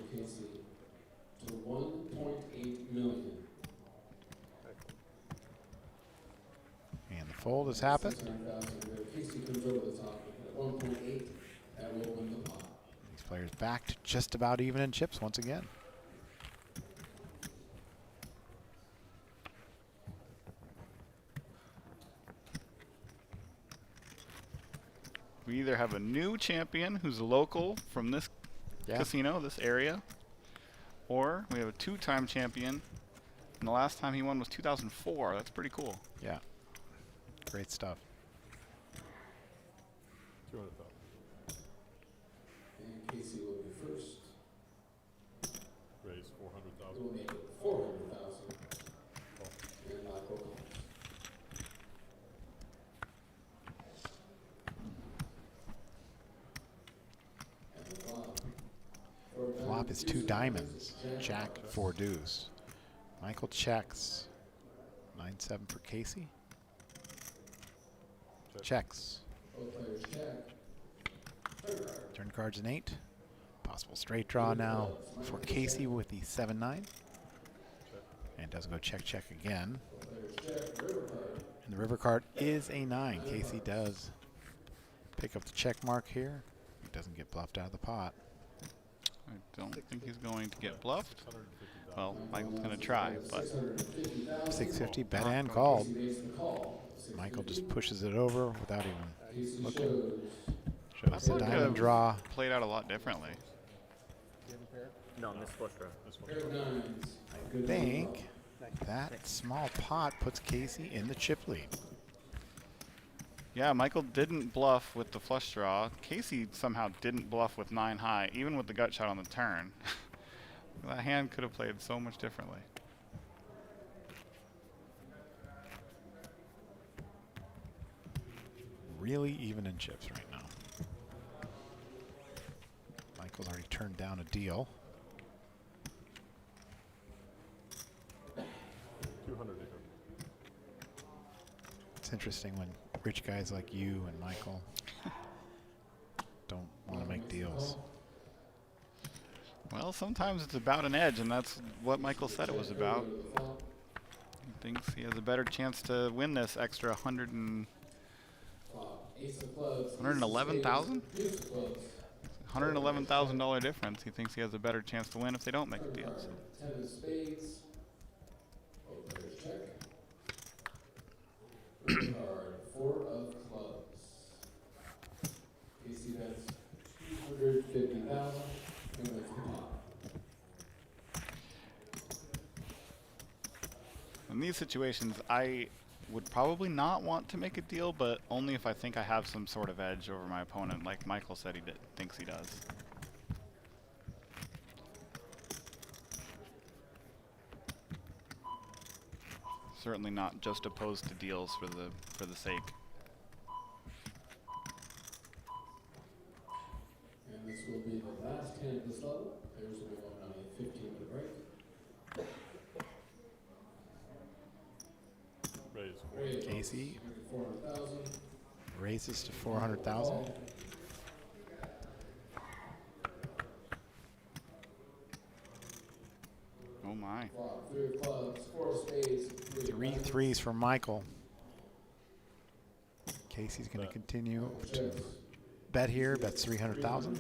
To 1.8 million. And the fold has happened. 600,000. Casey comes over the top at 1.8. That will win the pot. These players back to just about even in chips once again. We either have a new champion who's local from this casino, this area, or we have a 2-time champion, and the last time he won was 2004. That's pretty cool. Yeah. Great stuff. 200,000. And Casey will be first. Raise 400,000. We'll make it 400,000. And Michael comes. Flop is 2 diamonds. Jack, 4 deuce. Michael checks. 9-7 for Casey. Checks. Both players check. Turn cards an 8. Possible straight draw now for Casey with the 7-9. And doesn't go check, check again. And the river card is a 9. Casey does pick up the check mark here. He doesn't get bluffed out of the pot. I don't think he's going to get bluffed. Well, Michael's going to try, but 650, bet and called. Michael just pushes it over without even looking. Shows the diamond draw. Played out a lot differently. No, miss flush draw. I think that small pot puts Casey in the chip lead. Yeah, Michael didn't bluff with the flush draw. Casey somehow didn't bluff with 9 high, even with the gut shot on the turn. That hand could have played so much differently. Really even in chips right now. Michael's already turned down a deal. 200. It's interesting when rich guys like you and Michael don't want to make deals. Well, sometimes it's about an edge, and that's what Michael said it was about. He thinks he has a better chance to win this extra 111,000? $111,000 difference. He thinks he has a better chance to win if they don't make a deal. So. 10 of spades. Both players check. River card, 4 of clubs. Casey bets 250,000 and wins the pot. In these situations, I would probably not want to make a deal, but only if I think I have some sort of edge over my opponent, like Michael said he thinks he does. Certainly not just opposed to deals for the sake. And this will be the last hand of this level. Players will be going on a 15-minute break. Raise. Casey 400,000. raises to 400,000. Oh my. Flop, 3 of clubs, 4 of spades, 3 of 3 diamonds. threes for Michael. Casey's going to continue to bet here. Bets 300,000.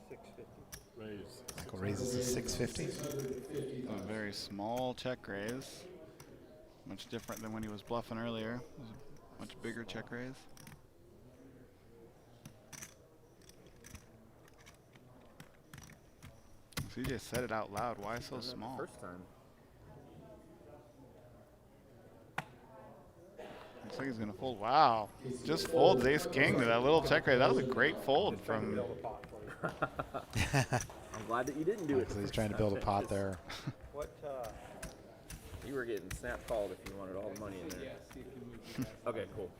650. Raise. Michael raises to 650. A very small check raise. Much different than when he was bluffing earlier. It was a much bigger check raise. CJ said it out loud. Why so small? First time. Looks like he's gonna fold. Wow. Just folds ace king to that little check raise. That was a great fold from. I'm glad that you didn't do it. So he's trying to build a pot there. What, You were getting snap called if you wanted all the money in there. Okay, cool.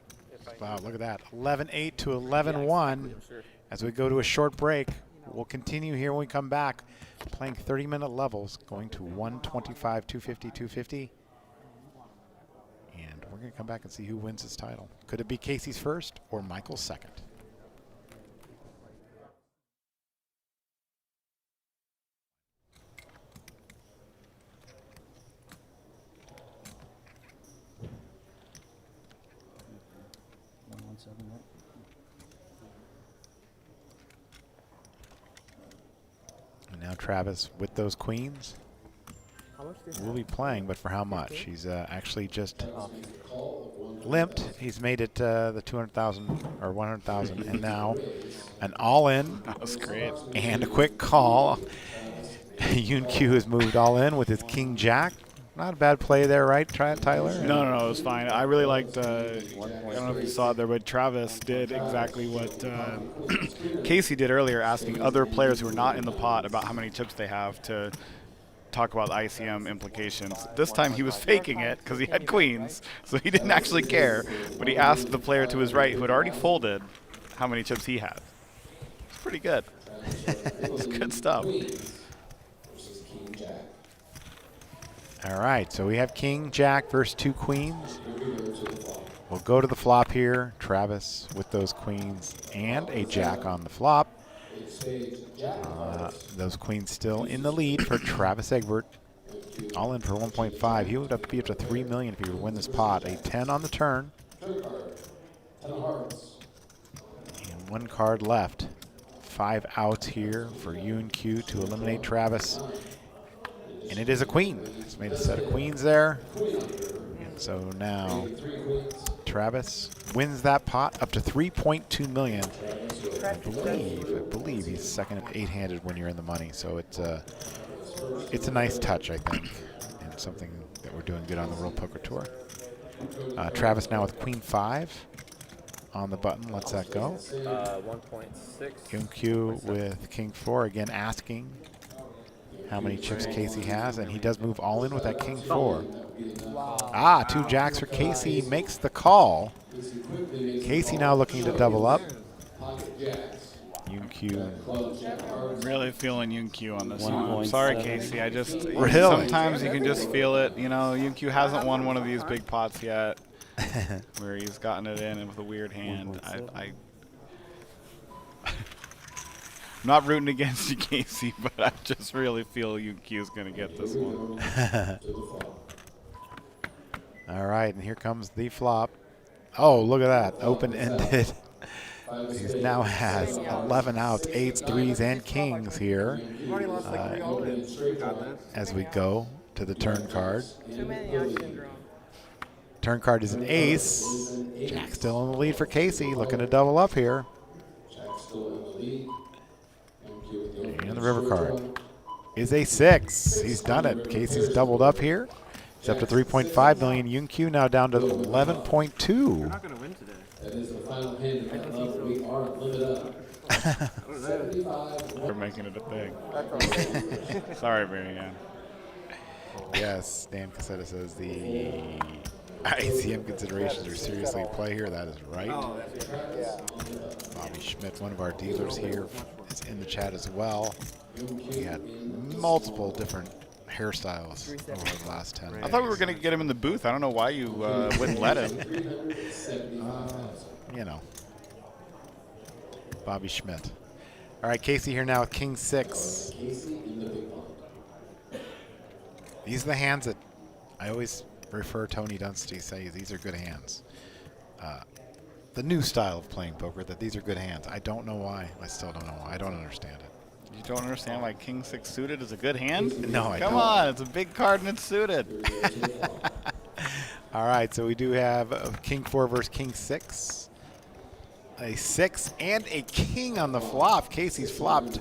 Wow, look at that. 11-8 to 11-1 Sure. as we go to a short break. We'll continue here when we come back. Playing 30-minute levels, going to 125, 250, 250. And we're we're going to come back and see who wins this title. Could it be Casey's first or Michael's second? And now Travis with those queens. Will be playing, but for how much? He's actually just limped. He's made it the 200,000 or 100,000, and now an all-in. That was great. And a quick call. Yoon Q has moved all in with his King Jack. Not a bad play there, right, Tyler? No, it was fine. I really liked, I don't know if you saw it there, but Travis did exactly what Casey did earlier, asking other players who are not in the pot about how many chips they have to talk about the ICM implications. This time he was faking it because he had queens, so he didn't actually care, but he asked the player to his right who had already folded how many chips he had. It's pretty good. It was good stuff. All right, so we have King Jack versus 2 queens. We'll go to the flop here. Travis with those queens and a jack on the flop. Those queens still in the lead for Travis Egbert. All in for 1.5. He would have to be up to 3 million if he would win this pot. A 10 on the turn. And 1 card left. 5 outs here for Yoon Q to eliminate Travis. And it is a queen. It's made a set of queens there. And so now Travis wins that pot up to 3.2 million. I believe he's second at 8-handed when you're in the money. So it's a nice touch, I think, and something that we're doing good on the World Poker Tour. Travis now with Queen 5 on the button. Lets that go. 1.6. Yoon Q with King 4 again asking how many chips Casey has, and he does move all in with that King 4. Wow. 2 jacks for Casey, makes the call. Casey now looking to double up. Yoon Q. Really feeling Yoon Q on this one. I'm sorry, Casey. I just Really? Sometimes you can just feel it. You know, Yoon Q hasn't won one of these big pots yet, where he's gotten it in with a weird hand. I'm not rooting against you, Casey, but I just really feel Yoon Q is going to get this one. All right, and here comes the flop. Oh, look at that. Open-ended. He now has 11 outs, 8s, 3s, and kings here as we go to the turn card. Turn card is an ace. Jack still in the lead for Casey, looking to double up here. And the river card is a 6. He's done it. Casey's doubled up here. He's up to 3.5 million. Yoon Q now down to 11.2. You're not going to win today. That is the final hand of that level. We are limit up. We're making it a thing. Sorry, Marianne. Yes, Dan Cassetta says the ICM considerations are seriously in play here. That is right. Bobby Schmidt, one of our dealers here, is in the chat as well. We had multiple different hairstyles over the last 10 days. I thought we were going to get him in the booth. I don't know why you wouldn't let him. You know, Bobby Schmidt. All right, Casey here now with King 6. These are the hands that I always refer Tony Dunstey says these are good hands. The new style of playing poker, that these are good hands. I don't know why. I still don't know why. I don't understand it. You don't understand why King 6 suited is a good hand? No, I don't. Come on, it's a big card and it's suited. All right, so we do have King 4 versus King 6. A 6 and a king on the flop. Casey's flopped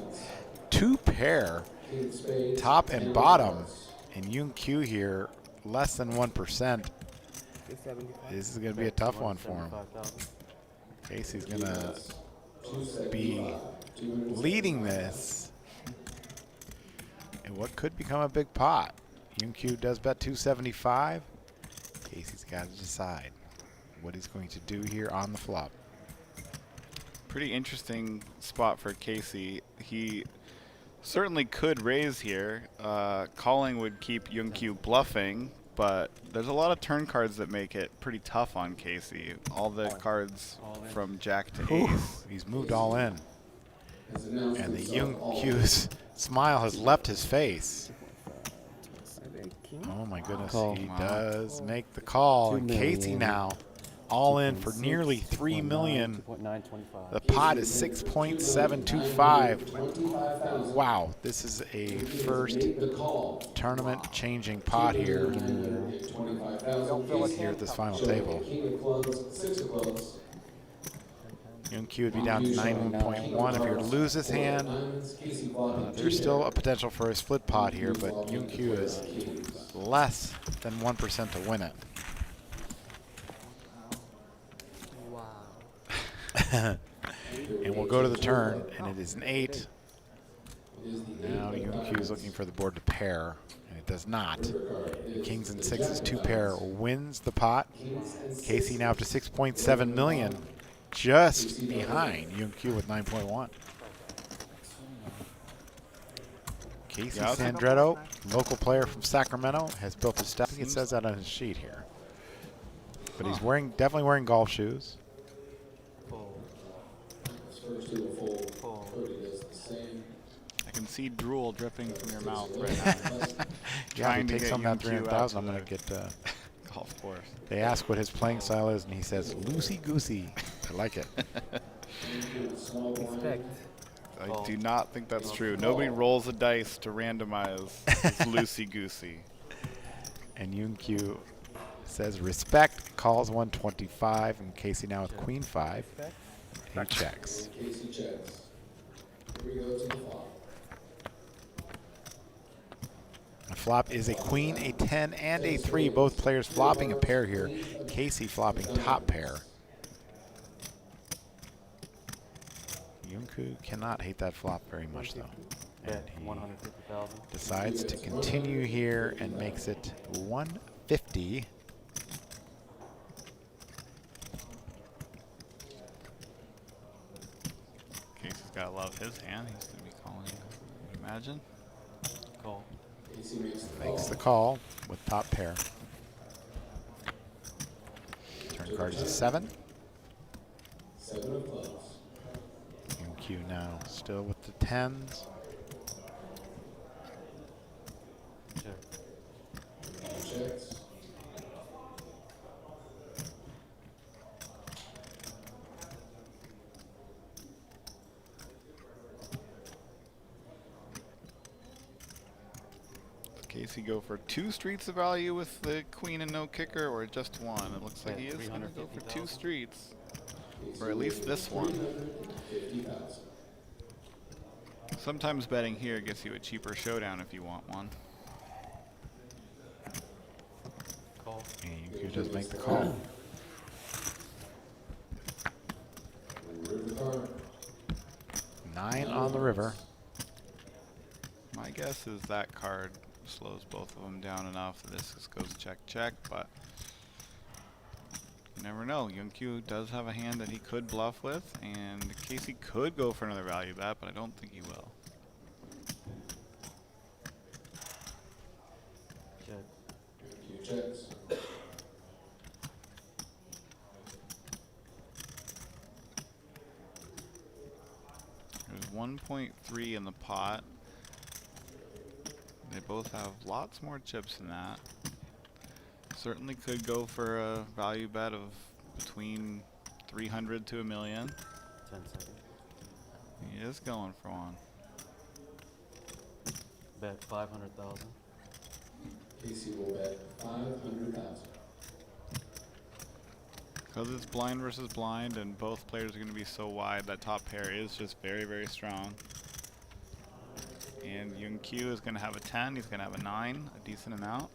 2 pair, top and bottom. And Yoon Q here, less than 1%. This is going to be a tough one for him. Casey's going to be leading this in what could become a big pot. Yoon Q does bet 275. Casey's got to decide what he's going to do here on the flop. Pretty interesting spot for Casey. He certainly could raise here. Calling would keep Yoon Q bluffing, but there's a lot of turn cards that make it pretty tough on Casey. All the cards from Jack to Ace. He's moved all in. And the Young Q's smile has left his face. Oh my goodness, he does make the call. And Casey now all in for nearly $3 million. The pot is 6.725. Wow, this is a first tournament-changing pot here at this final table. Young Q would be down to 9.1 if he were to lose his hand. There's still a potential for a split pot here, but Young Q is less than 1% to win it. And we'll go to the turn, and it is an 8. Now Young Q is looking for the board to pair, and it does not. Kings and 6s 2 pair wins the pot. Casey now up to 6.7 million, just behind Young Q with 9.1. Casey Sandretto, local player from Sacramento, has built his step. It says that on his sheet here, but he's definitely wearing golf shoes. I can see drool dripping from your mouth right now. Trying to take some of that 300,000. I'm going to get golf course. They ask what his playing style is, and he says loosey goosey. I like it. I do not think that's true. Nobody rolls a dice to randomize. It's loosey goosey. And Yoon Q says respect, calls 125, and Casey now with queen 5. He checks. Casey checks. Here we go to the flop. The flop is a queen, a 10, and a 3. Both players flopping a pair here. Casey flopping top pair. Yunku cannot hate that flop very much, though. And he decides to continue here and makes it 150. Casey's gotta love his hand. He's gonna be calling. Imagine. Call. Makes the call with top pair. Turn card is a 7. 7 of clubs. Q now still with the 10s. Checks. Casey go for 2 streets of value with the queen and no kicker, or just 1? It looks like he is going to go for 2 streets, or at least this one. Sometimes betting here gets you a cheaper showdown if you want one. Call. And you could just make the call. River 9 on the river. My guess is that card slows both of them down enough that this just goes check check, but you never know. Young Q does have a hand that he could bluff with, and Casey could go for another value bet, but I don't think he will. Q checks. There's 1.3 in the pot. They both have lots more chips than that. Certainly could go for a value bet of between 300 to $1 million. 10 seconds. He is going for one. Bet 500,000. Casey will bet 500,000. Because it's blind versus blind, and both players are going to be so wide, that top pair is just very, very strong. And Young Q is going to have a 10. He's going to have a 9, a decent amount.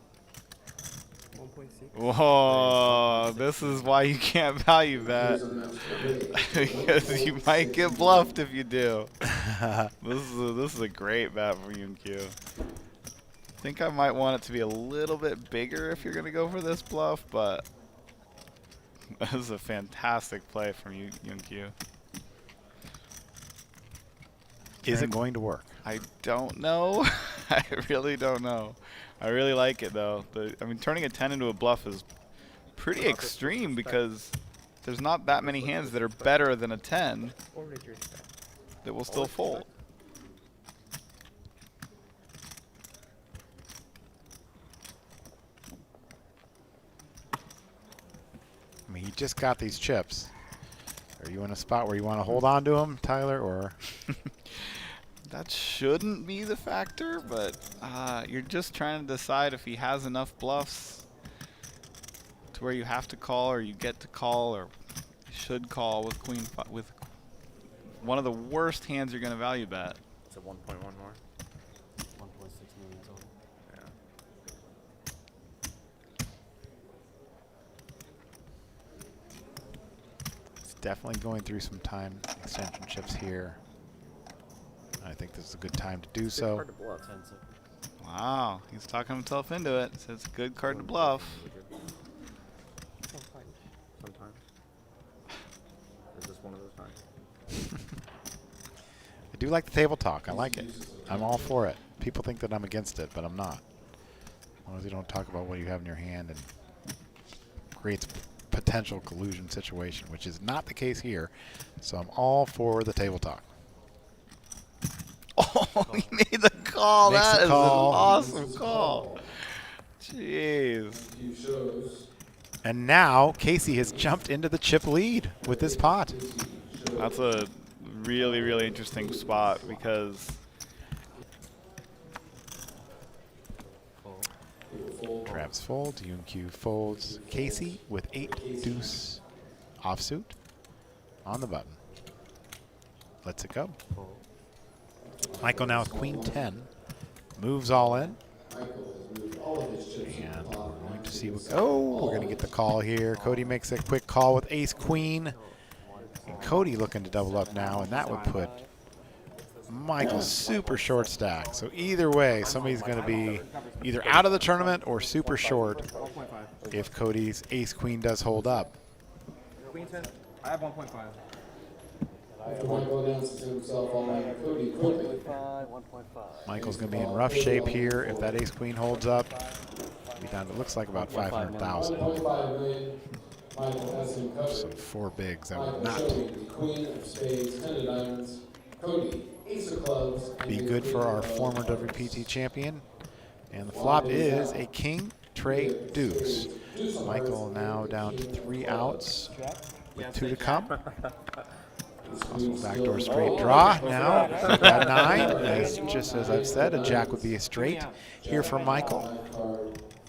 1.6. Whoa, this is why you can't value bet. Because you might get bluffed if you do. This is a great bet for Young Q. I think I might want it to be a little bit bigger if you're going to go for this bluff, but this is a fantastic play from Young Q. Is it going to work? I don't know. I really don't know. I really like it though. I mean, turning a 10 into a bluff is pretty extreme because there's not that many hands that are better than a 10 that will still fold. I mean, he just got these chips. Are you in a spot where you want to hold on to them, Tyler, or? That shouldn't be the factor, but you're just trying to decide if he has enough bluffs to where you have to call, or you get to call, or should call with queen with one of the worst hands you're going to value bet. It's a 1.1 more. 1.6 million total. Yeah. It's definitely going through some time extension chips here. I think this is a good time to do so. Hard to bluff. Wow, he's talking himself into it. So it's a good card to bluff. Sometimes. Is this one of those times? I do like the table talk. I like it. I'm all for it. People think that I'm against it, but I'm not. As long as you don't talk about what you have in your hand and creates potential collusion situation, which is not the case here. So I'm all for the table talk. Oh, he made the call. Makes That the is call. an awesome call. Jeez. And now Casey has jumped into the chip lead with this pot. That's a really, really interesting spot because Travis folds, UNQ folds. Casey with 8 deuce offsuit on the button. Lets it go. Michael now with queen 10. Moves all in. And we're going to see what. Oh, we're going to get the call here. Cody makes a quick call with ace queen. And Cody looking to double up now, and that would put Michael super short stack. So either way, somebody's going to be either out of the tournament or super short if Cody's ace queen does hold up. Queen 10. I have 1.5. After Michael announces himself on Cody quickly. 1.5. Michael's going to be in rough shape here if that ace queen holds up. Be down to, looks like about 500,000. 1.5 million. Michael has him covered. So 4 bigs. That would Michael not showing the queen of spades, 10 of diamonds. Cody, ace of clubs. and be his good for queen our of former diamonds. WPT champion. And the flop is a king, trade, deuce. Michael now down to 3 outs with 2 to come. Possible backdoor straight draw now. At 9, as just as I've said, a jack would be a straight here for Michael.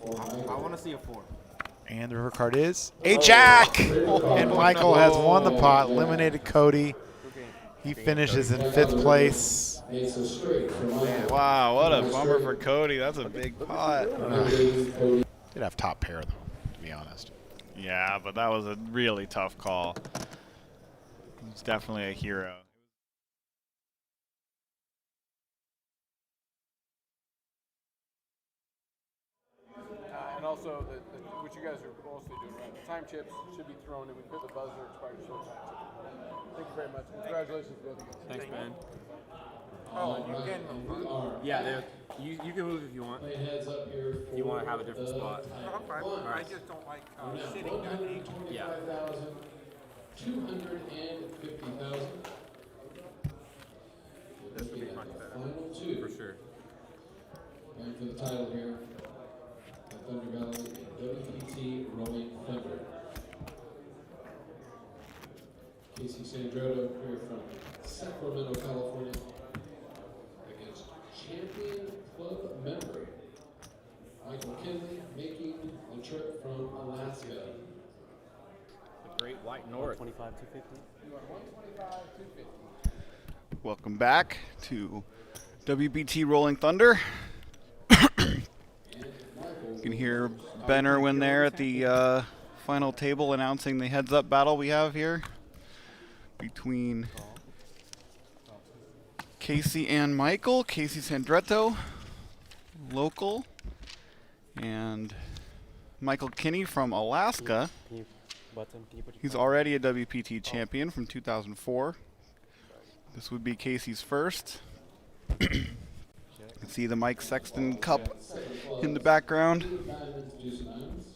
I want to see a 4. And the river card is a jack! And Michael has won the pot, eliminated Cody. He finishes in 5th place. Ace of straight for Michael. wow, what a bummer for Cody. That's a big pot. Did have top pair though, to be honest. Yeah, but that was a really tough call. He's definitely a hero. And also, what you guys are mostly doing, right? The time chips should be thrown, and we put the buzzer expired short time chip. Thank you very much. Congratulations, both of you. Thanks, man. Oh, you can move. Yeah, you can move if you want. Play heads up here for You want to have a different spot. I'm fine. I just don't like sitting that deep. 225,000, 250,000. This would be much better. Final 2. For sure. Going for the title here. The Thunder Valley and WPT Rolling Thunder. Casey Sandrotto here from Sacramento, California, against champion club member Michael Kinley, making the trip from Alaska. The Great White North. 25, 250. You are 125, 250. Welcome back to WPT Rolling Thunder. You can hear Ben Irwin there at the final table announcing the heads-up battle we have here between Casey and Michael. Casey Sandretto, local, and Michael Kinney from Alaska. Can you button? Can you put your He's already a WPT champion from 2004. This would be Casey's first. It's See the Mike Sexton Cup in the background. Diamonds, deuce and diamonds.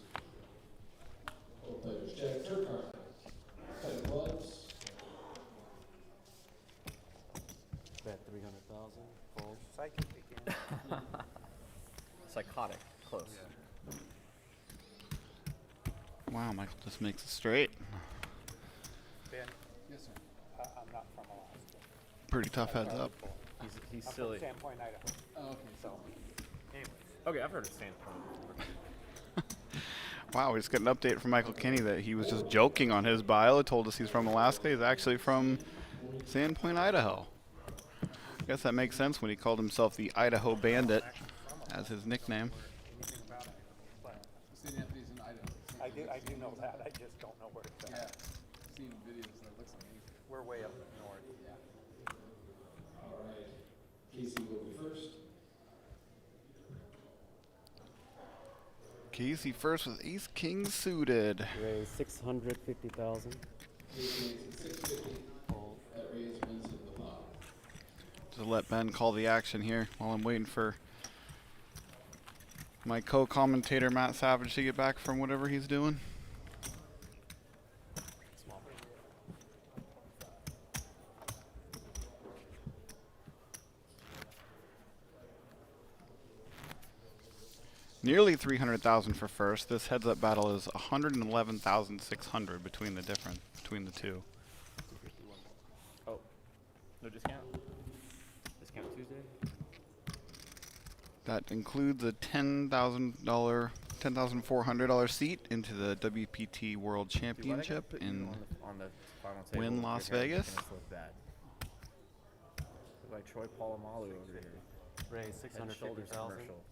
Both players check. Third card. 10 clubs. Bet 300,000. Fold. Psychic again. Psychotic. Close. Wow, Michael just makes it straight. Ben, Yes, sir. I'm not from Alaska. Pretty tough heads up. He's I'm silly. from Sandpoint, Idaho. Oh, okay. So, anyways. Okay, I've heard of Sandpoint. Wow, we just got an update from Michael Kinney that he was just joking on his bio. It told us he's from Alaska. He's actually from Sandpoint, Idaho. I guess that makes sense when he called himself the Idaho Bandit as his nickname. Anything about it. But St. Anthony's in Idaho. I do know that. I just don't know where it's Yeah. at. Seen videos that looks amazing. We're way up north. All right. Casey will be first. Casey first with ace king suited. Raise 650,000. Casey makes it 650. Fold. That raise wins him the pot. Just let Ben call the action here while I'm waiting for my co-commentator Matt Savage to get back from whatever he's doing. Nearly 300,000 for first. This heads-up battle is 111,600 between the two. Oh, no discount? Discount Tuesday? That includes a $10,400 seat into the WPT World Dude, why'd I gotta Championship put you in on the final table? Wynn Your Las hair is Vegas. gonna look bad. Look like Troy Polamalu over here. Raise Head and Shoulders 650,000. commercial.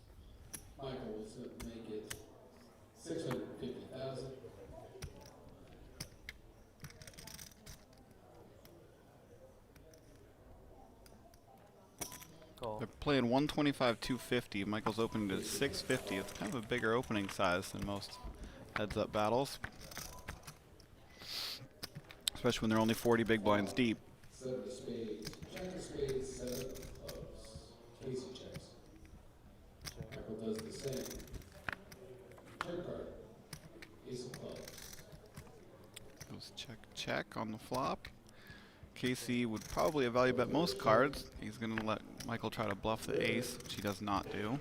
Michael will make it 650,000. Call. They're playing 125, 250. Michael's opening to 650. It's kind of a bigger opening size than most heads-up battles, especially when they're only 40 big blinds deep. 7 of spades. Jack of spades, 7 of clubs. Casey checks. Michael does the same. Turn card. Ace of clubs. Goes check, check on the flop. Casey would probably value bet most cards. He's going to let Michael try to bluff the ace, which he does not do.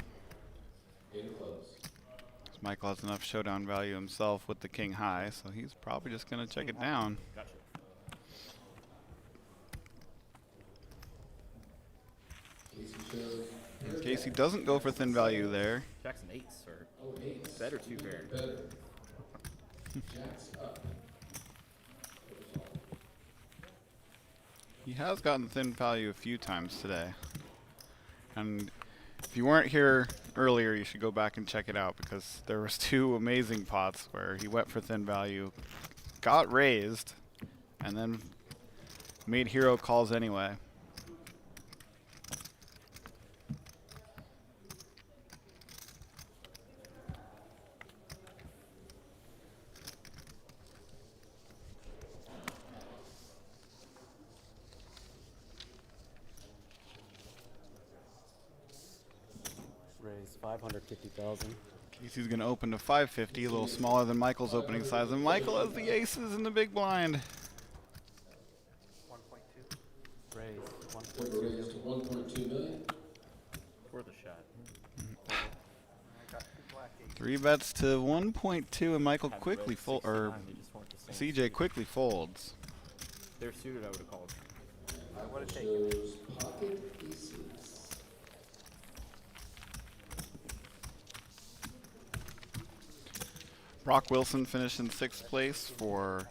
8 of clubs. Michael has enough showdown value himself with the king high, so he's probably just going to check it down. Gotcha. Casey shows. Casey doesn't go for thin value there. Jack's an ace, or Oh, ace. better two pair. Better. Jack's up. He has gotten thin value a few times today. And if you weren't here earlier, you should go back and check it out, because there was 2 amazing pots where he went for thin value, got raised, and then made hero calls anyway. Raise 550,000. Casey's going to open to 550, a little smaller than Michael's opening size, and Michael has the aces in the big blind. 1.2. Raise Total raise to 1.2 million. Worth a shot. I got 2 black aces. 3 bets to 1.2, and Michael Haven't quickly read fold, 69, or they just weren't the same. CJ quickly folds. If they're suited, I would have called. I would have taken it. Shows pocket aces. Brock Wilson finished in 6th place for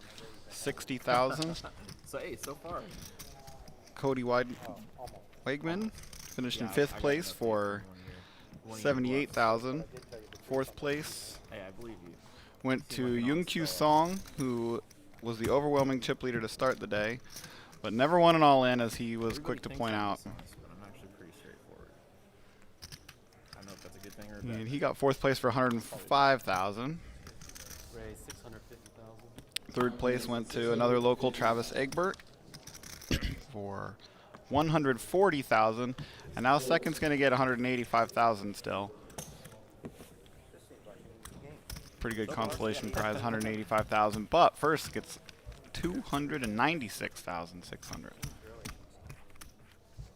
60,000. So, hey, so far. Cody Almost. Wegman finished in Yeah, 5th I got place enough for one year. 78,000. 4th place Hey, I believe you. went to Yoon-Kyu Song, who was the overwhelming chip leader to start the day, but never won an all-in, as he was Everybody quick to thinks point I'm out. dishonest, but I'm actually pretty straightforward. I don't know if that's a good thing or a bad And thing. he got 4th place for 105,000. Raise 650,000. 3rd place went to another local, Travis Egbert, for 140,000, and now second's going to get 185,000 still. Pretty good consolation prize, 185,000, but first gets 296,600.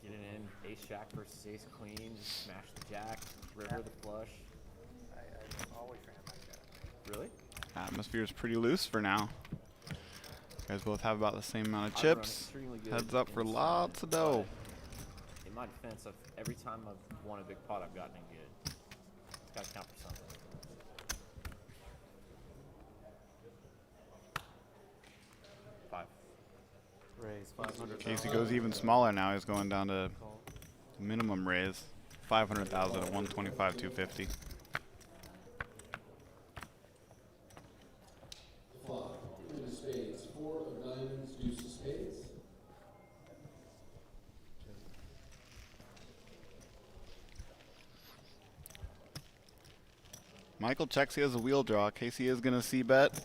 Get it in. Ace Jack versus Ace Queen. Smash the Jack. River the flush. I always ran like that. Really? Atmosphere is pretty loose for now. You guys both have about the same amount of chips. Heads up for lots of dough. In my defense, every time I've won a big pot, I've gotten it good. It's got to count for something. Raise 500. Casey goes even smaller now. He's going down to minimum raise, 500,000 at 125, 250. Flop. 2 of spades. 4 of diamonds. Deuce of spades. Michael checks. He has a wheel draw. Casey is going to c-bet.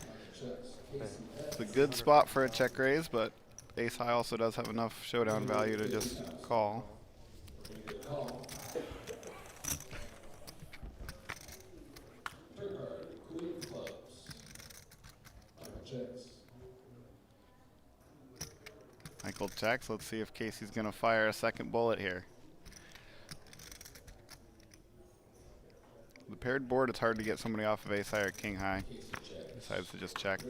It's a good spot for a check raise, but ace high also does have enough showdown value to just call. Third card. Queen of clubs. Checks. Michael checks. Let's see if Casey's going to fire a second bullet here. The paired board, it's hard to get somebody off of ace high or king high. Decides to just check.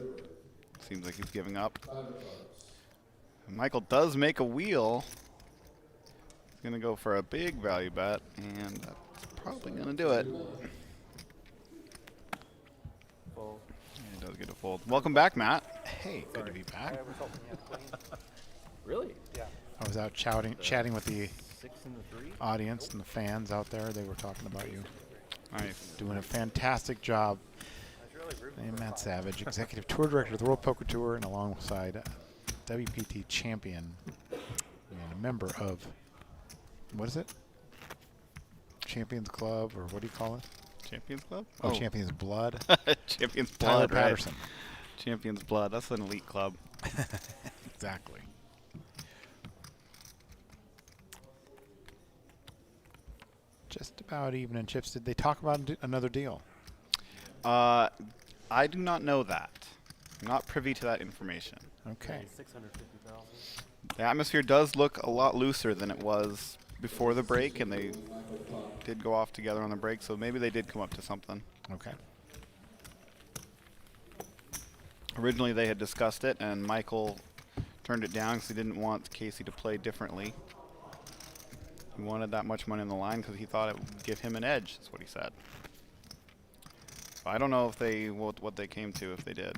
Seems like he's giving up. And Michael does make a wheel. He's going to go for a big value bet, and that's probably going to do it. Fold. Yeah, he does get a fold. Welcome back, Matt. Hey, good to be back. I was hoping you had queen. Really? Yeah. I was out chatting with the 6 and the 3? audience and the fans out there. They were talking about you. Nice. Doing a fantastic job. I'm Matt Savage, Executive Tour Director of the World Poker Tour, and alongside WPT Champion and a member of, what is it? Champions Club, or what do you call it? Champions Club? Oh, Champions Blood. Champions Tyler Blood, right. Patterson. Champions Blood. That's an elite club. Exactly. Just about even in chips. Did they talk about another deal? I do not know that. I'm not privy to that information. Okay. 650,000. The atmosphere does look a lot looser than it was before the break, and they did go off together on the break, so maybe they did come up to something. Okay. Originally they had discussed it, and Michael turned it down because he didn't want Casey to play differently. He wanted that much money on the line because he thought it would give him an edge, that's what he said. I don't know if they what they came to if they did.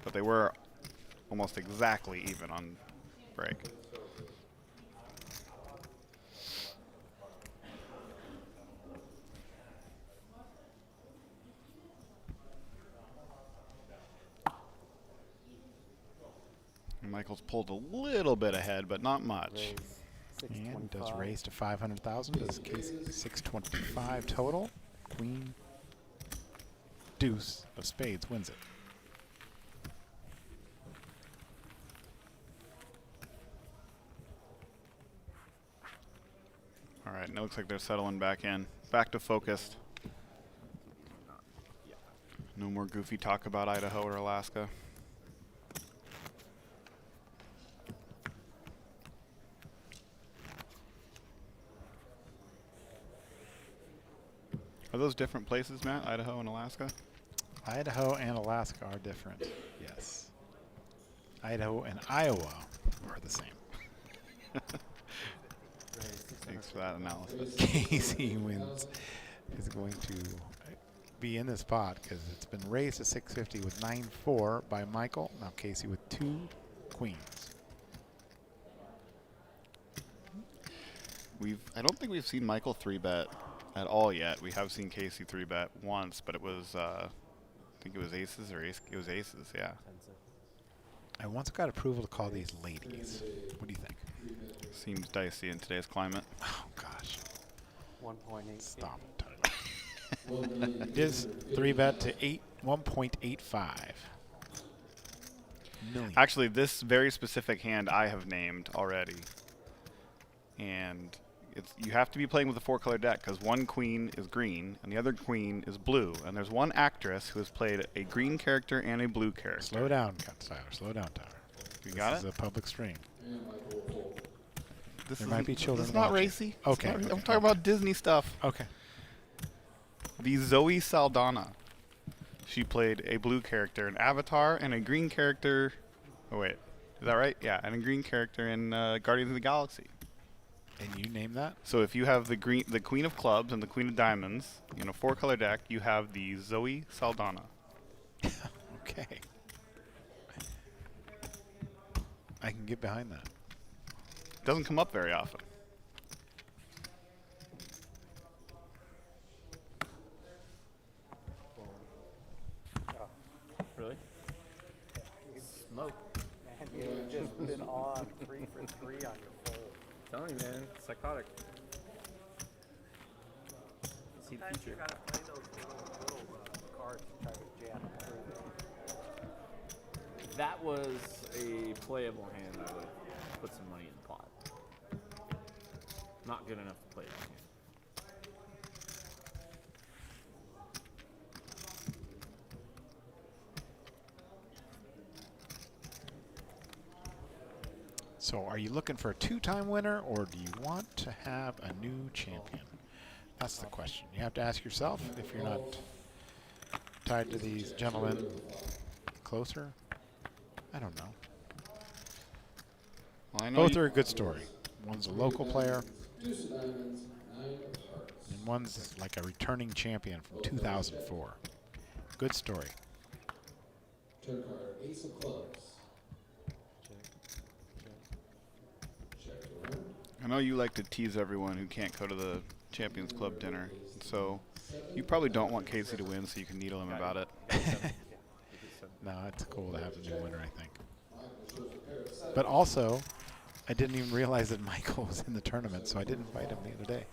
But they were almost exactly even on break. And Michael's pulled a little bit ahead, but not much. And does raise to 500,000. Does Casey 625 total. Queen, deuce of spades wins it. All right, it looks like they're settling back in. Back to focused. No more goofy talk about Idaho or Alaska. Are those different places, Matt? Idaho and Alaska? Idaho and Alaska are different. Yes. Idaho and Iowa are the same. Thanks for that analysis. Casey wins. Is going to be in this pot because it's been raised to 650 with 9-4 by Michael. Now Casey with 2 queens. I don't think we've seen Michael 3-bet at all yet. We have seen Casey 3-bet once, but it was I think it was aces or ace. It was aces, yeah. I once got approval to call these ladies. What do you think? Seems dicey in today's climate. Oh gosh. 1.8. Stop it, Tyler. It is 3-bet to 1.85. million. Actually, this very specific hand I have named already. And you have to be playing with a 4-color deck because one queen is green and the other queen is blue. And there's one actress who has played a green character and a blue character. Slow down, Tyler. Slow down, Tyler. You got This it? is a public stream. There might be children It's not watching. racy. Okay. I'm talking about Disney stuff. Okay. The Zoe Saldana. She played a blue character in Avatar and a green character. Oh wait, is that right? Yeah, and a green character in Guardians of the Galaxy. And you name that? So if you have the Queen of Clubs and the Queen of Diamonds in a 4-color deck, you have the Zoe Saldana. Okay. I can get behind that. Doesn't come up very often. Really? Smoke. Man, you've just been on 3 for 3 on your fold. Telling you, man, psychotic. See the Sometimes you future. gotta play those little cards to try to jam through. If that was a playable hand, I would put some money in the pot. Not good enough to play that hand. So are you looking for a 2-time winner, or do you want to have a new champion? That's the question. You have to ask yourself if you're not tied to these gentlemen closer. I don't know. Well, I know Both are a good story. One's a local player, Deuce of diamonds, 9 of hearts. and one's like a returning champion from 2004. Good story. Turn card, ace of clubs. Check around. I know you like to tease everyone who can't go to the Champions Club dinner, so you probably don't want Casey to win, so you can needle him about it. No, it's cool to have a new winner, I think. But also, I didn't even realize that Michael was in the tournament, so I didn't invite him the other day.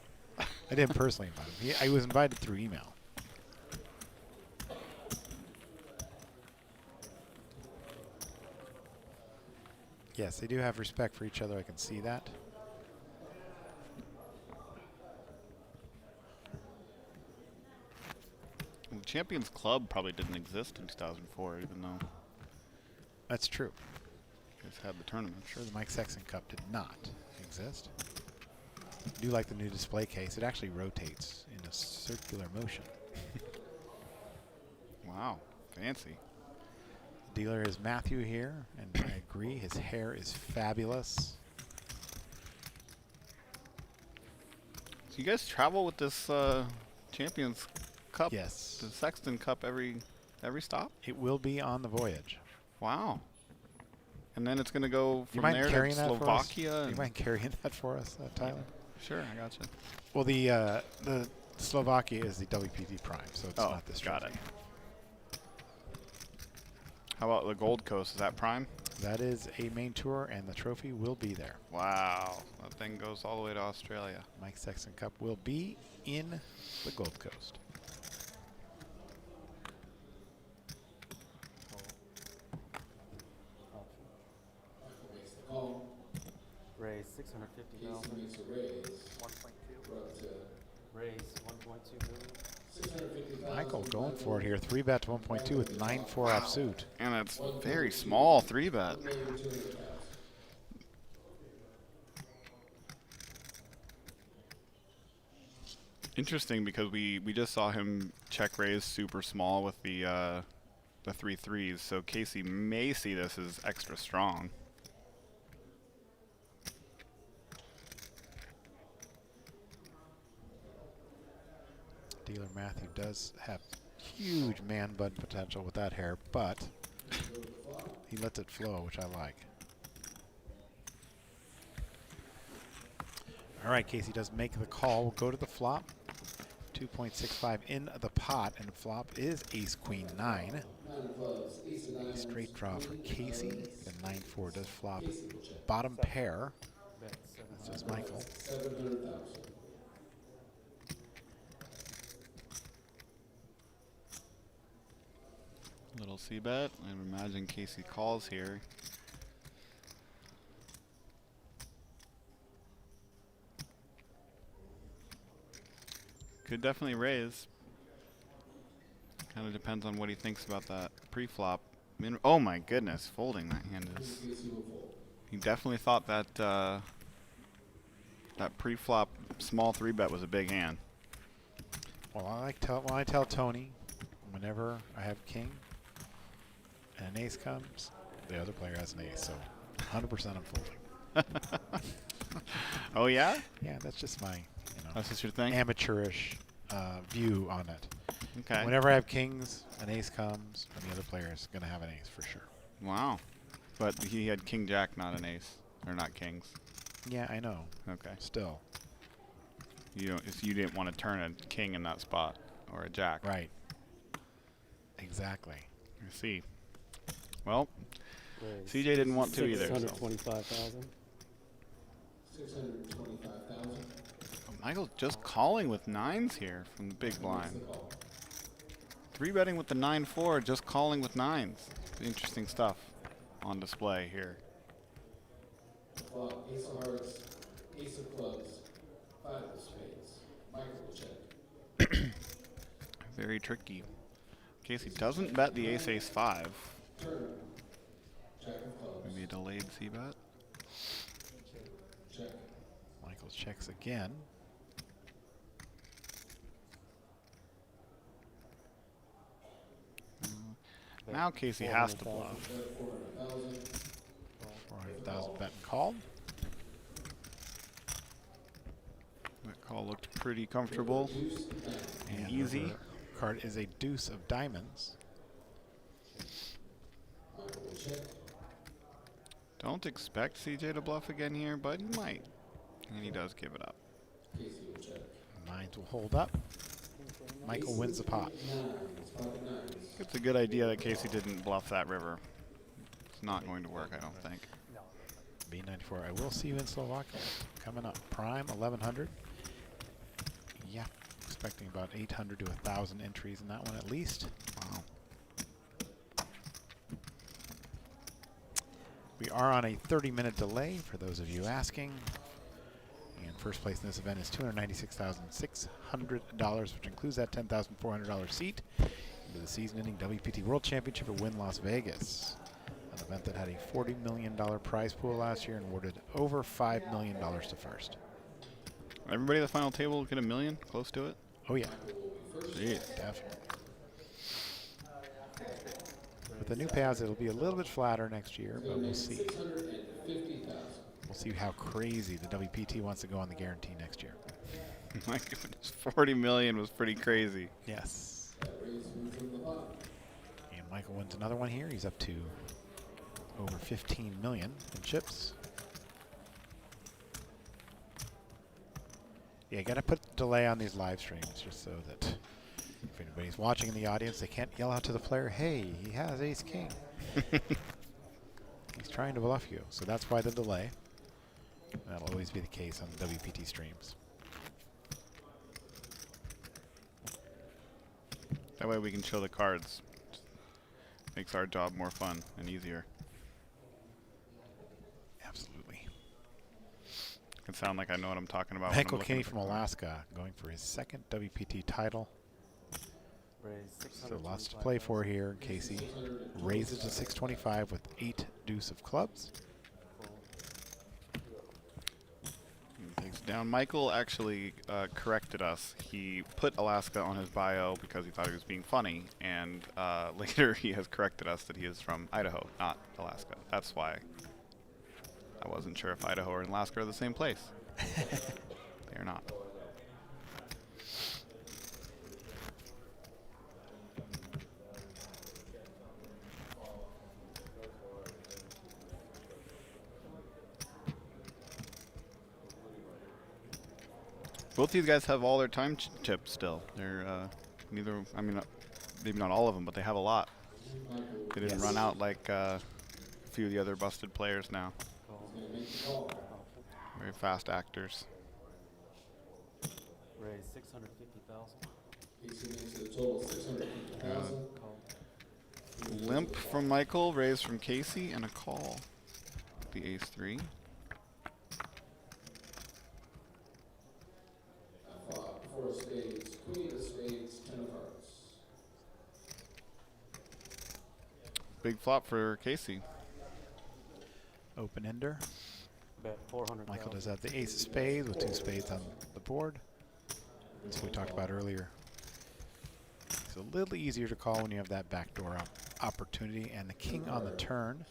I didn't personally invite him. I was invited through email. Yes, they do have respect for each other. I can see that. Well, the Champions Club probably didn't exist in 2004, even though That's true. you guys had the tournament. Sure, the Mike Sexton Cup did not exist. I do like the new display case. It actually rotates in a circular motion. Wow, fancy. The dealer is Matthew here, and I agree, his hair is fabulous. So you guys travel with this Champions Cup? Yes. The Sexton Cup every stop? It will be on the voyage. Wow. And then it's going to go You from mind there carrying to that Slovakia? for us? You and- mind carrying that for us, Tyler? Sure, I gotcha. Well, the Slovakia is the WPT Prime, so it's not this got trophy. it. How about the Gold Coast? Is that Prime? That is a main tour, and the trophy will be there. Wow. That thing goes all the way to Australia. Mike Sexton Cup will be in the Gold Coast. Michael makes the call. Raise Casey 650,000. makes a raise. 1.2. We're up to Raise 1.2 million. 650,000. Michael going for it here. 3-bet to 1.2 with 9-4 offsuit. And it's very small 3-bet. 1,200,000. Interesting because we just saw him check raise super small with the 3-3s, so Casey may see this as extra strong. Dealer Matthew does have huge man bun potential with that hair, but he lets it flow, which I like. All right, Casey does make the call. We'll go to the flop. 2.65 in the pot, and the flop is ace queen 9. 9 of clubs, ace of A diamonds. straight draw for Casey. The 9-4 does flop. Casey will check. Bottom pair. Bet So is Michael. 700,000. Little Michael c-bet. I imagine Casey calls here. Could definitely raise. Kind of depends on what he thinks about that pre-flop. Oh my goodness, folding that hand is. He definitely thought that that pre-flop small 3-bet was a big hand. Well, I tell Tony, whenever I have king and an ace comes, the other player has an ace, so 100% I'm folding. Oh yeah? Yeah, that's just my, that's just your thing? Amateurish view on it. Okay. Whenever I have kings, an ace comes, and the other player is going to have an ace for sure. Wow. But he had king jack, not an ace, or not kings. Yeah, I know. Okay. Still. If you didn't want to turn a king in that spot or a jack. Right. Exactly. I see. Well, CJ didn't want to either. 625,000. 625,000. Michael's just calling with 9s here from the big blind. 3-betting with the 9-4, just calling with 9s. Interesting stuff on display here. Flop, ace of hearts, ace of clubs, 5 of spades. Michael will check. Very tricky. Casey doesn't bet the ace-ace-5. Turn. Jack of clubs. Maybe a delayed c-bet. Check. Michael checks again. Now Casey has to bluff. 400,000 bet and called. That call looked pretty comfortable and easy. Card is a deuce of diamonds. Don't expect CJ to bluff again here, but he might. And he does give it up. Nines will hold up. Michael wins the pot. It's a good idea that Casey didn't bluff that river. It's not going to work, I don't think. B94. I will see you in Slovakia. Coming up. Prime 1100. Yeah, expecting about 800 to 1,000 entries in that one at least. Wow. We are on a 30-minute delay for those of you asking. And first place in this event is $296,600, which includes that $10,400 seat into the season-ending WPT World Championship at Wynn Las Vegas, an event that had a $40 million prize pool last year and awarded over $5 million to first. Everybody at the final table get $1 million, close to it? Oh, yeah. Jeez. Definitely. With the new payouts, it'll be a little bit flatter next year, but we'll see. We'll see how crazy the WPT wants to go on the guarantee next year. My goodness, 40 million was pretty crazy. Yes. And Michael wins another one here. He's up to over 15 million in chips. Yeah, you got to put delay on these live streams just so that if anybody's watching in the audience, they can't yell out to the player, hey, he has ace king. He's trying to bluff you. So that's why the delay. That'll always be the case on the WPT streams. That way we can show the cards. Makes our job more fun and easier. Absolutely. It sound like I know what I'm talking about. Michael Kinney from Alaska going for his second WPT title. So lots to play for here. Casey raises to 625 with 8 deuce of clubs. Takes down. Michael actually corrected us. He put Alaska on his bio because he thought he was being funny, and later he has corrected us that he is from Idaho, not Alaska. That's why I wasn't sure if Idaho or Alaska are the same place. They are not. Both these guys have all their time chips still. They're neither. I mean, maybe not all of them, but they have a lot. They didn't run out like a few of the other busted players now. Very fast actors. Raise 650,000. Casey makes it a total of 650,000. Limp from Michael, raise from Casey, and a call. The ace-3. Flop, 4 of spades, queen of spades, 10 of hearts. Big flop for Casey. Open ender. Bet 400. Michael does have the ace of spades with 2 spades on the board. That's what we talked about earlier. It's a little easier to call when you have that backdoor opportunity. And the king on the turn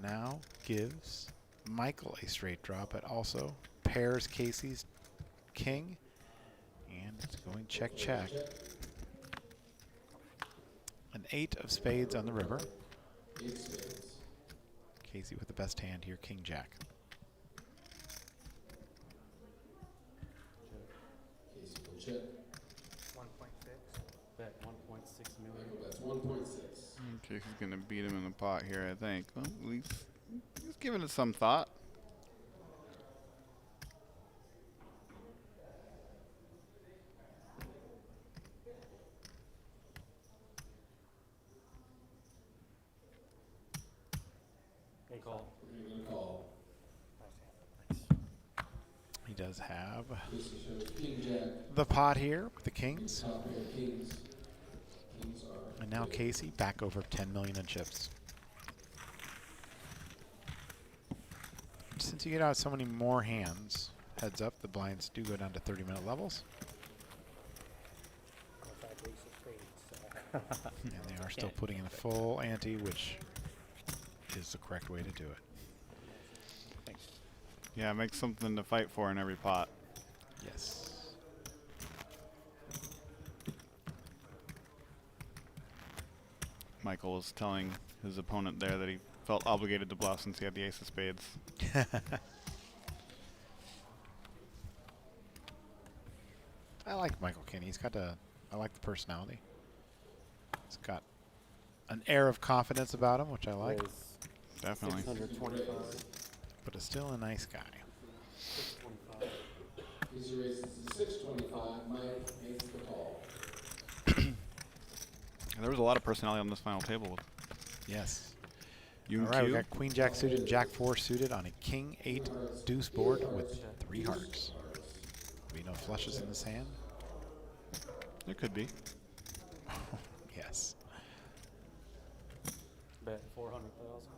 now gives Michael a straight draw, but also pairs Casey's king. And it's going check, check. An 8 of spades on the river. Casey with the best hand here, king jack. Casey will check. 1.6. Bet 1.6 million. Michael bets 1.6. Casey's gonna beat him in the pot here, I think. Well, he's giving it some thought. Call. We're going to call. He does have Casey shows king jack. the pot here with the kings. Top pair kings. Kings are. And now Casey back over 10 million in chips. Since you get out so many more hands, heads up, the blinds do go down to 30-minute levels. And they are still putting in a full ante, which is the correct way to do it. Thanks. Yeah, make something to fight for in every pot. Yes. Michael was telling his opponent there that he felt obligated to bluff since he had the ace of spades. I like Michael Kinney. He's got I like the personality. He's got an air of confidence about him, which I like. Raise Definitely. 625. But is still a nice guy. 625. Casey raises to 625. Mike makes the call. There was a lot of personality on this final table. Yes. You All and right, we Q. got Queen Jack suited and Jack 4 suited on a King 8 deuce board with 3 hearts. Be no flushes in this hand. There could be. Yes. Bet 400,000.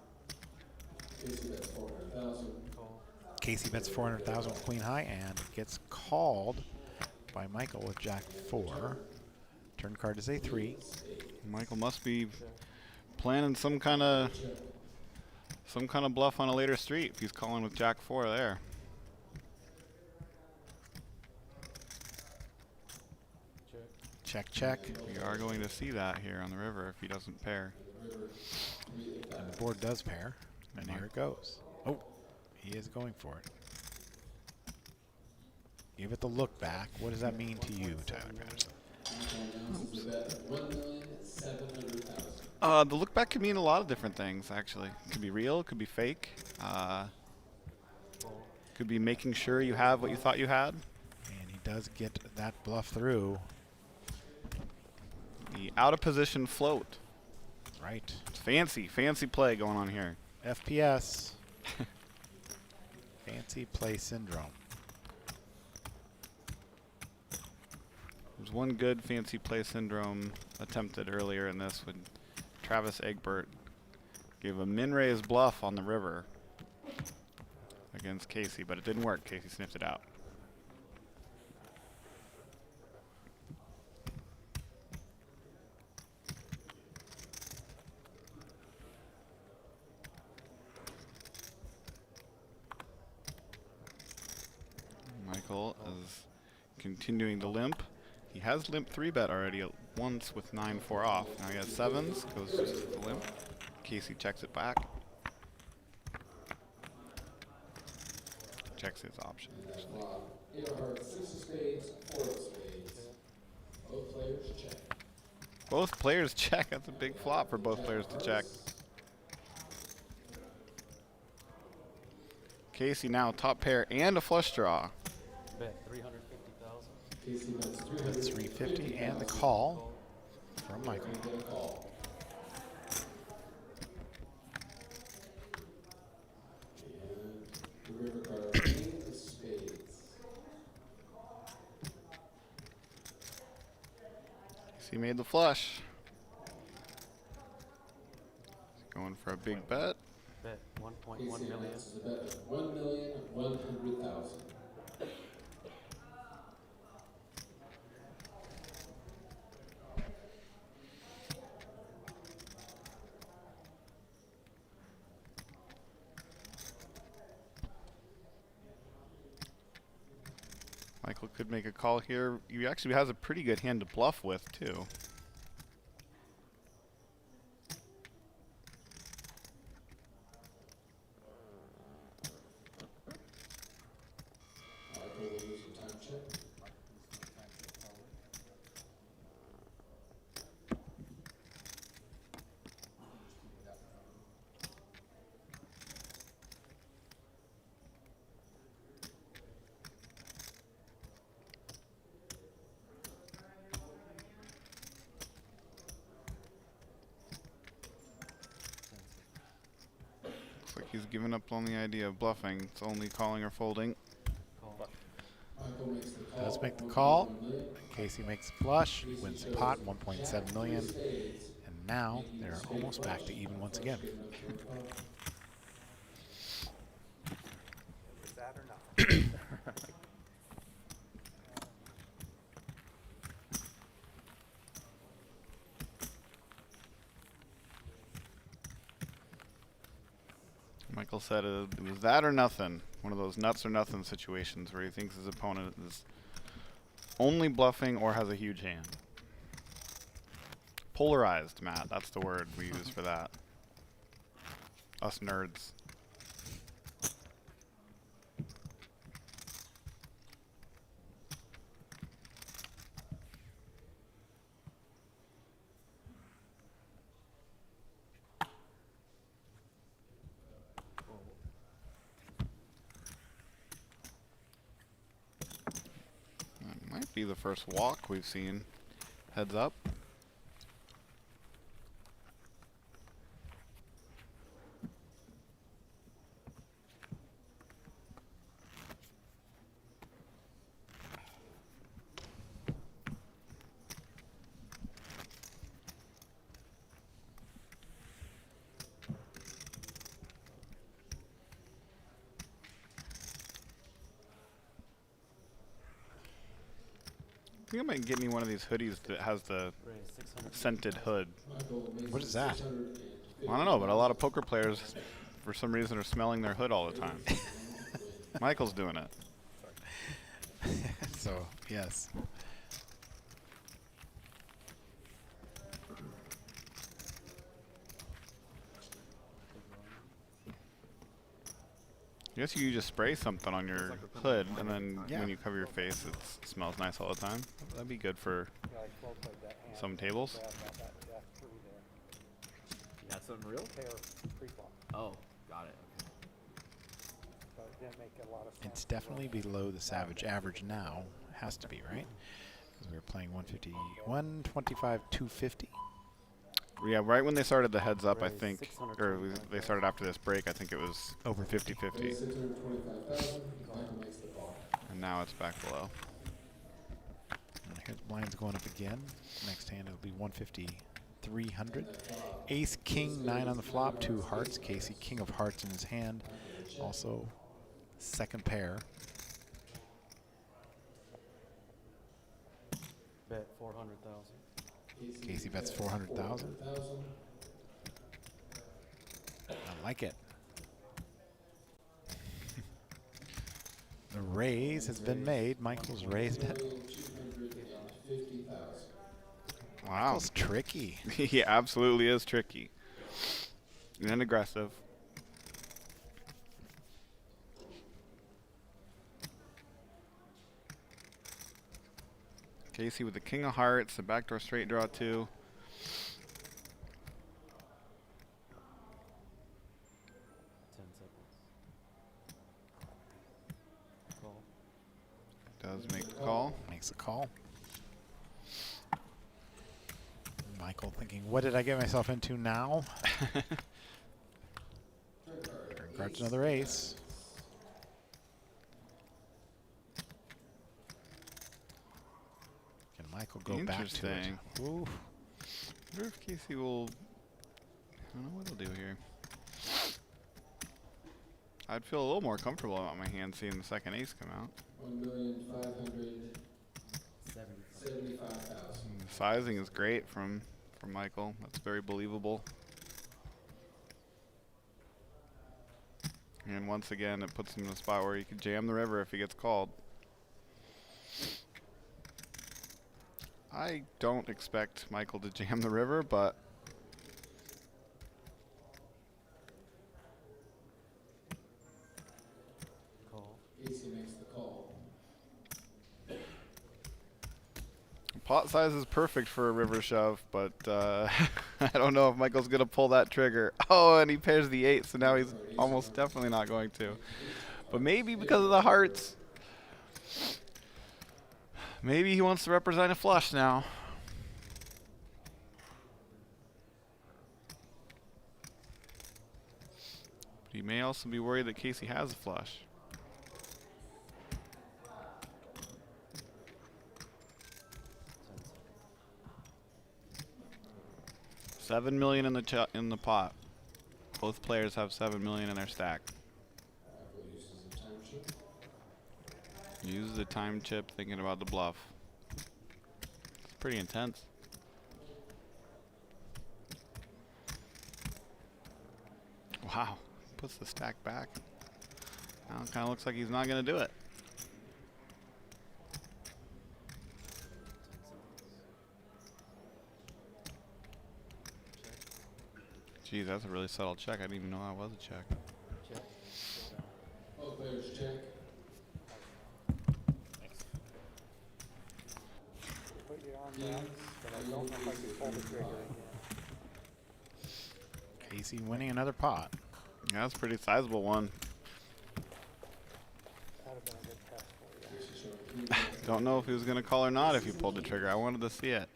Casey bets 400,000. Call. Casey bets 400,000 with Queen High and gets called by Michael with Jack 4. Turn card is a 3. Michael must be planning some kind of bluff on a later street if he's calling with Jack 4 there. Check. Check, check. We are going to see that here on the river if he doesn't pair. And the board does pair. And here it goes. Oh, he is going for it. Give it the look back. What does that mean to you, Tyler Patterson? The look back could mean a lot of different things, actually. It could be real, it could be fake. Could be making sure you have what you thought you had. And he does get that bluff through. The out of position float. Right. It's fancy, fancy play going on here. FPS. Fancy play syndrome. There's one good fancy play syndrome attempted earlier in this when Travis Egbert gave a min-raise bluff on the river against Casey, but it didn't work. Casey sniffed it out. Michael is continuing to limp. He has limp 3-bet already once with 9-4 off. Now he has 7s, goes just to the limp. Casey checks it back. Checks his option. 8 of hearts, 6 of spades, 4 of spades. Both players check. Both players check. That's a big flop for both players to check. Casey now top pair and a flush draw. Bet 350,000. Casey bets That's 350 and the call from Michael. river card, King of Spades. He made the flush. Going for a big bet. Bet 1.1 Casey million. announces a bet of 1,100,000. Michael could make a call here. He actually has a pretty good hand to bluff with, too. Michael will use a time check. Looks like he's given up on the idea of bluffing. It's only calling or folding. Michael makes the call. Does make the call. Casey makes the flush, wins the pot, 1.7 million. And now they're almost back to even once again. Is that or not? Michael said it was that or nothing. One of those nuts or nothing situations where he thinks his opponent is only bluffing or has a huge hand. Polarized, Matt. That's the word we use for that. Us nerds. That might be the first walk we've seen. Heads up. I think I might get me one of these hoodies that has the scented hood. What is that? I don't know, but a lot of poker players, for some reason, are smelling their hood all the time. Michael's doing it. So, yes. I guess you just spray something on your hood, and then when you cover your face, it smells nice all the time. That'd be good for some tables. That's something real? Oh, got it. It's definitely below the Savage average now. It has to be, right? Because we were playing 150, 125, 250. Yeah, right when they started the heads up, I think, or they started after this break, I think it was Over 50-50. 625,000. Michael makes the call. And now it's back below. And here's blinds going up again. Next hand it'll be 150, 300. Ace, king, 9 on the flop, 2 hearts. Casey, king of hearts in his hand. Also, second pair. Bet 400,000. Casey bets 400,000. I like it. The raise has been made. Michael's raised it. Wow. Michael's tricky. He absolutely is tricky. And aggressive. Casey with the king of hearts, the backdoor straight draw 2. Does make the call. Makes a call. Michael thinking, what did I get myself into now? Turn card's another ace. Michael go back to it. Interesting. Ooh. I wonder if Casey will. I don't know what he'll do here. I'd feel a little more comfortable about my hand seeing the second ace come out. 1,575,000. The sizing is great from Michael. That's very believable. And once again, it puts him in a spot where he could jam the river if he gets called. I don't expect Michael to jam the river, but Casey makes the call. pot size is perfect for a river shove, but I don't know if Michael's going to pull that trigger. Oh, and he pairs the 8, so now he's almost definitely not going to. But maybe because of the hearts. Maybe he wants to represent a flush now. But he may also be worried that Casey has a flush. $7 million in the pot. Both players have $7 million in their stack. Use the time chip, thinking about the bluff. It's pretty intense. Wow, puts the stack back. Now it kind of looks like he's not going to do it. Geez, that's a really subtle check. I didn't even know that was a check. Check. All players check. Put your arm down, but I don't know if I can pull the trigger again. Casey winning another pot. Yeah, that's a pretty sizable one. That would have been a good test for you. Don't know if he was going to call or not if he pulled the trigger. I wanted to see it.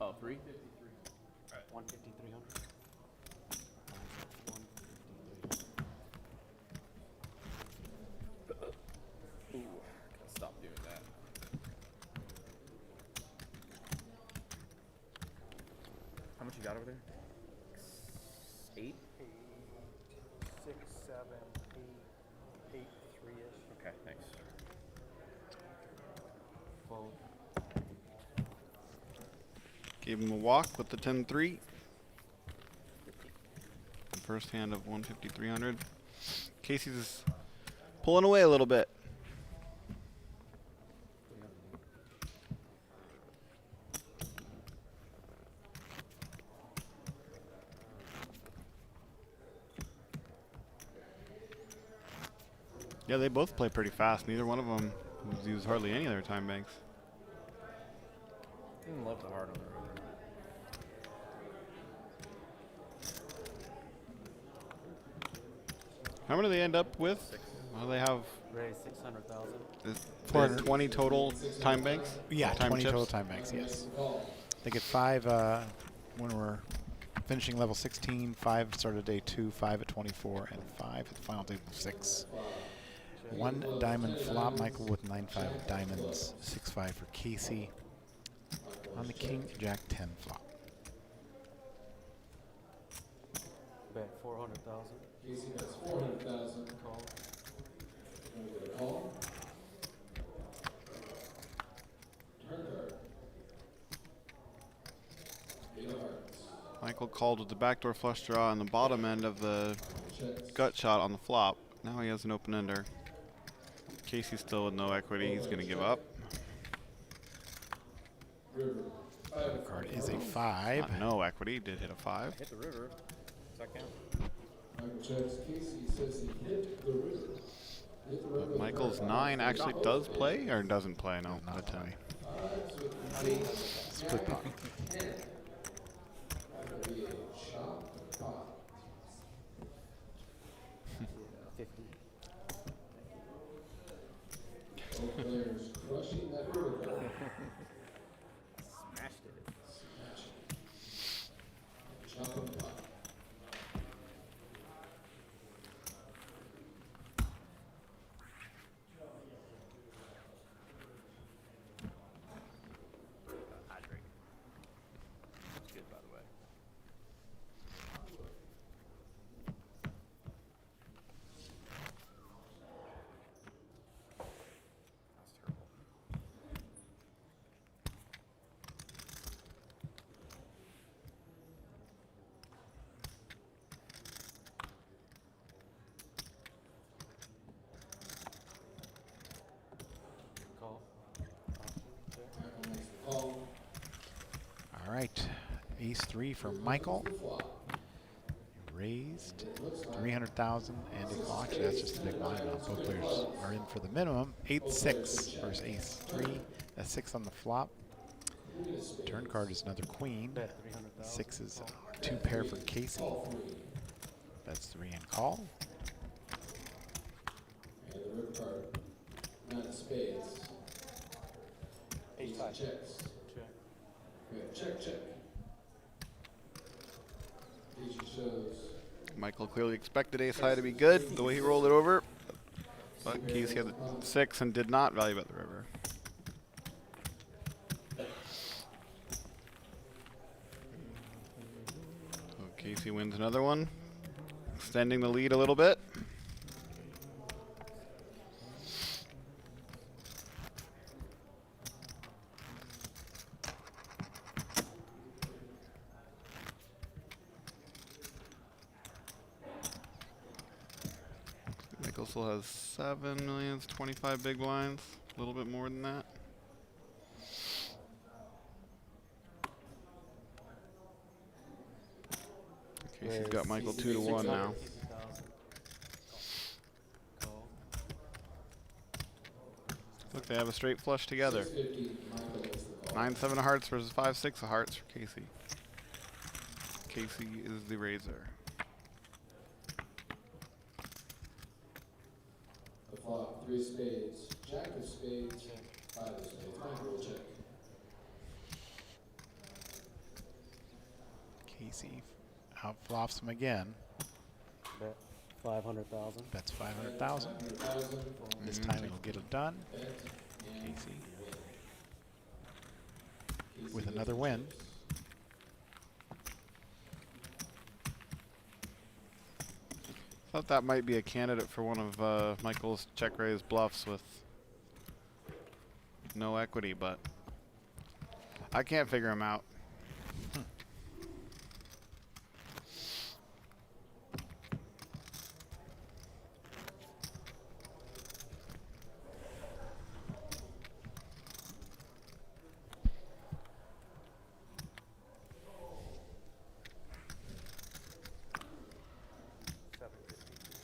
Oh, 3? 150, 300. Ooh, gotta stop doing that. How much you got over there? 8? 6, 7, 8, 3-ish. Okay, thanks. 12. Gave him a walk with the 10-3. First hand of 150, 300. Casey's pulling away a little bit. Yeah, they both play pretty fast. Neither one of them use hardly any of their time banks. I love the heart on the river. How many do they end up with? Well, they have Raise 600,000. 20 total time banks? Yeah, Time 20 chips? total time banks, yes. They get 5 when we're finishing level 16, 5 at start of day 2, 5 at 24, and 5 at the final table of 6. 1 diamond flop, Michael with 9-5 diamonds, 6-5 for Casey. On the king, jack 10 flop. Bet 400,000. Casey has 400,000. Call. Call. Turn card. 8 of hearts. Michael called with the backdoor flush draw on the bottom end of the Checks. gut shot on the flop. Now he has an open ender. Casey's still with no equity. He's going to give up. River. 5 Card is a 5. Not no equity. Did hit a 5. Hit the river. Does that count? Michael checks. Casey says he hit the river. Hit the river. But Michael's 9 actually does play or doesn't play? No, Not not 10. play. Split pot. That would be a chop pot. 50. Both players crushing that river card. All right, ace 3 for Michael. Raised 300,000 and a call. Actually, that's just a big blind amount. Both players are in for the minimum. 8-6 versus ace 3. A 6 on the flop. Turn card is another queen. 6 is 2 pair for Casey. That's 3 and call. And the rip card, 9 of spades. Ace checks. Check. We have check, check. Casey shows. Michael clearly expected ace high to be good, the way he rolled it over. But Casey had the 6 and did not value bet the river. So Casey wins another one, extending the lead a little bit. Michael still has 7 millions, 25 big blinds, a little bit more than that. Casey's got Michael 2-1 now. Look, they have a straight flush together. 9-7 of hearts versus 5-6 of hearts for Casey. Casey is the raiser. The flop, 3 spades, jack of spades, 5 of spades. Michael will check. Casey out flops him again. Bet 500,000. Bets 500,000. This time he'll get it done. Casey with another win. Thought that might be a candidate for one of Michael's check raise bluffs with no equity, but I can't figure him out.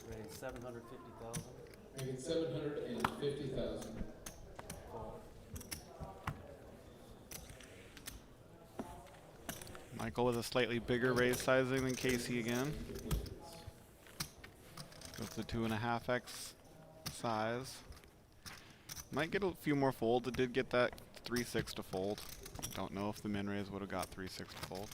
Raise 750,000. Making 750,000. Michael with a slightly bigger raise sizing than Casey again. With the 2.5x size. Might get a few more folds. It did get that 3-6 to fold. Don't know if the min raise would have got 3-6 to fold.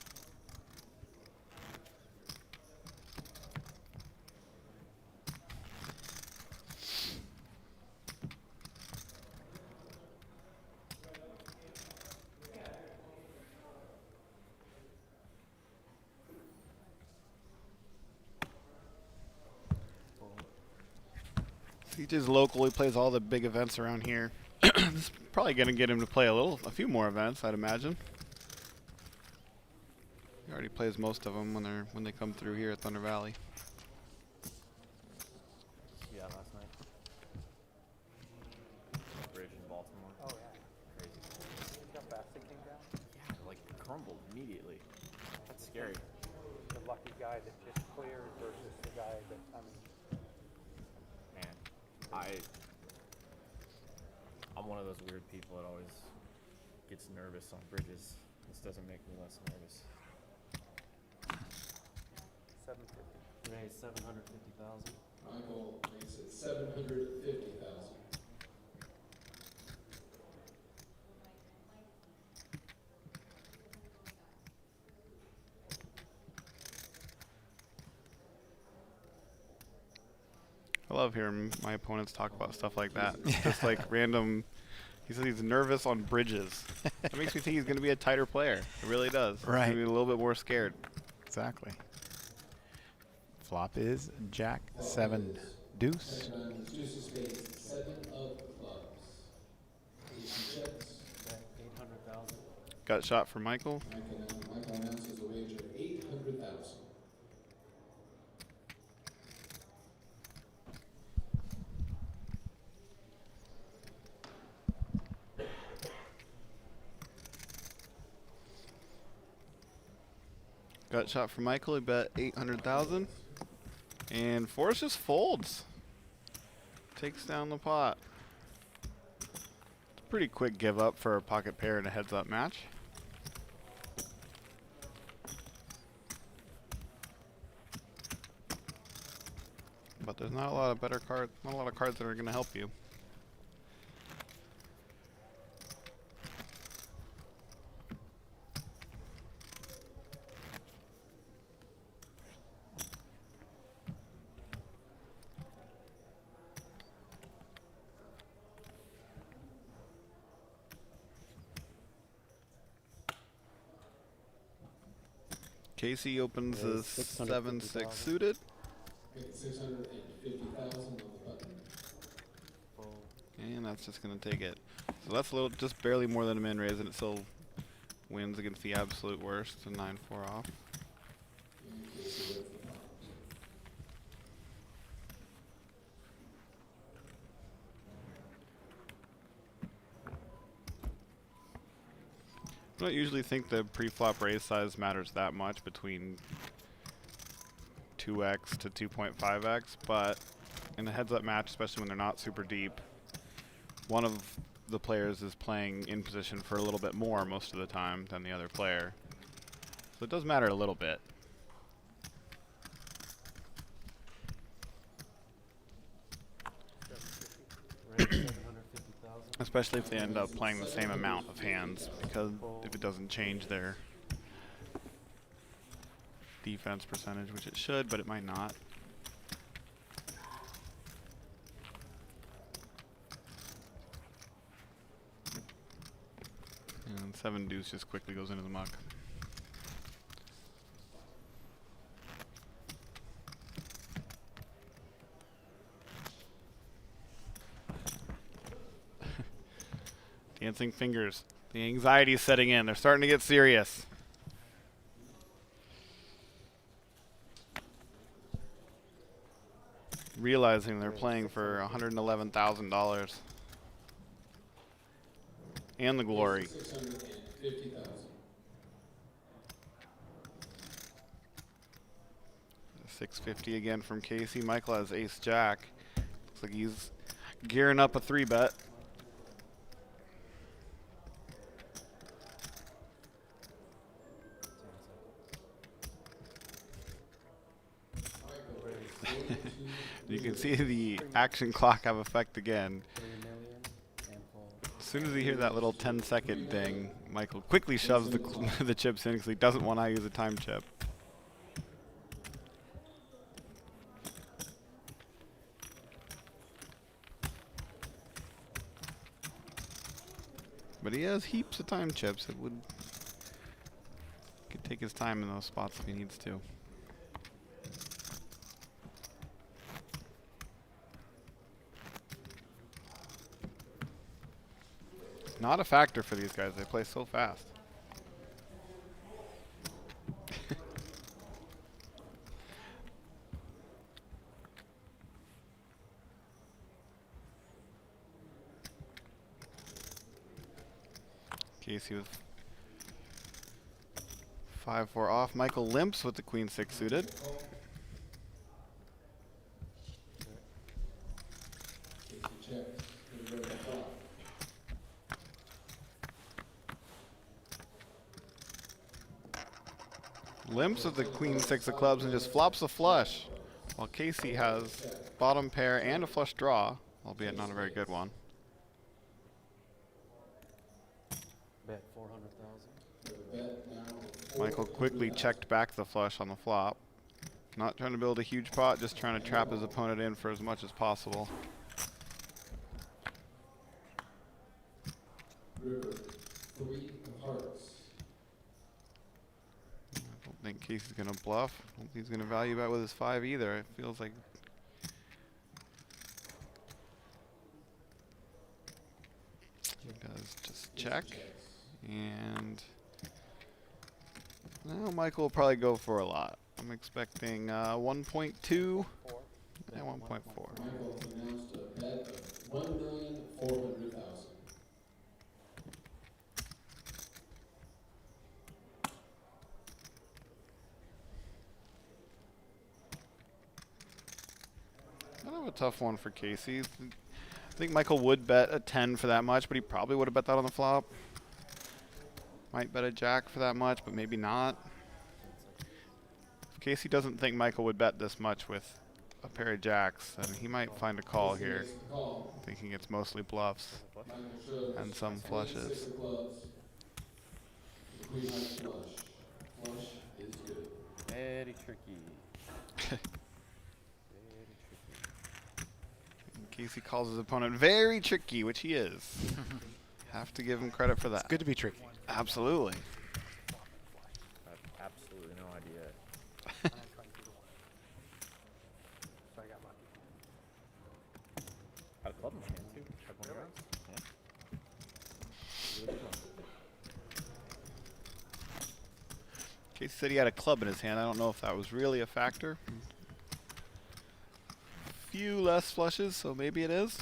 CJ's local. He plays all the big events around here. This is probably going to get him to play a few more events, I'd imagine. He already plays most of them when they come through here at Thunder Valley. Yeah, last night. Bridge in Baltimore. Oh, yeah. Crazy. See how fast they came down? Yeah, like crumbled immediately. That's scary. The lucky guy that just cleared versus the guy that, I mean, Man, I'm one of those weird people that always gets nervous on bridges. This doesn't make me less nervous. 750. Raise 750,000. Michael makes it 750,000. I love hearing my opponents talk about stuff like that. Just like random. He says he's nervous on bridges. That makes me think he's going to be a tighter player. It really does. Right. He's going to be a little bit more scared. Exactly. Flop is jack 7 deuce. Second round is deuce of spades, 7 of clubs. Casey checks. Bet 800,000. Gut shot for Michael. Michael announces a wager of 800,000. Gut shot for Michael. He bet 800,000. And Forrest just folds. Takes down the pot. It's a pretty quick give up for a pocket pair in a heads up match. But there's not a lot of better cards, not a lot of cards that are going to help you. Casey opens the 7-6 suited. 650,000 on the button. And that's just going to take it. So that's a little, just barely more than a min raise, and it still wins against the absolute worst, a 9-4 off. I don't usually think the pre-flop raise size matters that much between 2x to 2.5x, but in a heads-up match, especially when they're not super deep, one of the players is playing in position for a little bit more most of the time than the other player. So it does matter a little bit. Especially if they end up playing the same amount of hands, because if it doesn't change their defense percentage, which it should, but it might not. And 7 deuce just quickly goes into the muck. Dancing fingers. The anxiety is setting in. They're starting to get serious. Realizing they're playing for $111,000. And the glory. 650,000. 650 again from Casey. Michael has ace jack. Looks like he's gearing up a 3-bet. You can see the action clock have effect again. As soon as you hear that little 10-second ding, Michael quickly shoves the chips in because he doesn't want to use a time chip. But he has heaps of time chips. It could take his time in those spots if he needs to. Not a factor for these guys. They play so fast. Casey with 5-4 off. Michael limps with the queen-6 suited. Limps with the queen-6 of clubs and just flops a flush, while Casey has bottom pair and a flush draw, albeit not a very good one. Bet 400,000. Michael quickly checked back the flush on the flop. Not trying to build a huge pot, just trying to trap his opponent in for as much as possible. River, 3 of hearts. I don't think Casey's going to bluff. I don't think he's going to value bet with his 5 either. It feels like he does just check. And now Michael will probably go for a lot. I'm expecting 1.2 and 1.4. Michael announced a bet of 1,400,000. tough one for Casey. I think Michael would bet a 10 for that much, but he probably would have bet that on the flop. Might bet a jack for that much, but maybe not. If Casey doesn't think Michael would bet this much with a pair of jacks, then he might find a call here. Thinking it's mostly bluffs and some flushes. Very tricky. Casey calls his opponent very tricky, which he is. Have to give him credit for that. It's good to be tricky. Absolutely. I have absolutely no idea. So I got lucky. Had a club in my hand too. Check one around. Yeah. Really good one. Casey said he had a club in his hand. I don't know if that was really a factor. Few less flushes, so maybe it is.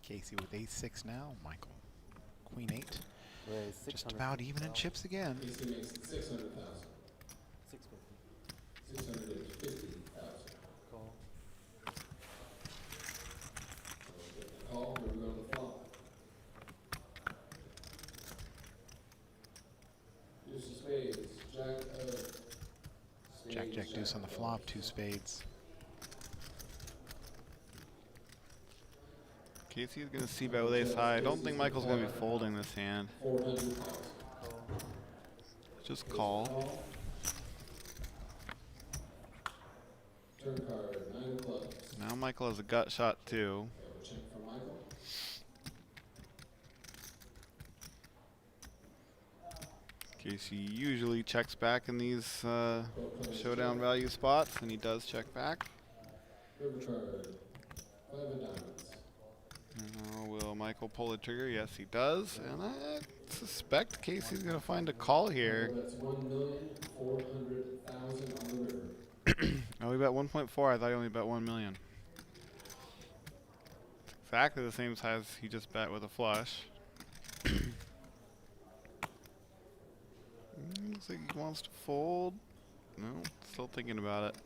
Casey with ace-6 now. Michael, queen-8. Raise Just 600. about even in chips again. Casey makes it 600,000. 650. 650,000. Call. Call, here we go to the flop. Deuce of spades, jack of spades. Jack, jack, deuce on the flop, 2 spades. Casey's going to see bet with ace high. I don't think Michael's going to be folding this hand. 400,000. Just call. Turn card, 9 of clubs. Now Michael has a gut shot too. Check for Michael. Casey usually checks back in these showdown value spots, and he does check back. River card, 5 of diamonds. Now will Michael pull the trigger? Yes, he does. And I suspect Casey's going to find a call here. That's 1,400,000 on the river. Oh, we bet 1.4. I thought he only bet 1 million. It's exactly the same size he just bet with a flush. Looks like he wants to fold. No, still thinking about it.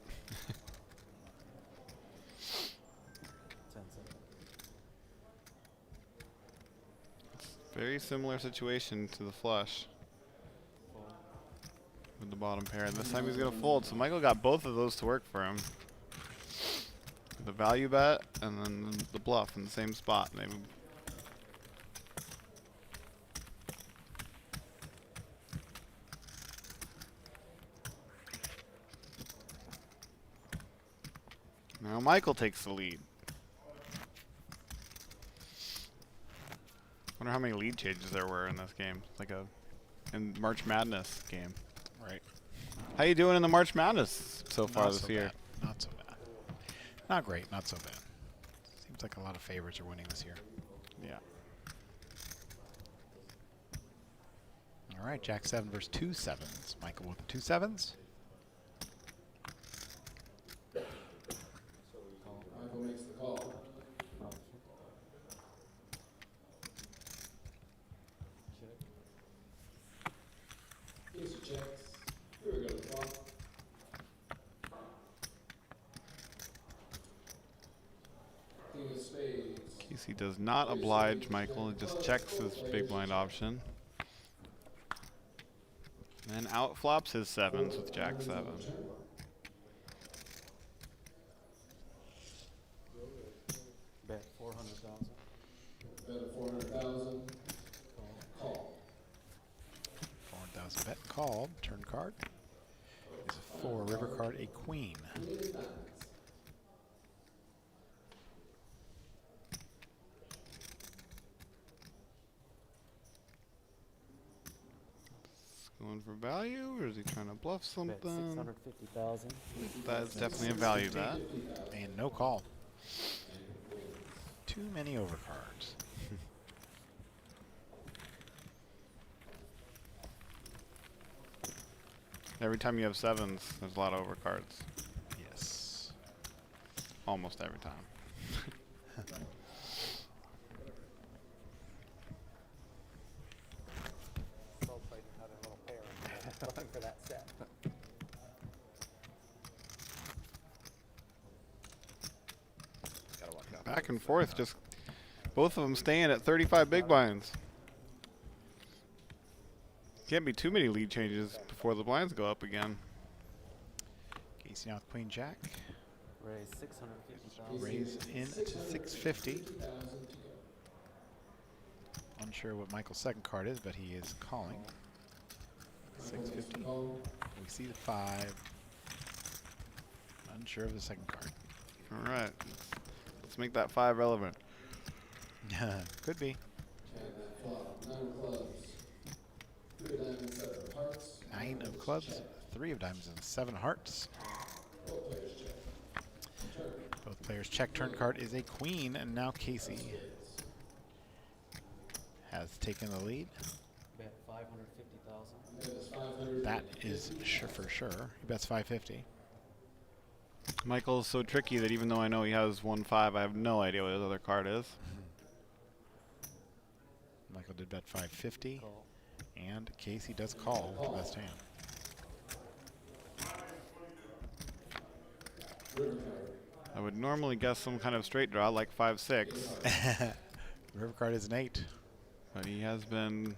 Very similar situation to the flush with the bottom pair. This time he's going to fold. So Michael got both of those to work for him. The value bet and then the bluff in the same spot. Maybe. Now Michael takes the lead. Wonder how many lead changes there were in this game. It's like a March Madness game. Right. How you doing in the March Madness so far Not this so year? bad. Not so bad. Not great, not so bad. Seems like a lot of favorites are winning this year. Yeah. All right, Jack 7 versus 2 sevens. Michael with the 2 sevens. Michael makes the call. Casey checks. Here we go to the flop. King of spades. Casey does not oblige Michael. He just checks his big blind option. And out flops his sevens with Jack 7. Bet 400,000. Bet of 400,000. Call. 400,000 bet and called. Turn card. Is a 4, river card, a queen. Going for value, or is he trying to bluff Bet something? 650,000. That's definitely a value bet. And no call. Too many overcards. Every time you have sevens, there's a lot of overcards. Yes. Almost every time. for that set. Gotta watch out. Back and forth, just both of them staying at 35 big blinds. Can't be too many lead changes before the blinds go up again. Casey now with Queen Jack. Raise 650,000. Raise in to 650. Unsure what Michael's second card is, but he is calling. 650. We see the 5. Unsure of the second card. All right, let's make that 5 relevant. Could be. 9 of clubs, 3 of diamonds, and 7 hearts. Both players check. Turn card is a queen, and now Casey has taken the lead. Bet 550,000. That is sure for sure. He bets 550. Michael's so tricky that even though I know he has 1-5, I have no idea what his other card is. Michael did bet 550, and Casey does call with the best hand. I would normally guess some kind of straight draw like 5-6. River card is an 8. But he has been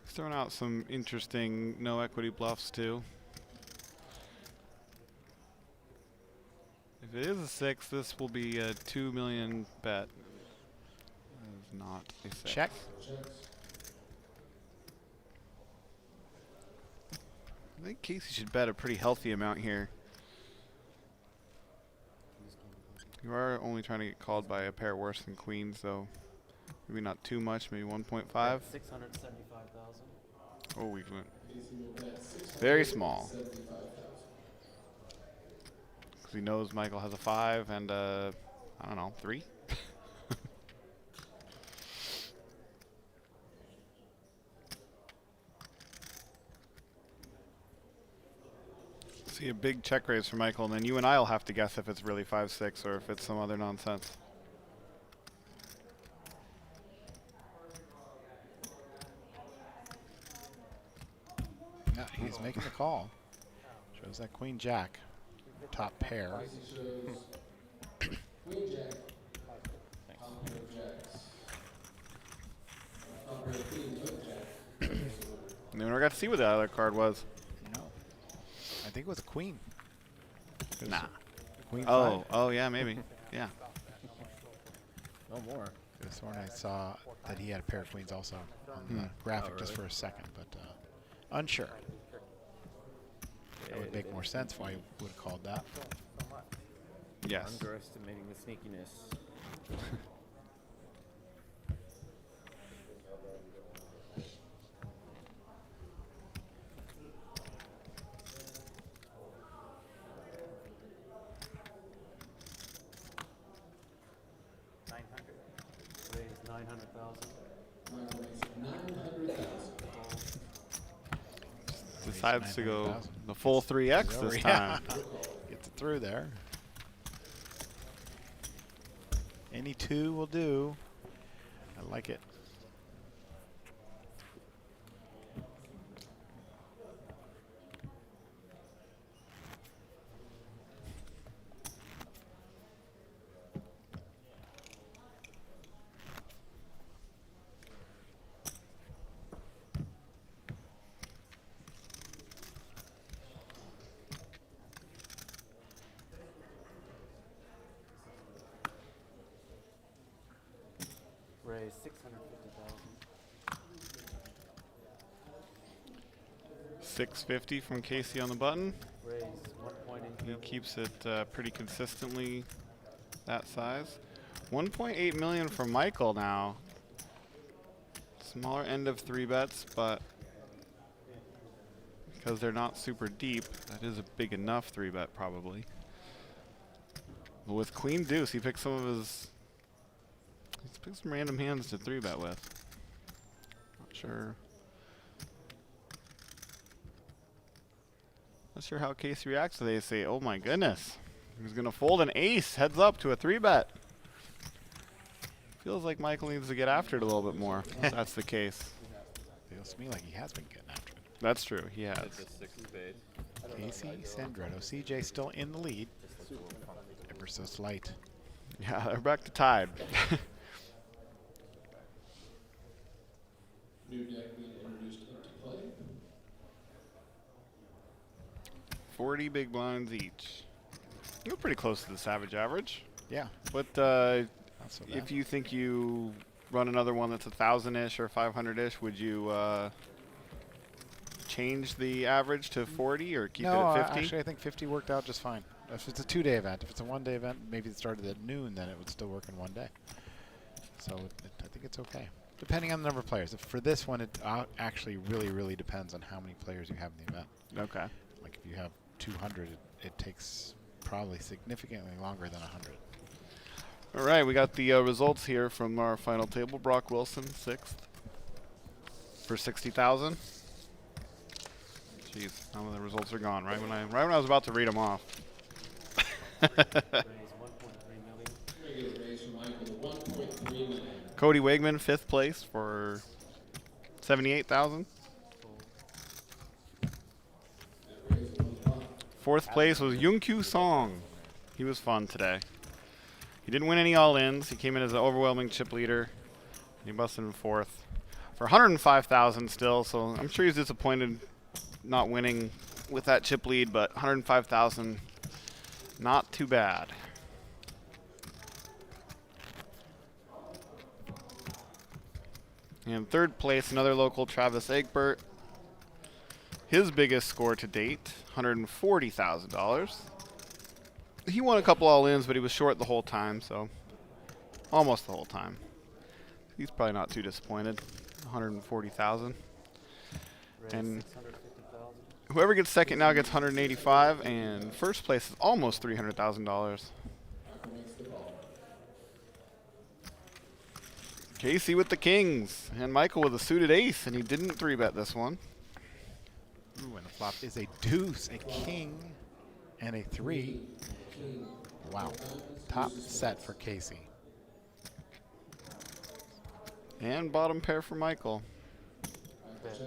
throwing out some interesting no equity bluffs too. If it is a 6, this will be a 2 million bet. It is not a 6. Check. I think Casey should bet a pretty healthy amount here. You are only trying to get called by a pair worse than queens, though. Maybe not too much, maybe 1.5. 675,000. Oh, we went very small. Because he knows Michael has a 5 and I don't know, 3? See a big check raise for Michael, and then you and I will have to guess if it's really 5-6 or if it's some other nonsense. Yeah, he's making the call. Shows that Queen Jack, top pair. And then we got to see what the other card was. No. I think it was a queen. Nah. Queen Oh, 5. oh yeah, maybe. Yeah. No more. This one I saw that he had a pair of queens also on the graphic just for a second, but unsure. That would make more sense why he would have called that. Yes. Underestimating the sneakiness. Raise 900,000. Decides to go the full 3x this time. Gets it through there. Any 2 will do. I like it. Raise 650,000. 650 from Casey on the button. Raise 1.8. He keeps it pretty consistently that size. 1.8 million from Michael now. Smaller end of 3 bets, but because they're not super deep, that is a big enough 3 bet probably. But with Queen Deuce, he picked some of his. He's picked some random hands to 3 bet with. Not sure. Not sure how Casey reacts to they say, oh my goodness. He's gonna fold an ace heads up to a 3 bet. Feels like Michael needs to get after it a little bit more, if that's the case. Feels to me like he has been getting after it. That's true. He has. It's a 6 spade. Casey Sandretto. CJ still in the lead. Ever so slight. Yeah, they're back to tied. New deck being introduced into play. 40 big blinds each. You're pretty close to the Savage average. Yeah. But so if you think you run another one that's 1,000-ish or 500-ish, would you change the average to 40 or keep it at 50? Actually, I think 50 worked out just fine. If it's a 2-day event, if it's a 1-day event, maybe it started at noon, then it would still work in 1 day. So I think it's okay, depending on the number of players. For this one, it actually really depends on how many players you have in the event. Okay. Like if you have 200, it takes probably significantly longer than 100. All right, we got the results here from our final table. Brock Wilson, 6th for 60,000. Jeez, some of the results are gone right when I was about to read them off. Cody Wigman, 5th place for 78,000. 4th place was Youngkyu Song. He was fun today. He didn't win any all-ins. He came in as an overwhelming chip leader. He busted in 4th for 105,000 still. So I'm sure he's disappointed not winning with that chip lead, but 105,000, not too bad. And 3rd place, another local, Travis Egbert. His biggest score to date, $140,000. He won a couple all-ins, but he was short the whole time, so almost the whole time. He's probably not too disappointed. 140,000. And whoever gets second now gets 185, and first place is almost $300,000. Casey with the kings, and Michael with a suited ace, and he didn't 3-bet this one. Ooh, and the flop is a deuce, a king, and a 3. Wow. Top set for Casey. And bottom pair for Michael. Bet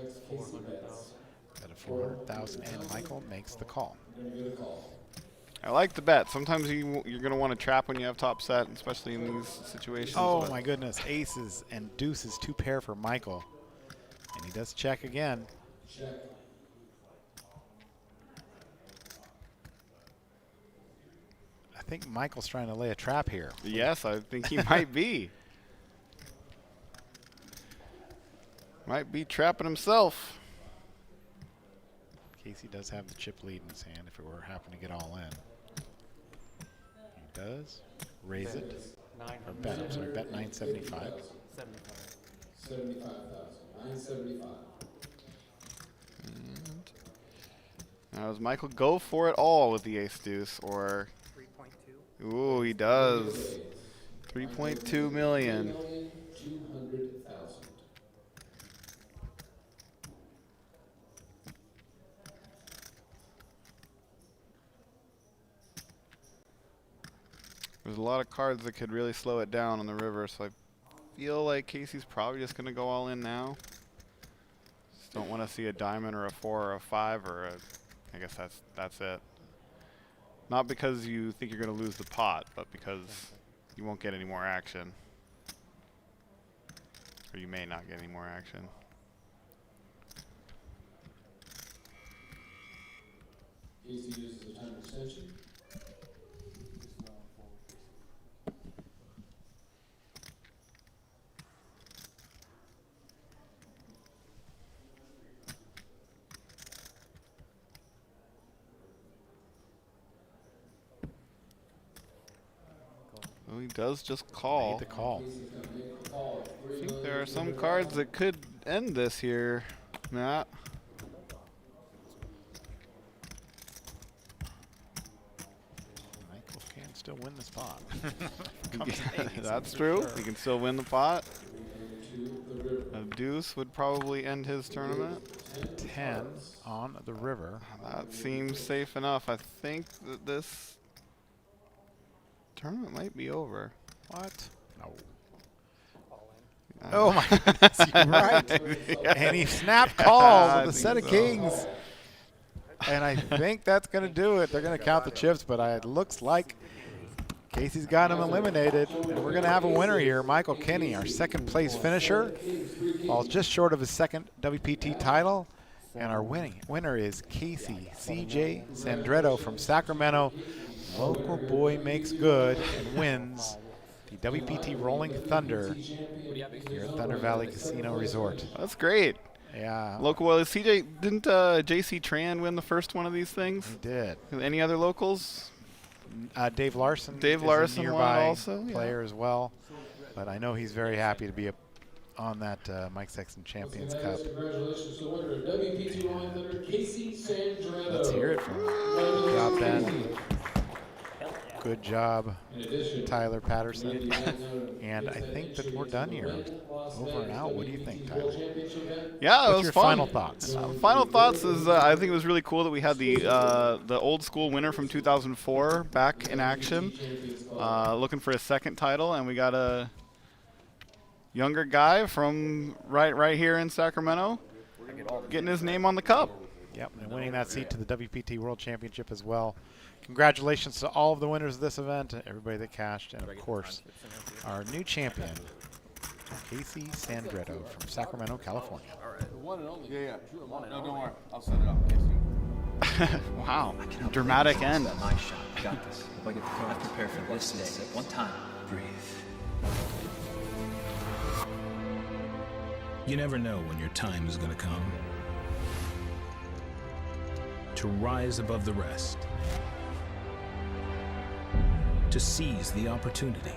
a 400,000, and Michael makes the call. I like the bet. Sometimes you're going to want to trap when you have top set, especially in these situations. Oh my goodness, aces and deuces, 2 pair for Michael. And he does check again. Check. I think Michael's trying to lay a trap here. Yes, I think he might be. Might be trapping himself. Casey does have the chip lead in his hand if it were happen to get all in. He does. Raise it. Or bet, I'm sorry, bet 975. 75,000. 975. Now does Michael go for it all with the ace deuce, or 3.2? Ooh, he does. 3.2 million. 200,000. There's a lot of cards that could really slow it down on the river, so I feel like Casey's probably just going to go all in now. Just don't want to see a diamond or a 4 or a 5 or a... I guess that's it. Not because you think you're going to lose the pot, but because you won't get any more action. Or you may not get any more action. Casey uses a time extension. Oh, he does just call. Made the call. I think there are some cards that could end this here, Matt. Michael can still win the spot. That's true. He can still win the pot. A deuce would probably end his tournament. 10 on the river. That seems safe enough. I think that this tournament might be over. What? No. Oh my goodness, you're right. And he snapped calls with a set of kings. And I think that's going to do it. They're going to count the chips, but it looks like Casey's got him eliminated. And we're going to have a winner here. Michael Kinney, our second place finisher, falls just short of his second WPT title. And our winner is Casey C.J. Sandretto from Sacramento. Local boy makes good and wins the WPT Rolling Thunder here at Thunder Valley Casino Resort. That's great. Yeah. Local, well, CJ, didn't J.C. Tran win the first one of these things? He did. Any other locals? Dave Larson. Dave is Larson a nearby won also, player as well. But I know he's very happy to be on that Mike Sexton Champions Cup. Congratulations to the winner of WPT Rolling Thunder, Casey Sandretto. Let's hear it from him. Good job, Ben. Good job, Tyler Patterson. And I think that we're done here. Over and out. What do you think, Tyler? Yeah, it was your fun. Final thoughts? Final thoughts is I think it was really cool that we had the old school winner from 2004 back in action, looking for his second title, and we got a younger guy from right here in Sacramento getting his name on the cup. Yep, and winning that seat to the WPT World Championship as well. Congratulations to all of the winners of this event, everybody that cashed, and of course, our new champion, Casey Sandretto from Sacramento, California. The one and only. Yeah. No, don't worry. I'll set it up. Wow, dramatic end. My shot. Got this. If I get the card, I prepare for this day. At one time, breathe. You never know when your time is going to come. To rise above the rest. To seize the opportunity.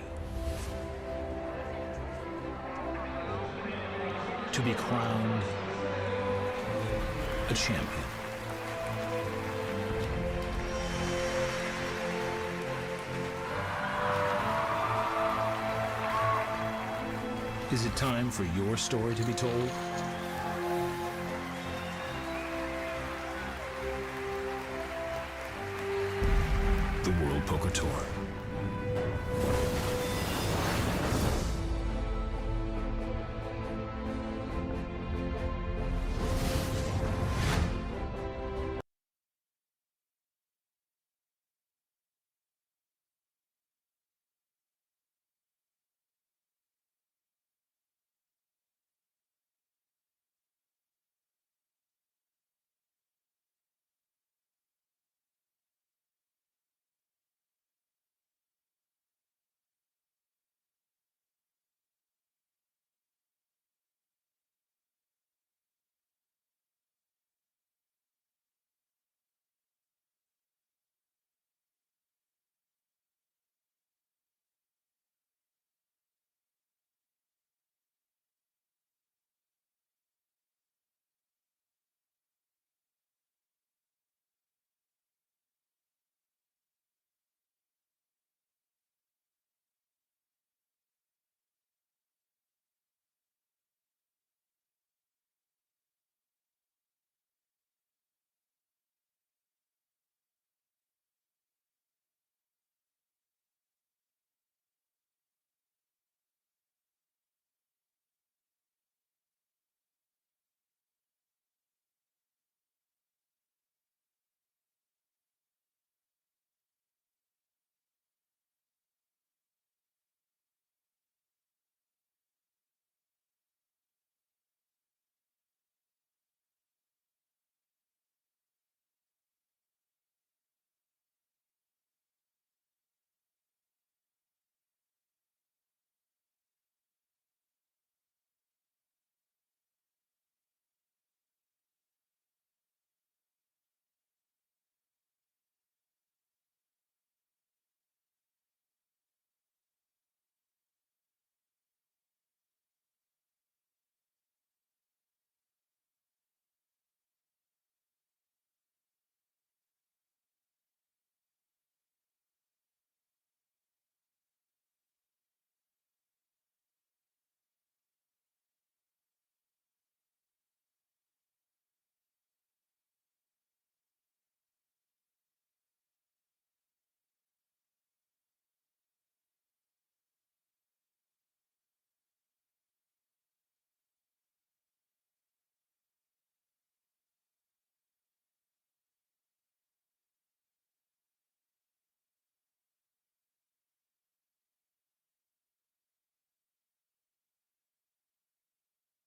To be crowned a champion. Is it time for your story to be told? The World Poker Tour.